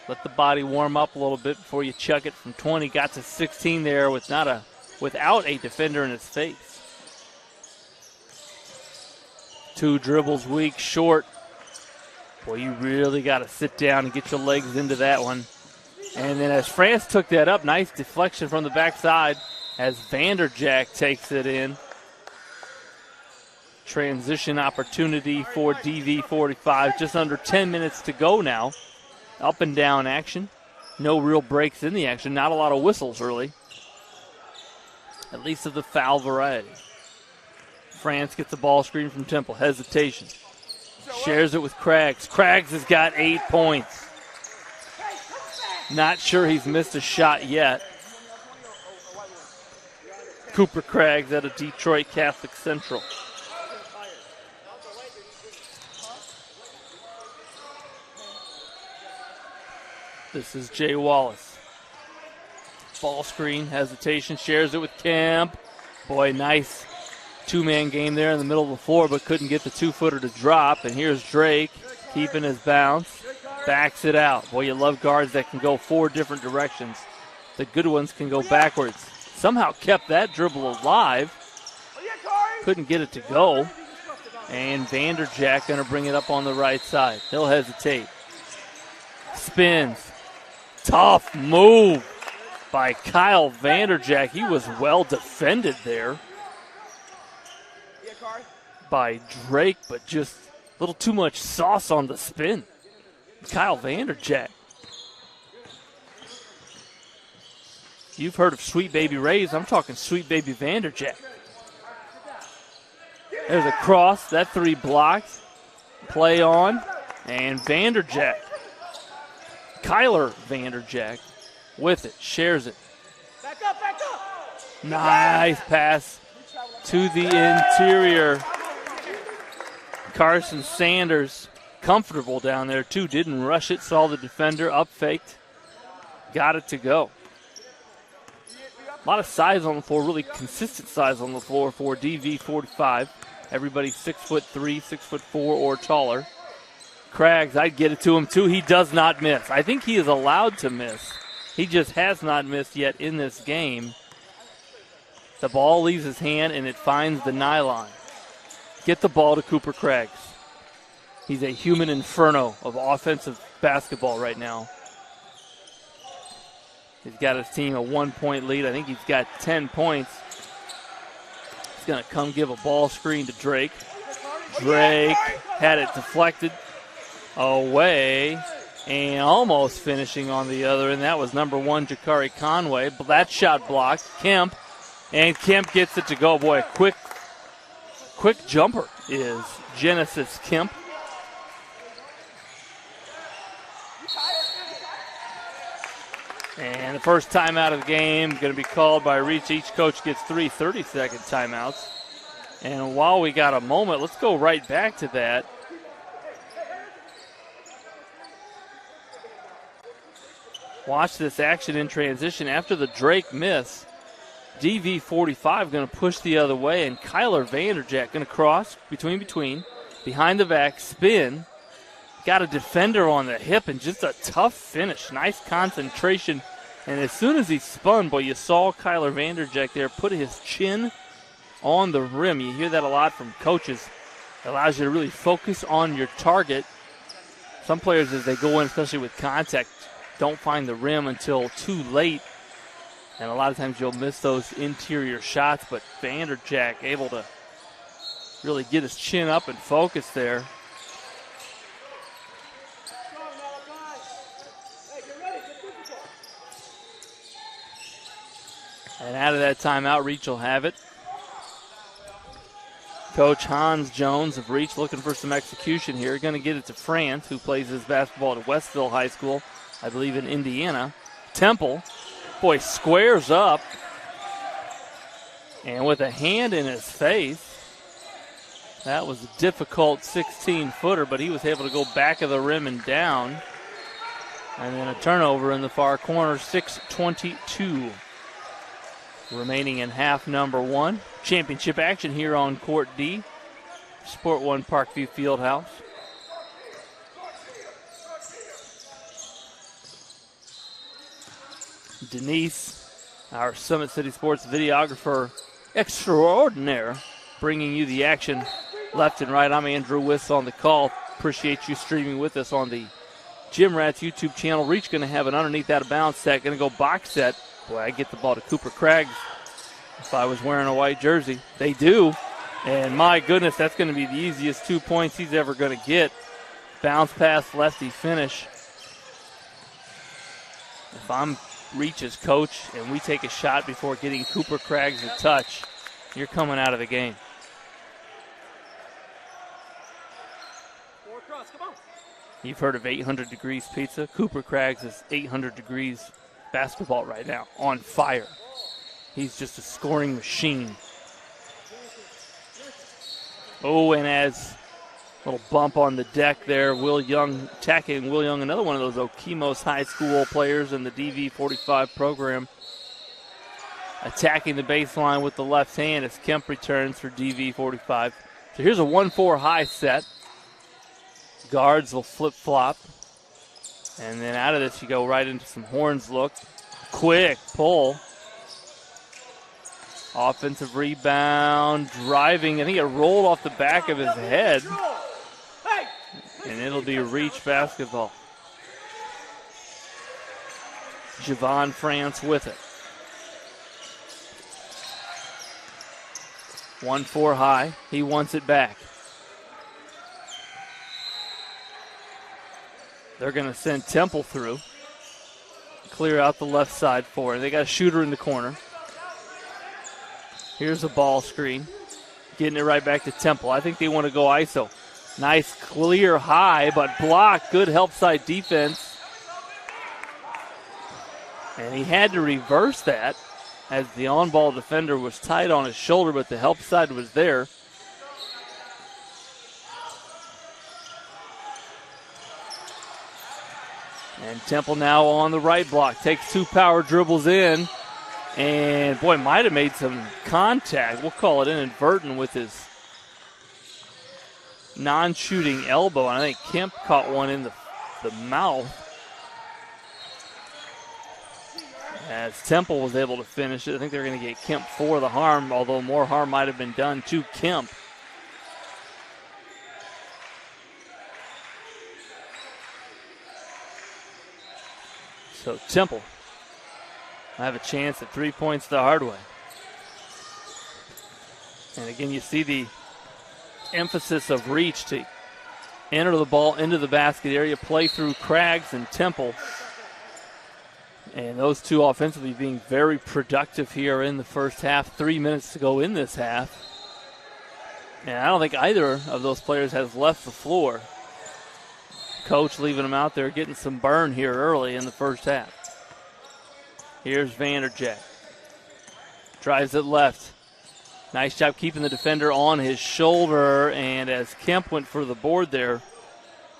let the body warm up a little bit before you chuck it from 20. Got to 16 there without a defender in his face. 2 dribbles weak, short. Boy, you really got to sit down and get your legs into that one. And then as France took that up, nice deflection from the backside as Vanderjack takes it in. Transition opportunity for DV45. Just under 10 minutes to go now. Up and down action. No real breaks in the action. Not a lot of whistles early. At least of the foul variety. France gets the ball screen from Temple. Hesitation. Shares it with Craggs. Craggs has got 8 points. Not sure he's missed a shot yet. Cooper Craggs out of Detroit Catholic Central. This is Jay Wallace. Ball screen, hesitation, shares it with Kemp. Boy, nice two-man game there in the middle of the floor, but couldn't get the 2-footer to drop. And here's Drake keeping his bounce. Backs it out. Boy, you love guards that can go 4 different directions. The good ones can go backwards. Somehow kept that dribble alive. Couldn't get it to go. And Vanderjack going to bring it up on the right side. He'll hesitate. Spins. Tough move by Kyle Vanderjack. He was well defended there by Drake, but just a little too much sauce on the spin. Kyle Vanderjack. You've heard of Sweet Baby Ray's. I'm talking Sweet Baby Vanderjack. There's a cross. That 3 blocked. Play on. And Vanderjack. Kyler Vanderjack with it. Shares it.
Back up.
Nice pass to the interior. Carson Sanders comfortable down there too. Didn't rush it. Saw the defender. Up faked. Got it to go. A lot of size on the floor. Really consistent size on the floor for DV45. Everybody 6'3", 6'4", or taller. Craggs, I'd get it to him too. He does not miss. I think he is allowed to miss. He just has not missed yet in this game. The ball leaves his hand and it finds the nylon. Get the ball to Cooper Craggs. He's a human inferno of offensive basketball right now. He's got his team a 1-point lead. I think he's got 10 points. He's going to come give a ball screen to Drake. Drake had it deflected away and almost finishing on the other, and that was number 1, Jakari Conway. But that shot blocked. Kemp, and Kemp gets it to go. Boy, a quick jumper is Genesis Kemp. And the first timeout of the game going to be called by Reach. Each coach gets 3 30-second timeouts. And while we got a moment, let's go right back to that. Watch this action in transition. After the Drake miss, DV45 going to push the other way, and Kyler Vanderjack going to cross between, behind the back, spin. Got a defender on the hip, and just a tough finish. Nice concentration. And as soon as he spun, boy, you saw Kyler Vanderjack there put his chin on the rim. You hear that a lot from coaches. It allows you to really focus on your target. Some players, as they go in, especially with contact, don't find the rim until too late. And a lot of times you'll miss those interior shots, but Vanderjack able to really get his chin up and focus there. And out of that timeout, Reach will have it. Coach Hans Jones of Reach looking for some execution here. Going to get it to France, who plays his basketball at Westville High School, I believe in Indiana. Temple, boy, squares up. And with a hand in his face, that was a difficult 16-footer, but he was able to go back of the rim and down. And then a turnover in the far corner, 6:22 remaining in half number 1. Championship action here on Court D, Sport 1 Parkview Fieldhouse. Denise, our Summit City Sports videographer extraordinaire, bringing you the action left and right. I'm Andrew Wiss on the call. Appreciate you streaming with us on the Gym Rats YouTube channel. Reach going to have an underneath out of bounds set. Going to go box set. Boy, I get the ball to Cooper Craggs if I was wearing a white jersey. They do. And my goodness, that's going to be the easiest 2 points he's ever going to get. Bounce pass, lefty finish. If I'm Reach's coach and we take a shot before getting Cooper Craggs a touch, you're coming out of the game. You've heard of 800 Degrees Pizza. Cooper Craggs is 800 Degrees basketball right now, on fire. He's just a scoring machine. Oh, and as a little bump on the deck there, Will Young, attacking Will Young, another one of those Okemos High School players in the DV45 program. Attacking the baseline with the left hand as Kemp returns for DV45. So here's a 1-4 high set. Guards will flip-flop. And then out of this, you go right into some horns look. Quick pull. Offensive rebound, driving. I think it rolled off the back of his head. And it'll be Reach basketball. Javon France with it. 1-4 high. He wants it back. They're going to send Temple through. Clear out the left side for it. They got a shooter in the corner. Here's a ball screen. Getting it right back to Temple. I think they want to go ISO. Nice clear high, but blocked. Good help side defense. And he had to reverse that as the on-ball defender was tight on his shoulder, but the help side was there. And Temple now on the right block. Takes 2 power dribbles in. And, boy, might have made some contact. We'll call it inadvertent with his non-shooting elbow. And I think Kemp caught one in the mouth. As Temple was able to finish it. I think they're going to get Kemp for the harm, although more harm might have been done to Kemp. So Temple I have a chance at 3 points the hard way. And again, you see the emphasis of Reach to enter the ball into the basket area, play through Craggs and Temple. And those two offensively being very productive here in the first half. 3 minutes to go in this half. And I don't think either of those players has left the floor. Coach leaving them out there, getting some burn here early in the first half. Here's Vanderjagt. Drives it left. Nice job keeping the defender on his shoulder. And as Kemp went for the board there,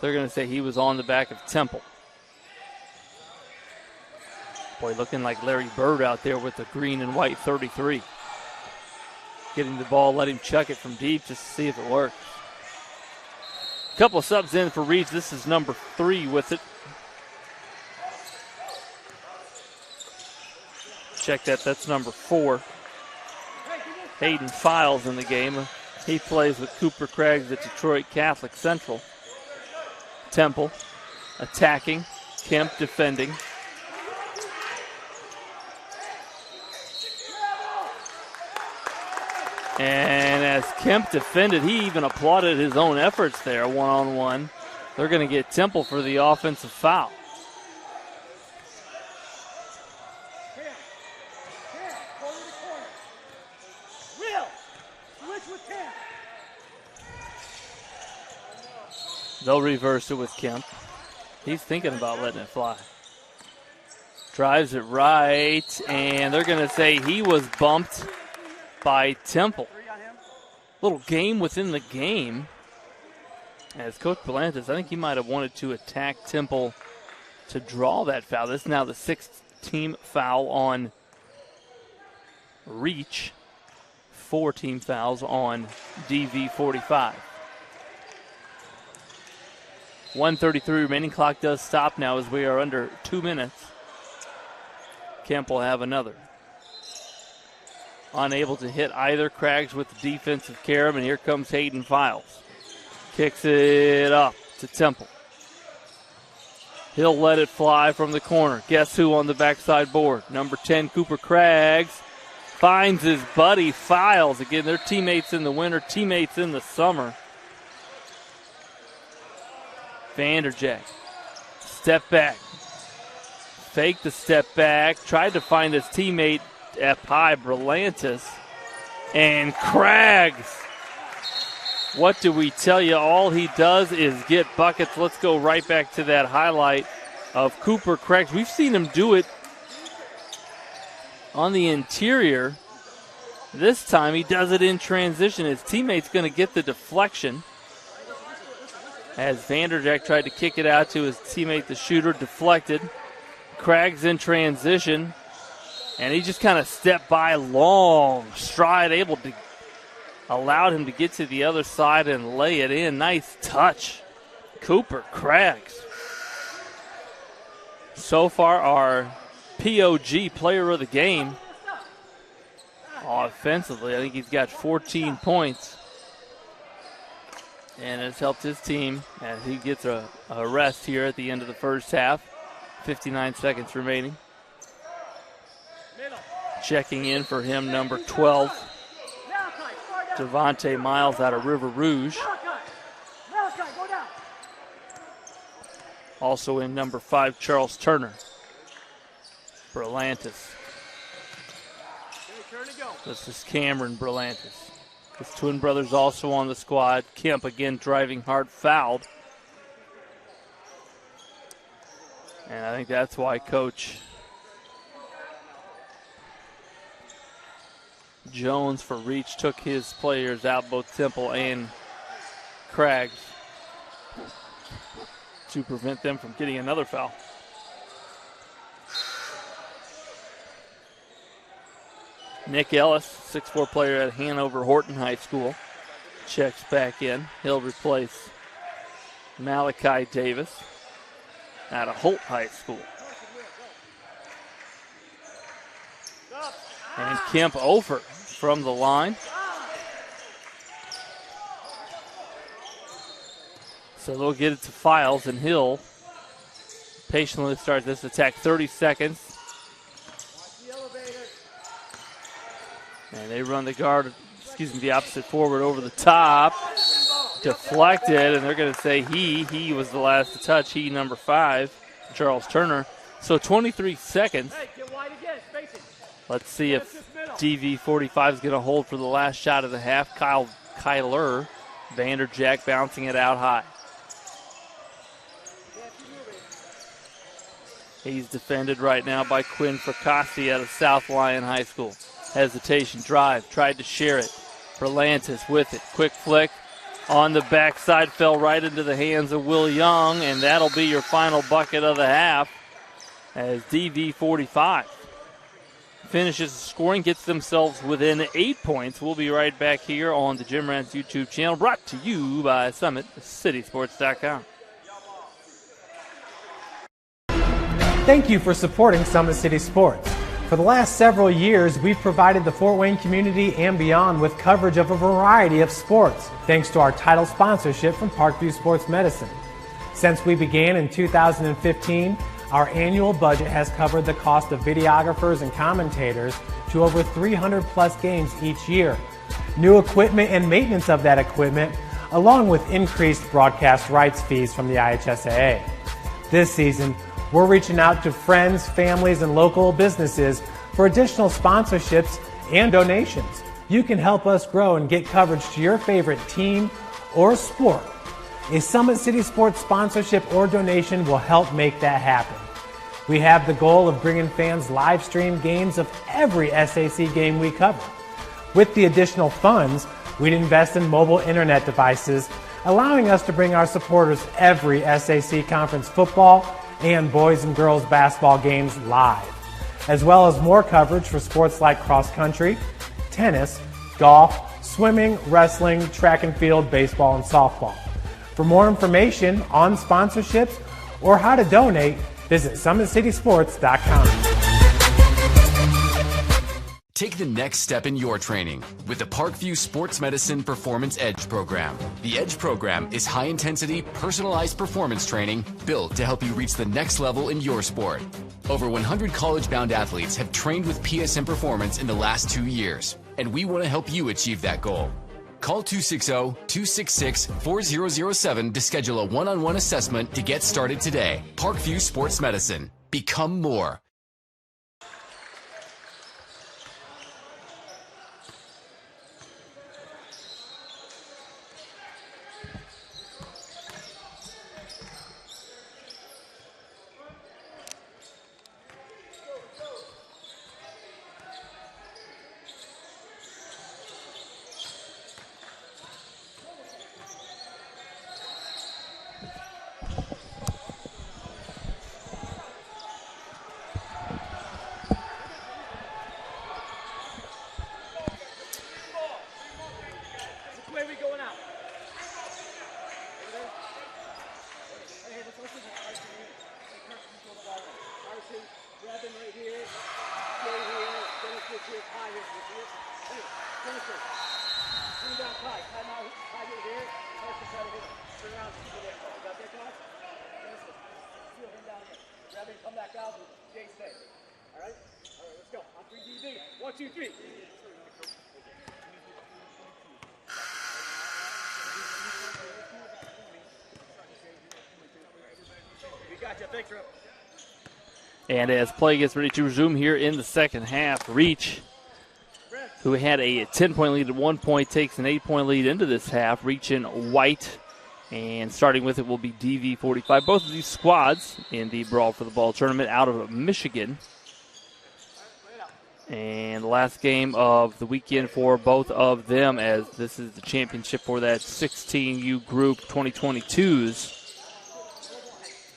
they're going to say he was on the back of Temple. Boy, looking like Larry Bird out there with the green and white 33. Getting the ball, let him chuck it from deep just to see if it works. Couple of subs in for Reach. This is number 3 with it. Check that. That's number 4. Hayden Files in the game. He plays with Cooper Craggs at Detroit Catholic Central. Temple attacking. Kemp defending. And as Kemp defended, he even applauded his own efforts there, one-on-one. They're going to get Temple for the offensive foul. They'll reverse it with Kemp. He's thinking about letting it fly. Drives it right, and they're going to say he was bumped by Temple. Little game within the game. As Coach Belantis, I think he might have wanted to attack Temple to draw that foul. This is now the 6th team foul on Reach. 4 team fouls on DV45. 1:33 remaining. Clock does stop now as we are under 2 minutes. Kemp will have another. Unable to hit either. Craggs with the defensive carom, and here comes Hayden Files. Kicks it up to Temple. He'll let it fly from the corner. Guess who on the backside board? Number 10, Cooper Craggs. Finds his buddy Files. Again, they're teammates in the winter, teammates in the summer. Vanderjack. Step back. Fake the step back. Tried to find his teammate up high, Berlantis. And Craggs. What do we tell you? All he does is get buckets. Let's go right back to that highlight of Cooper Craggs. We've seen him do it on the interior. This time he does it in transition. His teammate's going to get the deflection. As Vanderjack tried to kick it out to his teammate, the shooter, deflected. Craggs in transition. And he just kind of stepped by, long stride, able to allowed him to get to the other side and lay it in. Nice touch. Cooper Craggs. So far, our POG player of the game. Offensively, I think he's got 14 points. And it's helped his team as he gets a rest here at the end of the first half. 59 seconds remaining. Checking in for him, number 12. Devontae Miles out of River Rouge. Also in number 5, Charles Turner. Berlantis. This is Cameron Berlantis. His twin brother's also on the squad. Kemp again driving hard, fouled. And I think that's why Coach Jones for reach took his players out, both Temple and Craggs, to prevent them from getting another foul. Nick Ellis, 6'4" player at Hanover Horton High School, checks back in. He'll replace Malachi Davis out of Holt High School. And Kemp over from the line. So they'll get it to Files, and he'll patiently start this attack. 30 seconds. And they run the guard, the opposite forward over the top. Deflected, and they're going to say he was the last to touch. He, number 5, Charles Turner. So 23 seconds. Let's see if DV45 is going to hold for the last shot of the half. Kyler Vanderjack bouncing it out high. He's defended right now by Quinn Fracassi out of South Lyon High School. Hesitation, drive, tried to share it. Berlantis with it. Quick flick on the backside, fell right into the hands of Will Young, and that'll be your final bucket of the half as DV45 finishes scoring, gets themselves within 8 points. We'll be right back here on the Jim Rance YouTube channel, brought to you by SummitCitySports.com.
Thank you for supporting Summit City Sports. For the last several years, we've provided the Fort Wayne community and beyond with coverage of a variety of sports, thanks to our title sponsorship from Parkview Sports Medicine. Since we began in 2015, our annual budget has covered the cost of videographers and commentators to over 300 plus games each year. New equipment and maintenance of that equipment, along with increased broadcast rights fees from the IHSAA. This season, we're reaching out to friends, families, and local businesses for additional sponsorships and donations. You can help us grow and get coverage to your favorite team or sport. A Summit City Sports sponsorship or donation will help make that happen. We have the goal of bringing fans live stream games of every SAC game we cover. With the additional funds, we'd invest in mobile internet devices, allowing us to bring our supporters every SAC conference football and boys and girls basketball games live, as well as more coverage for sports like cross country, tennis, golf, swimming, wrestling, track and field, baseball, and softball. For more information on sponsorships or how to donate, visit SummitCitySports.com.
Take the next step in your training with the Parkview Sports Medicine Performance Edge program. The Edge program is high-intensity, personalized performance training built to help you reach the next level in your sport. Over 100 college-bound athletes have trained with PSM Performance in the last 2 years, and we want to help you achieve that goal. Call 260-266-4007 to schedule a one-on-one assessment to get started today. Parkview Sports Medicine. Become more.
And as play gets ready to resume here in the second half, Reach, who had a 10-point lead at 1 point, takes an 8-point lead into this half. Reach in white, and starting with it will be DV45. Both of these squads in the Brawl for the Ball tournament out of Michigan. And the last game of the weekend for both of them, as this is the championship for that 16U Group 2022s.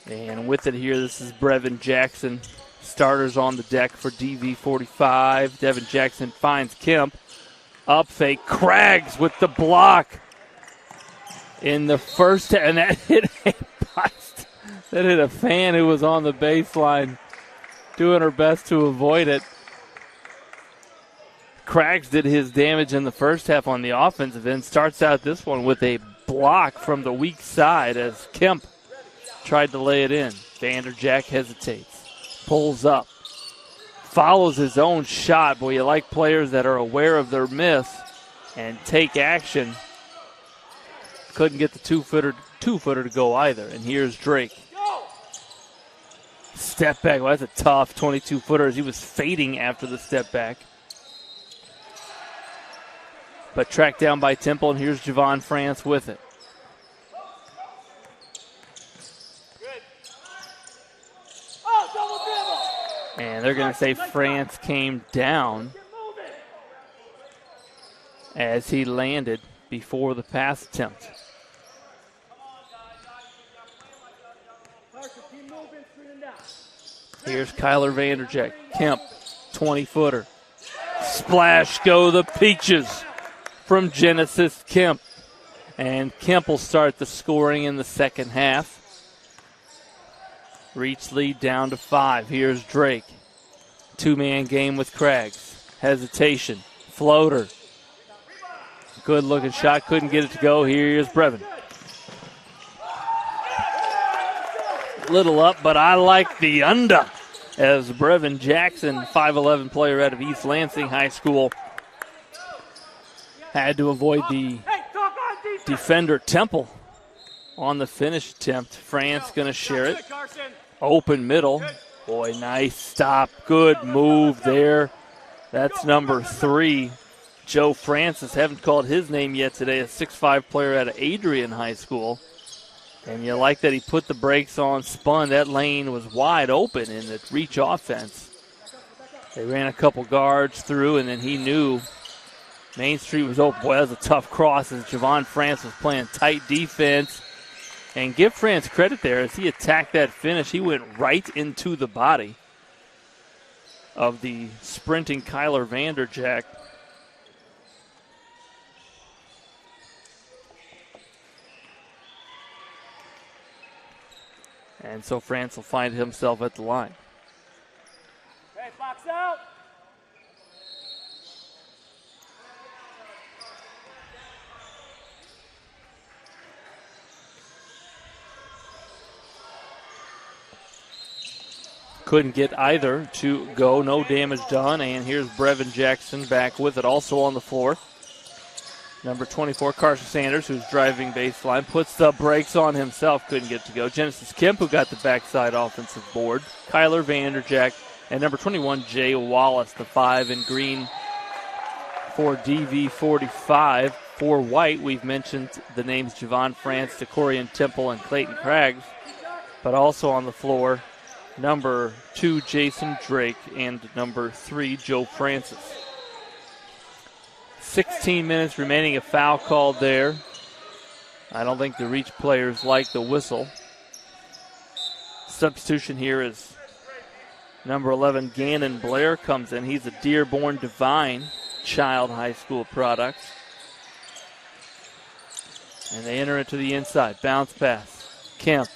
And with it here, this is Brevin Jackson. Starters on the deck for DV45. Devin Jackson finds Kemp. Up fake. Craggs with the block in the first. And that hit a bust. That hit a fan who was on the baseline doing her best to avoid it. Craggs did his damage in the first half on the offensive end. Starts out this one with a block from the weak side as Kemp tried to lay it in. Vanderjack hesitates, pulls up, follows his own shot. Boy, you like players that are aware of their miss and take action. Couldn't get the two-footer to go either. And here's Drake. Step back. Well, that's a tough 22-footer as he was fading after the step back. But tracked down by Temple, and here's Javon France with it. And they're going to say France came down as he landed before the pass attempt. Here's Kyler Vanderjack. Kemp, 20-footer. Splash go the Peaches from Genesis Kemp. And Kemp will start the scoring in the second half. Reach lead down to 5. Here's Drake. Two-man game with Craggs. Hesitation. Floater. Good looking shot. Couldn't get it to go. Here's Brevin. Little up, but I like the under. As Brevin Jackson, 5'11 player out of East Lansing High School, had to avoid the defender Temple on the finish attempt. France going to share it. Open middle. Boy, nice stop. Good move there. That's number 3. Joe Francis. Haven't called his name yet today. A 6'5 player out of Adrian High School. And you like that he put the brakes on, spun. That lane was wide open in the Reach offense. They ran a couple guards through, and then he knew Main Street was open. Boy, that was a tough cross as Javon France was playing tight defense. And give France credit there as he attacked that finish. He went right into the body of the sprinting Kyler Vanderjack. And so France will find himself at the line.
Okay, box out.
Couldn't get either to go. No damage done. And here's Brevin Jackson back with it, also on the floor. Number 24, Carson Sanders, who's driving baseline, puts the brakes on himself. Couldn't get to go. Genesis Kemp, who got the backside offensive board. Kyler Vanderjack. And number 21, Jay Wallace, the 5 in green for DV45. For White, we've mentioned the names Javon France, DeCorian Temple, and Clayton Craggs. But also on the floor, number 2, Jason Drake, and number 3, Joe Francis. 16 minutes remaining, a foul called there. I don't think the Reach players like the whistle. Substitution here is number 11, Gannon Blair comes in. He's a Dearborn Divine Child High School product. And they enter into the inside. Bounce pass. Kemp.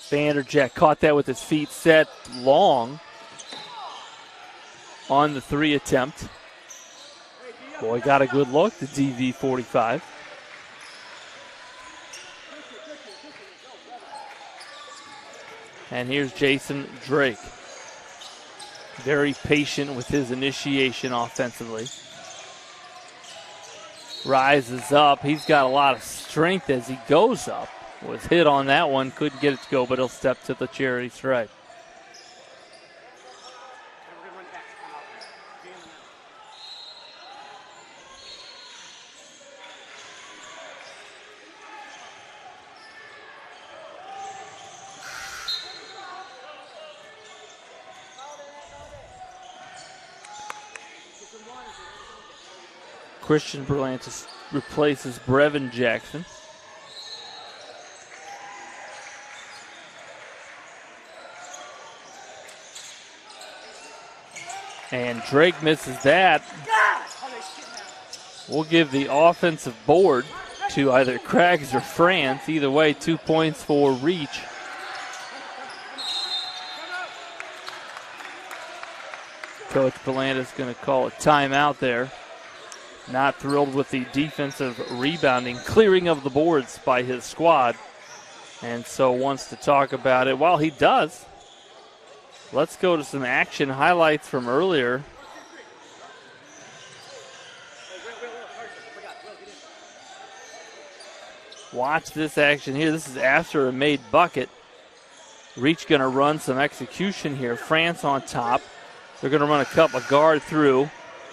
Vanderjack caught that with his feet set long on the 3 attempt. Boy, got a good look, the DV45. And here's Jason Drake. Very patient with his initiation offensively. Rises up. He's got a lot of strength as he goes up. Was hit on that one. Couldn't get it to go, but he'll step to the charity stripe. Christian Berlantis replaces Brevin Jackson. And Drake misses that. We'll give the offensive board to either Craggs or France. Either way, 2 points for Reach. Coach Berlantis going to call a timeout there. Not thrilled with the defensive rebounding, clearing of the boards by his squad. And so wants to talk about it. While he does, let's go to some action highlights from earlier. Watch this action here. This is after a made bucket. Reach going to run some execution here. France on top. They're going to run a couple of guard through.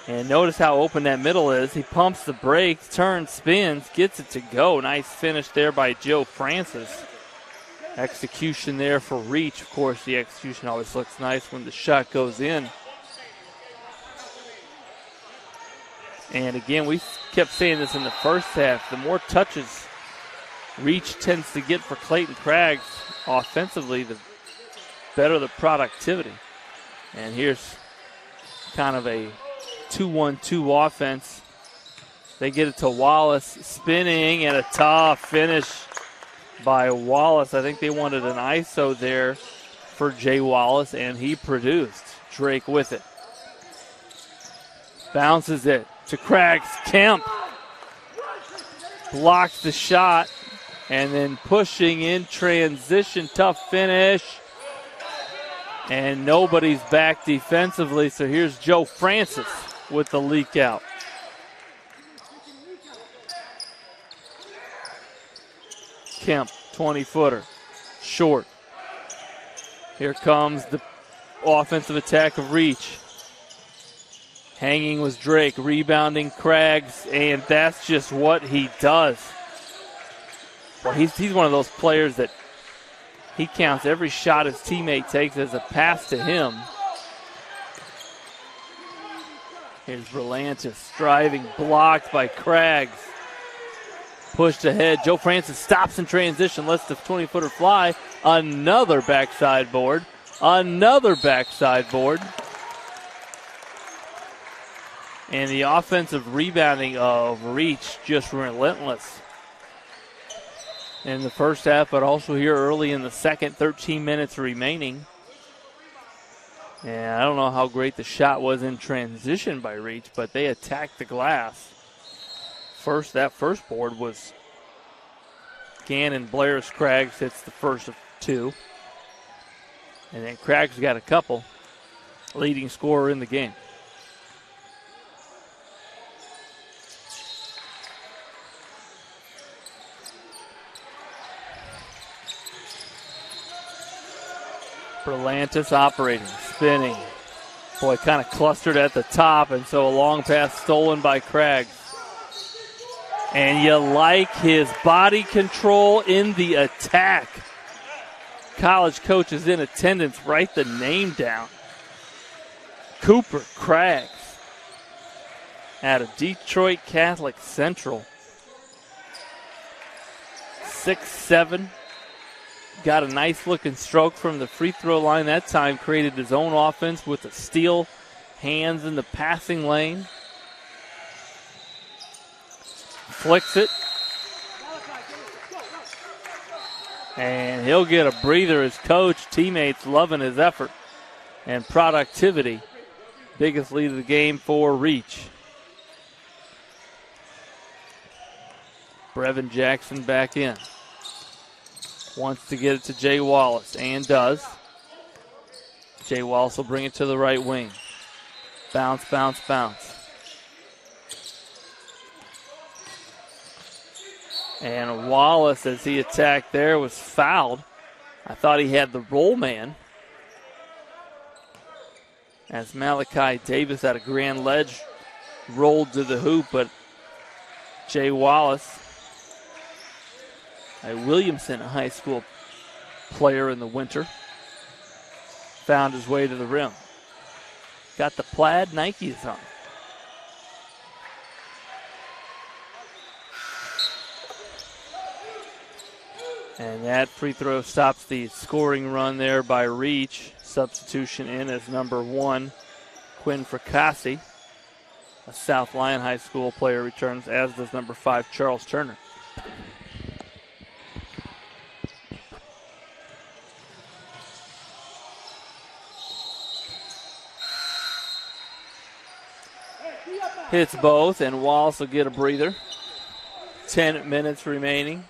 And notice how open that middle is. He pumps the brakes, turns, spins, gets it to go. Nice finish there by Joe Francis. Execution there for Reach. Of course, the execution always looks nice when the shot goes in. And again, we kept saying this in the first half. The more touches Reach tends to get for Clayton Craggs offensively, the better the productivity. And here's kind of a 2-1-2 offense. They get it to Wallace, spinning, and a tough finish by Wallace. I think they wanted an ISO there for Jay Wallace, and he produced. Drake with it. Bounces it to Craggs. Kemp blocks the shot, and then pushing in transition. Tough finish. And nobody's back defensively, so here's Joe Francis with the leak out. Kemp, 20-footer, short. Here comes the offensive attack of Reach. Hanging was Drake, rebounding Craggs, and that's just what he does. Well, he's one of those players that he counts every shot his teammate takes as a pass to him. Here's Berlantis driving, blocked by Craggs. Pushed ahead. Joe Francis stops in transition, lets the 20-footer fly. Another backside board. Another backside board. And the offensive rebounding of Reach just relentless in the first half, but also here early in the second, 13 minutes remaining. And I don't know how great the shot was in transition by Reach, but they attacked the glass. That first board was Gannon Blair's. Craggs hits the first of two. And then Craggs got a couple. leading scorer in the game. Berlantis operating, spinning. Boy, kind of clustered at the top, and so a long pass stolen by Craggs. And you like his body control in the attack. College coaches in attendance, write the name down. Cooper Craggs out of Detroit Catholic Central. 6'7". Got a nice looking stroke from the free throw line that time. Created his own offense with a steal, hands in the passing lane. Flicks it. And he'll get a breather. His coach, teammates loving his effort and productivity. Biggest lead of the game for Reach. Brevin Jackson back in. Wants to get it to Jay Wallace, and does. Jay Wallace will bring it to the right wing. Bounce, bounce, bounce. And Wallace, as he attacked there, was fouled. I thought he had the roll man. As Malachi Davis at a grand ledge rolled to the hoop, but Jay Wallace, a Williamson High School player in the winter, found his way to the rim. Got the plaid Nikes on. And that free throw stops the scoring run there by Reach. Substitution in as number 1, Quinn Fracassi. A South Lyon High School player returns, as does number 5, Charles Turner. Hits both, and Wallace will get a breather. 10 minutes remaining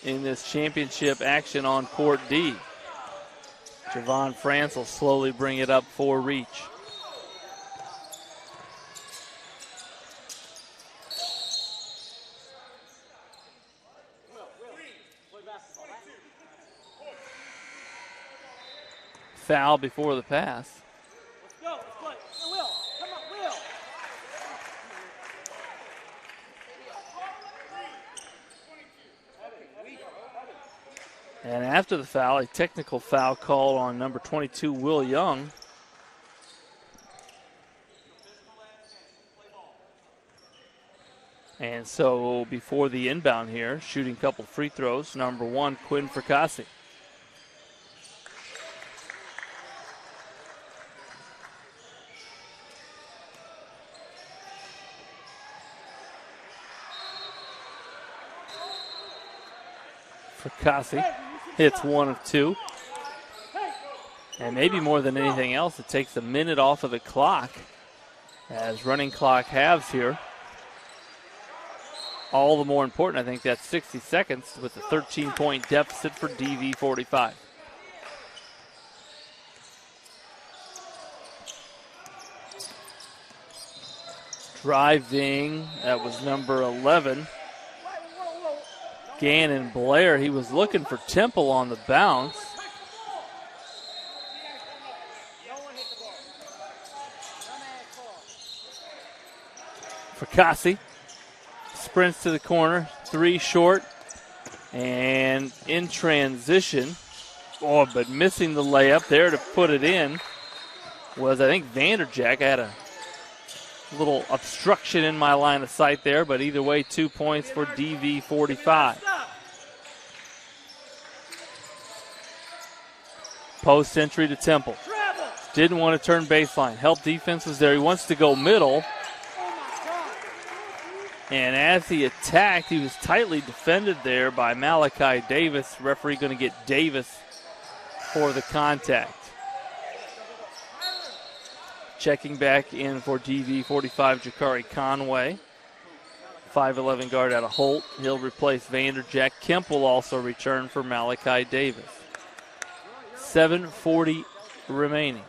in this championship action on Court D. Javon France will slowly bring it up for Reach. Foul before the pass.
Let's go. Let's play. Hey, Will. Come on, Will.
And after the foul, a technical foul called on number 22, Will Young. And so before the inbound here, shooting a couple free throws, number 1, Quinn Fracassi. Fracassi hits 1 of 2. And maybe more than anything else, it takes a minute off of the clock as running clock halves here. All the more important, I think, that's 60 seconds with a 13-point deficit for DV45. Driving, that was number 11. Gannon Blair, he was looking for Temple on the bounce. Fracassi sprints to the corner, 3 short, and in transition. Oh, but missing the layup there to put it in was, I think, Vanderjack. I had a little obstruction in my line of sight there, but either way, 2 points for DV45. Post entry to Temple. Didn't want to turn baseline. Help defense was there. He wants to go middle. And as he attacked, he was tightly defended there by Malachi Davis. Referee going to get Davis for the contact. Checking back in for DV45, Jakari Conway. 5'11 guard out of Holt. He'll replace Vanderjack. Kemp will also return for Malachi Davis. 7:40 remaining.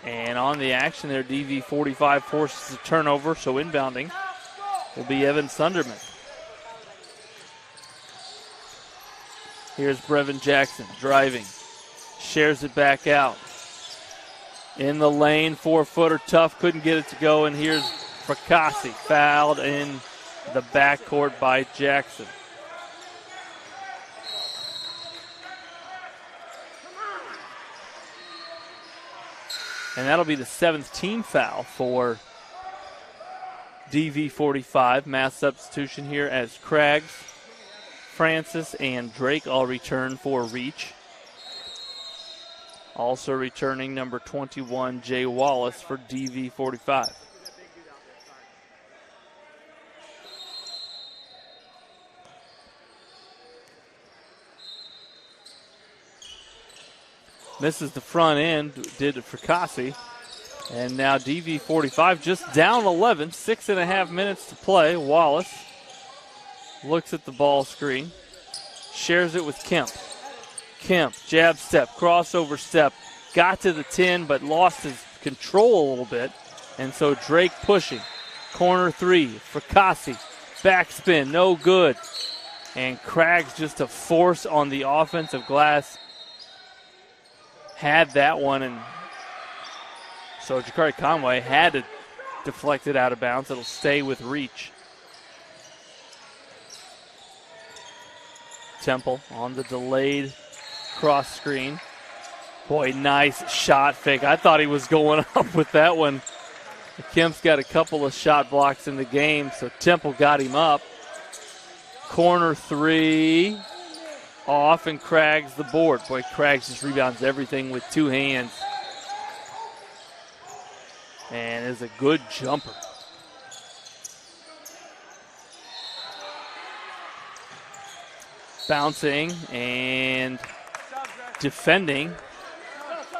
And on the action there, DV45 forces a turnover, so inbounding will be Evan Sunderman. Here's Brevin Jackson driving. Shares it back out. In the lane, 4-footer tough, couldn't get it to go. And here's Fracassi, fouled in the backcourt by Jackson. And that'll be the 7th team foul for DV45. Mass substitution here as Craggs, Francis, and Drake all return for Reach. Also returning number 21, Jay Wallace for DV45. Misses the front end, did it for Fracassi. And now DV45 just down 11, 6.5 minutes to play. Wallace looks at the ball screen, shares it with Kemp. Kemp, jab step, crossover step, got to the 10 but lost his control a little bit. And so Drake pushing. Corner 3, Fracassi, backspin, no good. And Craggs just a force on the offensive glass. Had that one, and so Jakari Conway had to deflect it out of bounds. It'll stay with Reach. Temple on the delayed cross screen. Boy, nice shot fake. I thought he was going up with that one. Kemp's got a couple of shot blocks in the game, so Temple got him up. Corner 3. Off, and Craggs the board. Boy, Craggs just rebounds everything with 2 hands. And is a good jumper. Bouncing and defending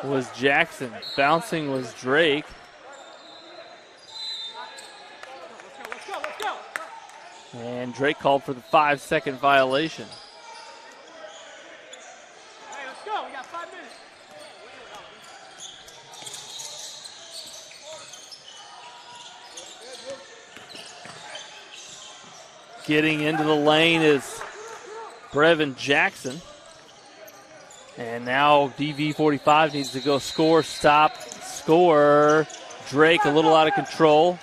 was Jackson. Bouncing was Drake. And Drake called for the 5-second violation. Getting into the lane is Brevin Jackson. And now DV45 needs to go score, stop, score. Drake a little out of control.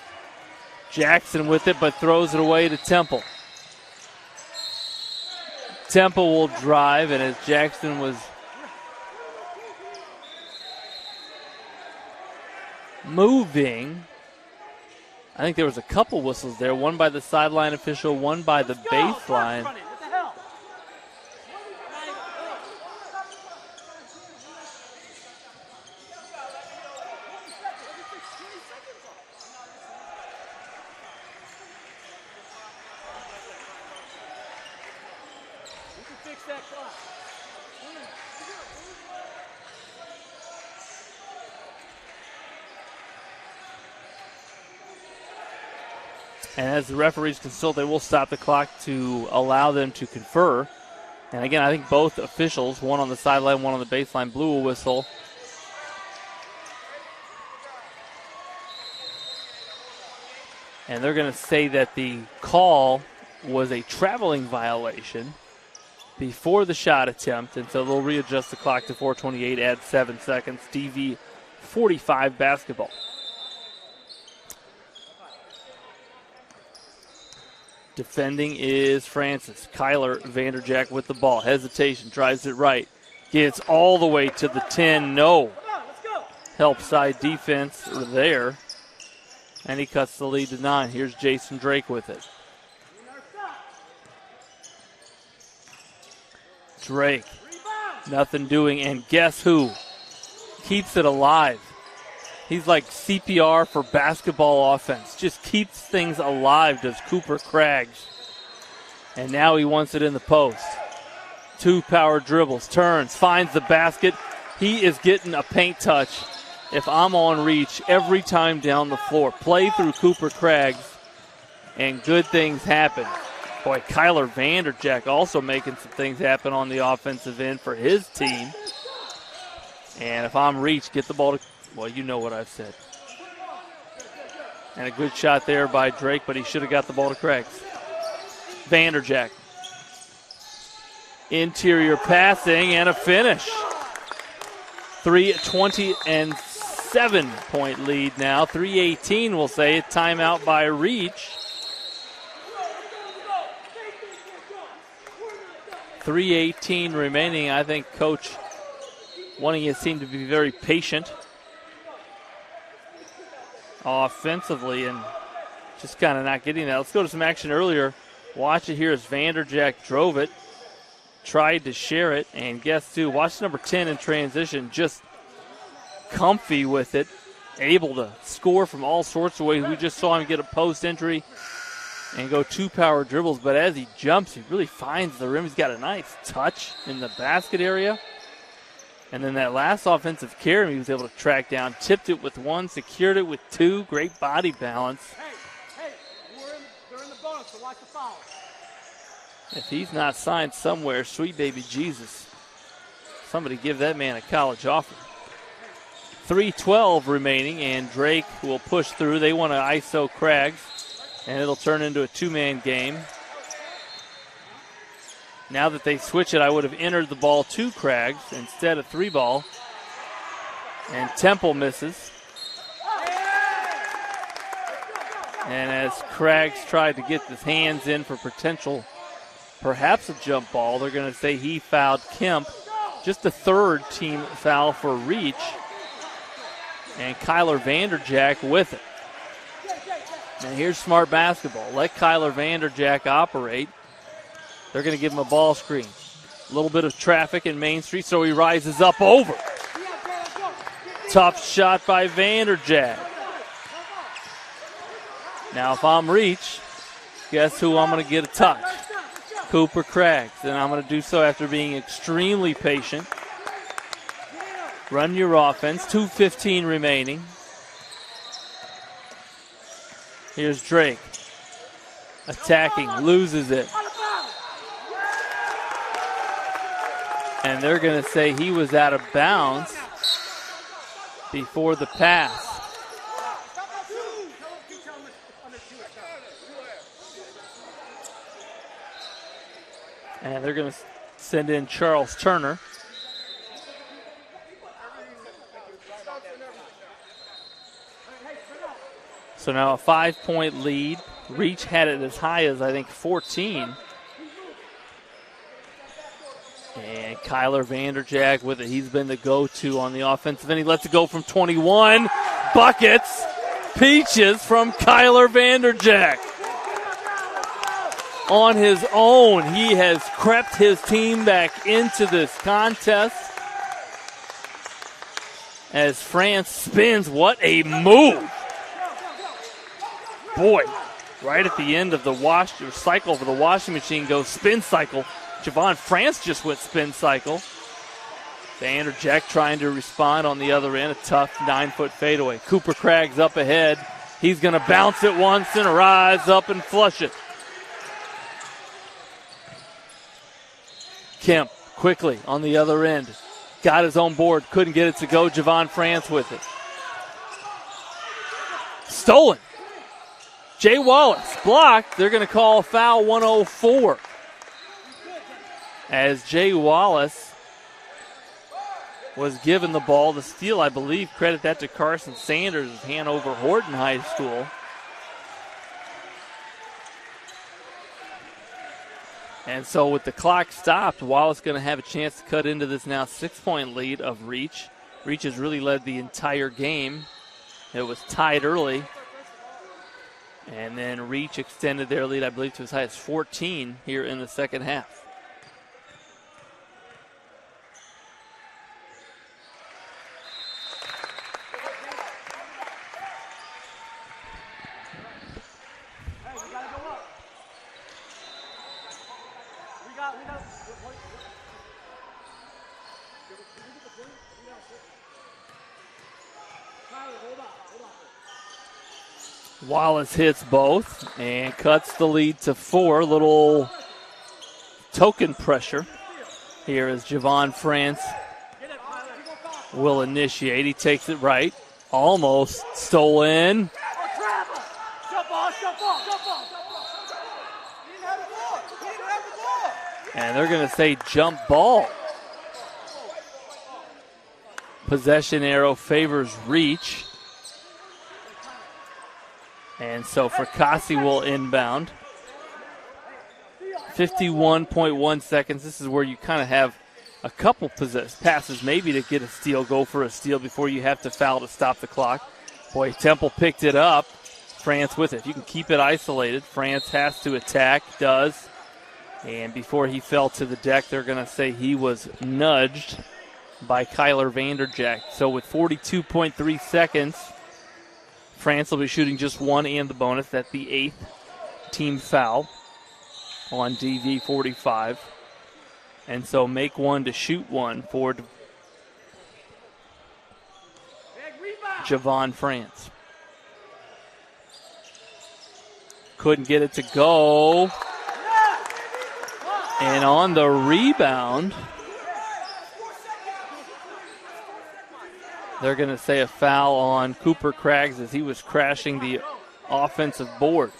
Jackson with it, but throws it away to Temple. Temple will drive, and as Jackson was moving, I think there was a couple whistles there, one by the sideline official, one by the baseline. And as the referees consult, they will stop the clock to allow them to confer. And again, I think both officials, one on the sideline, one on the baseline, blew a whistle. And they're going to say that the call was a traveling violation before the shot attempt. And so they'll readjust the clock to 4:28, add 7 seconds. DV 45 basketball. Defending is Francis. Kyler Vanderjack with the ball. Hesitation, drives it right. Gets all the way to the 10. No. Help side defense there. And he cuts the lead to 9. Here's Jason Drake with it. Drake. Nothing doing. And guess who? Keeps it alive. He's like CPR for basketball offense. Just keeps things alive, does Cooper Craggs. And now he wants it in the post. 2 power dribbles, turns, finds the basket. He is getting a paint touch. If I'm on Reach, every time down the floor. Play through Cooper Craggs, and good things happen. Boy, Kyler Vanderjack also making some things happen on the offensive end for his team. And if I'm Reach, get the ball to Well, you know what I've said. And a good shot there by Drake, but he should have got the ball to Craigs. Vanderjack. Interior passing and a finish. 3-27-point lead now. 3:18, we'll say it. Timeout by Reach. 3:18 remaining. I think Coach wanting his team to be very patient offensively and just kind of not getting that. Let's go to some action earlier. Watch it here as Vanderjack drove it, tried to share it, and guess who? Watch number 10 in transition, just comfy with it, able to score from all sorts of ways. We just saw him get a post entry and go 2 power dribbles, but as he jumps, he really finds the rim. He's got a nice touch in the basket area. And then that last offensive carry, he was able to track down, tipped it with 1, secured it with 2. Great body balance.
Hey, they're in the bonus, so watch the foul.
If he's not signed somewhere, sweet baby Jesus, somebody give that man a college offer. 3:12 remaining, and Drake will push through. They want to ISO Craigs, and it'll turn into a 2-man game. Now that they switch it, I would have entered the ball to Craigs instead of 3-ball. And Temple misses. And as Craigs tried to get his hands in for potential, perhaps a jump ball, they're going to say he fouled Kemp. Just the 3rd team foul for Reach. And Kyler Vanderjack with it. And here's smart basketball. Let Kyler Vanderjack operate. They're going to give him a ball screen. A little bit of traffic in Main Street, so he rises up over. Tough shot by Vanderjack. Now if I'm Reach, guess who I'm going to get a touch? Cooper Craigs. And I'm going to do so after being extremely patient. Run your offense. 2:15 remaining. Here's Drake. Attacking, loses it. And they're going to say he was out of bounds before the pass. And they're going to send in Charles Turner. So now a 5-point lead. Reach had it as high as, I think, 14. And Kyler Vanderjack with it. He's been the go-to on the offensive end. He lets it go from 21. Buckets. Peaches from Kyler Vanderjack. On his own, he has crept his team back into this contest. As France spins, what a move. Boy, right at the end of the cycle for the washing machine goes spin cycle. Javon France just went spin cycle. Vanderjack trying to respond on the other end. A tough 9-foot fadeaway. Cooper Craigs up ahead. He's going to bounce it once and rise up and flush it. Kemp quickly on the other end. Got his own board. Couldn't get it to go. Javon France with it. Stolen. Jay Wallace blocked. They're going to call foul 104. As Jay Wallace was given the ball. The steal, I believe, credit that to Carson Sanders of Hanover Horton High School. And so with the clock stopped, Wallace going to have a chance to cut into this now 6-point lead of Reach. Reach has really led the entire game. It was tied early. And then Reach extended their lead, I believe, to as high as 14 here in the second half. Wallace hits both and cuts the lead to 4. Little token pressure here as Javon France will initiate. He takes it right. Almost stolen.
Jump ball, jump ball, jump ball, jump ball. He didn't have the ball. He didn't have the ball.
And they're going to say jump ball. Possession arrow favors Reach. And so Fracassi will inbound. 51.1 seconds. This is where you kind of have a couple passes maybe to get a steal, go for a steal before you have to foul to stop the clock. Boy, Temple picked it up. France with it. If you can keep it isolated, France has to attack, does. And before he fell to the deck, they're going to say he was nudged by Kyler Vanderjack. So with 42.3 seconds, France will be shooting just one and the bonus. That's the 8th team foul on DV45. And so make one to shoot one for Javon France. Couldn't get it to go. And on the rebound, they're going to say a foul on Cooper Craggs as he was crashing the offensive board.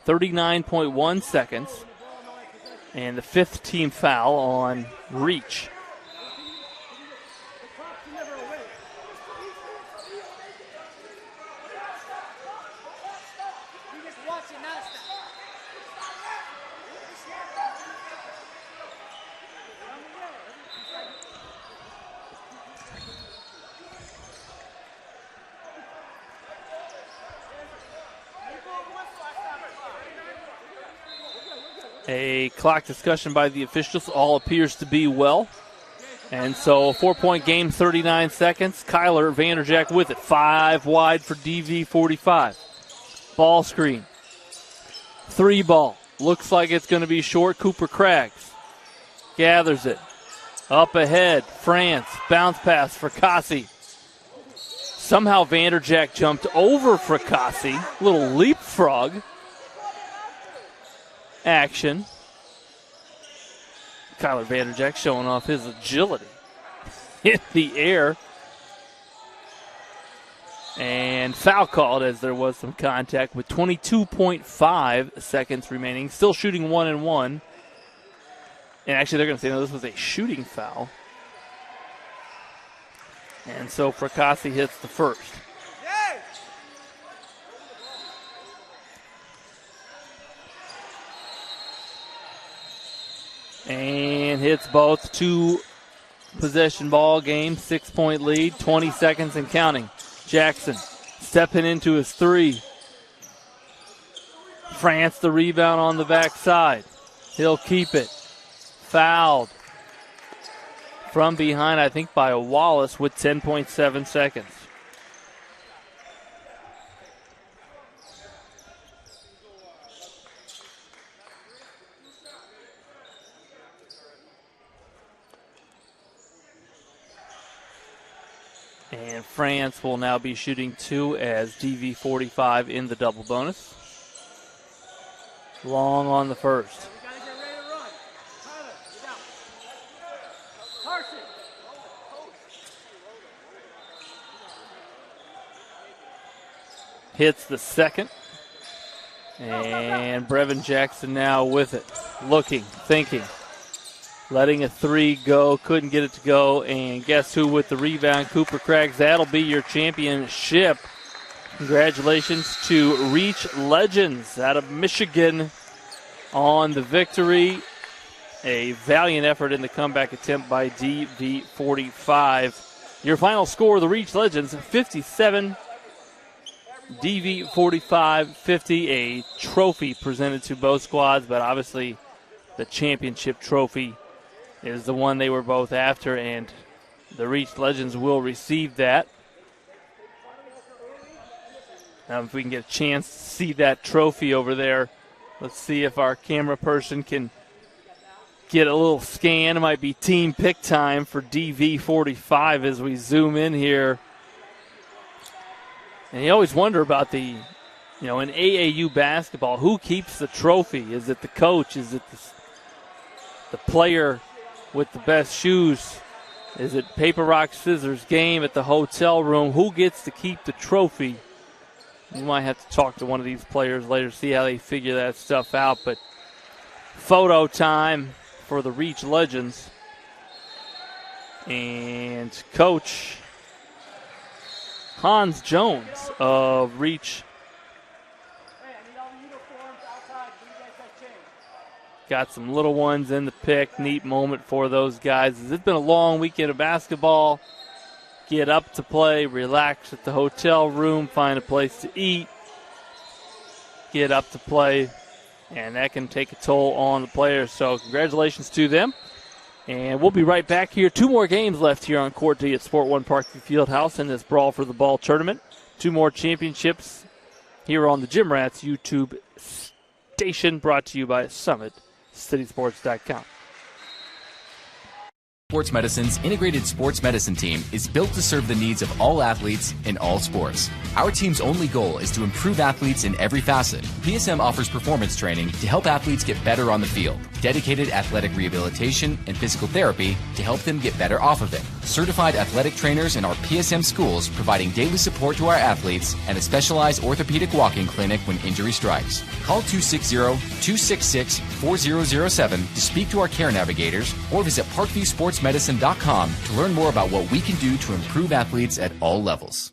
39.1 seconds. And the 5th team foul on Reach. A clock discussion by the officials. All appears to be well. And so a 4-point game, 39 seconds. Kyler Vanderjack with it. 5 wide for DV45. Ball screen. 3 ball. Looks like it's going to be short. Cooper Craggs gathers it. Up ahead. France. Bounce pass for Fracassi. Somehow Vanderjack jumped over Fracassi. Little leapfrog action. Kyler Vanderjack showing off his agility in the air. And foul called as there was some contact with 22.5 seconds remaining. Still shooting 1-1. And actually they're going to say, no, this was a shooting foul. And so Fracassi hits the first. And hits both. 2 possession ball game, 6-point lead, 20 seconds and counting. Jackson stepping into his 3. France the rebound on the backside. He'll keep it. Fouled from behind, I think, by Wallace with 10.7 seconds. And France will now be shooting 2 as DV45 in the double bonus. Long on the first. Hits the second. And Brevin Jackson now with it. Looking, thinking. Letting a 3 go, couldn't get it to go, and guess who with the rebound? Cooper Craggs. That'll be your championship. Congratulations to Reach Legends out of Michigan on the victory. A valiant effort in the comeback attempt by DV45. Your final score, the Reach Legends, 57, DV45, 50. A trophy presented to both squads, but obviously the championship trophy is the one they were both after, and the Reach Legends will receive that. Now, if we can get a chance to see that trophy over there, let's see if our camera person can get a little scan. It might be team pick time for DV45 as we zoom in here. And you always wonder about in AAU basketball, who keeps the trophy? Is it the coach? Is it the player with the best shoes? Is it paper, rock, scissors game at the hotel room? Who gets to keep the trophy? You might have to talk to one of these players later, see how they figure that stuff out. But photo time for the Reach Legends. And Coach Hans Jones of Reach got some little ones in the pick. Neat moment for those guys. It's been a long weekend of basketball. Get up to play, relax at the hotel room, find a place to eat, get up to play, and that can take a toll on the players. So congratulations to them. And we'll be right back here. 2 more games left here on Court D at Sport 1 Parkview Fieldhouse in this Brawl for the Ball tournament. 2 more championships here on the Gym Rats YouTube station, brought to you by SummitCitySports.com.
Sports Medicine's integrated sports medicine team is built to serve the needs of all athletes in all sports. Our team's only goal is to improve athletes in every facet. PSM offers performance training to help athletes get better on the field, dedicated athletic rehabilitation and physical therapy to help them get better off of it, certified athletic trainers in our PSM schools providing daily support to our athletes, and a specialized orthopedic walk-in clinic when injury strikes. Call 260-266-4007 to speak to our care navigators or visit ParkviewSportsMedicine.com to learn more about what we can do to improve athletes at all levels.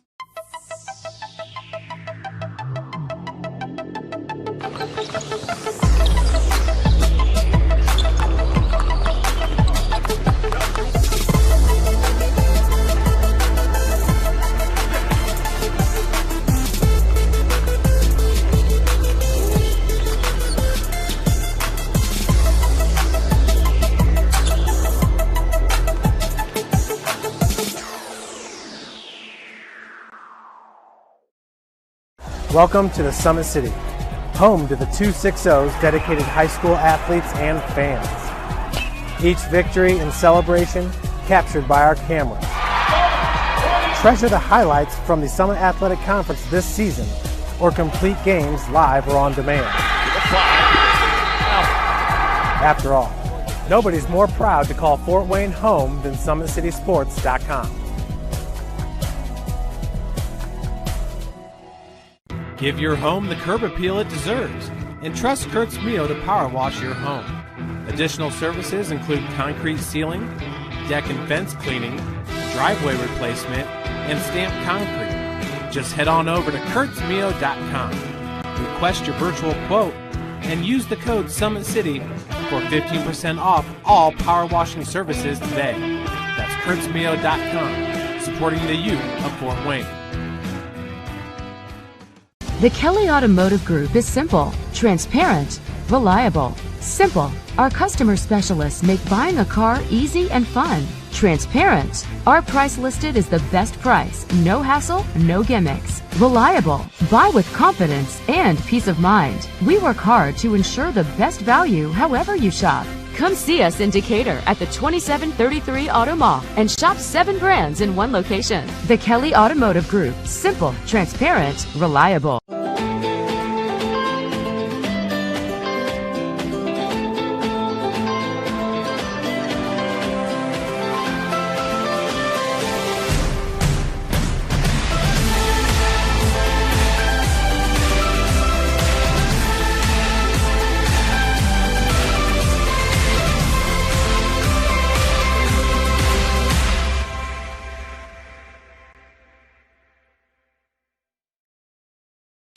Welcome to the Summit City, home to the 260's dedicated high school athletes and fans. Each victory and celebration captured by our cameras. Treasure the highlights from the Summit Athletic Conference this season, or complete games live or on demand. After all, nobody's more proud to call Fort Wayne home than SummitCitySports.com. Give your home the curb appeal it deserves and trust Kurt's Mio to power wash your home. Additional services include concrete sealing, deck and fence cleaning, driveway replacement, and stamped concrete. Just head on over to kurtzmio.com. Request your virtual quote and use the code SummitCity for 15% off all power washing services today. That's kurtzmio.com, supporting the youth of Fort Wayne.
The Kelly Automotive Group is simple, transparent, reliable. Simple. Our customer specialists make buying a car easy and fun. Transparent. Our price listed is the best price. No hassle, no gimmicks. Reliable. Buy with confidence and peace of mind. We work hard to ensure the best value however you shop. Come see us in Decatur at the 2733 Auto Mall and shop 7 brands in one location. The Kelly Automotive Group. Simple, transparent, reliable.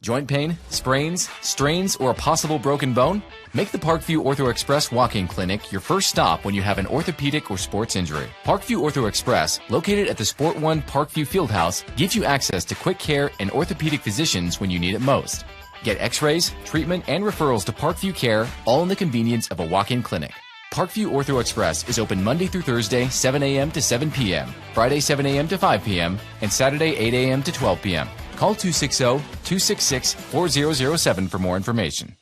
Joint pain, sprains, strains, or a possible broken bone? Make the Parkview Ortho Express Walk-In Clinic your first stop when you have an orthopedic or sports injury. Parkview Ortho Express, located at the Sport 1 Parkview Fieldhouse, gives you access to quick care and orthopedic physicians when you need it most. Get x-rays, treatment, and referrals to Parkview Care, all in the convenience of a walk-in clinic. Parkview Ortho Express is open Monday through Thursday, 7 a.m. to 7 p.m., Friday, 7 a.m. to 5 p.m., and Saturday, 8 a.m. to 12 p.m. Call 260-266-4007 for more information.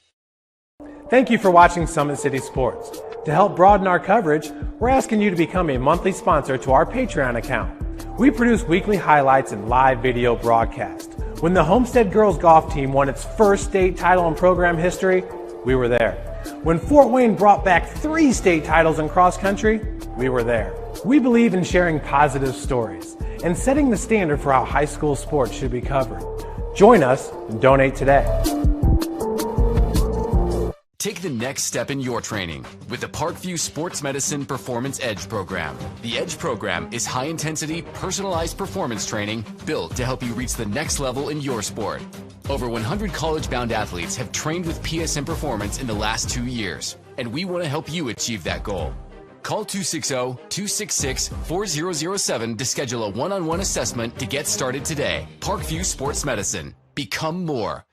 Thank you for watching Summit City Sports. To help broaden our coverage, we're asking you to become a monthly sponsor to our Patreon account. We produce weekly highlights and live video broadcasts. When the Homestead Girls Golf Team won its first state title in program history, we were there. When Fort Wayne brought back 3 state titles in cross country, we were there. We believe in sharing positive stories and setting the standard for how high school sports should be covered. Join us and donate today.
Take the next step in your training with the Parkview Sports Medicine Performance Edge program. The Edge program is high-intensity, personalized performance training built to help you reach the next level in your sport. Over 100 college-bound athletes have trained with PSM Performance in the last 2 years, and we want to help you achieve that goal. Call 260-266-4007 to schedule a one-on-one assessment to get started today. Parkview Sports Medicine. Become more.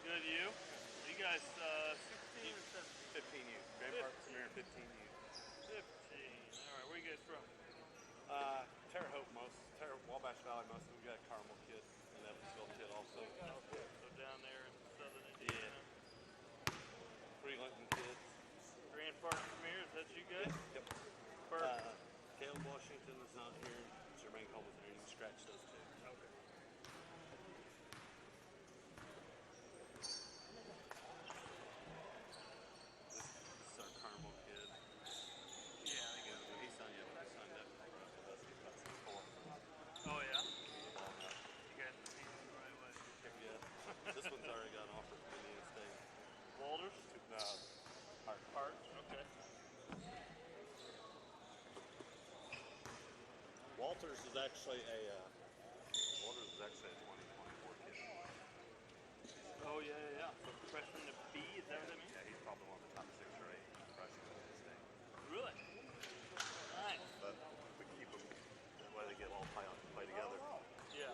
Good, you? You guys, 16 or 17? 15 youth. Grand Park Premier 15 youth. 15. All right, where you guys from?
Terre Haute most. Wabash Valley most. We've got a Carmel kid and Evansville kid also.
Okay, so down there in southern Indiana.
Three Lincoln kids.
Grand Park Premier, is that you guys?
Yep. Caleb Washington is not here. Jermaine Cole was here. You can scratch those two.
Okay.
This is our Carmel kid. Yeah, I think he signed up with us with us. He's about 6'4".
Oh, yeah? You guys are meeting the right way.
Yeah. This one's already got an offer from Indiana State.
Walters?
No.
Hart. Okay.
Walters is actually a 2024 kid.
Oh, yeah. So freshman to B, is that what that means?
Yeah, he's probably one of the top 6 or 8 freshmen in the state.
Really? Nice.
But we keep them that way they get all play together.
Yeah.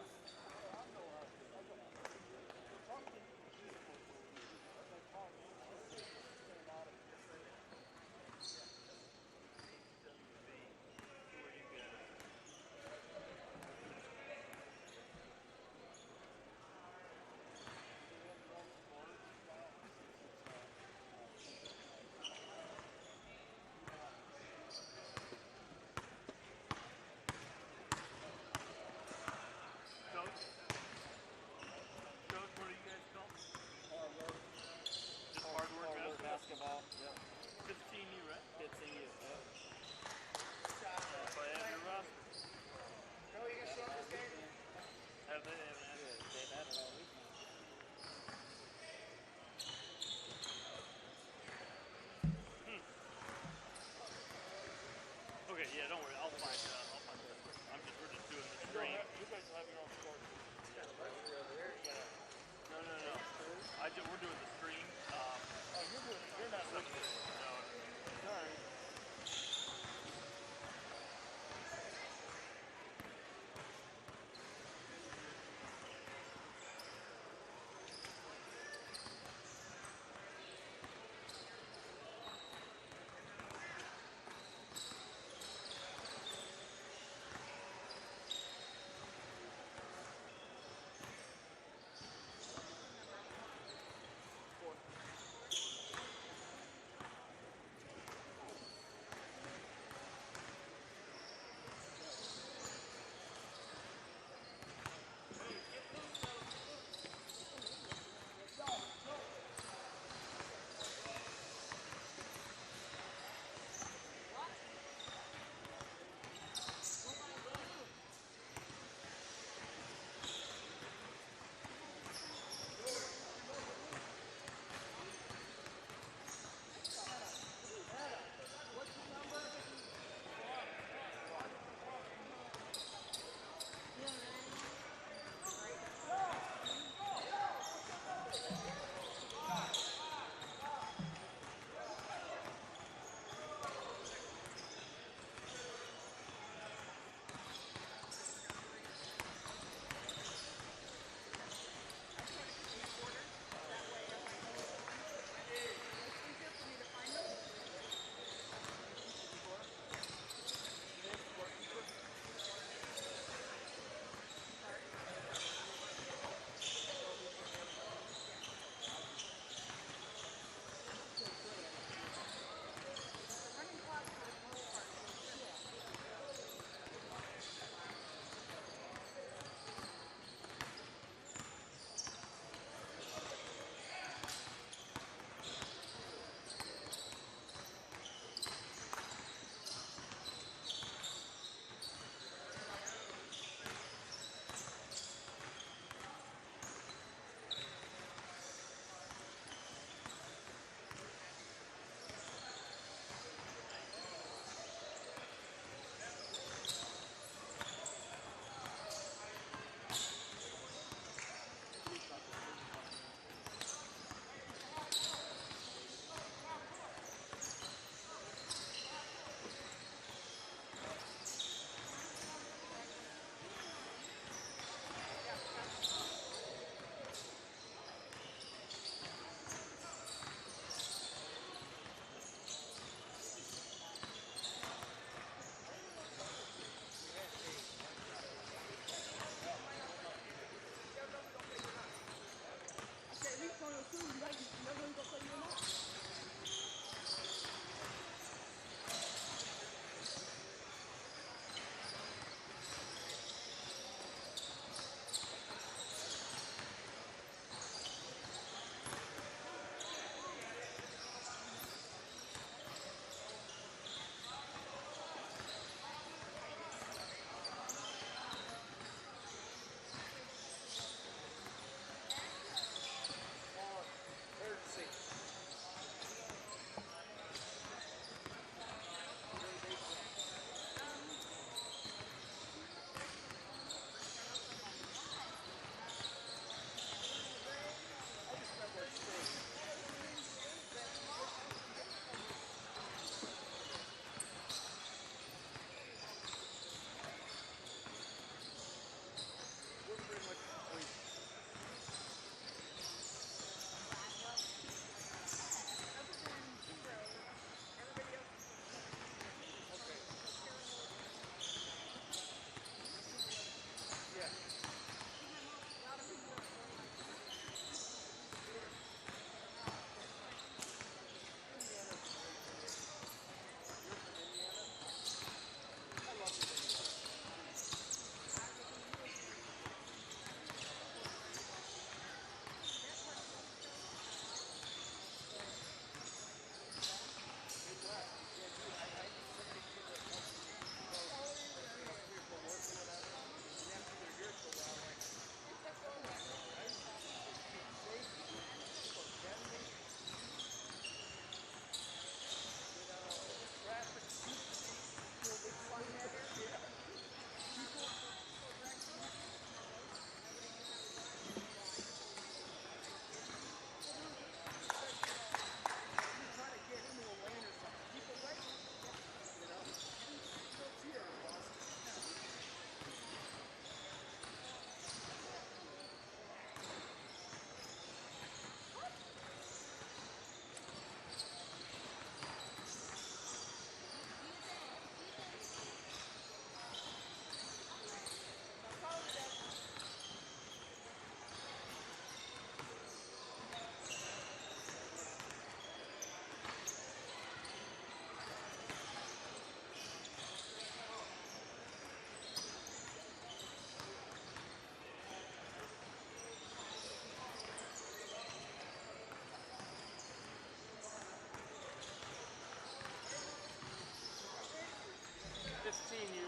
15U.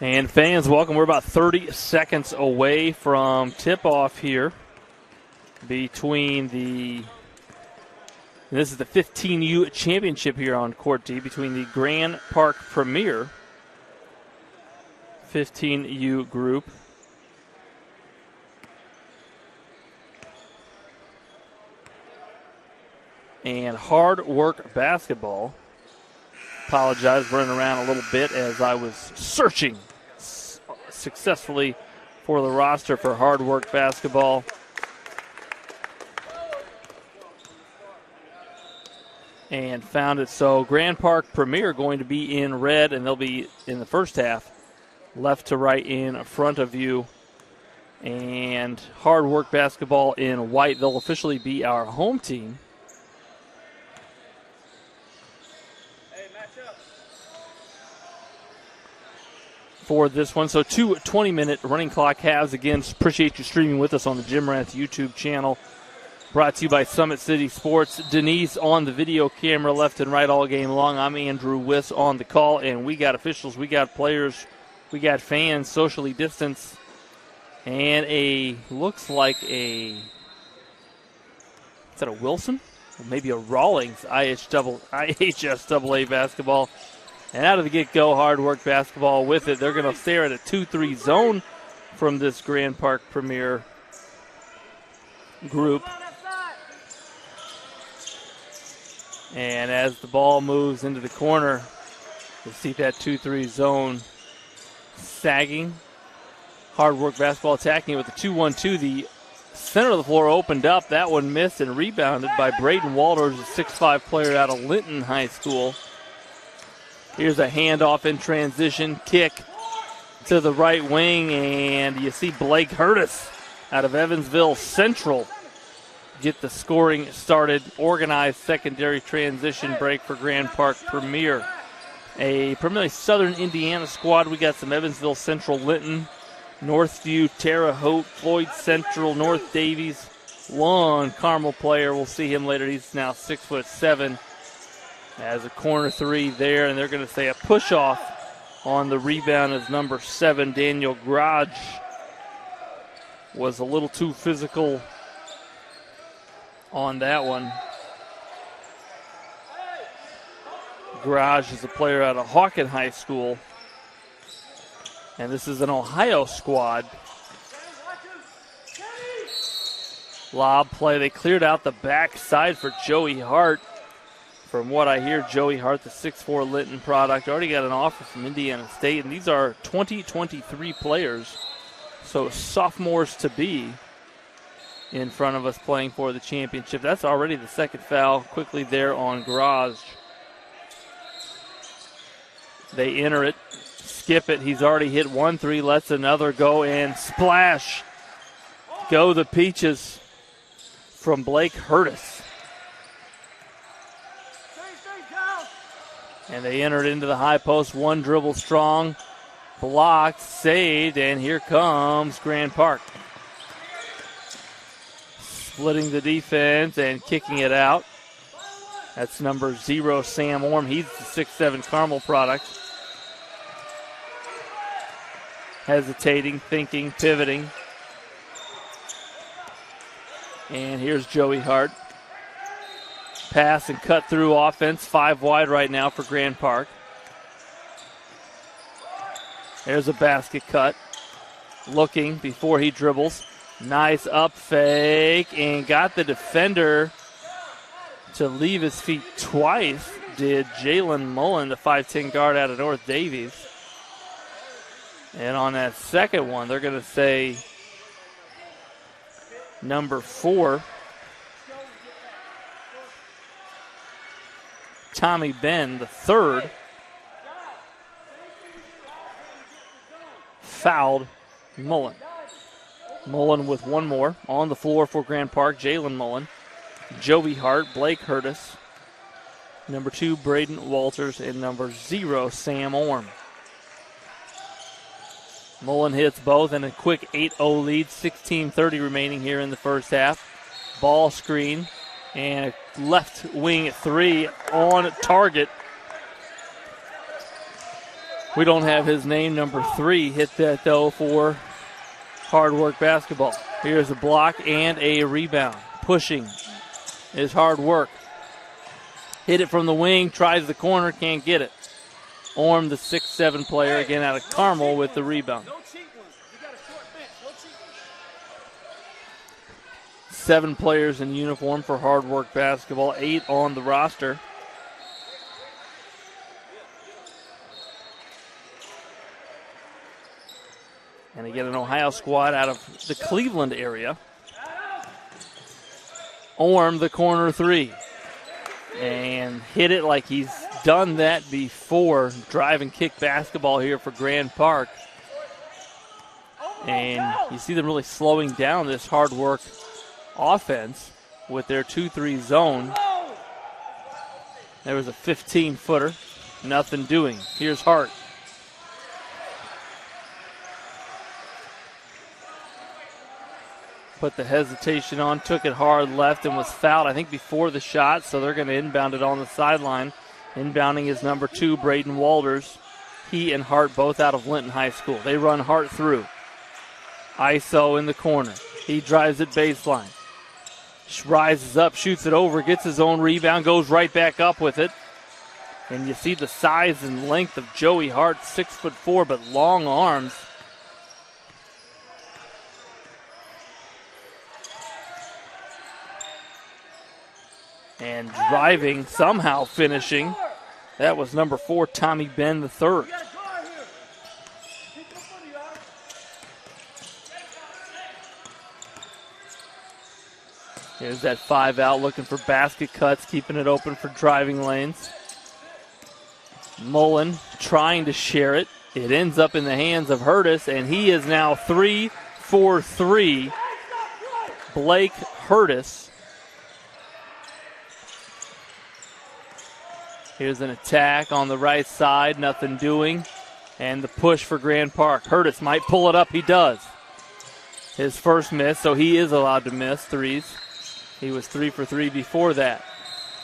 And fans, welcome. We're about 30 seconds away from tip-off here between this is the 15U championship here on Court D between the Grand Park Premier 15U group and Hard Work Basketball. Apologize for running around a little bit as I was searching successfully for the roster for Hard Work Basketball. And found it. So Grand Park Premier going to be in red, and they'll be in the first half left to right in front of you. And Hard Work Basketball in white. They'll officially be our home team. For this one. So 2 20-minute running clock halves. Again, appreciate you streaming with us on the Jim Rance YouTube channel. Brought to you by Summit City Sports. Denise on the video camera left and right all game long. I'm Andrew Wiss on the call, and we got officials, we got players, we got fans, socially distanced, and looks like is that a Wilson? Or maybe a Rawlings IHSAA basketball. And out of the get-go, Hard Work Basketball with it. They're going to stare at a 2-3 zone from this Grand Park Premier group. And as the ball moves into the corner, you see that 2-3 zone sagging. Hard Work Basketball attacking it with the 2-1-2. The center of the floor opened up. That one missed and rebounded by Braden Walters, a 6'5 player out of Linton High School. Here's a handoff in transition, kick to the right wing, and you see Blake Hurtis out of Evansville Central get the scoring started. Organized secondary transition break for Grand Park Premier. A primarily Southern Indiana squad. We got some Evansville Central, Linton, Northview, Terre Haute, Floyd Central, North Davies. Long Carmel player. We'll see him later. He's now 6'7". As a corner three there, and they're going to say a push-off on the rebound as number 7, Daniel Grudge, was a little too physical on that one. Grudge is a player out of Hawken High School. And this is an Ohio squad. Lob play. They cleared out the back side for Joey Hart. From what I hear, Joey Hart, the 6'4 Linton product, already got an offer from Indiana State. And these are 2023 players, so sophomores to be in front of us playing for the championship. That's already the second foul quickly there on Garage. They enter it, skip it. He's already hit 1-3, lets another go, and splash. Go the Peaches from Blake Hurtis. And they enter it into the high post, one dribble strong, blocked, saved, and here comes Grand Park. Splitting the defense and kicking it out. That's number 0, Sam Orm. He's the 6'7 Carmel product. Hesitating, thinking, pivoting. And here's Joey Hart. Pass and cut through offense. 5 wide right now for Grand Park. There's a basket cut. Looking before he dribbles. Nice up fake and got the defender to leave his feet twice. Did Jalen Mullen, the 5'10 guard out of North Davies. And on that second one, they're going to say number 4. Tommy Benn, the 3rd, fouled Mullen. Mullen with one more on the floor for Grand Park. Jalen Mullen, Joey Hart, Blake Hurtis, number 2, Braden Walters, and number 0, Sam Orm. Mullen hits both and a quick 8-0 lead. 16:30 remaining here in the first half. Ball screen and a left wing 3 on target. We don't have his name. Number 3 hit that though for Hard Work Basketball. Here's a block and a rebound. Pushing is Hard Work. Hit it from the wing, tries the corner, can't get it. Orm, the 6'7 player, again out of Carmel with the rebound. 7 players in uniform for Hard Work Basketball, 8 on the roster. And again, an Ohio squad out of the Cleveland area. Orm, the corner 3. And hit it like he's done that before. Drive and kick basketball here for Grand Park. And you see them really slowing down this Hard Work offense with their 2-3 zone. There was a 15-footer. Nothing doing. Here's Hart. Put the hesitation on, took it hard left and was fouled, I think, before the shot, so they're going to inbound it on the sideline. Inbounding is number 2, Braden Walters. He and Hart both out of Linton High School. They run Hart through. ISO in the corner. He drives it baseline. Rises up, shoots it over, gets his own rebound, goes right back up with it. And you see the size and length of Joey Hart, 6'4", but long arms. And driving, somehow finishing. That was number 4, Tommy Benn, the 3rd. Here's that 5 out, looking for basket cuts, keeping it open for driving lanes. Mullen trying to share it. It ends up in the hands of Hurtis, and he is now 3 for 3. Blake Hurtis. Here's an attack on the right side, nothing doing. And the push for Grand Park. Hurtis might pull it up, he does. His first miss, so he is allowed to miss threes. He was 3 for 3 before that.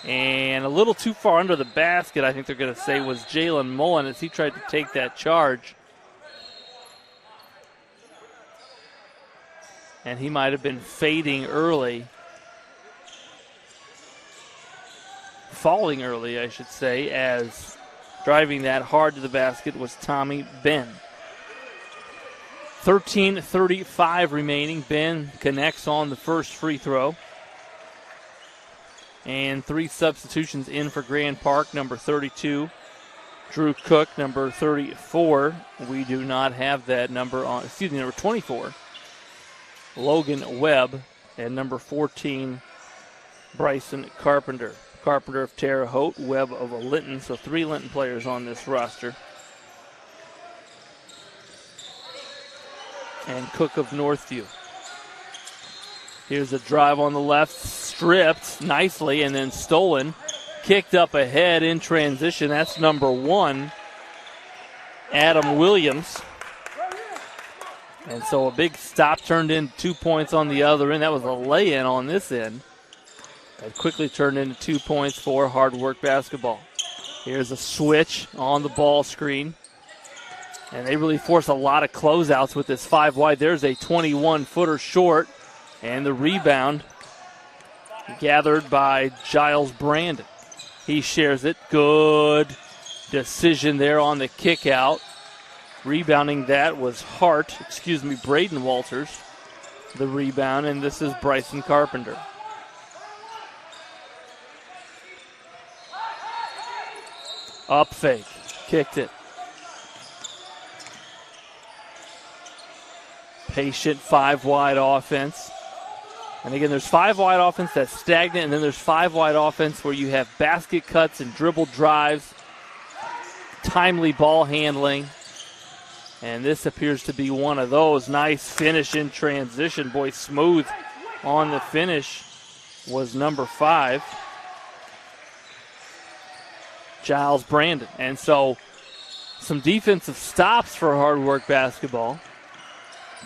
And a little too far under the basket, I think they're going to say, was Jalen Mullen as he tried to take that charge. And he might have been fading early. Falling early, I should say, as driving that hard to the basket was Tommy Benn. 13:35 remaining. Ben connects on the first free throw. And 3 substitutions in for Grand Park. Number 32, Drew Cook. Number 34, we do not have that number on. Excuse me, number 24, Logan Webb. And number 14, Bryson Carpenter. Carpenter of Terre Haute, Webb of Linton. So 3 Linton players on this roster. And Cook of Northview. Here's a drive on the left, stripped nicely and then stolen. Kicked up ahead in transition. That's number 1, Adam Williams. And so a big stop turned into 2 points on the other end. That was a lay-in on this end. It quickly turned into 2 points for Hard Work Basketball. Here's a switch on the ball screen. And they really force a lot of closeouts with this 5 wide. There's a 21-footer short. And the rebound gathered by Giles Brandon. He shares it. Good decision there on the kick out. Rebounding that was Braden Walters, the rebound, and this is Bryson Carpenter. Up fake, kicked it. Patient 5 wide offense. And again, there's 5 wide offense that's stagnant, and then there's 5 wide offense where you have basket cuts and dribble drives, timely ball handling. And this appears to be one of those. Nice finish in transition. Boy, smooth on the finish was number 5, Giles Brandon. And so some defensive stops for Hard Work Basketball.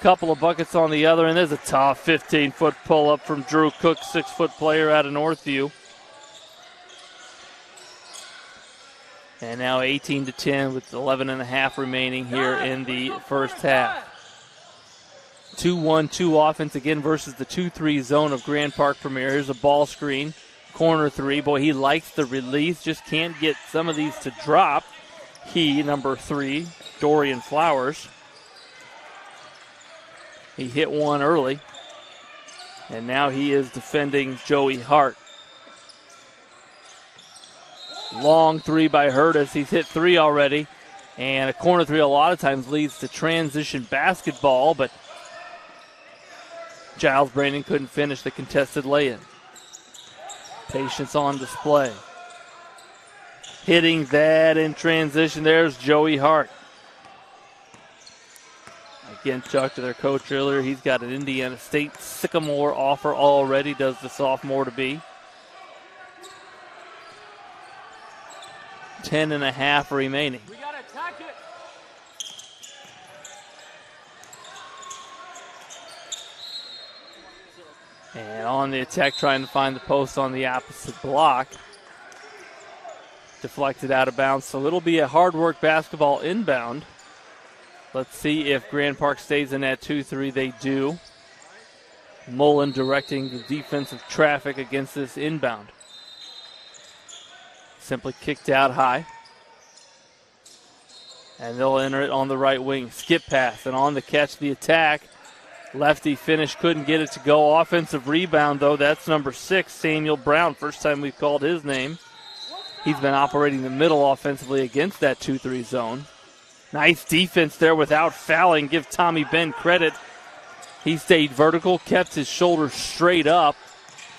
Couple of buckets on the other, and there's a tough 15-foot pull-up from Drew Cook, 6-foot player out of Northview. And now 18-10 with 11.5 remaining here in the first half. 2-1-2 offense again versus the 2-3 zone of Grand Park Premier. Here's a ball screen, corner 3. Boy, he likes the release, just can't get some of these to drop. He, number 3, Dorian Flowers. He hit one early, and now he is defending Joey Hart. Long 3 by Hurtis. He's hit 3 already, and a corner 3 a lot of times leads to transition basketball, but Giles Brandon couldn't finish the contested lay-in. Patience on display. Hitting that in transition, there's Joey Hart. Again, talked to their coach earlier. He's got an Indiana State Sycamore offer already, does the sophomore to be. 10.5 remaining.
We got to attack it.
And on the attack, trying to find the post on the opposite block. Deflected out of bounds, so it'll be a Hard Work Basketball inbound. Let's see if Grand Park stays in that 2-3. They do. Mullen directing the defensive traffic against this inbound. Simply kicked out high. And they'll enter it on the right wing. Skip pass, and on the catch, the attack. Lefty finish, couldn't get it to go. Offensive rebound, though. That's number 6, Samuel Brown. First time we've called his name. He's been operating the middle offensively against that 2-3 zone. Nice defense there without fouling. Give Tommy Ben credit. He stayed vertical, kept his shoulders straight up.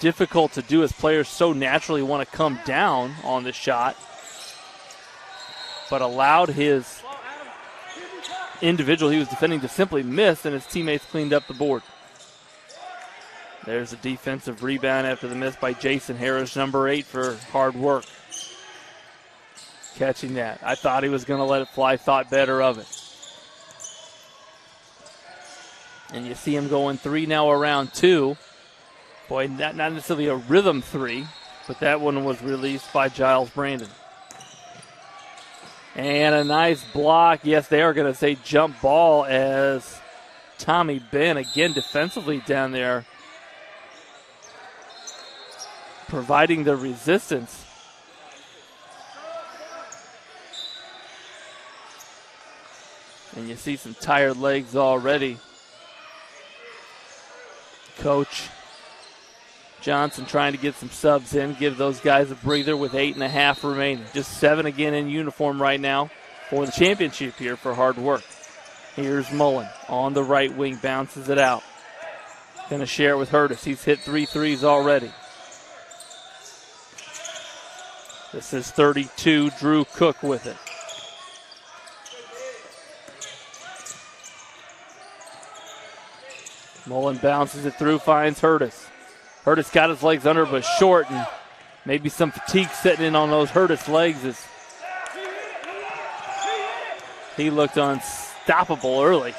Difficult to do as players so naturally want to come down on the shot. But allowed his individual he was defending to simply miss, and his teammates cleaned up the board. There's a defensive rebound after the miss by Jason Harris, number 8 for Hard Work. Catching that. I thought he was going to let it fly, thought better of it. And you see him going 3 now around 2. Boy, not necessarily a rhythm 3, but that one was released by Giles Brandon. And a nice block. Yes, they are going to say jump ball as Tommy Ben, again defensively down there, providing the resistance. And you see some tired legs already. Coach Johnson trying to get some subs in, give those guys a breather with 8.5 remaining. Just 7 again in uniform right now for the championship here for hard work. Here's Mullen on the right wing, bounces it out. Going to share it with Hurtis. He's hit 3 threes already. This is 32, Drew Cook with it. Mullen bounces it through, finds Hurtis. Hurtis got his legs under, but short, and maybe some fatigue setting in on those Hurtis legs as he looked unstoppable early.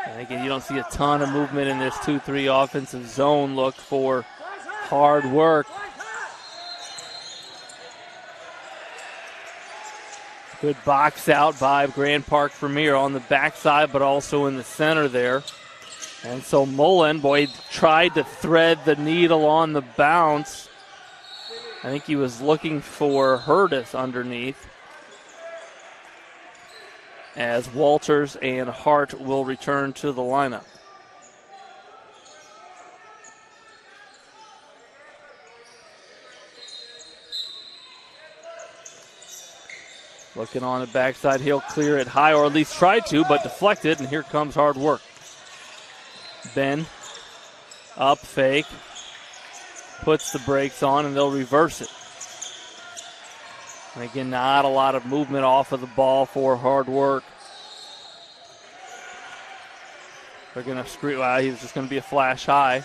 And again, you don't see a ton of movement in this 2-3 offensive zone look for hard work. Good box out by Grand Park Premier on the backside, but also in the center there. And so Mullen, boy, tried to thread the needle on the bounce. I think he was looking for Hurtis underneath. As Walters and Hart will return to the lineup. Looking on the backside, he'll clear it high, or at least try to, but deflected, and here comes hard work. Ben, up fake, puts the brakes on, and they'll reverse it. And again, not a lot of movement off of the ball for hard work. They're going to screw, wow, he was just going to be a flash high.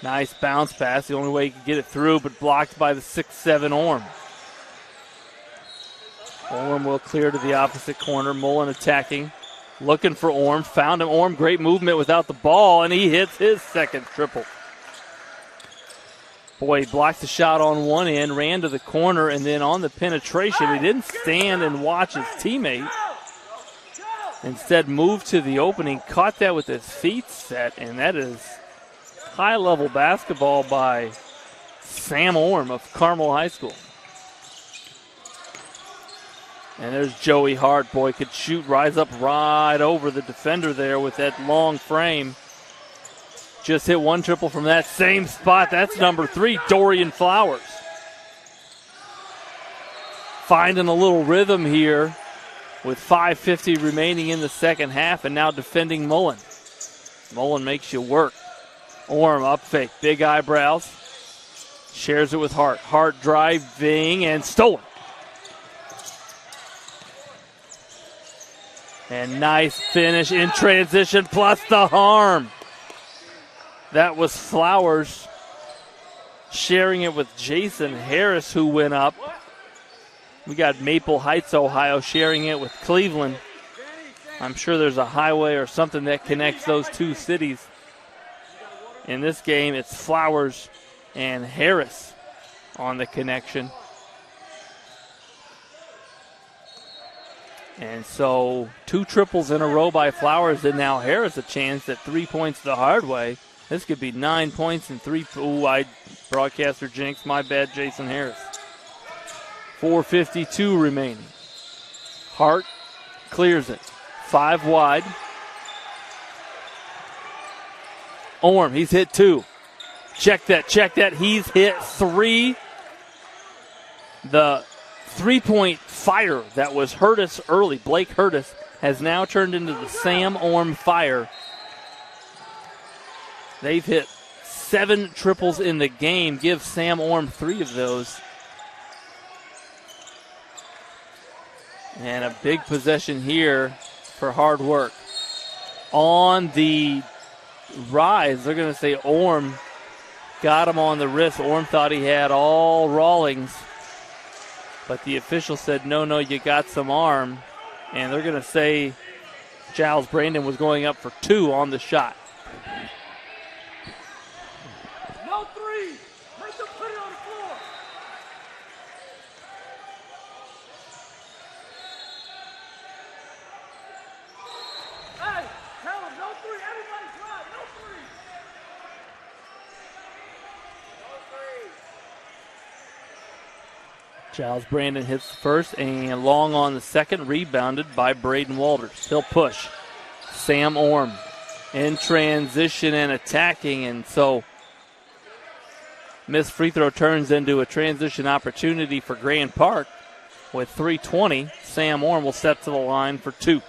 Nice bounce pass, the only way he could get it through, but blocked by the 6'7" Orm. Orm will clear to the opposite corner. Mullen attacking, looking for Orm. Found him. Orm, great movement without the ball, and he hits his second triple. Boy, he blocked the shot on one end, ran to the corner, and then on the penetration, he didn't stand and watch his teammate. Instead, moved to the opening, caught that with his feet set, and that is high-level basketball by Sam Orm of Carmel High School. And there's Joey Hart. Boy, could shoot, rise up right over the defender there with that long frame. Just hit one triple from that same spot. That's number 3, Dorian Flowers. Finding a little rhythm here with 5:50 remaining in the second half, and now defending Mullen. Mullen makes you work. Orm up fake, big eyebrows. Shares it with Hart. Hart driving and stolen. And nice finish in transition, plus the harm. That was Flowers sharing it with Jason Harris, who went up. We got Maple Heights, Ohio, sharing it with Cleveland. I'm sure there's a highway or something that connects those two cities. In this game, it's Flowers and Harris on the connection. And so 2 triples in a row by Flowers, and now Harris a chance at 3 points the hard way. This could be 9 points and 3. Ooh, broadcaster jinx, my bad, Jason Harris. 4:52 remaining. Hart clears it. 5 wide. Orm, he's hit 2. Check that. He's hit 3. The 3-point fire that was Hurtis early, Blake Hurtis, has now turned into the Sam Orm fire. They've hit 7 triples in the game. Give Sam Orm 3 of those. And a big possession here for hard work. On the rise, they're going to say Orm got him on the wrist. Orm thought he had all Rawlings. But the official said, no, you got some arm. And they're going to say Giles Brandon was going up for 2 on the shot.
No 3. Make them put it on the floor. Hey, tell them no 3. Everybody's right. No 3. No 3.
Giles Brandon hits the first and long on the second, rebounded by Braden Walters. He'll push. Sam Orm in transition and attacking, and so missed free throw turns into a transition opportunity for Grand Park. With 3:20, Sam Orm will step to the line for 2.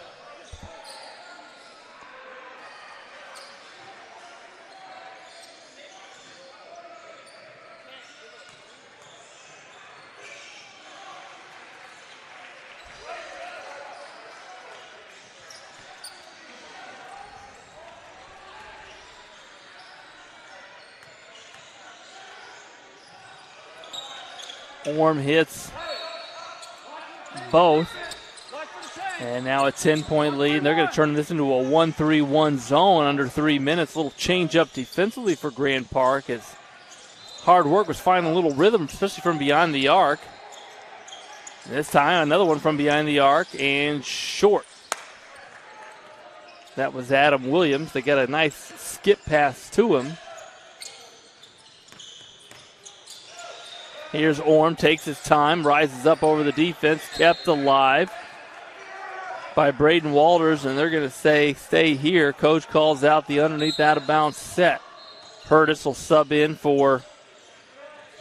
Orm hits both. And now a 10-point lead. And they're going to turn this into a 1-3-1 zone under 3 minutes. A little change up defensively for Grand Park as hard work was finding a little rhythm, especially from behind the arc. This time, another one from behind the arc and short. That was Adam Williams. They got a nice skip pass to him. Here's Orm, takes his time, rises up over the defense, kept alive by Braden Walters, and they're going to say, stay here. Coach calls out the underneath out-of-bounds set. Curtis will sub in for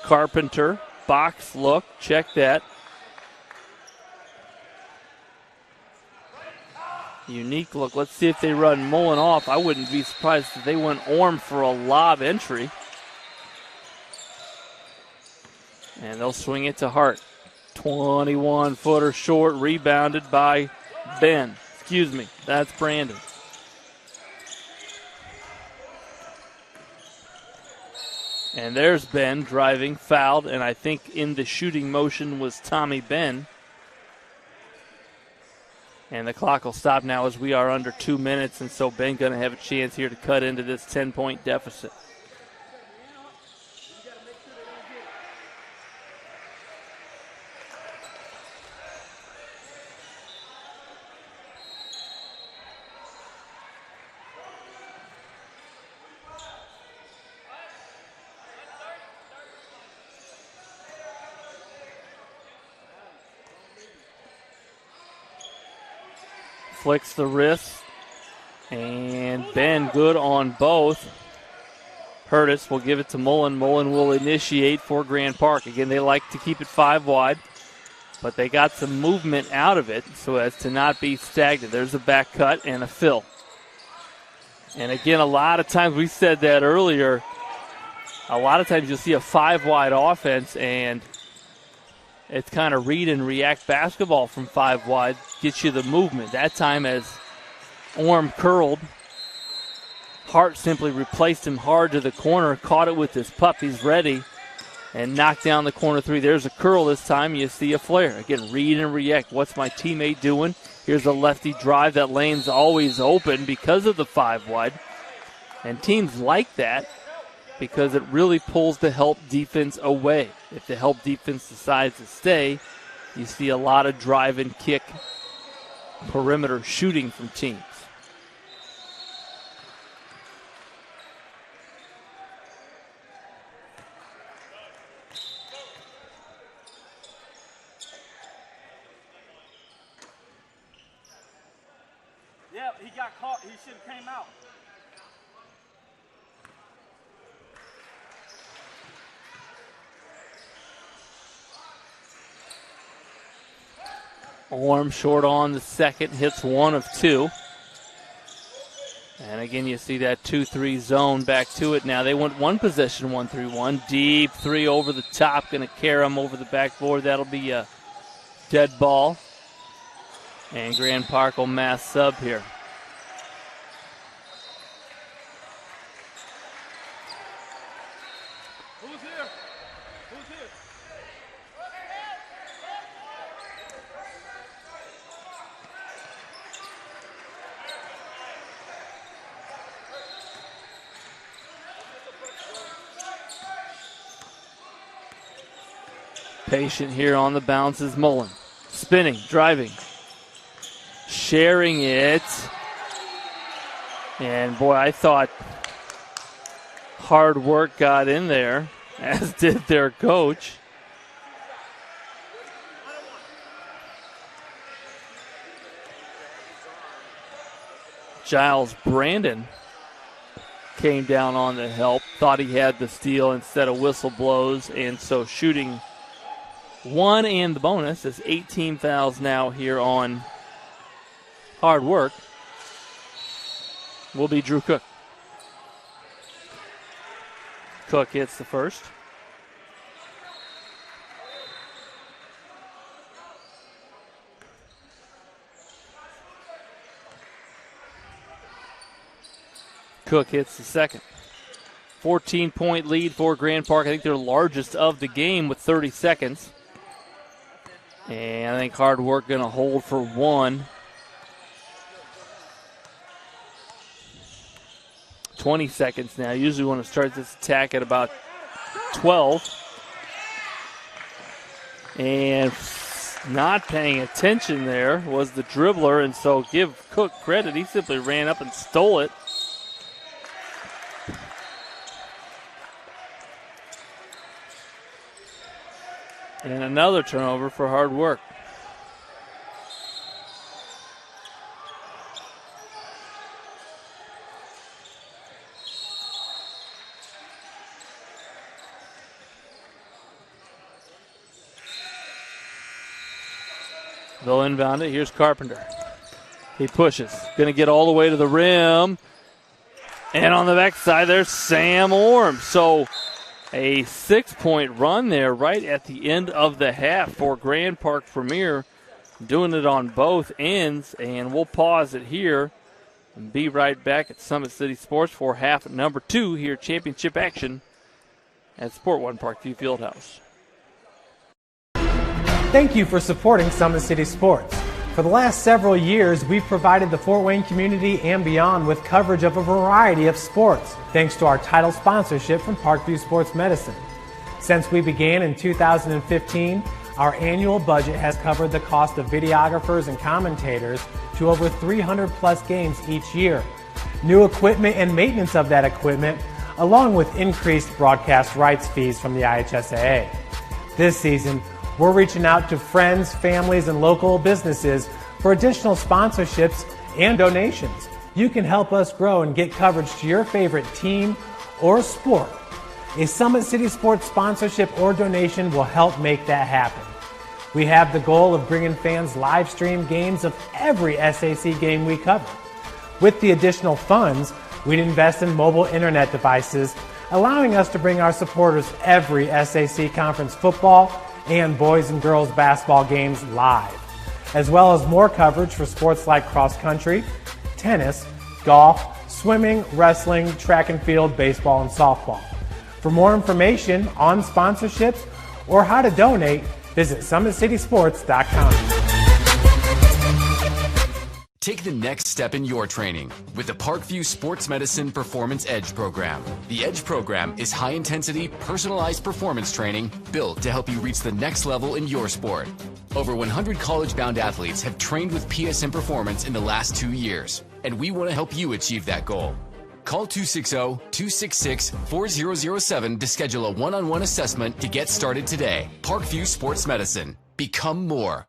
Carpenter. Box look, check that. Unique look. Let's see if they run Mullen off. I wouldn't be surprised if they went Orm for a lob entry. And they'll swing it to Hart. 21-footer short, rebounded by Ben. Excuse me, that's Brandon. And there's Ben driving, fouled, and I think in the shooting motion was Tommy Ben. And the clock will stop now as we are under 2 minutes, and so Ben going to have a chance here to cut into this 10-point deficit. Flicks the wrist, and Ben good on both. Curtis will give it to Mullen. Mullen will initiate for Grand Park. Again, they like to keep it 5 wide, but they got some movement out of it so as to not be stagnant. There's a back cut and a fill. And again, a lot of times, we said that earlier, a lot of times you'll see a 5 wide offense, and it's kind of read and react basketball from 5 wide, gets you the movement. That time as Orm curled, Hart simply replaced him hard to the corner, caught it with his pup. He's ready, and knocked down the corner 3. There's a curl this time. You see a flare. Again, read and react. What's my teammate doing? Here's a lefty drive. That lane's always open because of the 5 wide. And teams like that because it really pulls the help defense away. If the help defense decides to stay, you see a lot of drive and kick perimeter shooting from teams.
Yeah, he got caught. He should have came out.
Orm short on the second, hits 1 of 2. And again, you see that 2-3 zone back to it now. They went 1 possession, 1-3-1. Deep 3 over the top, going to carry them over the backboard. That'll be a dead ball. And Grand Park will mass sub here.
Who's here? Who's here?
Patient here on the bounce is Mullen. Spinning, driving, sharing it. And boy, I thought hard work got in there, as did their coach. Giles Brandon came down on the help, thought he had the steal instead of whistle blows, and so shooting one and the bonus is 18 fouls now here on Hard Work will be Drew Cook. Cook hits the first. Cook hits the second. 14-point lead for Grand Park. I think their largest of the game with 30 seconds. And I think Hard Work going to hold for one. 20 seconds now. Usually want to start this attack at about 12. And not paying attention there was the dribbler, and so give Cook credit. He simply ran up and stole it. And another turnover for Hard Work. They'll inbound it. Here's Carpenter. He pushes. Going to get all the way to the rim. And on the backside, there's Sam Orm. So a 6-point run there right at the end of the half for Grand Park Premier. Doing it on both ends. And we'll pause it here and be right back at Summit City Sports for half number 2 here. Championship action at Sport One Parkview Fieldhouse.
Thank you for supporting Summit City Sports. For the last several years, we've provided the Fort Wayne community and beyond with coverage of a variety of sports, thanks to our title sponsorship from Parkview Sports Medicine. Since we began in 2015, our annual budget has covered the cost of videographers and commentators to over 300 plus games each year. New equipment and maintenance of that equipment, along with increased broadcast rights fees from the IHSAA. This season, we're reaching out to friends, families, and local businesses for additional sponsorships and donations. You can help us grow and get coverage to your favorite team or sport. A Summit City Sports sponsorship or donation will help make that happen. We have the goal of bringing fans live stream games of every SAC game we cover. With the additional funds, we'd invest in mobile internet devices, allowing us to bring our supporters every SAC conference football and boys and girls basketball games live, as well as more coverage for sports like cross country, tennis, golf, swimming, wrestling, track and field, baseball, and softball. For more information on sponsorships or how to donate, visit SummitCitySports.com.
Take the next step in your training with the Parkview Sports Medicine Performance Edge program. The Edge program is high-intensity, personalized performance training built to help you reach the next level in your sport. Over 100 college-bound athletes have trained with PSM Performance in the last 2 years, and we want to help you achieve that goal. Call 260-266-4007 to schedule a one-on-one assessment to get started today. Parkview Sports Medicine. Become more.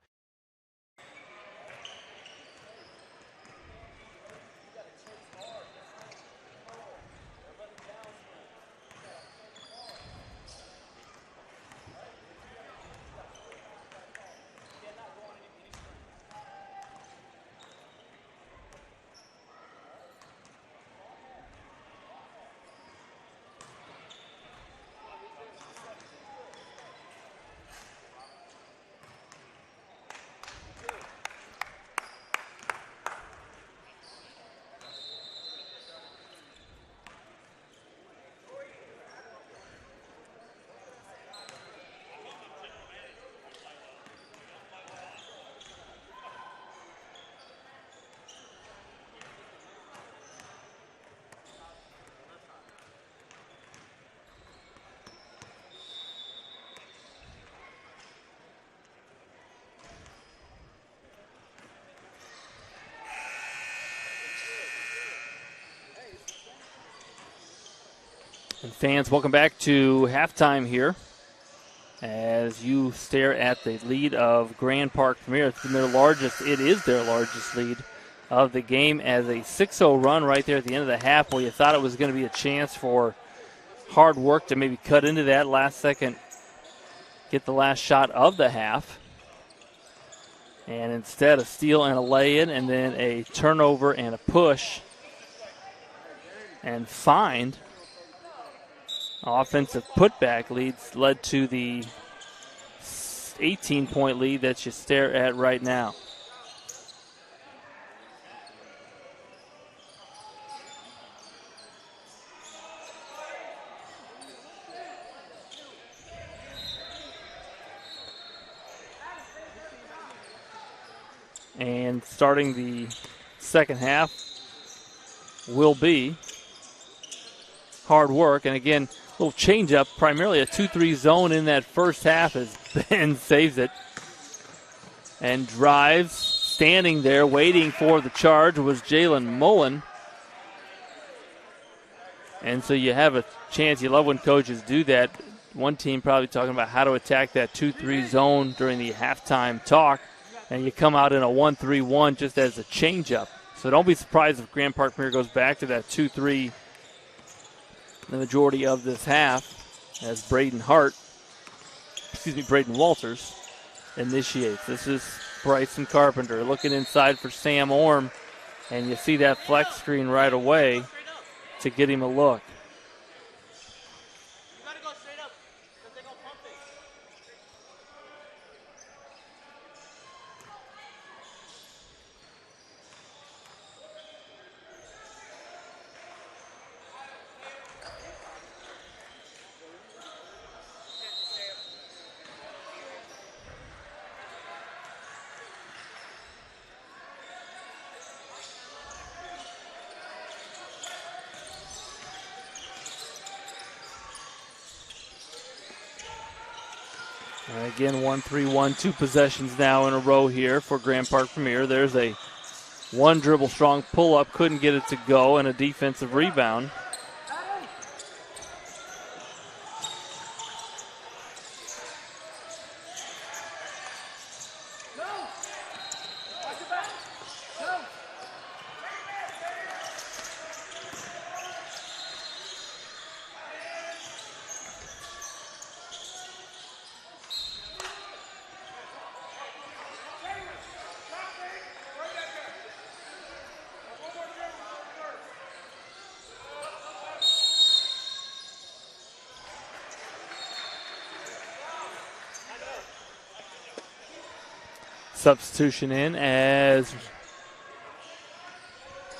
And fans, welcome back to halftime here as you stare at the lead of Grand Park Premier. It's been their largest, it is their largest lead of the game as a 6-0 run right there at the end of the half, where you thought it was going to be a chance for Hard Work to maybe cut into that last second, get the last shot of the half. And instead, a steal and a lay-in, and then a turnover and a push. And find. Offensive putback leads led to the 18-point lead that you stare at right now. And starting the second half will be Hard Work. And again, a little change up, primarily a 2-3 zone in that first half as Ben saves it and drives. Standing there waiting for the charge was Jalen Mullen. And so you have a chance. You love when coaches do that. One team probably talking about how to attack that 2-3 zone during the halftime talk. And you come out in a 1-3-1 just as a changeup. So don't be surprised if Grand Park Premier goes back to that 2-3 the majority of this half as Braden Walters initiates. This is Bryson Carpenter looking inside for Sam Orm. And you see that flex screen right away to get him a look. Again, 1-3-1, 2 possessions now in a row here for Grand Park Premier. There's a one dribble strong pull-up, couldn't get it to go, and a defensive rebound. Substitution in as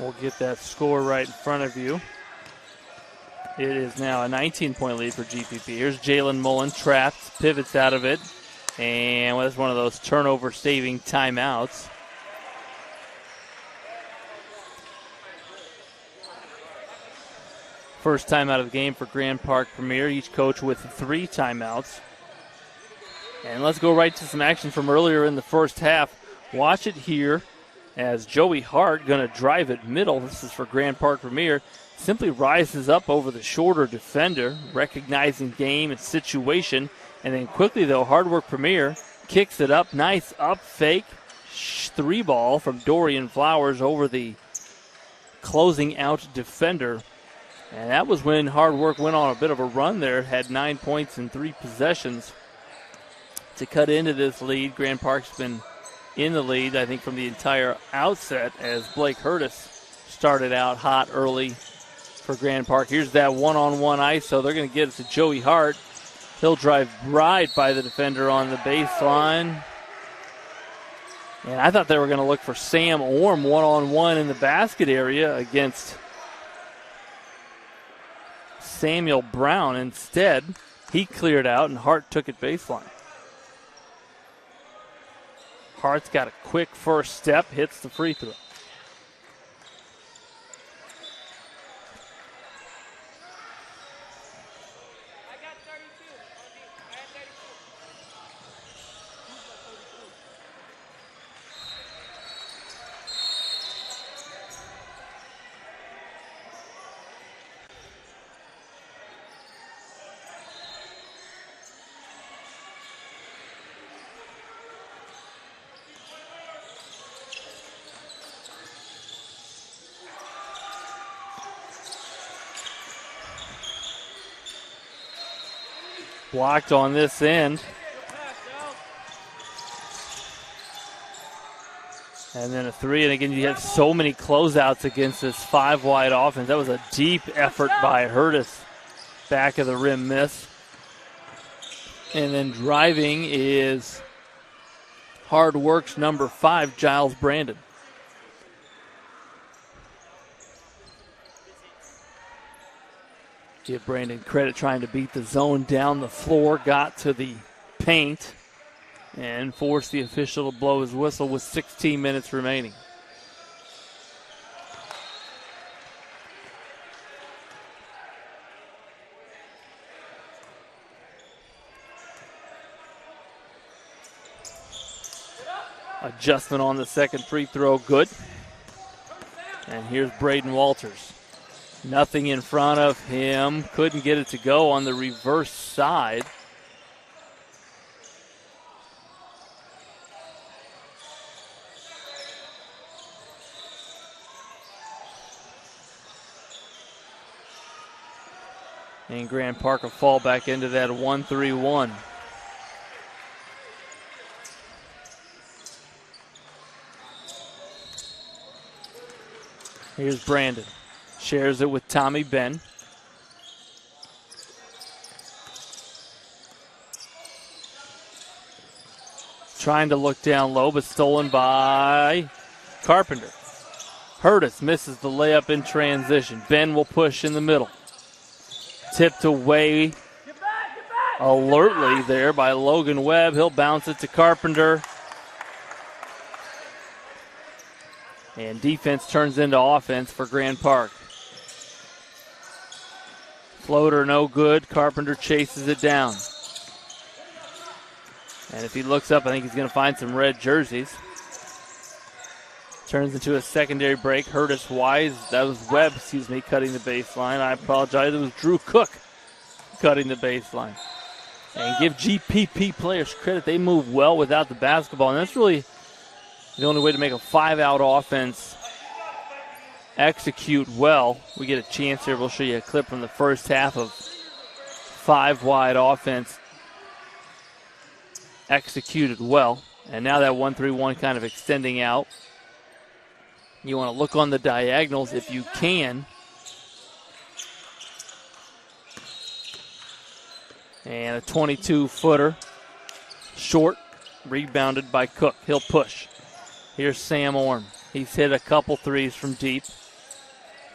we'll get that score right in front of you. It is now a 19-point lead for GPP. Here's Jalen Mullen, trapped, pivots out of it, and that's one of those turnover-saving timeouts. First time out of the game for Grand Park Premier, each coach with 3 timeouts. And let's go right to some action from earlier in the first half. Watch it here as Joey Hart going to drive it middle. This is for Grand Park Premier. Simply rises up over the shorter defender, recognizing game and situation. And then quickly, though, Hard Work Premier kicks it up. Nice up fake. 3 ball from Dorian Flowers over the closing out defender. And that was when Hard Work went on a bit of a run there. Had 9 points in 3 possessions to cut into this lead. Grand Park's been in the lead, I think, from the entire outset as Blake Hurtis started out hot early for Grand Park. Here's that one-on-one ISO. They're going to get it to Joey Hart. He'll drive right by the defender on the baseline. And I thought they were going to look for Sam Orm one-on-one in the basket area against Samuel Brown. Instead, he cleared out and Hart took it baseline. Hart's got a quick first step, hits the free throw. Blocked on this end. And then a three. And again, you have so many closeouts against this 5-wide offense. That was a deep effort by Hurtis. Back of the rim miss. And then driving is Hard Works number 5, Giles Brandon. Give Brandon credit trying to beat the zone down the floor. Got to the paint and forced the official to blow his whistle with 16 minutes remaining. Adjustment on the second free throw, good. And here's Braden Walters. Nothing in front of him. Couldn't get it to go on the reverse side. And Grand Park will fall back into that 1-3-1. Here's Brandon. Shares it with Tommy Ben. Trying to look down low, but stolen by Carpenter. Hurtis misses the layup in transition. Ben will push in the middle. Tipped away alertly there by Logan Webb. He'll bounce it to Carpenter. And defense turns into offense for Grand Park. Floater no good. Carpenter chases it down. And if he looks up, I think he's going to find some red jerseys. Turns into a secondary break. Hurtis Wise, that was Webb, cutting the baseline. I apologize. It was Drew Cook cutting the baseline. And give GPP players credit. They move well without the basketball. And that's really the only way to make a 5-out offense execute well. We get a chance here. We'll show you a clip from the first half of 5-wide offense executed well. And now that 1-3-1 kind of extending out. You want to look on the diagonals if you can. And a 22-footer. Short. Rebounded by Cook. He'll push. Here's Sam Orm. He's hit a couple threes from deep.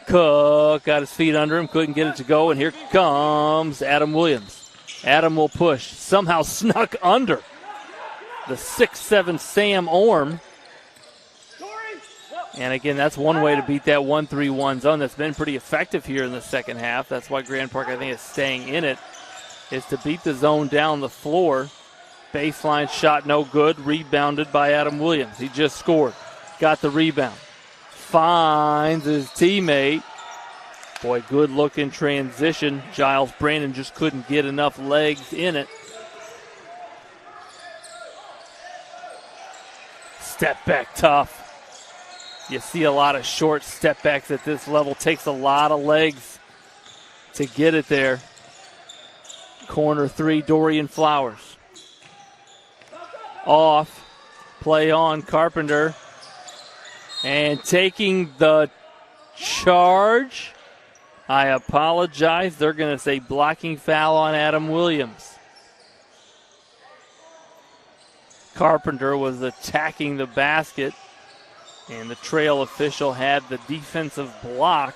Cook got his feet under him. Couldn't get it to go. And here comes Adam Williams. Adam will push. Somehow snuck under the 6'7" Sam Orm. And again, that's one way to beat that 1-3-1 zone that's been pretty effective here in the second half. That's why Grand Park, I think, is staying in it, is to beat the zone down the floor. Baseline shot no good. Rebounded by Adam Williams. He just scored. Got the rebound. Finds his teammate. Boy, good look in transition. Giles Brandon just couldn't get enough legs in it. Step back tough. You see a lot of short step backs at this level. Takes a lot of legs to get it there. Corner three, Dorian Flowers. Off. Play on, Carpenter. And taking the charge. I apologize. They're going to say blocking foul on Adam Williams. Carpenter was attacking the basket. And the trail official had the defensive block.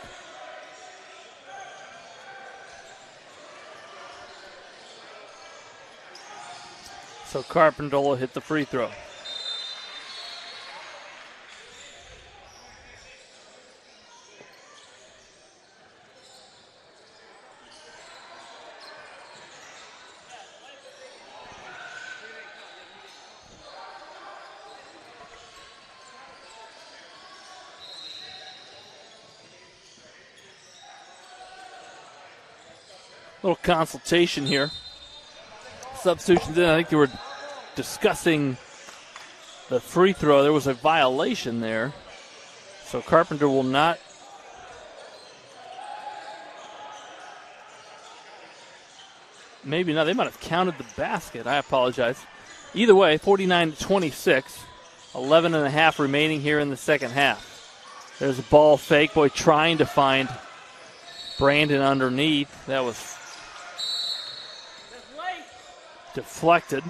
So Carpenter will hit the free throw. Little consultation here. Substitutions in. I think they were discussing the free throw. There was a violation there. So Carpenter will not. maybe not. They might have counted the basket. I apologize. Either way, 49-26. 11 and a half remaining here in the second half. There's a ball fake. Boy, trying to find Brandon underneath. That was deflected.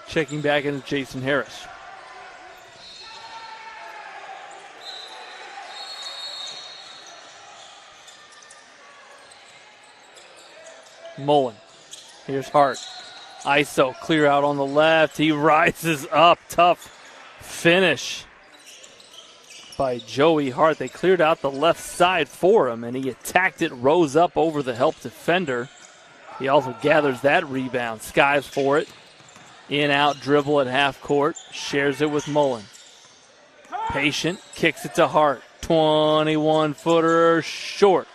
Checking back into Jason Harris. Mullen. Here's Hart. ISO clear out on the left. He rises up. Tough finish by Joey Hart. They cleared out the left side for him, and he attacked it, rose up over the help defender. He also gathers that rebound. Skies for it. In-out dribble at half court. Shares it with Mullen. Patient. Kicks it to Hart. 21-footer short.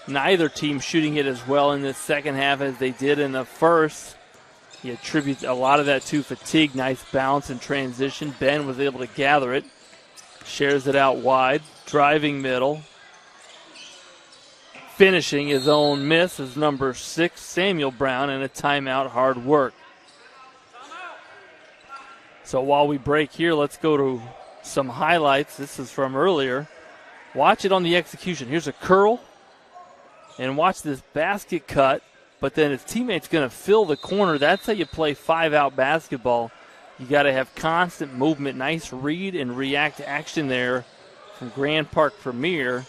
Neither team shooting it as well in the second half as they did in the first. You attribute a lot of that to fatigue. Nice bounce and transition. Ben was able to gather it. Shares it out wide. Driving middle. Finishing his own miss is number 6, Samuel Brown, and a timeout. Hard work. So while we break here, let's go to some highlights. This is from earlier. Watch it on the execution. Here's a curl. And watch this basket cut, but then his teammate's going to fill the corner. That's how you play 5-out basketball. You got to have constant movement. Nice read and react action there from Grand Park Premier.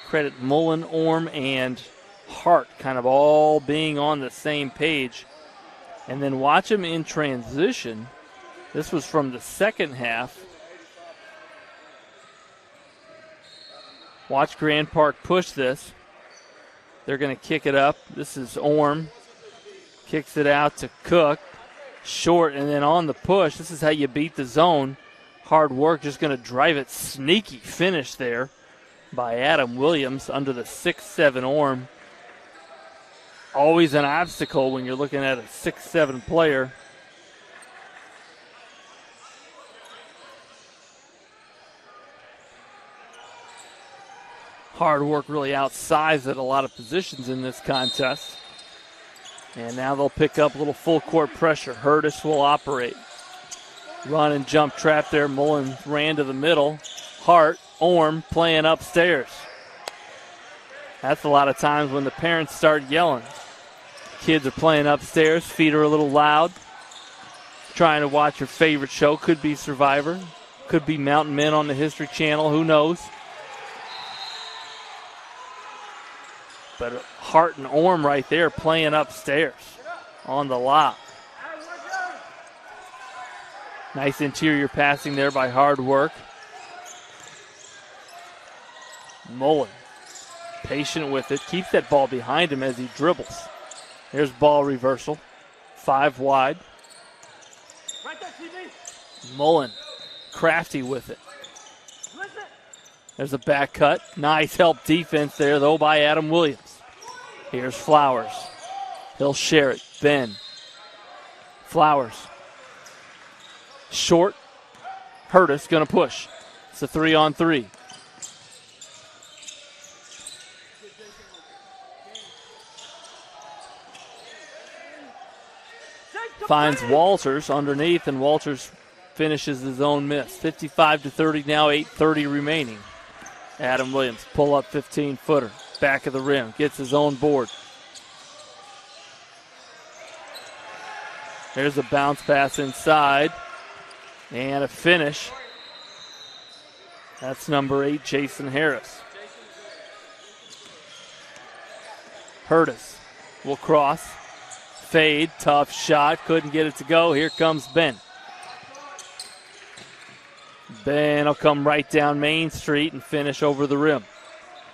Credit Mullen, Orm, and Hart kind of all being on the same page. And then watch him in transition. This was from the second half. Watch Grand Park push this. They're going to kick it up. This is Orm. Kicks it out to Cook. Short, and then on the push. This is how you beat the zone. Hard work, just going to drive it. Sneaky finish there by Adam Williams under the 6'7" Orm. Always an obstacle when you're looking at a 6'7" player. Hard work really outsized at a lot of positions in this contest. And now they'll pick up a little full court pressure. Hurtis will operate. Run and jump trap there. Mullen ran to the middle. Hart, Orm playing upstairs. That's a lot of times when the parents start yelling. Kids are playing upstairs. Feet are a little loud. Trying to watch your favorite show. Could be Survivor. Could be Mountain Men on the History Channel. Who knows? But Hart and Orm right there playing upstairs on the lob. Nice interior passing there by Hard Work. Mullen, patient with it, keeps that ball behind him as he dribbles. There's ball reversal. 5 wide. Mullen, crafty with it. There's a back cut. Nice help defense there, though, by Adam Williams. Here's Flowers. He'll share it. Ben. Flowers. Short. Hurtis going to push. It's a 3-on-3. Finds Walters underneath, and Walters finishes his own miss. 55-30 now, 8:30 remaining. Adam Williams, pull up 15-footer. Back of the rim, gets his own board. There's a bounce pass inside. And a finish. That's number 8, Jason Harris. Hurtis will cross. Fade, tough shot, couldn't get it to go. Here comes Ben. Ben will come right down Main Street and finish over the rim.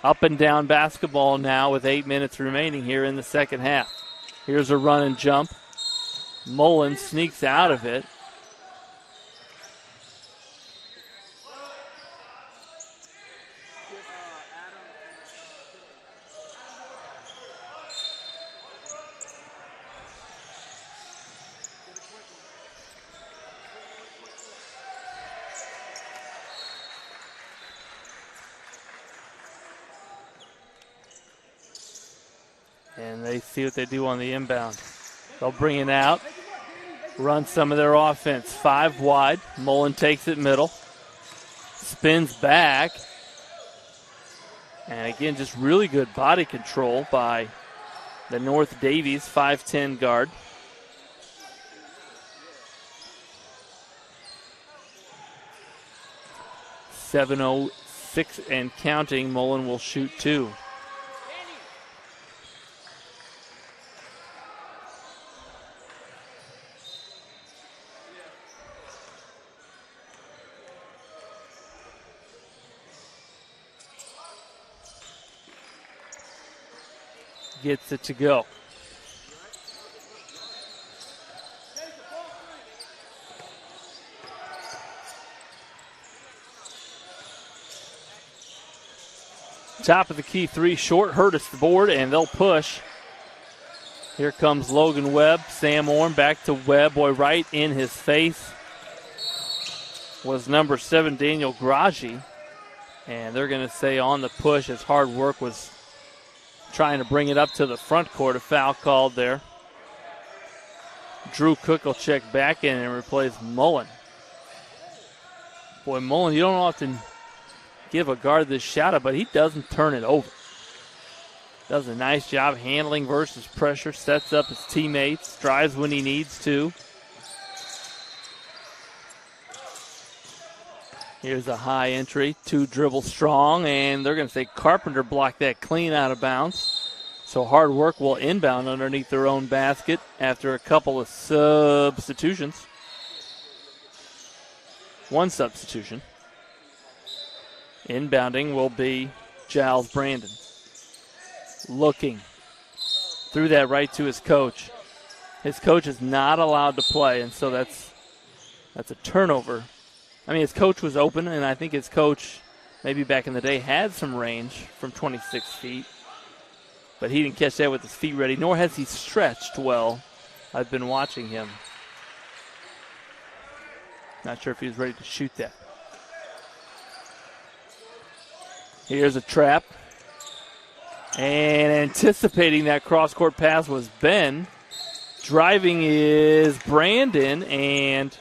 Up and down basketball now with 8 minutes remaining here in the second half. Here's a run and jump. Mullen sneaks out of it. And they see what they do on the inbound. They'll bring it out, run some of their offense. 5 wide. Mullen takes it middle. Spins back. And again, just really good body control by the North Davies 5'10" guard. .706 and counting. Mullen will shoot 2. Gets it to go. Top of the key 3 short, Hurtis the board, and they'll push. Here comes Logan Webb. Sam Orm back to Webb. Boy, right in his face was number 7, Daniel Graji. And they're going to say on the push, his hard work was trying to bring it up to the front court. A foul called there. Drew Cook will check back in and replace Mullen. Boy, Mullen, you don't often give a guard this shout out, but he doesn't turn it over. Does a nice job handling versus pressure, sets up his teammates, drives when he needs to. Here's a high entry, 2 dribble strong, and they're going to say Carpenter blocked that clean out of bounds. So hard work will inbound underneath their own basket after a couple of substitutions. 1 substitution. Inbounding will be Giles Brandon. Looking threw that right to his coach. His coach is not allowed to play, and so that's a turnover. I mean, his coach was open, and I think his coach, maybe back in the day, had some range from 26 feet. But he didn't catch that with his feet ready, nor has he stretched well. I've been watching him. Not sure if he was ready to shoot that. Here's a trap. And anticipating that cross-court pass was Ben. Driving is Brandon, and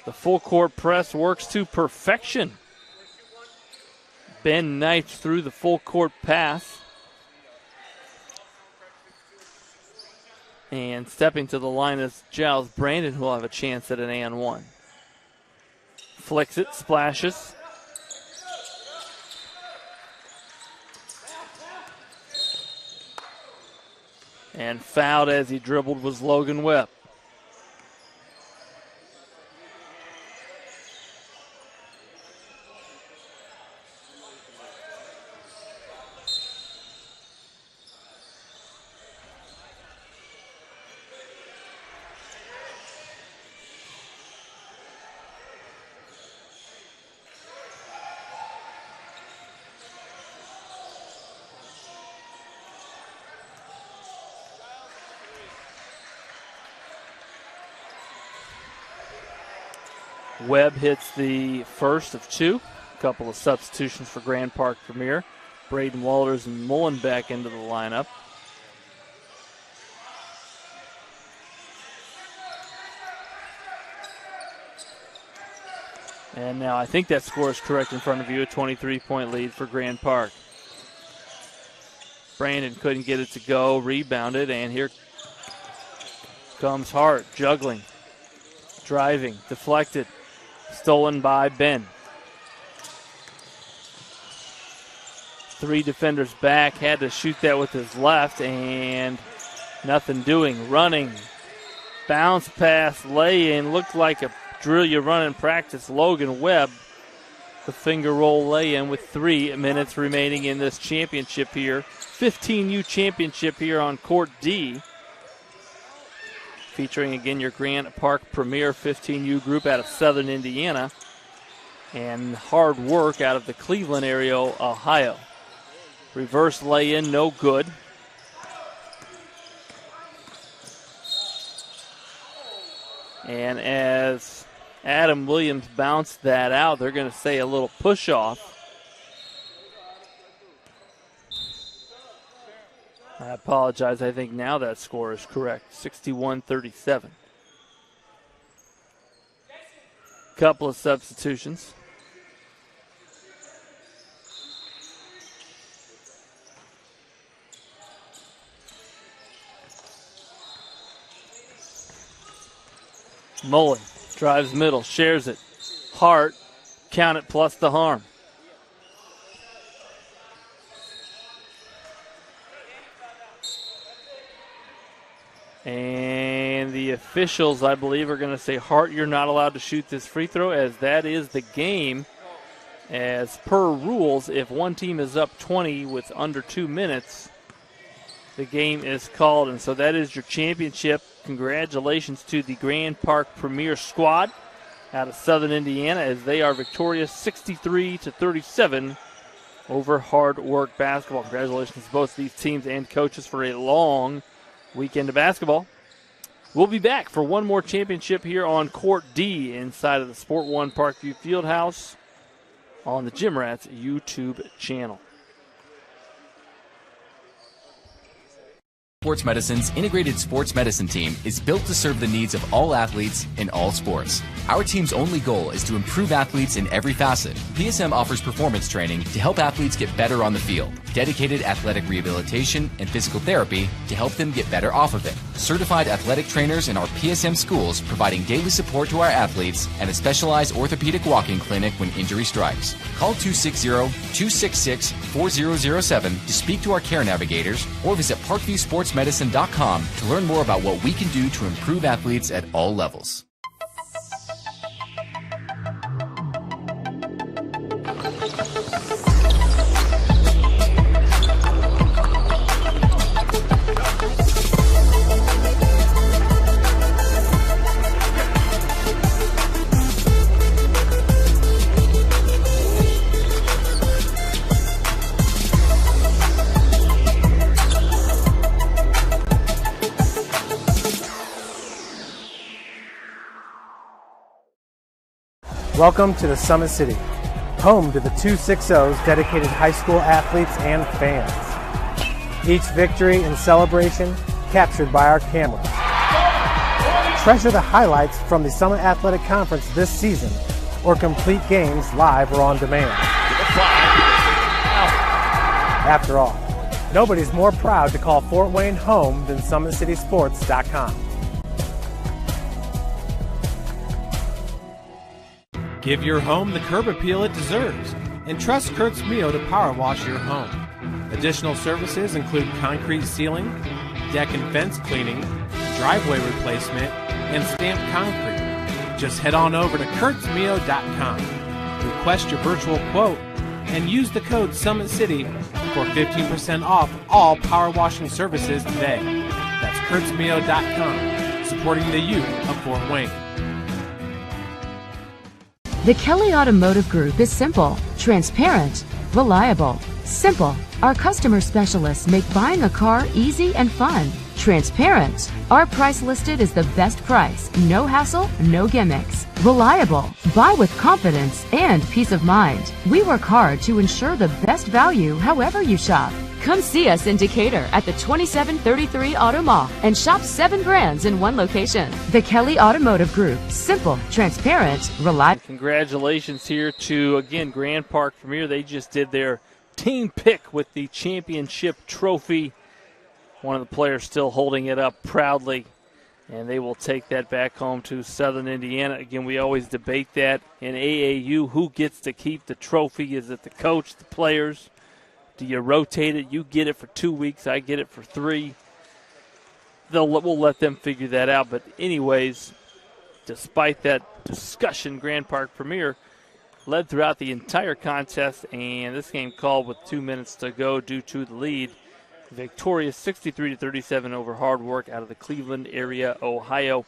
the full-court press works to perfection. Ben knifed through the full-court pass. And stepping to the line is Giles Brandon, who will have a chance at an and 1. Flicks it, splashes. And fouled as he dribbled was Logan Webb. Webb hits the first of 2. A couple of substitutions for Grand Park Premier. Braden Walters and Mullen back into the lineup. And now I think that score is correct in front of you, a 23-point lead for Grand Park. Brandon couldn't get it to go, rebounded, and here comes Hart, juggling, driving, deflected. Stolen by Ben. 3 defenders back. Had to shoot that with his left, and nothing doing. Running. Bounce pass, lay in. Looked like a drill you run in practice. Logan Webb, the finger roll lay in with 3 minutes remaining in this championship here. 15U championship here on Court D. Featuring again your Grant Park Premier 15U group out of Southern Indiana, and hard work out of the Cleveland area, Ohio. Reverse lay-in, no good. And as Adam Williams bounced that out, they're going to say a little push-off. I apologize. I think now that score is correct. 61-37. Couple of substitutions. Mullen drives middle, shares it. Hart, count it plus the harm. And the officials, I believe, are going to say, Hart, you're not allowed to shoot this free throw, as that is the game. As per rules, if one team is up 20 with under 2 minutes, the game is called. And so that is your championship. Congratulations to the Grand Park Premier squad out of Southern Indiana, as they are victorious 63-37 over Hard Work Basketball. Congratulations to both these teams and coaches for a long weekend of basketball. We'll be back for one more championship here on Court D inside of the Sport One Parkview Fieldhouse on the Gym Rats YouTube channel.
Sports Medicine's integrated sports medicine team is built to serve the needs of all athletes in all sports. Our team's only goal is to improve athletes in every facet. PSM offers performance training to help athletes get better on the field, dedicated athletic rehabilitation and physical therapy to help them get better off of it, certified athletic trainers in our PSM schools providing daily support to our athletes, and a specialized orthopedic walking clinic when injury strikes. Call 260-266-4007 to speak to our care navigators, or visit parkviewsportsmedicine.com to learn more about what we can do to improve athletes at all levels.
Welcome to the Summit City, home to the 260's dedicated high school athletes and fans. Each victory and celebration captured by our cameras. Treasure the highlights from the Summit Athletic Conference this season, or complete games live or on demand. After all, nobody's more proud to call Fort Wayne home than SummitCitySports.com. Give your home the curb appeal it deserves, and trust Kurt's Mio to power wash your home. Additional services include concrete sealing, deck and fence cleaning, driveway replacement, and stamped concrete. Just head on over to kurtzmio.com, request your virtual quote, and use the code Summit City for 15% off all power washing services today. That's kurtzmio.com, supporting the youth of Fort Wayne.
The Kelly Automotive Group is simple, transparent, reliable. Simple. Our customer specialists make buying a car easy and fun. Transparent. Our price listed is the best price. No hassle, no gimmicks. Reliable. Buy with confidence and peace of mind. We work hard to ensure the best value however you shop. Come see us in Decatur at the 2733 Auto Mall and shop 7 brands in one location. The Kelly Automotive Group. Simple, transparent, reliable.
Congratulations here to, again, Grand Park Premier. They just did their team pick with the championship trophy. One of the players still holding it up proudly, and they will take that back home to Southern Indiana. Again, we always debate that in AAU. Who gets to keep the trophy? Is it the coach, the players? Do you rotate it? You get it for 2 weeks. I get it for 3. We'll let them figure that out. But anyways, despite that discussion, Grand Park Premier led throughout the entire contest, and this game called with 2 minutes to go due to the lead. Victorious 63-37 over Hard Work out of the Cleveland area, Ohio.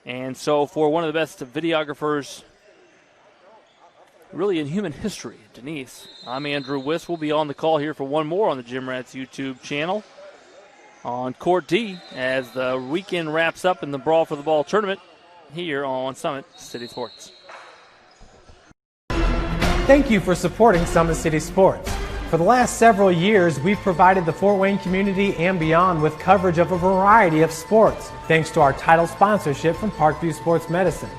And so for one of the best videographers really in human history, Denise, I'm Andrew Wiss. We'll be on the call here for one more on the Gym Rats YouTube channel on Court D as the weekend wraps up in the Brawl for the Ball tournament here on Summit City Sports.
Thank you for supporting Summit City Sports. For the last several years, we've provided the Fort Wayne community and beyond with coverage of a variety of sports, thanks to our title sponsorship from Parkview Sports Medicine.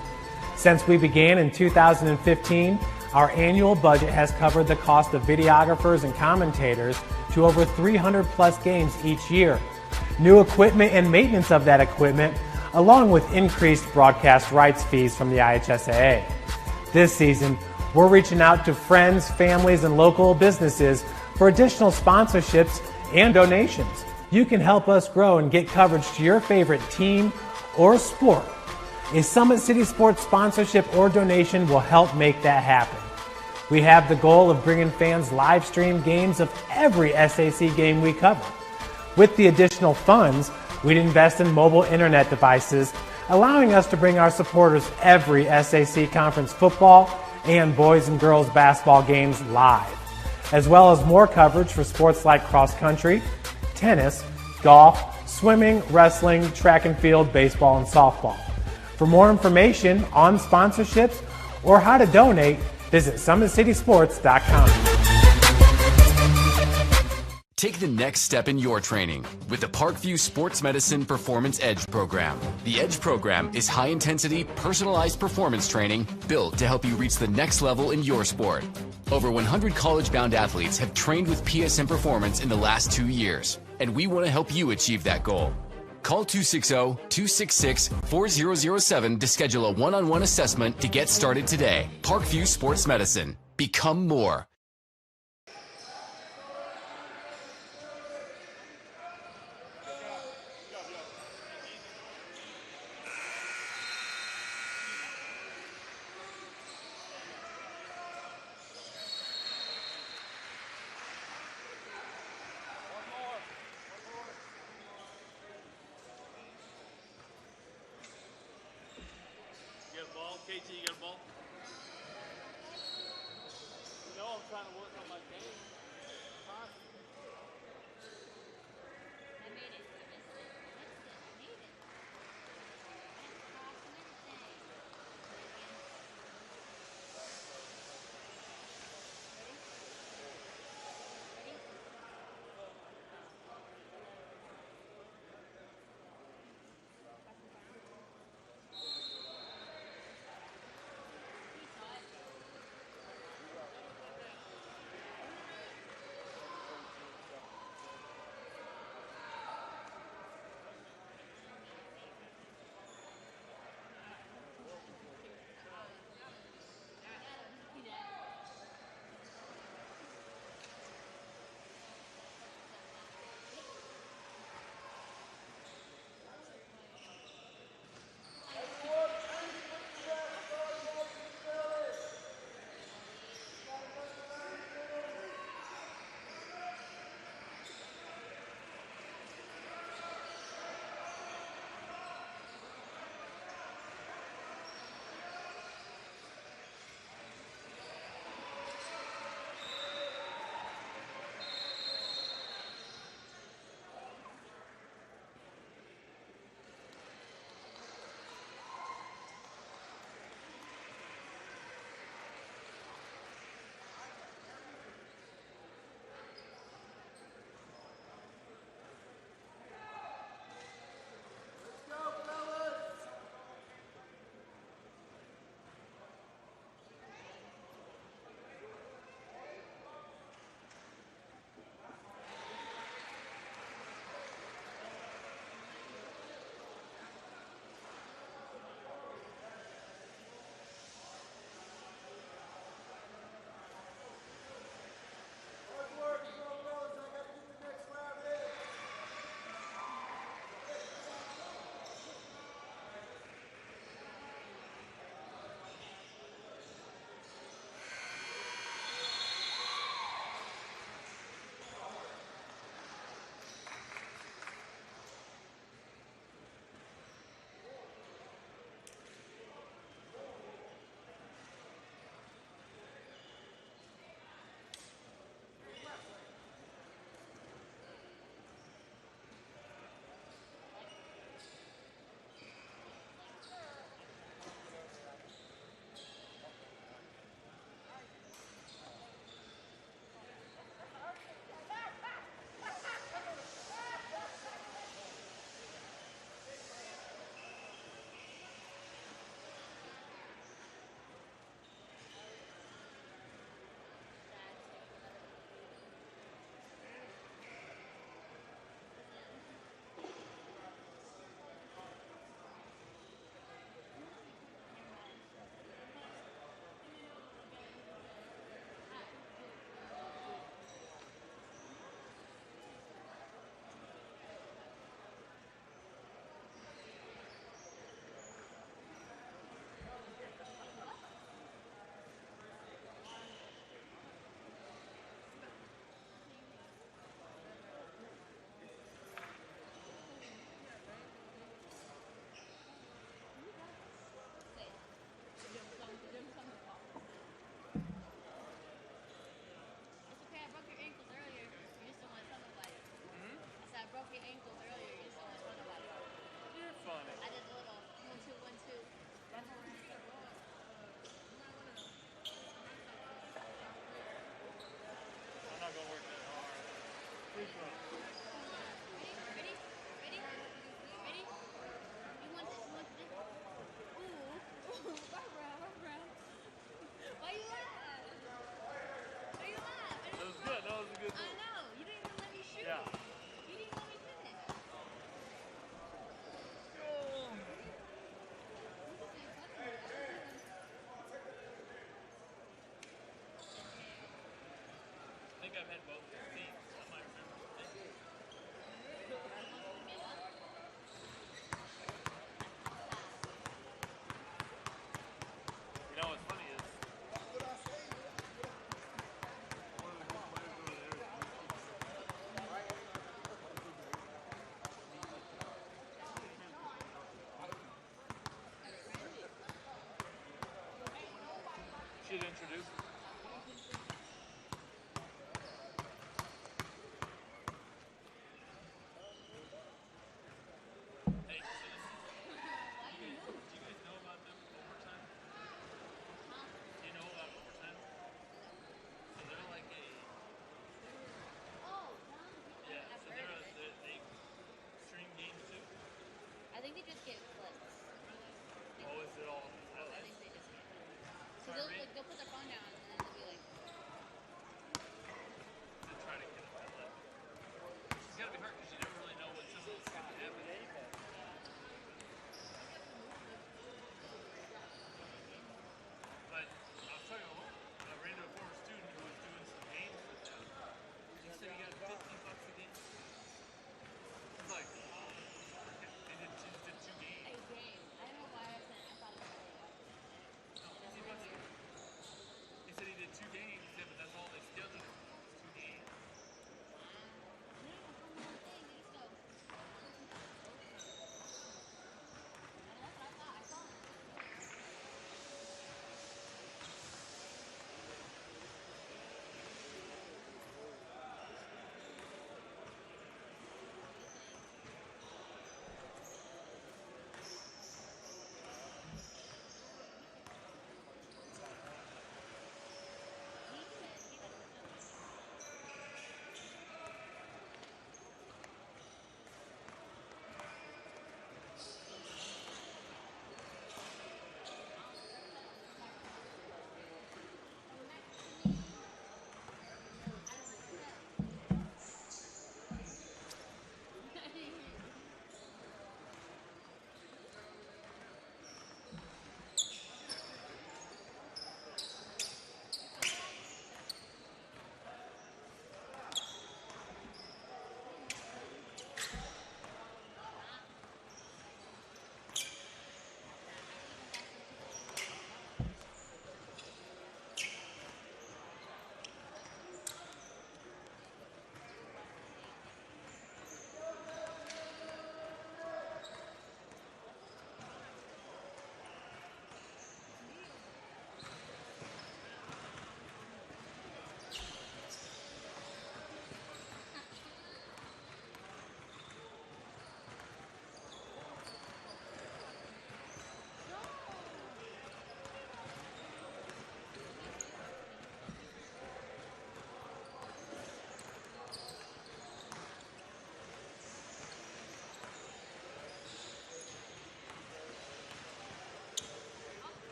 Since we began in 2015, our annual budget has covered the cost of videographers and commentators to over 300 plus games each year. New equipment and maintenance of that equipment, along with increased broadcast rights fees from the IHSAA. This season, we're reaching out to friends, families, and local businesses for additional sponsorships and donations. You can help us grow and get coverage to your favorite team or sport. A Summit City Sports sponsorship or donation will help make that happen. We have the goal of bringing fans live stream games of every SAC game we cover. With the additional funds, we'd invest in mobile internet devices, allowing us to bring our supporters every SAC conference football and boys and girls basketball games live, as well as more coverage for sports like cross country, tennis, golf, swimming, wrestling, track and field, baseball, and softball. For more information on sponsorships or how to donate, visit SummitCitySports.com.
Take the next step in your training with the Parkview Sports Medicine Performance Edge program. The Edge program is high-intensity, personalized performance training built to help you reach the next level in your sport. Over 100 college-bound athletes have trained with PSM Performance in the last 2 years, and we want to help you achieve that goal. Call 260-266-4007 to schedule a one-on-one assessment to get started today. Parkview Sports Medicine. Become more.
You got a ball? KT, you got a ball? You know I'm trying to work on my game. think I've had both teams. I might remember. You know what's funny is one of the good players over there is should introduce. Hey, so this is, do you guys know about them overtime? Do you know about overtime? So they're like a yeah. So they stream games too.
I think they just get clips.
Oh, is it all
I
highlights?
think they just get clips. So
Sorry,
they'll put their phone down and then they'll be like,
to try to get a highlight. It's gotta be hard because you never really know when something's gonna happen. But I was talking to I ran into a former student who was doing some games with them. He said he got $50 a game. He's like, they just did 2 games.
a game. I don't know why I said I thought it was
No, $50 a game. He said he did 2 games, yeah, but that's all they scheduled. It's 2 games.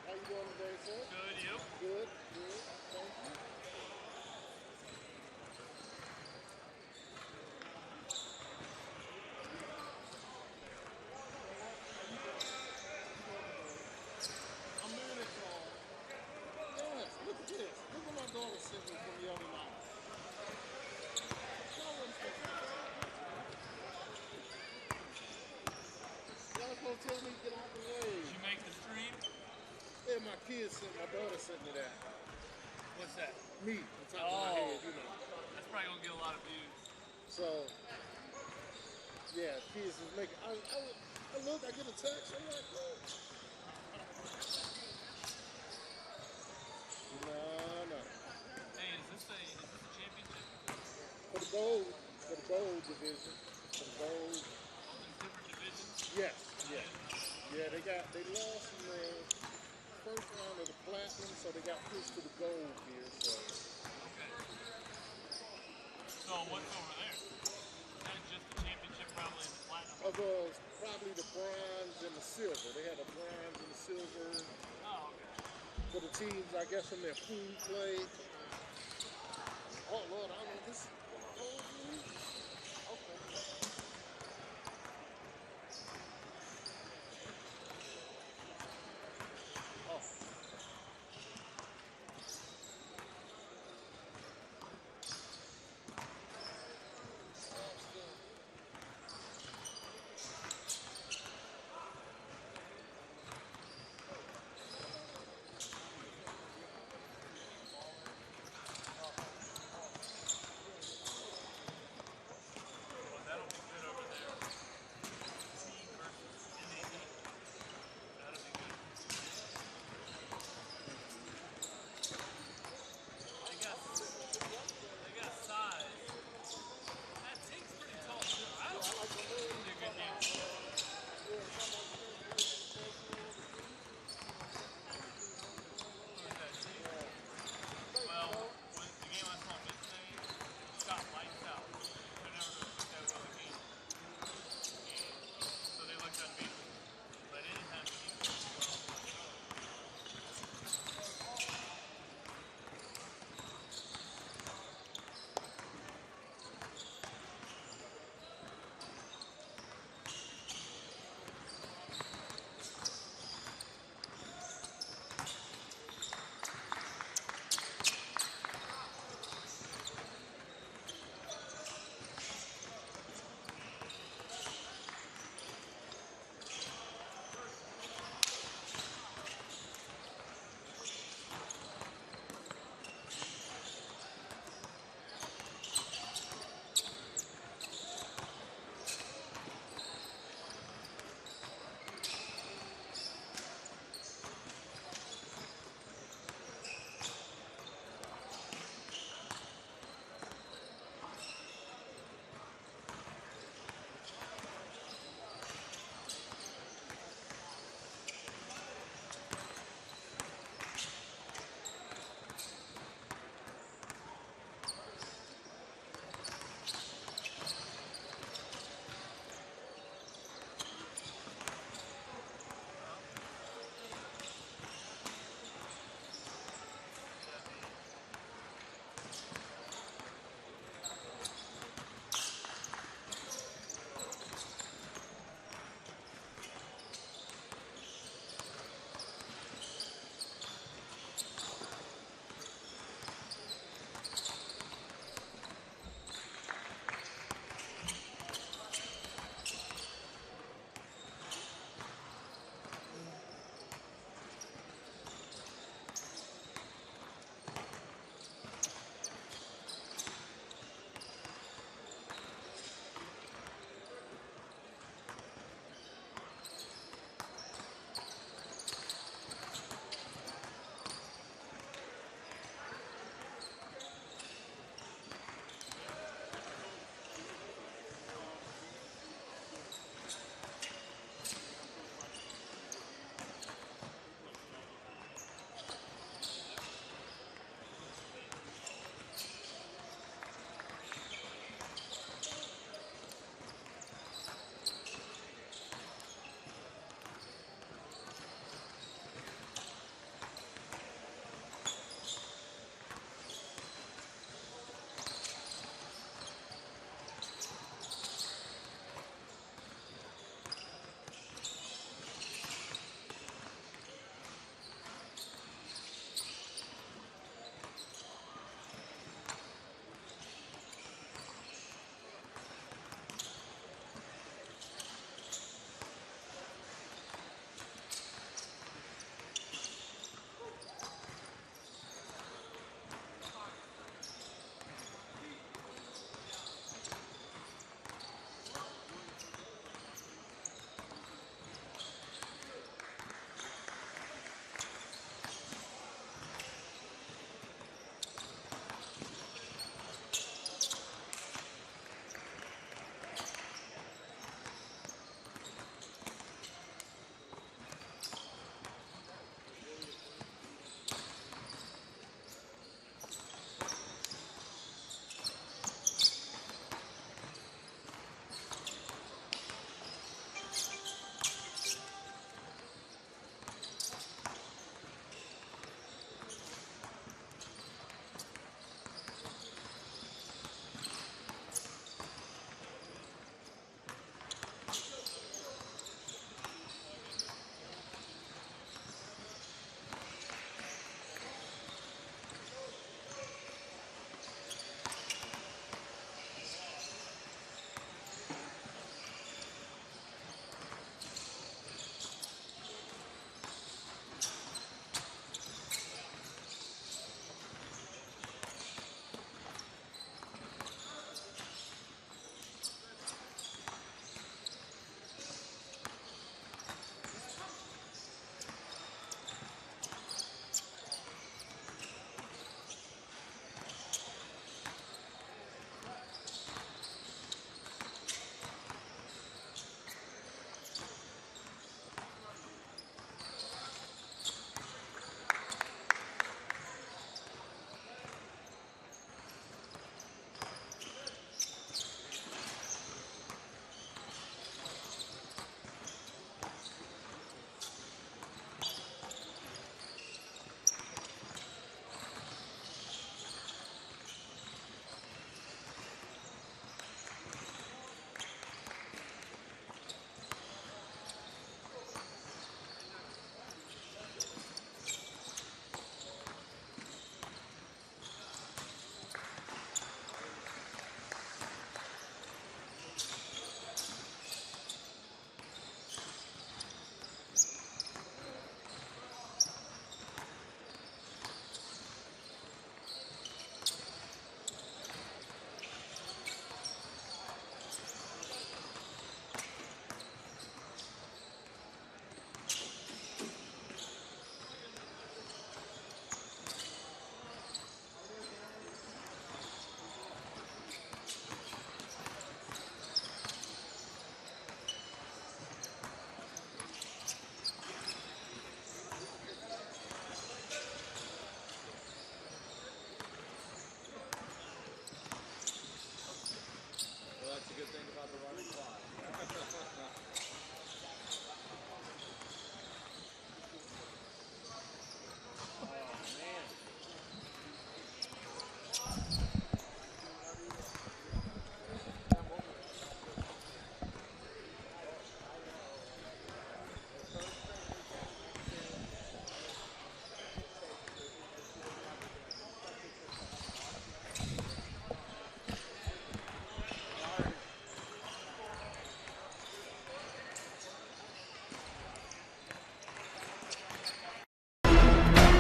How you doing today, sir?
Good, you?
Good, good. Thank you. I'm managing. Yes, look at this. Look what my daughter sent me from the other night. Y'all supposed to tell me to get out the way.
Did you make the stream?
Yeah, my kids sent, my daughter sent me that.
What's that?
Me, on top of my head, you know.
That's probably gonna get a lot of views.
So, yeah, kids is making. I look, I get a text. I'm like, oh. No.
Hey, is this a championship?
For the gold division, for the gold.
There's different divisions.
Yes. Yeah, they lost in the first round of the platinum, so they got pushed to the gold here. So.
Okay. So what's over there? Is that just the championship, probably the platinum?
Probably the bronze and the silver. They had a bronze and a silver.
Oh, okay.
For the teams, I guess, in their pool play. Oh Lord, I don't know this.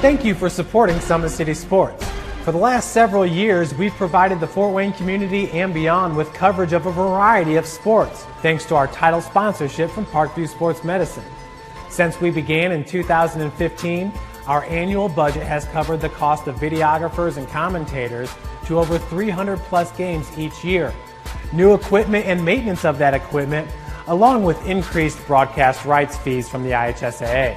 Thank you for supporting Summit City Sports. For the last several years, we've provided the Fort Wayne community and beyond with coverage of a variety of sports, thanks to our title sponsorship from Parkview Sports Medicine. Since we began in 2015, our annual budget has covered the cost of videographers and commentators to over 300 plus games each year. New equipment and maintenance of that equipment, along with increased broadcast rights fees from the IHSAA.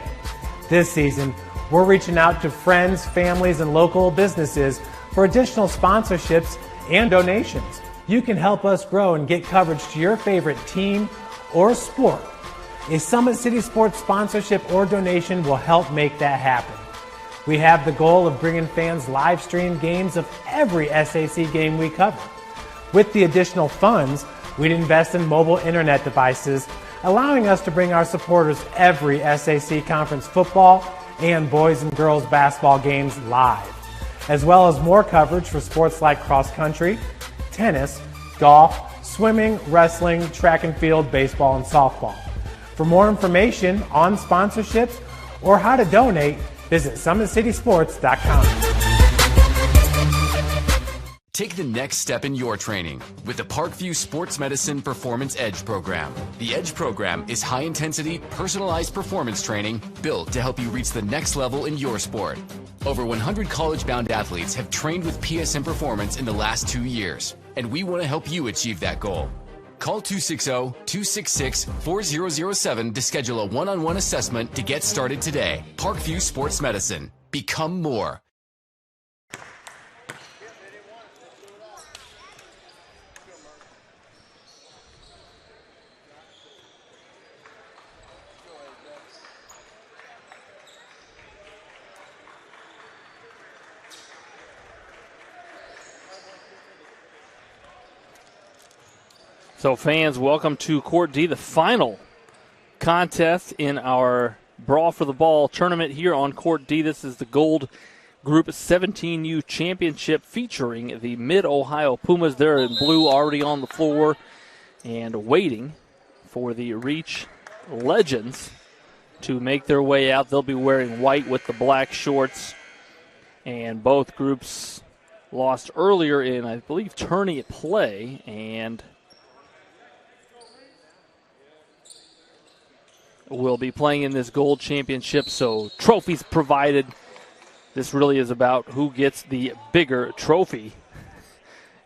This season, we're reaching out to friends, families, and local businesses for additional sponsorships and donations. You can help us grow and get coverage to your favorite team or sport. A Summit City Sports sponsorship or donation will help make that happen. We have the goal of bringing fans live stream games of every SAC game we cover. With the additional funds, we'd invest in mobile internet devices, allowing us to bring our supporters every SAC conference football and boys and girls basketball games live, as well as more coverage for sports like cross country, tennis, golf, swimming, wrestling, track and field, baseball, and softball. For more information on sponsorships or how to donate, visit SummitCitySports.com.
Take the next step in your training with the Parkview Sports Medicine Performance Edge program. The Edge program is high-intensity, personalized performance training built to help you reach the next level in your sport. Over 100 college-bound athletes have trained with PSM Performance in the last 2 years, and we want to help you achieve that goal. Call 260-266-4007 to schedule a one-on-one assessment to get started today. Parkview Sports Medicine. Become more.
So fans, welcome to Court D, the final contest in our Brawl for the Ball tournament here on Court D. This is the Gold Group 17U Championship featuring the Mid-Ohio Pumas. They're in blue already on the floor and waiting for the Reach Legends to make their way out. They'll be wearing white with the black shorts, and both groups lost earlier in, I believe, tourney play, and will be playing in this gold championship, so trophies provided. This really is about who gets the bigger trophy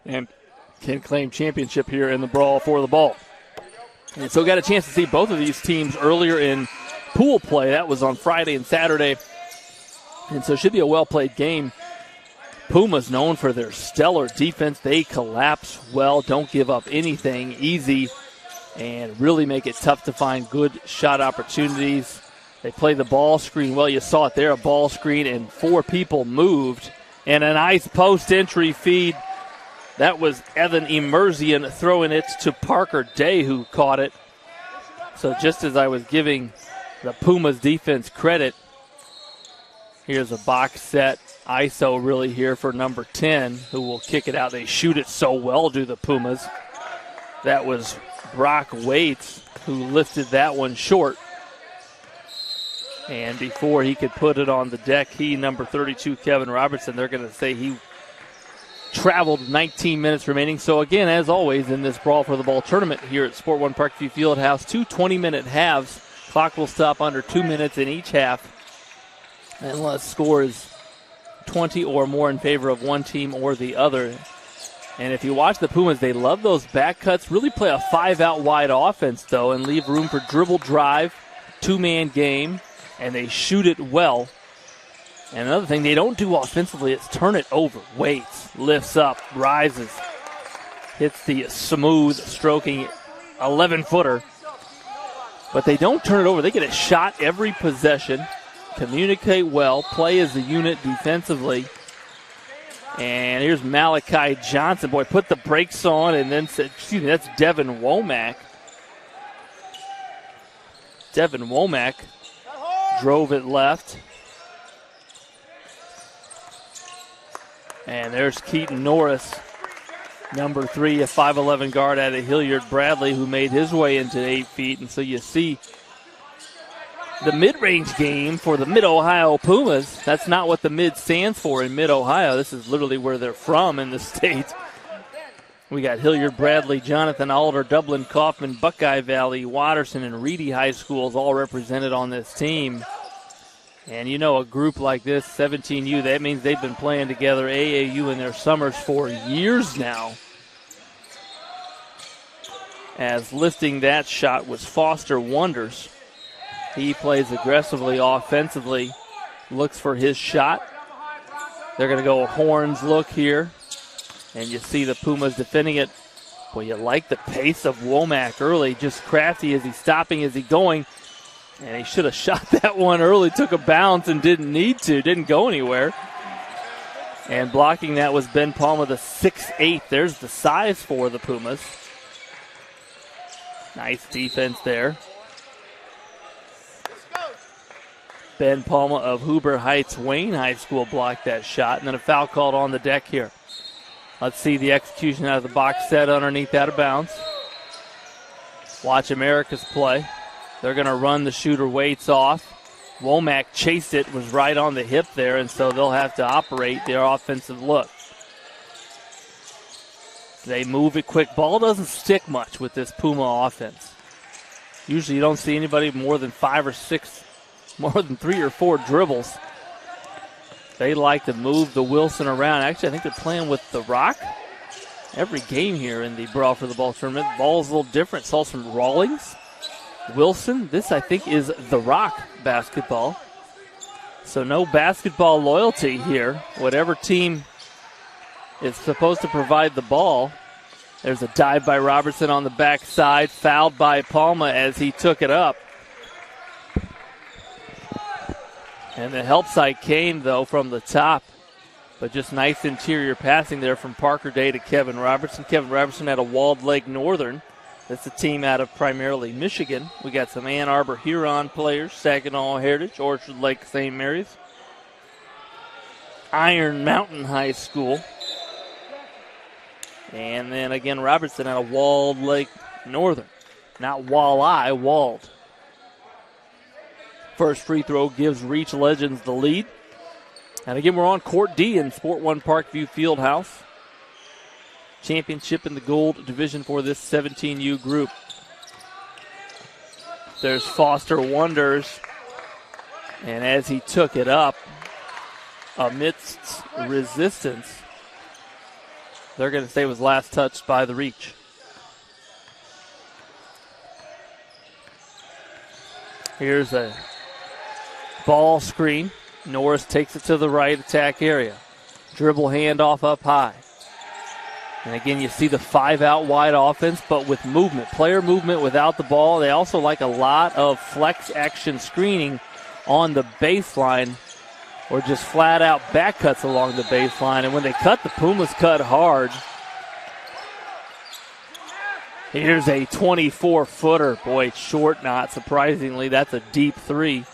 and can claim championship here in the Brawl for the Ball. And so got a chance to see both of these teams earlier in pool play. That was on Friday and Saturday, and so it should be a well-played game. Pumas known for their stellar defense. They collapse well, don't give up anything easy, and really make it tough to find good shot opportunities. They play the ball screen well. You saw it there, a ball screen, and 4 people moved. And a nice post-entry feed. That was Evan Emerzian throwing it to Parker Day, who caught it. So just as I was giving the Pumas defense credit, here's a box set. ISO really here for number 10, who will kick it out. They shoot it so well, do the Pumas. That was Brock Waits, who lifted that one short. And before he could put it on the deck, number 32, Kevin Robertson, they're going to say he traveled 19 minutes remaining. So again, as always, in this Brawl for the Ball tournament here at Sport 1 Parkview Fieldhouse, 2 20-minute halves. Clock will stop under 2 minutes in each half, unless score is 20 or more in favor of one team or the other. And if you watch the Pumas, they love those back cuts, really play a 5-out wide offense, though, and leave room for dribble drive, 2-man game, and they shoot it well. And another thing they don't do offensively is turn it over. Waits, lifts up, rises, hits the smooth stroking 11-footer. But they don't turn it over. They get a shot every possession, communicate well, play as a unit defensively. And here's Malachi Johnson. Boy, put the brakes on and then said, excuse me, that's Devin Womack. Devin Womack drove it left. And there's Keaton Norris, number 3, a 5'11 guard out of Hilliard Bradley, who made his way into 8 feet. And so you see the mid-range game for the Mid-Ohio Pumas. That's not what the mid stands for in Mid-Ohio. This is literally where they're from in the state. We got Hilliard, Bradley, Jonathan Alder, Dublin, Kaufman, Buckeye Valley, Watterson, and Reedy High Schools all represented on this team. And you know, a group like this, 17U, that means they've been playing together AAU in their summers for years now. As lifting that shot was Foster Wonders. He plays aggressively offensively, looks for his shot. They're going to go a horns look here. And you see the Pumas defending it. Boy, you like the pace of Womack early. Just crafty. Is he stopping? Is he going? And he should have shot that one early. Took a bounce and didn't need to. Didn't go anywhere. And blocking that was Ben Palma, the 6'8". There's the size for the Pumas. Nice defense there. Ben Palma of Huber Heights Wayne High School blocked that shot. And then a foul called on the deck here. Let's see the execution out of the box set underneath out of bounds. Watch America's play. They're going to run the shooter Waits off. Womack chased it, was right on the hip there, and so they'll have to operate their offensive look. They move it quick. Ball doesn't stick much with this Puma offense. Usually you don't see anybody more than 5 or 6, more than 3 or 4 dribbles. They like to move the Wilson around. Actually, I think they're playing with the Rock every game here in the Brawl for the Ball tournament. Ball's a little different. Saw some Rawlings, Wilson. This, I think, is the Rock basketball. So no basketball loyalty here. Whatever team is supposed to provide the ball. There's a dive by Robertson on the backside. Fouled by Palma as he took it up. And the help side came, though, from the top. But just nice interior passing there from Parker Day to Kevin Robertson. Kevin Robertson out of Walled Lake Northern. That's a team out of primarily Michigan. We got some Ann Arbor Huron players, Saginaw Heritage, Orchard Lake St. Mary's, Iron Mountain High School. And then again, Robertson out of Walled Lake Northern. Not Walleye, Walled. First free throw gives Reach Legends the lead. And again, we're on Court D in Sport 1 Parkview Fieldhouse. Championship in the gold division for this 17U group. There's Foster Wonders. And as he took it up, amidst resistance, they're going to say it was last touched by the Reach. Here's a ball screen. Norris takes it to the right attack area. Dribble handoff up high. And again, you see the 5 out wide offense, but with movement. Player movement without the ball. They also like a lot of flex action screening on the baseline or just flat out back cuts along the baseline. And when they cut, the Pumas cut hard. Here's a 24-footer. Boy, short, not surprisingly. That's a deep three.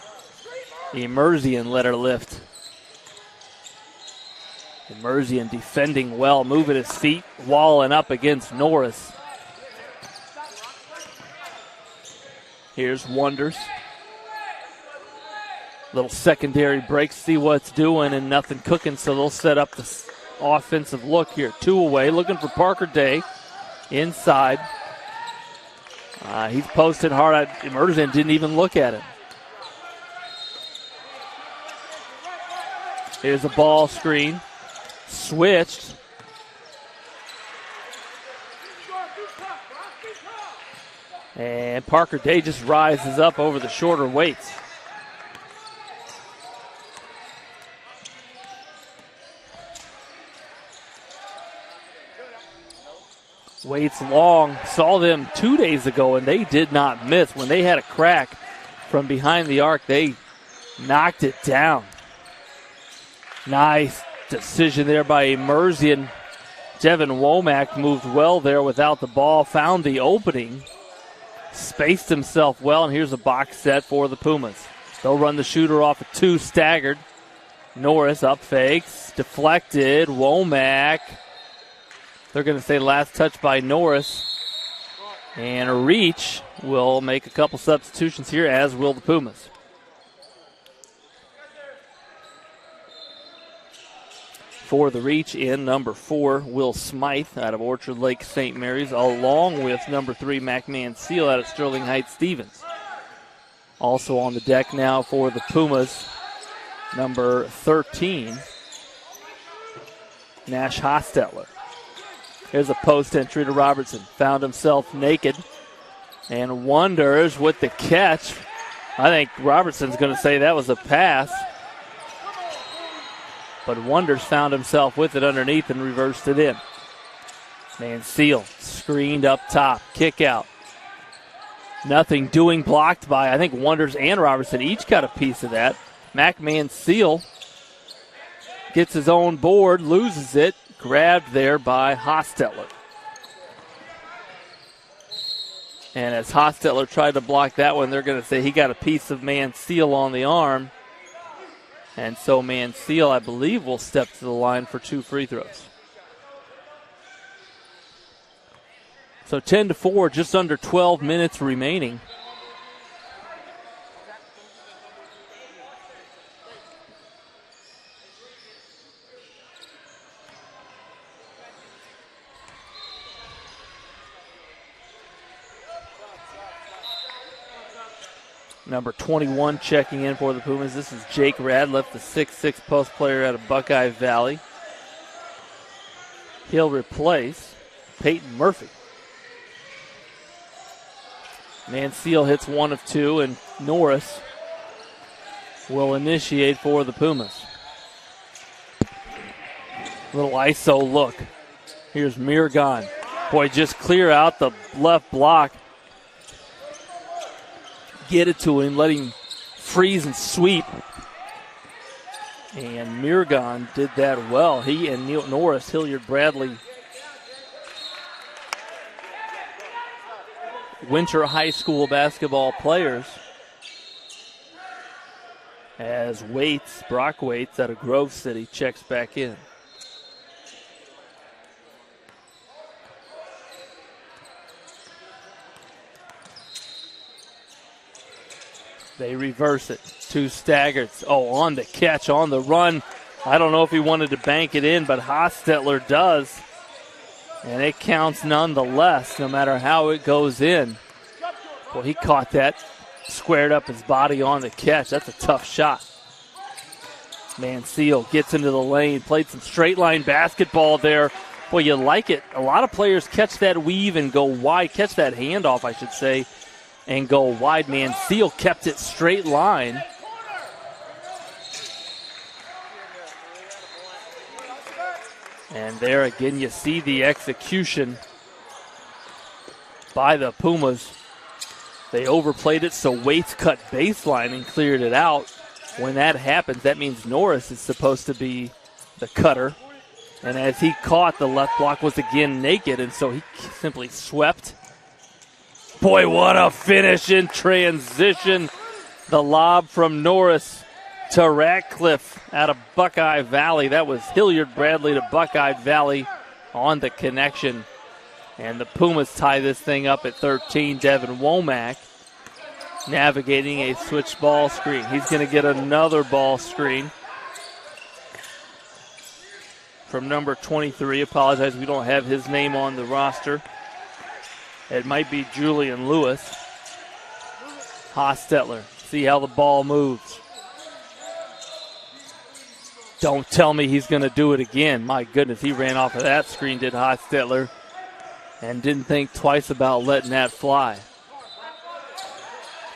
Emerzian let her lift. Emerzian defending well, moving his feet, walling up against Norris. Here's Wonders. Little secondary break, see what's doing, and nothing cooking, so they'll set up the offensive look here. 2 away, looking for Parker Day inside. He's posted hard. Emerzian didn't even look at him. Here's a ball screen. Switched. And Parker Day just rises up over the shorter Waits. Waits long. Saw them 2 days ago, and they did not miss. When they had a crack from behind the arc, they knocked it down. Nice decision there by Emerzian. Devin Womack moved well there without the ball, found the opening, spaced himself well, and here's a box set for the Pumas. They'll run the shooter off a 2 staggered. Norris up fakes, deflected, Womack. They're going to say last touch by Norris. And Reach will make a couple substitutions here, as will the Pumas. for the reach in number 4, Will Smythe out of Orchard Lake St. Mary's, along with number 3, McMahon Seal out of Sterling Heights Stevens. Also on the deck now for the Pumas, number 13, Nash Hostetler. Here's a post entry to Robertson. Found himself naked and Wonders with the catch. I think Robertson's going to say that was a pass. But Wonders found himself with it underneath and reversed it in. Mansell screened up top. Kick out. Nothing doing, blocked by, I think, Wonders and Robertson each got a piece of that. Mansell gets his own board, loses it, grabbed there by Hostetler. And as Hostetler tried to block that one, they're going to say he got a piece of Mansell on the arm. And so Mansell, I believe, will step to the line for 2 free throws. So 10-4, just under 12 minutes remaining. Number 21 checking in for the Pumas. This is Jake Radliff, the 6'6" post player out of Buckeye Valley. He'll replace Peyton Murphy. Mansell hits 1 of 2, and Norris will initiate for the Pumas. Little ISO look. Here's Mirgan. Boy, just clear out the left block. Get it to him, let him freeze and sweep. And Mirgan did that well. He and Neil Norris, Hilliard Bradley, Winter High School basketball players. As Brock Waits out of Grove City checks back in. They reverse it. 2 Staggerts. Oh, on the catch, on the run. I don't know if he wanted to bank it in, but Hostetler does. And it counts nonetheless, no matter how it goes in. Well, he caught that, squared up his body on the catch. That's a tough shot. Mansell gets into the lane, played some straight line basketball there. Boy, you like it. A lot of players catch that weave and go wide, catch that handoff, I should say, and go wide. Mansell kept it straight line. And there again, you see the execution by the Pumas. They overplayed it, so Waits cut baseline and cleared it out. When that happens, that means Norris is supposed to be the cutter. And as he caught, the left block was again naked, and so he simply swept. Boy, what a finish in transition. The lob from Norris to Ratcliffe out of Buckeye Valley. That was Hilliard Bradley to Buckeye Valley on the connection. And the Pumas tie this thing up at 13. Devin Womack navigating a switch ball screen. He's going to get another ball screen from number 23. Apologize, we don't have his name on the roster. It might be Julian Lewis. Hostetler. See how the ball moves. Don't tell me he's going to do it again. My goodness, he ran off of that screen, did Hostetler, and didn't think twice about letting that fly.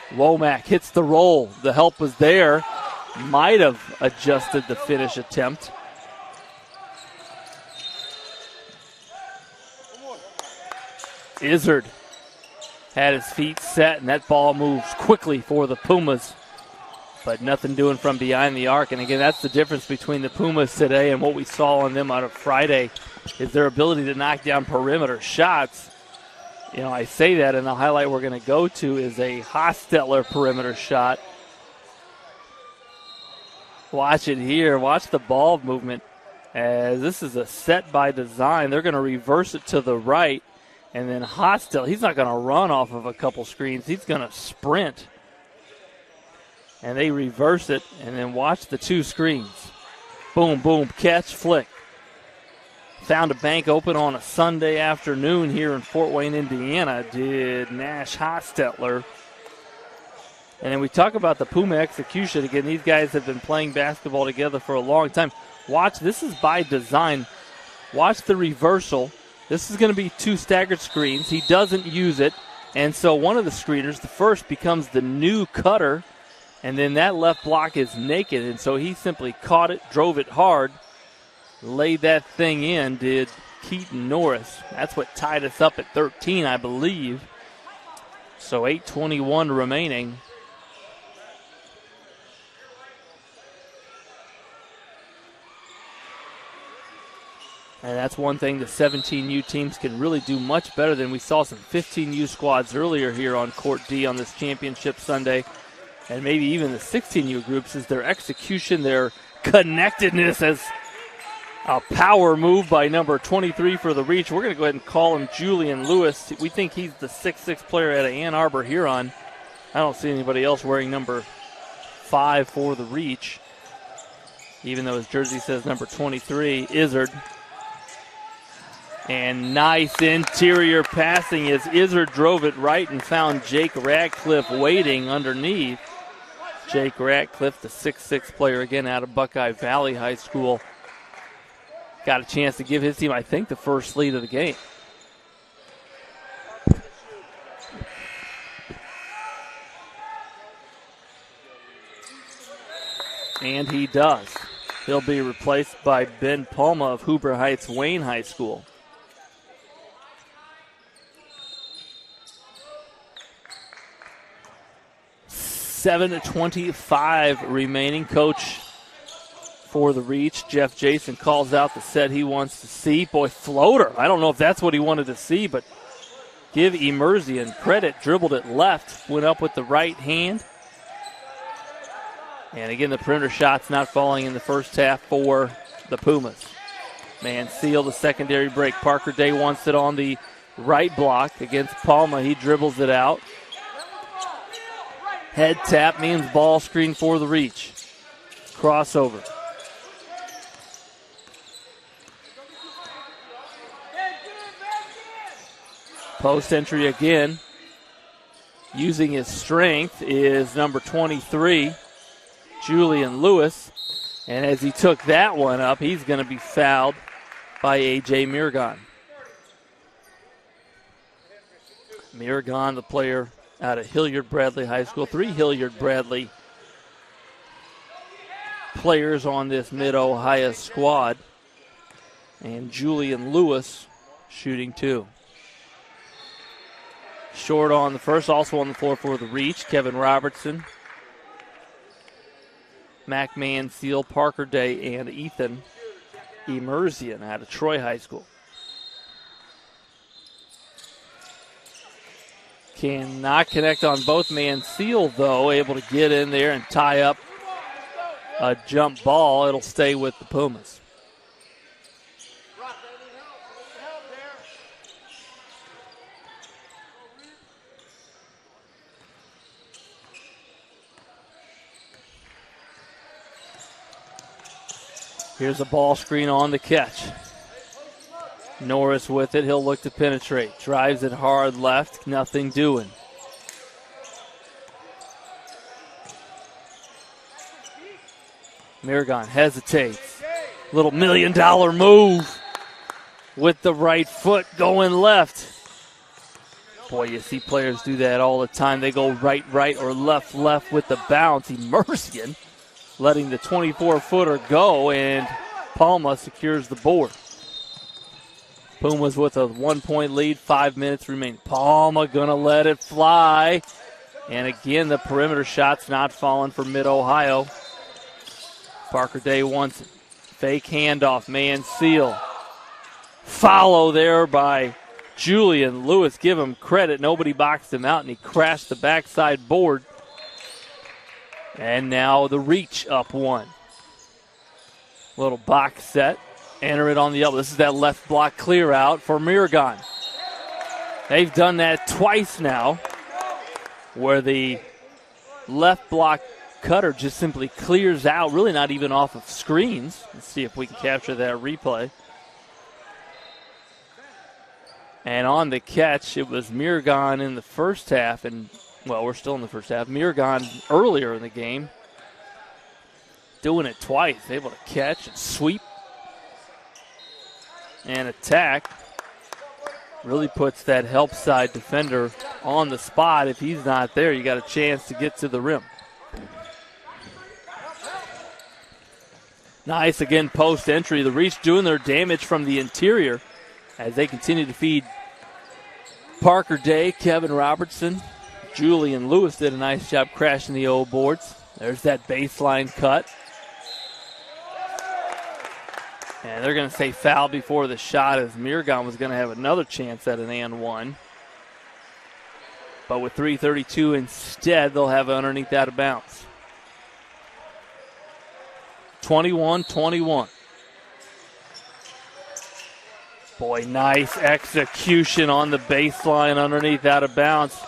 Womack hits the roll. The help was there. Might have adjusted the finish attempt. Izzard had his feet set, and that ball moves quickly for the Pumas. But nothing doing from behind the arc. And again, that's the difference between the Pumas today and what we saw on them out of Friday, is their ability to knock down perimeter shots. You know, I say that, and the highlight we're going to go to is a Hostetler perimeter shot. Watch it here. Watch the ball movement. As this is a set by design. They're going to reverse it to the right. And then Hostetler, he's not going to run off of a couple screens. He's going to sprint. And they reverse it, and then watch the 2 screens. Boom, boom, catch, flick. found a bank open on a Sunday afternoon here in Fort Wayne, Indiana, did Nash Hostetler. And then we talk about the Puma execution. Again, these guys have been playing basketball together for a long time. Watch, this is by design. Watch the reversal. This is going to be 2 staggered screens. He doesn't use it. And so one of the screeners, the first, becomes the new cutter. And then that left block is naked. And so he simply caught it, drove it hard, laid that thing in, did Keaton Norris. That's what tied us up at 13, I believe. So 8:21 remaining. And that's one thing the 17U teams can really do much better than. We saw some 15U squads earlier here on Court D on this championship Sunday. And maybe even the 16U groups is their execution, their connectedness as a power move by number 23 for the reach. We're going to go ahead and call him Julian Lewis. We think he's the 6'6 player out of Ann Arbor Huron. I don't see anybody else wearing number 5 for the reach, even though his jersey says number 23, Izzard. And nice interior passing as Izzard drove it right and found Jake Radcliffe waiting underneath. Jake Radcliffe, the 6'6 player, again out of Buckeye Valley High School. Got a chance to give his team, I think, the first lead of the game. And he does. He'll be replaced by Ben Palma of Hoover Heights Wayne High School. .7:25 remaining. Coach for the reach, Jeff Jason, calls out the set he wants to see. Boy, floater. I don't know if that's what he wanted to see, but give Emerzian credit. Dribbled it left, went up with the right hand. And again, the perimeter shot's not falling in the first half for the Pumas. Mansell, the secondary break. Parker Day wants it on the right block against Palma. He dribbles it out. Head tap means ball screen for the reach. Crossover. Post entry again. Using his strength is number 23, Julian Lewis. And as he took that one up, he's going to be fouled by A.J. Mirgon. Mirgon, the player out of Hilliard-Bradley High School. 3 Hilliard-Bradley players on this Mid-Ohio squad. And Julian Lewis shooting 2. Short on the first, also on the floor for the reach. Kevin Robertson, Mac Mansell, Parker Day, and Ethan Emerzian out of Troy High School. Cannot connect on both. Mansell, though, able to get in there and tie up a jump ball. It'll stay with the Pumas. Here's a ball screen on the catch. Norris with it. He'll look to penetrate. Drives it hard left. Nothing doing. Mirgon hesitates. Little $1 million move with the right foot going left. Boy, you see players do that all the time. They go right, or left with the bounce. Emerzian letting the 24-footer go, and Palma secures the board. Pumas with a 1-point lead, 5 minutes remaining. Palma gonna let it fly. And again, the perimeter shot's not falling for Mid-Ohio. Parker Day wants it. Fake handoff, Mansell. Follow there by Julian Lewis. Give him credit. Nobody boxed him out, and he crashed the backside board. And now the reach up 1. Little box set. Enter it on the elbow. This is that left block clear out for Mirgon. They've done that twice now, where the left block cutter just simply clears out, really not even off of screens. Let's see if we can capture that replay. And on the catch, it was Mirgan in the first half, and, well, we're still in the first half. Mirgan earlier in the game, doing it twice, able to catch and sweep and attack. Really puts that help side defender on the spot. If he's not there, you got a chance to get to the rim. Nice, again, post entry. The Reach doing their damage from the interior as they continue to feed Parker Day, Kevin Robertson. Julian Lewis did a nice job crashing the old boards. There's that baseline cut. And they're going to say foul before the shot, as Mirgan was going to have another chance at an and one. But with 3:32 instead, they'll have it underneath out of bounds. 21-21. Boy, nice execution on the baseline underneath out of bounds.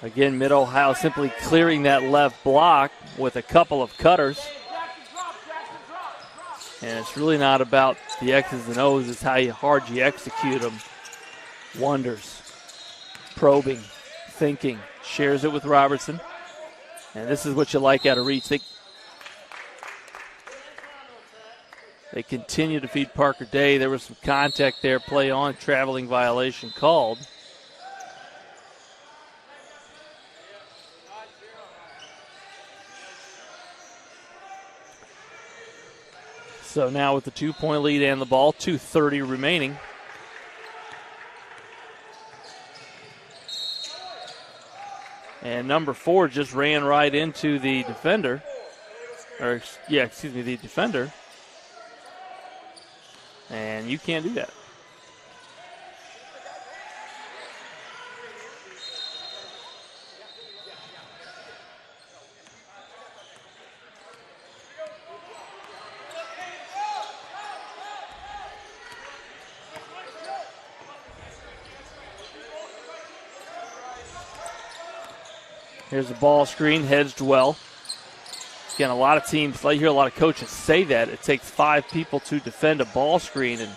Again, Mid-Ohio simply clearing that left block with a couple of cutters. And it's really not about the X's and O's, it's how hard you execute them. Wonders. Probing. Thinking. Shares it with Robertson. And this is what you like out of Reach. They continue to feed Parker Day. There was some contact there, play on, traveling violation called. So now with the 2-point lead and the ball, 2:30 remaining. And number 4 just ran right into the defender. The defender. And you can't do that. Here's the ball screen, hedged well. Again, a lot of teams, I hear a lot of coaches say that. It takes 5 people to defend a ball screen, and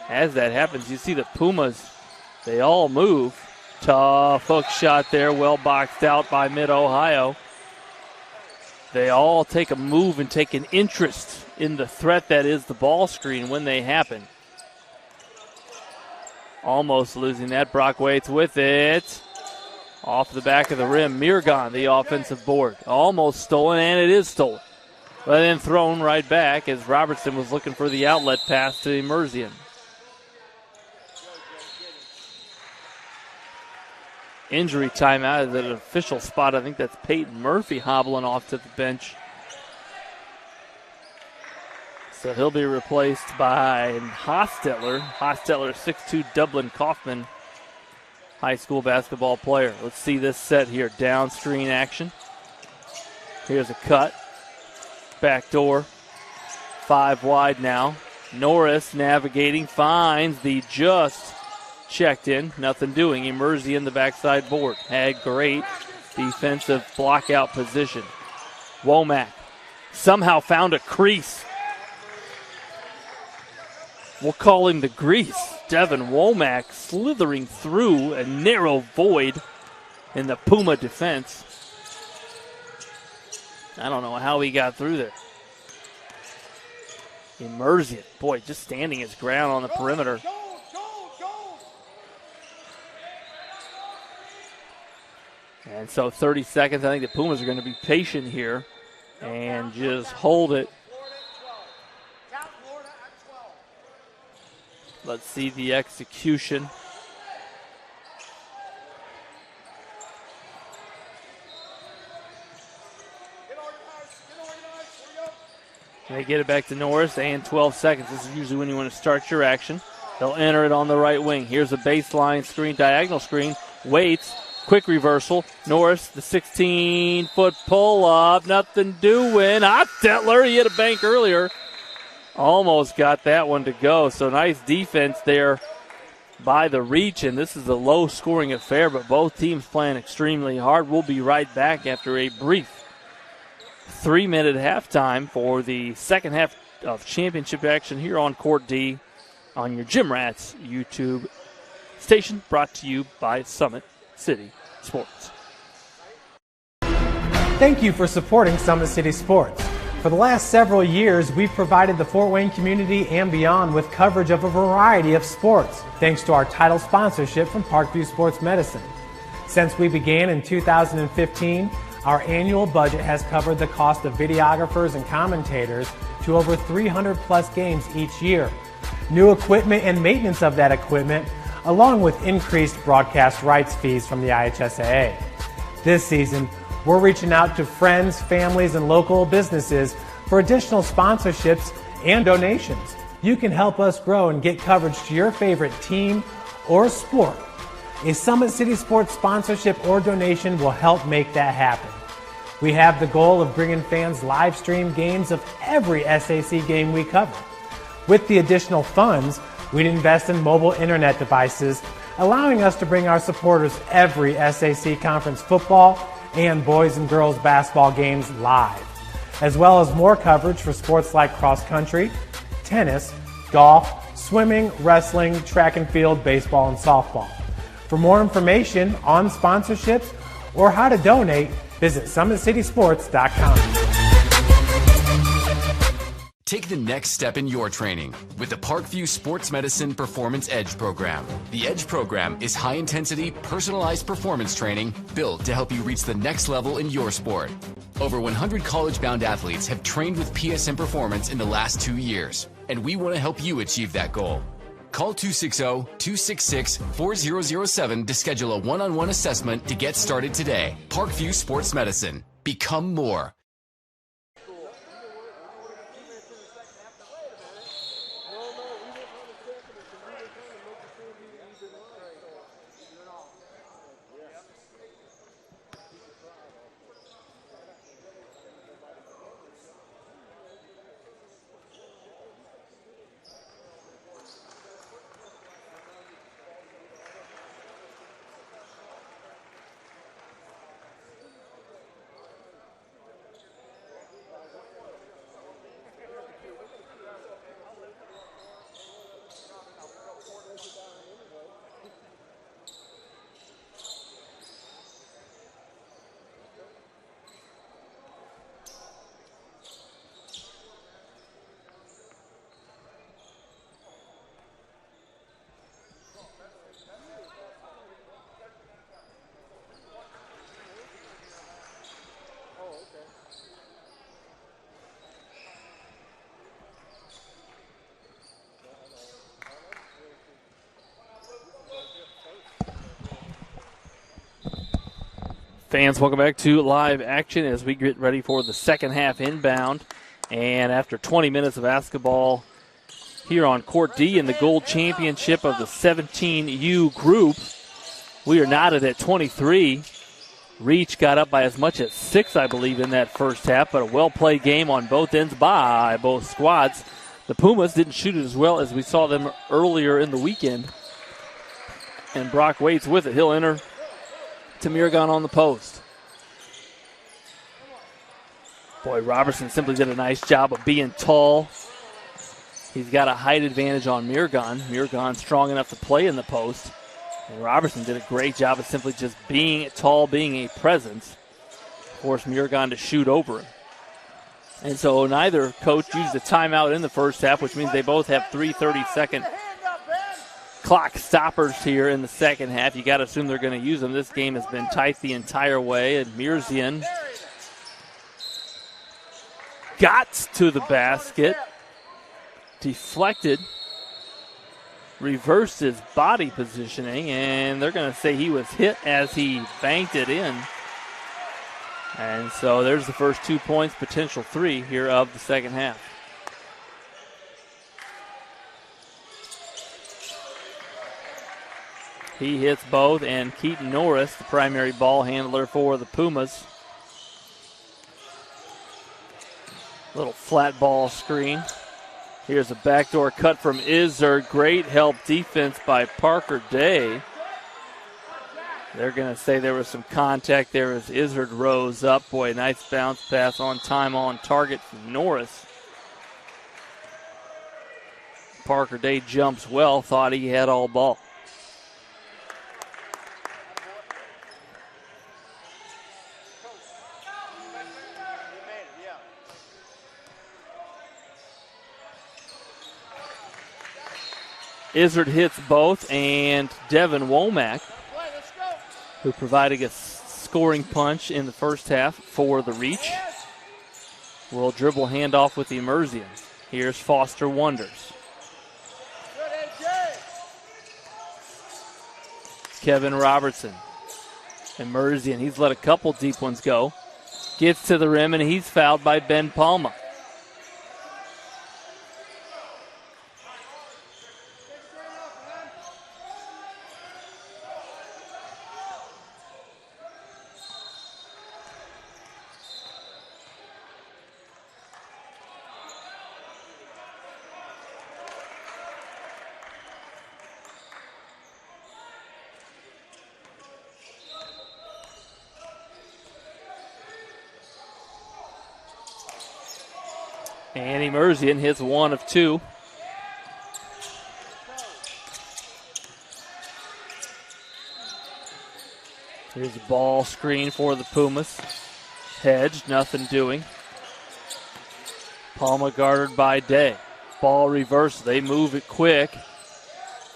as that happens, you see the Pumas, they all move. Tough hook shot there, well boxed out by Mid-Ohio. They all take a move and take an interest in the threat that is the ball screen when they happen. Almost losing that. Brock Waits with it. Off the back of the rim, Mirgan, the offensive board. Almost stolen, and it is stolen. But then thrown right back as Robertson was looking for the outlet pass to Emerzian. Injury timeout is at an official spot. I think that's Peyton Murphy hobbling off to the bench. So he'll be replaced by Hostetler. Hostetler, 6'2", Dublin Kaufman. High school basketball player. Let's see this set here. Down screen action. Here's a cut. Back door. 5 wide now. Norris navigating. Finds the just checked in. Nothing doing. Emerzi in the backside board. Had great defensive block out position. Womack somehow found a crease. We'll call him the grease. Devin Womack slithering through a narrow void in the Puma defense. I don't know how he got through there. Emerzian, boy, just standing his ground on the perimeter. And so 30 seconds. I think the Pumas are going to be patient here and just hold it. Let's see the execution. They get it back to Norris, and 12 seconds. This is usually when you want to start your action. They'll enter it on the right wing. Here's a baseline screen, diagonal screen. Waits, quick reversal. Norris, the 16-foot pull-up. Nothing doing. Hostetler, he hit a bank earlier. Almost got that one to go. So nice defense there by the Reach, and this is a low-scoring affair, but both teams playing extremely hard. We'll be right back after a brief 3-minute halftime for the second half of championship action here on Court D on your Gym Rats YouTube station, brought to you by Summit City Sports.
Thank you for supporting Summit City Sports. For the last several years, we've provided the Fort Wayne community and beyond with coverage of a variety of sports, thanks to our title sponsorship from Parkview Sports Medicine. Since we began in 2015, our annual budget has covered the cost of videographers and commentators to over 300 plus games each year. New equipment and maintenance of that equipment, along with increased broadcast rights fees from the IHSAA. This season, we're reaching out to friends, families, and local businesses for additional sponsorships and donations. You can help us grow and get coverage to your favorite team or sport. A Summit City Sports sponsorship or donation will help make that happen. We have the goal of bringing fans live stream games of every SAC game we cover. With the additional funds, we'd invest in mobile internet devices, allowing us to bring our supporters every SAC conference football and boys and girls basketball games live, as well as more coverage for sports like cross country, tennis, golf, swimming, wrestling, track and field, baseball, and softball. For more information on sponsorships or how to donate, visit SummitCitySports.com.
Take the next step in your training with the Parkview Sports Medicine Performance Edge program. The Edge program is high-intensity, personalized performance training built to help you reach the next level in your sport. Over 100 college-bound athletes have trained with PSM Performance in the last 2 years, and we want to help you achieve that goal. Call 260-266-4007 to schedule a one-on-one assessment to get started today. Parkview Sports Medicine. Become more.
Fans, welcome back to live action as we get ready for the second half inbound. And after 20 minutes of basketball here on Court D in the Gold Championship of the 17U group, we are knotted at 23. Reach got up by as much as 6, I believe, in that first half, but a well-played game on both ends by both squads. The Pumas didn't shoot it as well as we saw them earlier in the weekend. And Brock waits with it. He'll enter to Mirgon on the post. Boy, Robertson simply did a nice job of being tall. He's got a height advantage on Mirgon. Mirgon strong enough to play in the post. And Robertson did a great job of simply just being tall, being a presence. Forced Mirgon to shoot over him. And so neither coach used a timeout in the first half, which means they both have 3 30-second clock stoppers here in the second half. You got to assume they're going to use them. This game has been tight the entire way, and Mirzian got to the basket, deflected, reversed his body positioning, and they're going to say he was hit as he banked it in. And so there's the first 2 points, potential 3 here of the second half. He hits both, and Keaton Norris, the primary ball handler for the Pumas. Little flat ball screen. Here's a backdoor cut from Izzard. Great help defense by Parker Day. They're going to say there was some contact there as Izzard rose up. Boy, nice bounce pass on time, on target from Norris. Parker Day jumps well, thought he had all ball. Izzard hits both, and Devin Womack, who provided a scoring punch in the first half for the Reach, will dribble handoff with the Immersion. Here's Foster Wonders. Kevin Robertson. Immersion, he's let a couple deep ones go. Gets to the rim, and he's fouled by Ben Palma. And Immersion hits one of two. Here's a ball screen for the Pumas. Hedge, nothing doing. Palma guarded by Day. Ball reversed. They move it quick.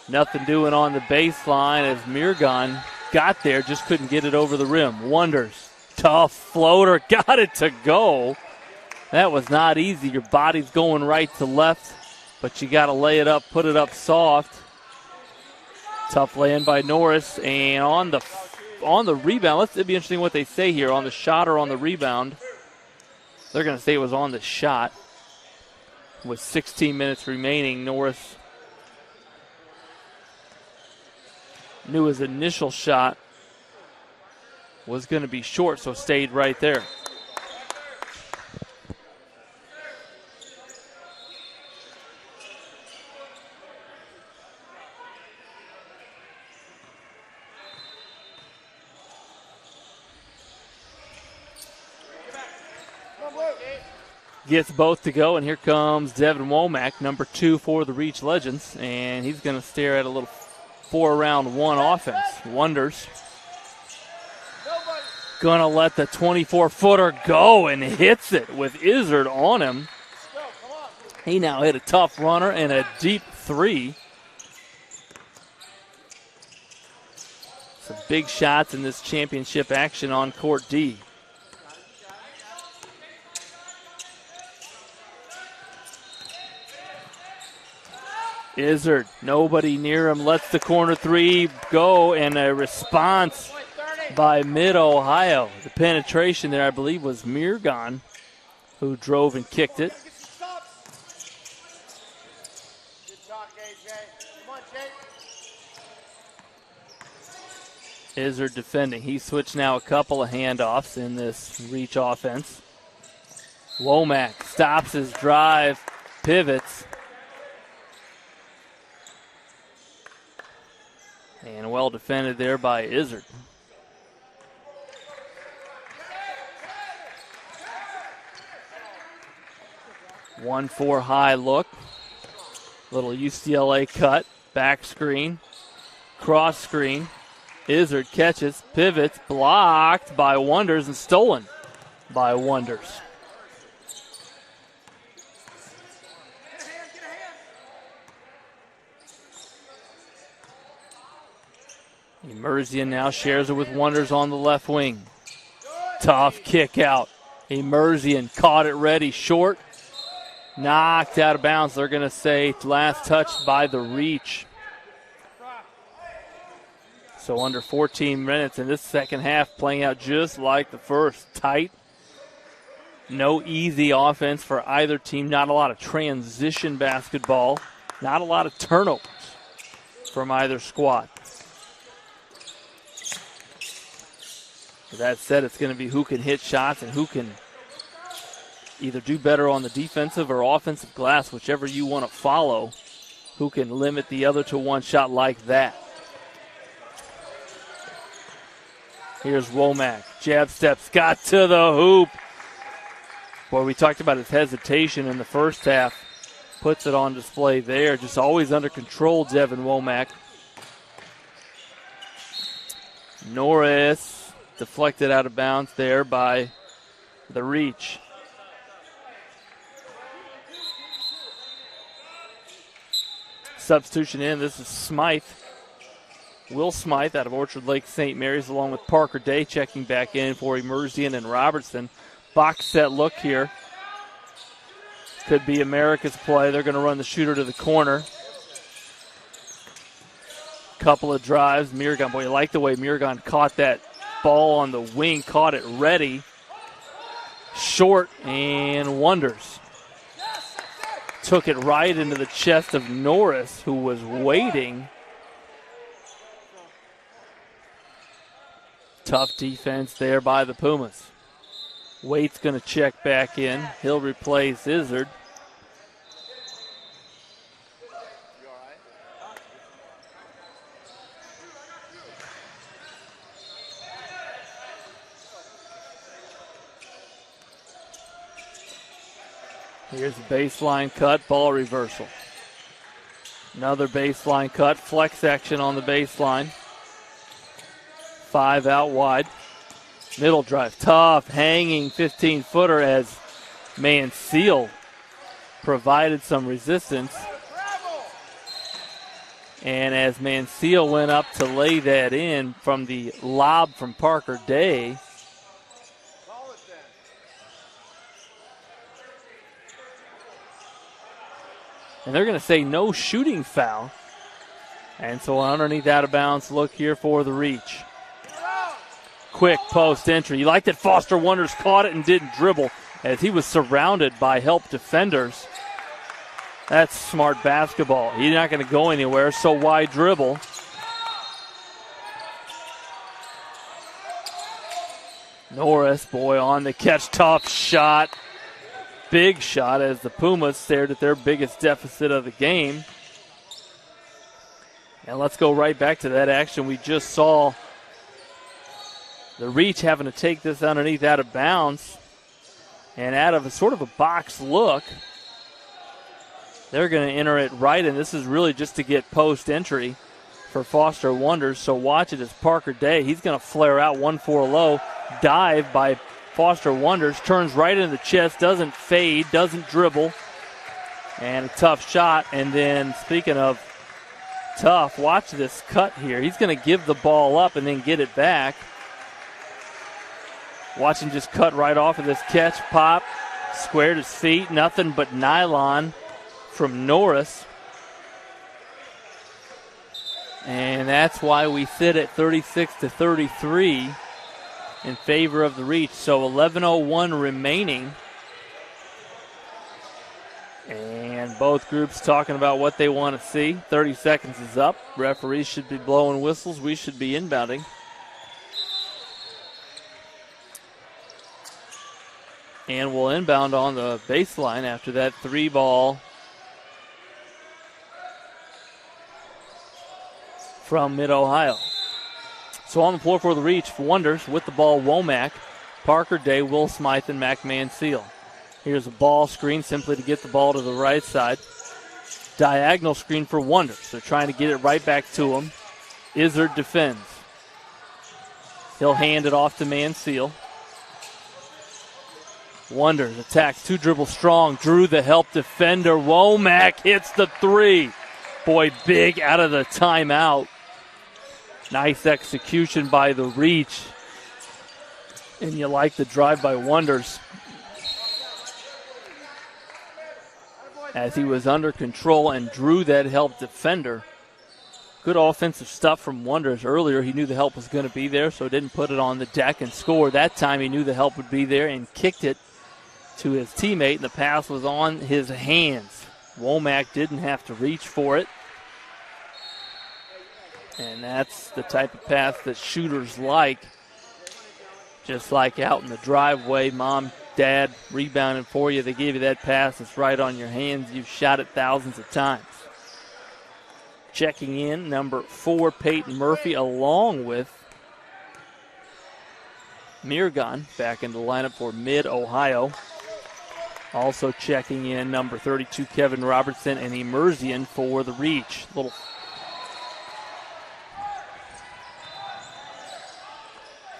Nothing doing on the baseline as Mirgan got there, just couldn't get it over the rim. Wonders. Tough floater. Got it to go. That was not easy. Your body's going right to left, but you got to lay it up, put it up soft. Tough lay-in by Norris. And on the rebound, it'd be interesting what they say here, on the shot or on the rebound. They're going to say it was on the shot. With 16 minutes remaining, Norris knew his initial shot was going to be short, so stayed right there. Gets both to go, and here comes Devin Womack, number 2 for the Reach Legends, and he's going to stare at a little 4-round-1 offense. Wonders. Going to let the 24-footer go and hits it with Izzard on him. He now hit a tough runner and a deep three. Some big shots in this championship action on court D. Izzard, nobody near him, lets the corner three go, and a response by Mid-Ohio. The penetration there, I believe, was Mirgan, who drove and kicked it. Izzard defending. He switched now a couple of handoffs in this Reach offense. Womack stops his drive, pivots. And well defended there by Izzard. One 4 high look. Little UCLA cut. Back screen. Cross screen. Izzard catches, pivots, blocked by Wonders and stolen by Wonders. Immersion now shares it with Wonders on the left wing. Tough kick out. Immersion caught it ready, short. Knocked out of bounds. They're going to say last touch by the Reach. So under 14 minutes in this second half, playing out just like the first. Tight. No easy offense for either team. Not a lot of transition basketball. Not a lot of turnovers from either squad. With that said, it's going to be who can hit shots and who can either do better on the defensive or offensive glass, whichever you want to follow, who can limit the other to one shot like that. Here's Womack. Jab steps, got to the hoop. Boy, we talked about his hesitation in the first half. Puts it on display there. Just always under control, Devin Womack. Norris deflected out of bounds there by the Reach. Substitution in. This is Smythe. Will Smythe out of Orchard Lake St. Mary's, along with Parker Day checking back in for Emerzian and Robertson. Box set look here. Could be America's play. They're going to run the shooter to the corner. Couple of drives. Mirgan, boy, you like the way Mirgan caught that ball on the wing, caught it ready. Short and Wonders. Took it right into the chest of Norris, who was waiting. Tough defense there by the Pumas. Waite's going to check back in. He'll replace Izzard. Here's a baseline cut, ball reversal. Another baseline cut, flex action on the baseline. 5 out wide. Middle drive, tough, hanging 15-footer as Mansell provided some resistance. And as Mansell went up to lay that in from the lob from Parker Day, and they're going to say no shooting foul. And so underneath out of bounds look here for the reach. Quick post entry. You like that Foster Wonders caught it and didn't dribble as he was surrounded by help defenders. That's smart basketball. He's not going to go anywhere, so why dribble? Norris, boy, on the catch. Tough shot. Big shot as the Pumas stared at their biggest deficit of the game. And let's go right back to that action we just saw. The Reach having to take this underneath out of bounds. And out of a sort of a box look, they're going to enter it right, and this is really just to get post entry for Foster Wonders. So watch it as Parker Day. He's going to flare out 1-4 low. Dive by Foster Wonders. Turns right into the chest. Doesn't fade. Doesn't dribble. And a tough shot. And then speaking of tough, watch this cut here. He's going to give the ball up and then get it back. Watch him just cut right off of this catch. Pop. Squared his feet. Nothing but nylon from Norris. And that's why we sit at 36-33 in favor of the Reach. So 11:01 remaining. And both groups talking about what they want to see. 30 seconds is up. Referees should be blowing whistles. We should be inbounding. And we'll inbound on the baseline after that 3-ball from Mid-Ohio. So on the floor for the Reach, Wonders with the ball, Womack, Parker Day, Will Smythe, and Mac Mansell. Here's a ball screen simply to get the ball to the right side. Diagonal screen for Wonders. They're trying to get it right back to him. Izzard defends. He'll hand it off to Mansell. Wonders attacks, 2 dribble strong. Drew the help defender. Womack hits the 3. Boy, big out of the timeout. Nice execution by the Reach. And you like the drive by Wonders. As he was under control and drew that help defender. Good offensive stuff from Wonders. Earlier he knew the help was going to be there, so didn't put it on the deck and score. That time he knew the help would be there and kicked it to his teammate, and the pass was on his hands. Womack didn't have to reach for it. And that's the type of pass that shooters like. Just like out in the driveway, mom, dad rebounding for you. They gave you that pass. It's right on your hands. You've shot it thousands of times. Checking in, number 4, Peyton Murphy, along with Mirgan back in the lineup for Mid-Ohio. Also checking in, number 32, Kevin Robertson, and Emerzian for the Reach. Little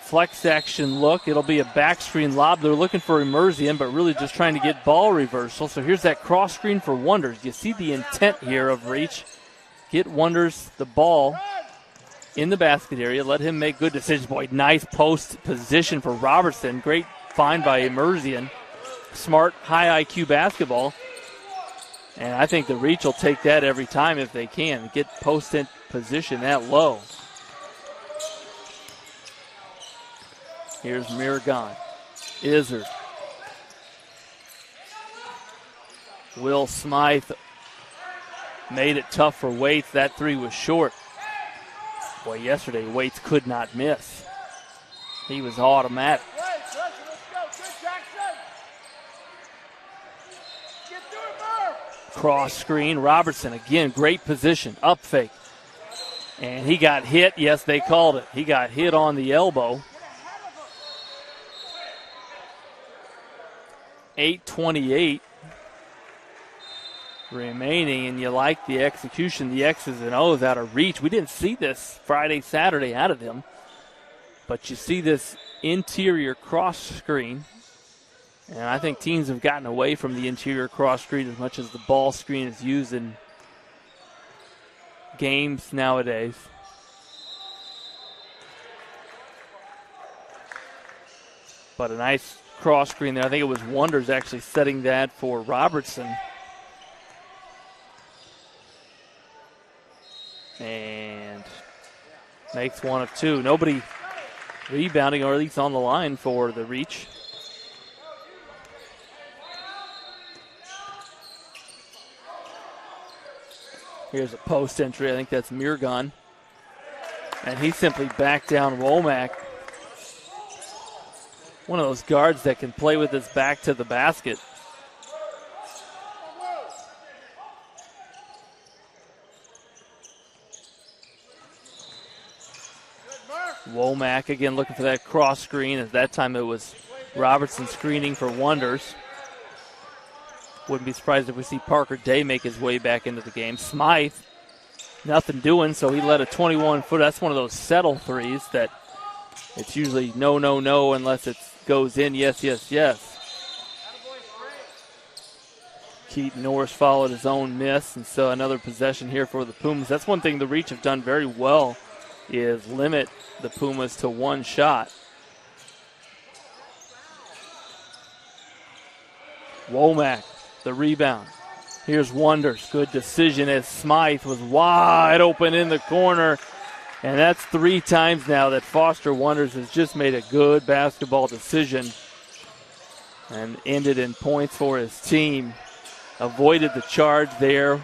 flex action look. It'll be a back screen lob. They're looking for Emerzian, but really just trying to get ball reversal. So here's that cross screen for Wonders. You see the intent here of Reach. get Wonders the ball in the basket area. Let him make good decisions. Boy, nice post position for Robertson. Great find by Emerzian. Smart, high IQ basketball. And I think the Reach will take that every time if they can. Get post in position that low. Here's Miragon. Izzard. Will Smythe made it tough for Waits. That three was short. Boy, yesterday Waits could not miss. He was automatic.
Let's go. Good, Jackson. Get through it, Murph.
Cross screen. Robertson again, great position. Up fake. And he got hit. Yes, they called it. He got hit on the elbow. 8:28 remaining, and you like the execution, the X's and O's out of Reach. We didn't see this Friday, Saturday out of them, but you see this interior cross screen, and I think teams have gotten away from the interior cross screen as much as the ball screen is used in games nowadays. But a nice cross screen there. I think it was Wonders actually setting that for Robertson. And makes one of two. Nobody rebounding, or at least on the line for the Reach. Here's a post entry. I think that's Mirgon. And he simply backed down Womack. One of those guards that can play with his back to the basket. Womack again looking for that cross screen. At that time it was Robertson screening for Wonders. Wouldn't be surprised if we see Parker Day make his way back into the game. Smythe, nothing doing, so he let a 21-foot. That's one of those settle threes that it's usually no, no, no unless it goes in. Yes, yes, yes. Keaton Norris followed his own miss, and so another possession here for the Pumas. That's one thing the Reach have done very well, is limit the Pumas to one shot. Womack, the rebound. Here's Wonders. Good decision as Smythe was wide open in the corner. And that's three times now that Foster Wonders has just made a good basketball decision and ended in points for his team. Avoided the charge there.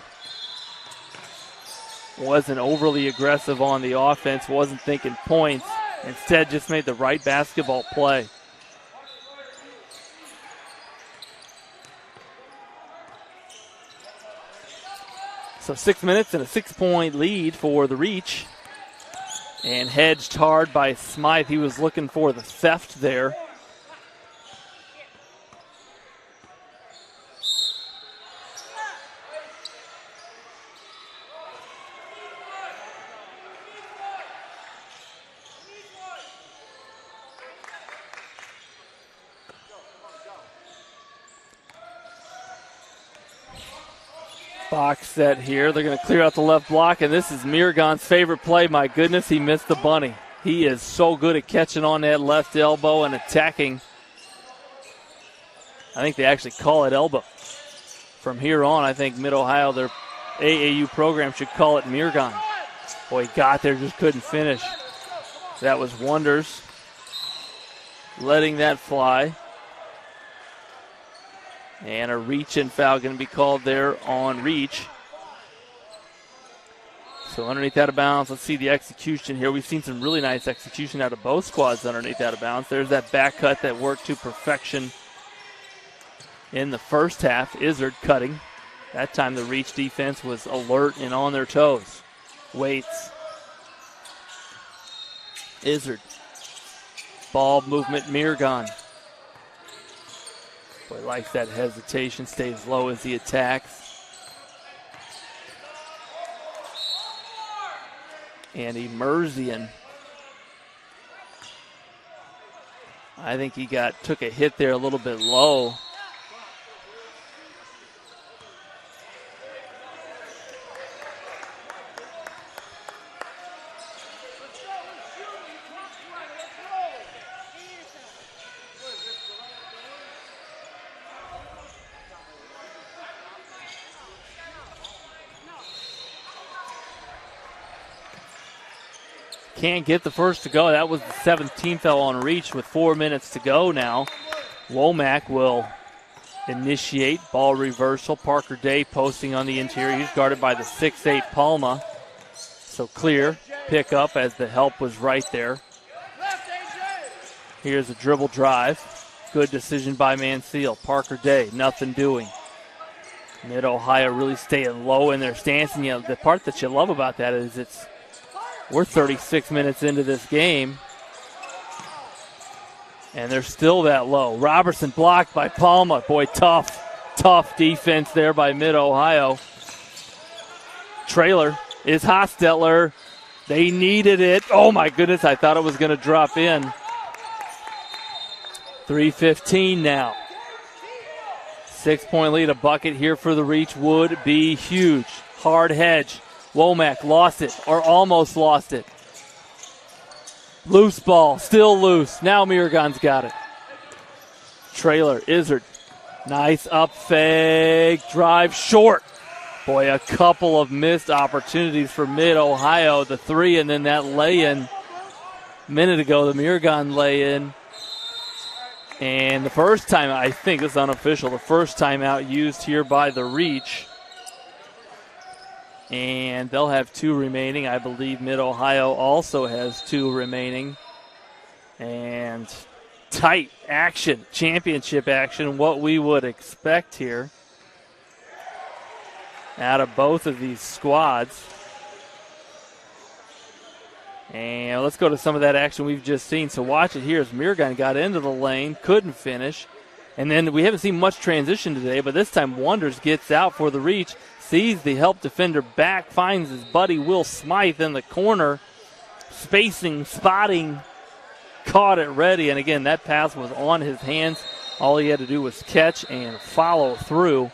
Wasn't overly aggressive on the offense. Wasn't thinking points. Instead, just made the right basketball play. So 6 minutes and a 6-point lead for the Reach. And hedged hard by Smythe. He was looking for the theft there. Box set here. They're going to clear out the left block, and this is Mirgon's favorite play. My goodness, he missed the bunny. He is so good at catching on that left elbow and attacking. I think they actually call it elbow. From here on, I think Mid-Ohio, their AAU program, should call it Mirgon. Boy, he got there, just couldn't finish. That was Wonders letting that fly. And a reach-in foul going to be called there on Reach. So underneath out of bounds, let's see the execution here. We've seen some really nice execution out of both squads underneath out of bounds. There's that back cut that worked to perfection in the first half. Izzard cutting. That time the Reach defense was alert and on their toes. Waits. Izzard. Ball movement, Mirgon. Boy, likes that hesitation, stays low as he attacks. And Emerzian. I think he took a hit there a little bit low. Can't get the first to go. That was the 17th foul on reach with 4 minutes to go now. Womack will initiate. Ball reversal. Parker Day posting on the interior. He's guarded by the 6'8 Palma. So clear. Pick up as the help was right there. Here's a dribble drive. Good decision by Mansell. Parker Day, nothing doing. Mid-Ohio really staying low in their stance. And the part that you love about that is we're 36 minutes into this game, and they're still that low. Robertson blocked by Palma. Boy, tough defense there by Mid-Ohio. Trailer is Hostetler. They needed it. Oh, my goodness, I thought it was going to drop in. 3:15 now. 6-point lead. A bucket here for the Reach would be huge. Hard hedge. Womack lost it, or almost lost it. Loose ball, still loose. Now Mirgon's got it. Trailer, Izzard. Nice up fake, drive short. Boy, a couple of missed opportunities for Mid-Ohio. The three and then that lay-in. A minute ago, the Mirgon lay-in. And the first time, I think this is unofficial, the first time out used here by the Reach. And they'll have 2 remaining. I believe Mid-Ohio also has 2 remaining. And tight action, championship action, what we would expect here out of both of these squads. And let's go to some of that action we've just seen. So watch it here as Mirgon got into the lane, couldn't finish. And then we haven't seen much transition today, but this time Wonders gets out for the Reach. Sees the help defender back, finds his buddy Will Smythe in the corner. Spacing, spotting, caught it ready. And again, that pass was on his hands. All he had to do was catch and follow through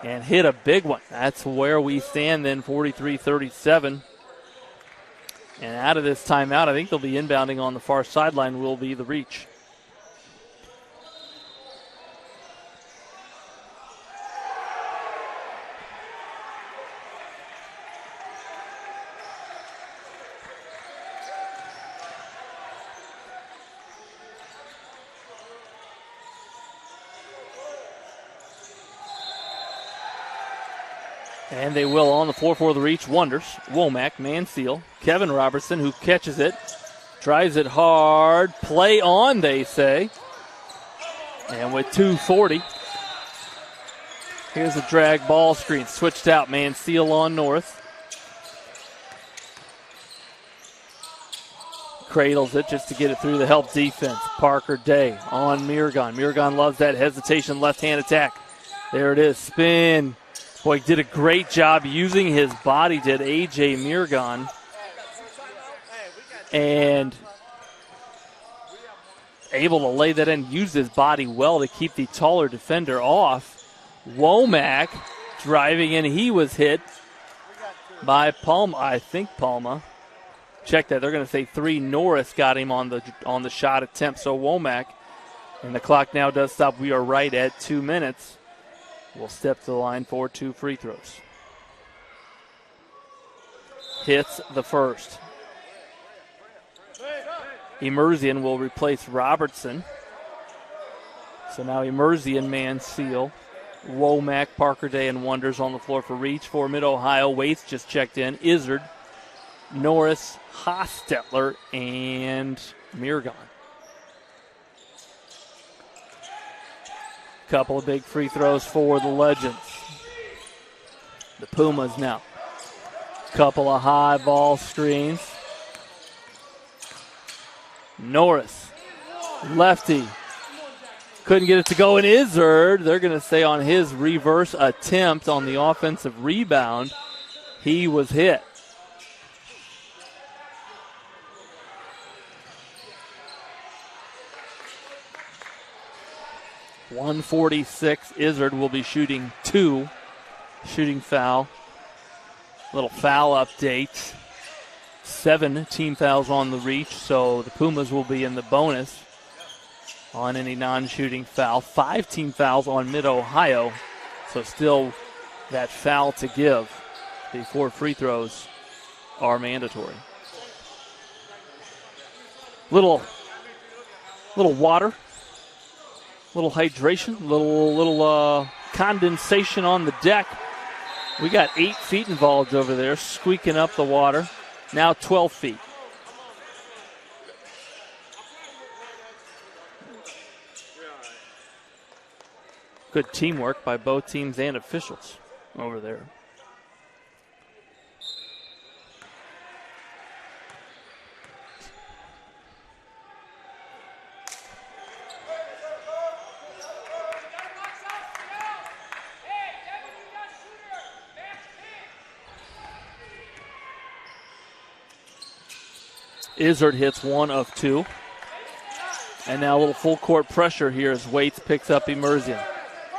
and hit a big one. That's where we stand then, 43-37. And out of this timeout, I think they'll be inbounding on the far sideline will be the Reach. And they will on the floor for the Reach. Wonders, Womack, Mansell, Kevin Robertson, who catches it, drives it hard. Play on, they say. And with 2:40, here's a drag ball screen. Switched out, Mansell on North. Cradles it just to get it through the help defense. Parker Day on Mirgon. Mirgon loves that hesitation left-hand attack. There it is, spin. Boy, did a great job using his body, did A.J. Mirgon. And able to lay that in, use his body well to keep the taller defender off. Womack driving in, he was hit by Palma, I think Palma. Check that, they're going to say 3. Norris got him on the shot attempt, so Womack. And the clock now does stop. We are right at 2 minutes. We'll step to the line for 2 free throws. Hits the first. Emerzian will replace Robertson. So now Emerzian, Mansell, Womack, Parker Day, and Wonders on the floor for Reach. For Mid-Ohio, Waits just checked in. Izzard, Norris, Hostetler, and Mirgon. Couple of big free throws for the Legends. The Pumas now. Couple of high ball screens. Norris, lefty. Couldn't get it to go in Izzard. They're going to say on his reverse attempt on the offensive rebound, he was hit. .146. Izzard will be shooting 2. Shooting foul. Little foul update. 7 team fouls on the Reach, so the Pumas will be in the bonus on any non-shooting foul. 5 team fouls on Mid-Ohio, so still that foul to give. The 4 free throws are mandatory. Little water, little hydration, little condensation on the deck. We got 8 feet involved over there, squeaking up the water. Now 12 feet. Good teamwork by both teams and officials over there. Izzard hits 1 of 2. And now a little full court pressure here as Waits picks up Emerzian.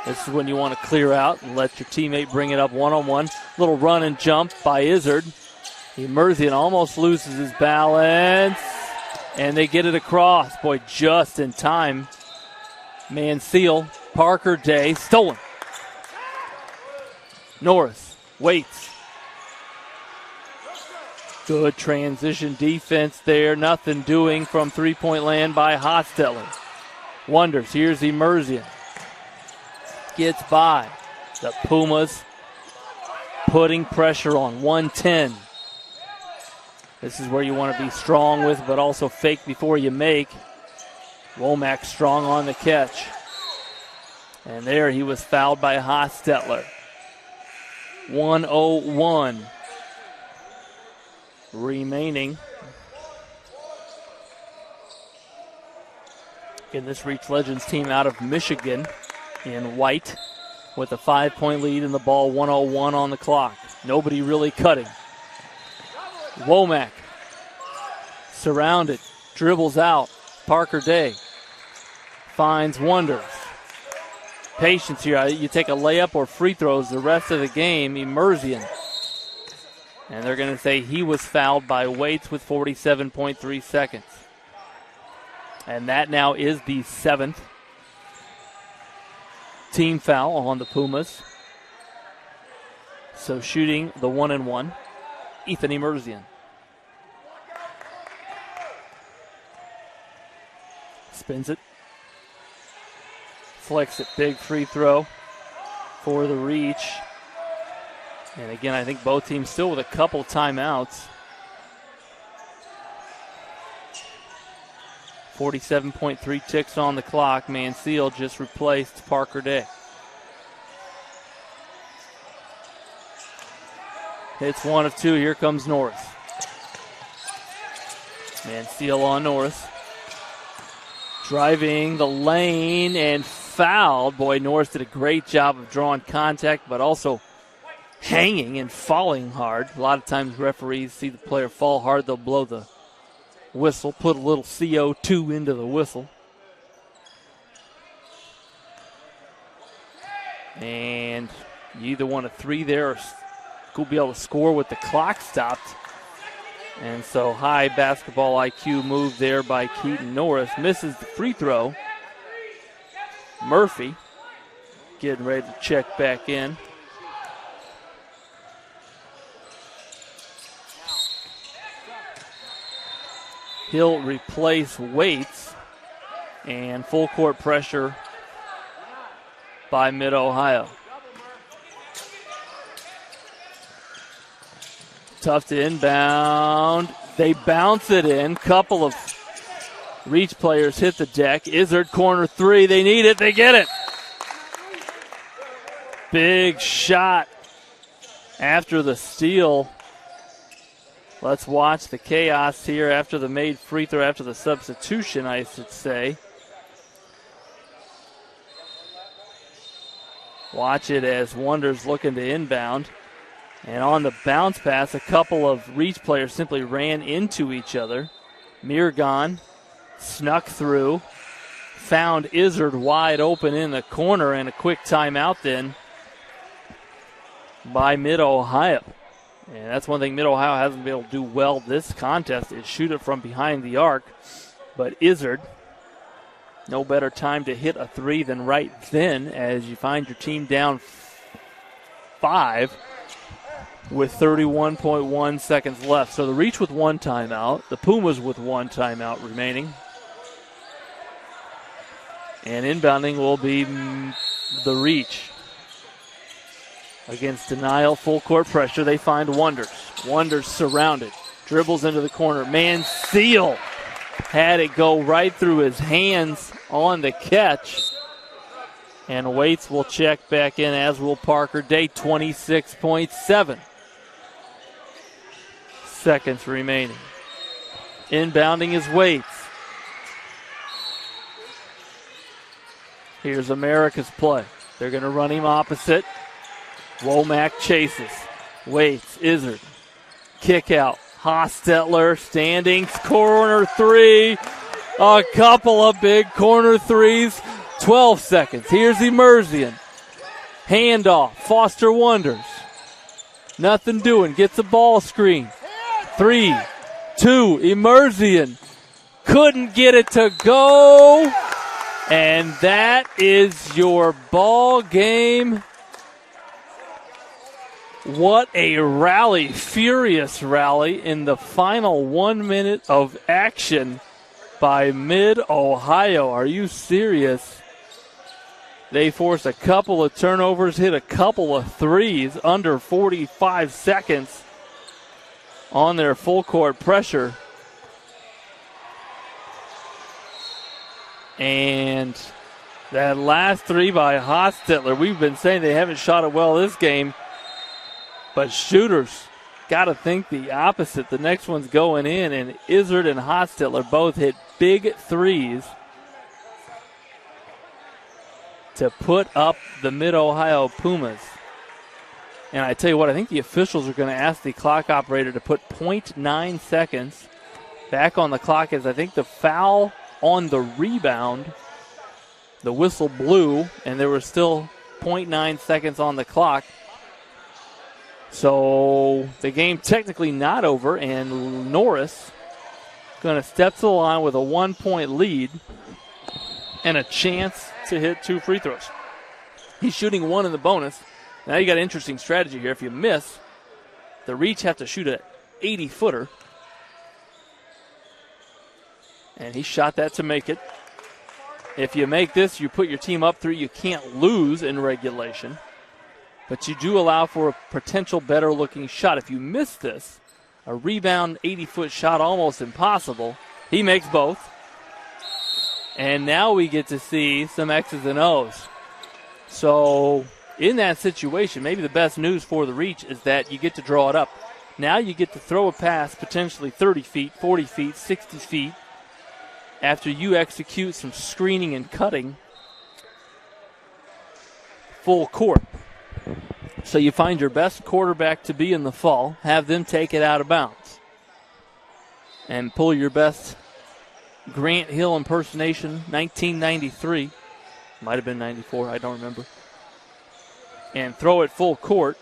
This is when you want to clear out and let your teammate bring it up one-on-one. Little run and jump by Izzard. Emerzian almost loses his balance. And they get it across. Boy, just in time. Mansell, Parker Day, stolen. Norris, Waits. Good transition defense there. Nothing doing from three-point land by Hostetler. Wonders. Here's Emerzian. Gets by. The Pumas putting pressure on 110. This is where you want to be strong with, but also fake before you make. Womack strong on the catch. And there he was fouled by Hostetler. 1:01 remaining. Again, this Reach Legends team out of Michigan in white with a 5-point lead in the ball, 1:01 on the clock. Nobody really cutting. Womack surrounded, dribbles out. Parker Day finds Wonders. Patience here. You take a layup or free throws the rest of the game. Emerzian. And they're going to say he was fouled by Waits with 47.3 seconds. And that now is the 7th team foul on the Pumas. So shooting the 1-and-1, Ethan Emerzian. Spins it. Flicks it. Big free throw for the Reach. And again, I think both teams still with a couple timeouts. 47.3 ticks on the clock. Mansell just replaced Parker Day. Hits 1 of 2. Here comes Norris. Mansell on Norris. Driving the lane and fouled. Boy, Norris did a great job of drawing contact, but also hanging and falling hard. A lot of times referees see the player fall hard, they'll blow the whistle, put a little CO2 into the whistle. And you either want a 3 there or could be able to score with the clock stopped. And so high basketball IQ move there by Keaton. Norris misses the free throw. Murphy getting ready to check back in. He'll replace Waits, and full court pressure by Mid-Ohio. Tough to inbound. They bounce it in. Couple of Reach players hit the deck. Izzard corner 3. They need it. They get it. Big shot after the steal. Let's watch the chaos here after the made free throw, after the substitution, I should say. Watch it as Wonders looking to inbound. And on the bounce pass, a couple of Reach players simply ran into each other. Mirgan snuck through, found Izzard wide open in the corner, and a quick timeout then by Mid-Ohio. And that's one thing Mid-Ohio hasn't been able to do well this contest is shoot it from behind the arc. But Izzard, no better time to hit a 3 than right then as you find your team down 5. with 31.1 seconds left. So the Reach with one timeout, the Pumas with one timeout remaining. And inbounding will be the Reach. Against denial, full court pressure, they find Wonders. Wonders surrounded, dribbles into the corner. Man, Seal had it go right through his hands on the catch. And Waits will check back in, as will Parker Day. 26.7 seconds remaining. Inbounding is Waits. Here's America's play. They're going to run him opposite. Womack chases. Waits, Izzard. Kick out. Hostetler standing. Corner three. A couple of big corner threes. 12 seconds. Here's Emerzian. Handoff. Foster Wonders. Nothing doing. Gets a ball screen. 3, 2. Emerzian. Couldn't get it to go. And that is your ball game. What a rally, furious rally in the final 1 minute of action by Mid-Ohio. Are you serious? They forced a couple of turnovers, hit a couple of threes under 45 seconds on their full court pressure. And that last three by Hostetler, we've been saying they haven't shot it well this game. But shooters got to think the opposite. The next one's going in, and Izzard and Hostetler both hit big threes to put up the Mid-Ohio Pumas. And I tell you what, I think the officials are going to ask the clock operator to put 0.9 seconds back on the clock, as I think the foul on the rebound, the whistle blew, and there was still 0.9 seconds on the clock. So the game technically not over, and Norris going to step to the line with a 1-point lead and a chance to hit 2 free throws. He's shooting 1 in the bonus. Now you got an interesting strategy here. If you miss, the Reach have to shoot an 80-footer. And he shot that to make it. If you make this, you put your team up 3. You can't lose in regulation. But you do allow for a potential better-looking shot. If you miss this, a rebound 80-foot shot almost impossible. He makes both. And now we get to see some X's and O's. So in that situation, maybe the best news for the Reach is that you get to draw it up. Now you get to throw a pass potentially 30 feet, 40 feet, 60 feet after you execute some screening and cutting full court. So you find your best quarterback to be in the fall, have them take it out of bounds, and pull your best Grant Hill impersonation, 1993, might have been 94, I don't remember, and throw it full court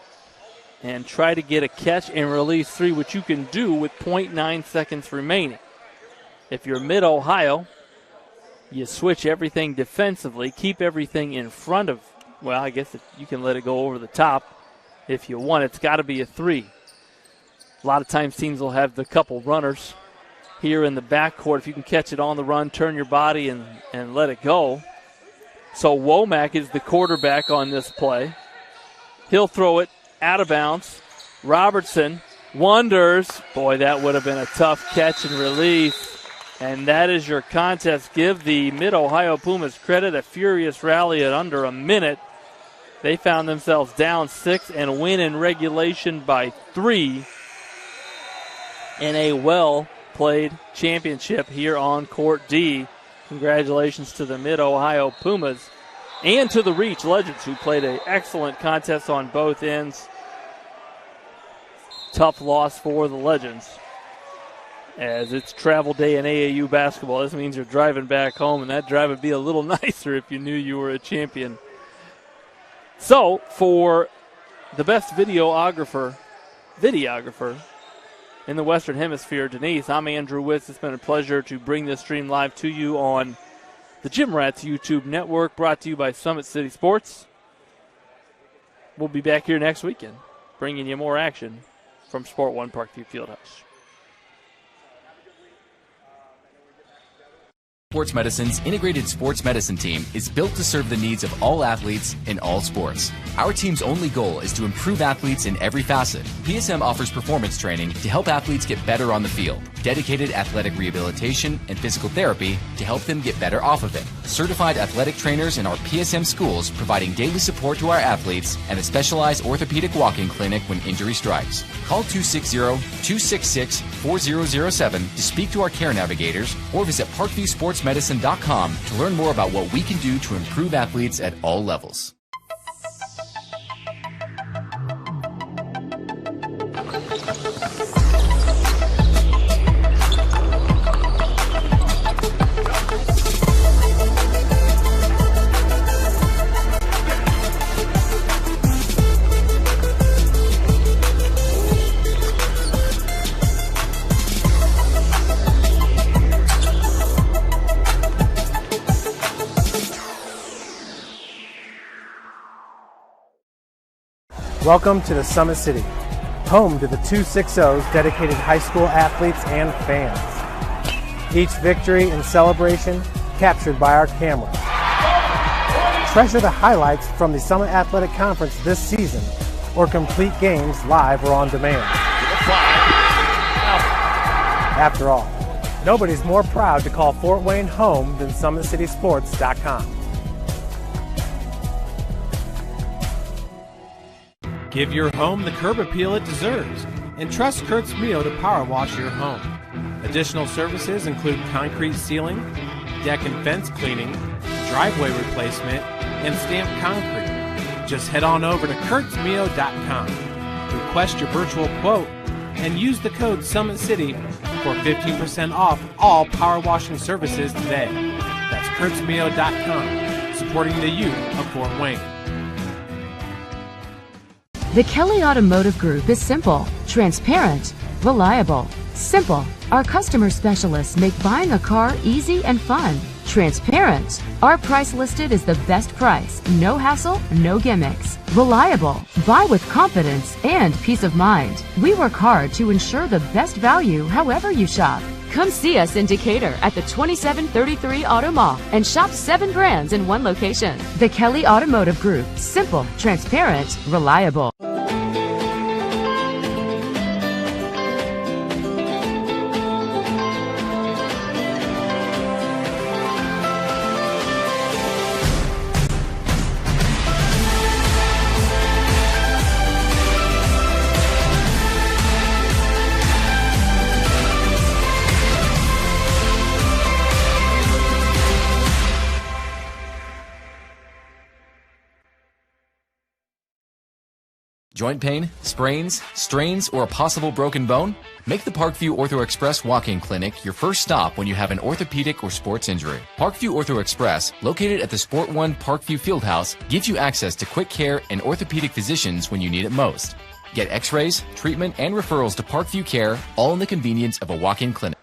and try to get a catch and release 3, which you can do with 0.9 seconds remaining. If you're Mid-Ohio, you switch everything defensively, keep everything in front of, well, I guess you can let it go over the top if you want. It's got to be a 3. A lot of times teams will have the couple runners here in the backcourt. If you can catch it on the run, turn your body and let it go. So Womack is the quarterback on this play. He'll throw it out of bounds. Robertson, Wonders. Boy, that would have been a tough catch and release. And that is your contest. Give the Mid-Ohio Pumas credit. A furious rally at under a minute. They found themselves down 6 and win in regulation by 3 in a well-played championship here on Court D. Congratulations to the Mid-Ohio Pumas and to the Reach Legends, who played an excellent contest on both ends. Tough loss for the Legends, as it's travel day in AAU basketball. This means you're driving back home, and that drive would be a little nicer if you knew you were a champion. So, for the best videographer in the Western Hemisphere, Denise, I'm Andrew Witz. It's been a pleasure to bring this stream live to you on the Gym Rats YouTube network, brought to you by Summit City Sports. We'll be back here next weekend. bringing you more action from Sport 1 Parkview Fieldhouse.
Sports Medicine's integrated sports medicine team is built to serve the needs of all athletes in all sports. Our team's only goal is to improve athletes in every facet. PSM offers performance training to help athletes get better on the field, dedicated athletic rehabilitation and physical therapy to help them get better off of it, certified athletic trainers in our PSM schools providing daily support to our athletes, and a specialized orthopedic walk-in clinic when injury strikes. Call 260-266-4007 to speak to our care navigators or visit parkviewsportsmedicine.com to learn more about what we can do to improve athletes at all levels.
Welcome to the Summit City, home to the 260's dedicated high school athletes and fans. Each victory and celebration captured by our cameras. Treasure the highlights from the Summit Athletic Conference this season, or complete games live or on demand. After all, nobody's more proud to call Fort Wayne home than SummitCitySports.com. Give your home the curb appeal it deserves and trust Kurt's Mio to power wash your home. Additional services include concrete sealing, deck and fence cleaning, driveway replacement, and stamped concrete. Just head on over to kurtzmio.com, request your virtual quote, and use the code Summit City for 15% off all power washing services today. That's kurtzmio.com, supporting the youth of Fort Wayne.
The Kelly Automotive Group is simple, transparent, reliable. Simple. Our customer specialists make buying a car easy and fun. Transparent. Our price listed is the best price. No hassle, no gimmicks. Reliable. Buy with confidence and peace of mind. We work hard to ensure the best value however you shop. Come see us in Decatur at the 2733 Auto Mall and shop 7 brands in one location. The Kelly Automotive Group. Simple, transparent, reliable.
Joint pain, sprains, strains, or a possible broken bone? Make the Parkview Ortho Express walk-in clinic your first stop when you have an orthopedic or sports injury. Parkview Ortho Express, located at the Sport 1 Parkview Fieldhouse, gives you access to quick care and orthopedic physicians when you need it most. Get x-rays, treatment, and referrals to Parkview Care, all in the convenience of a walk-in clinic.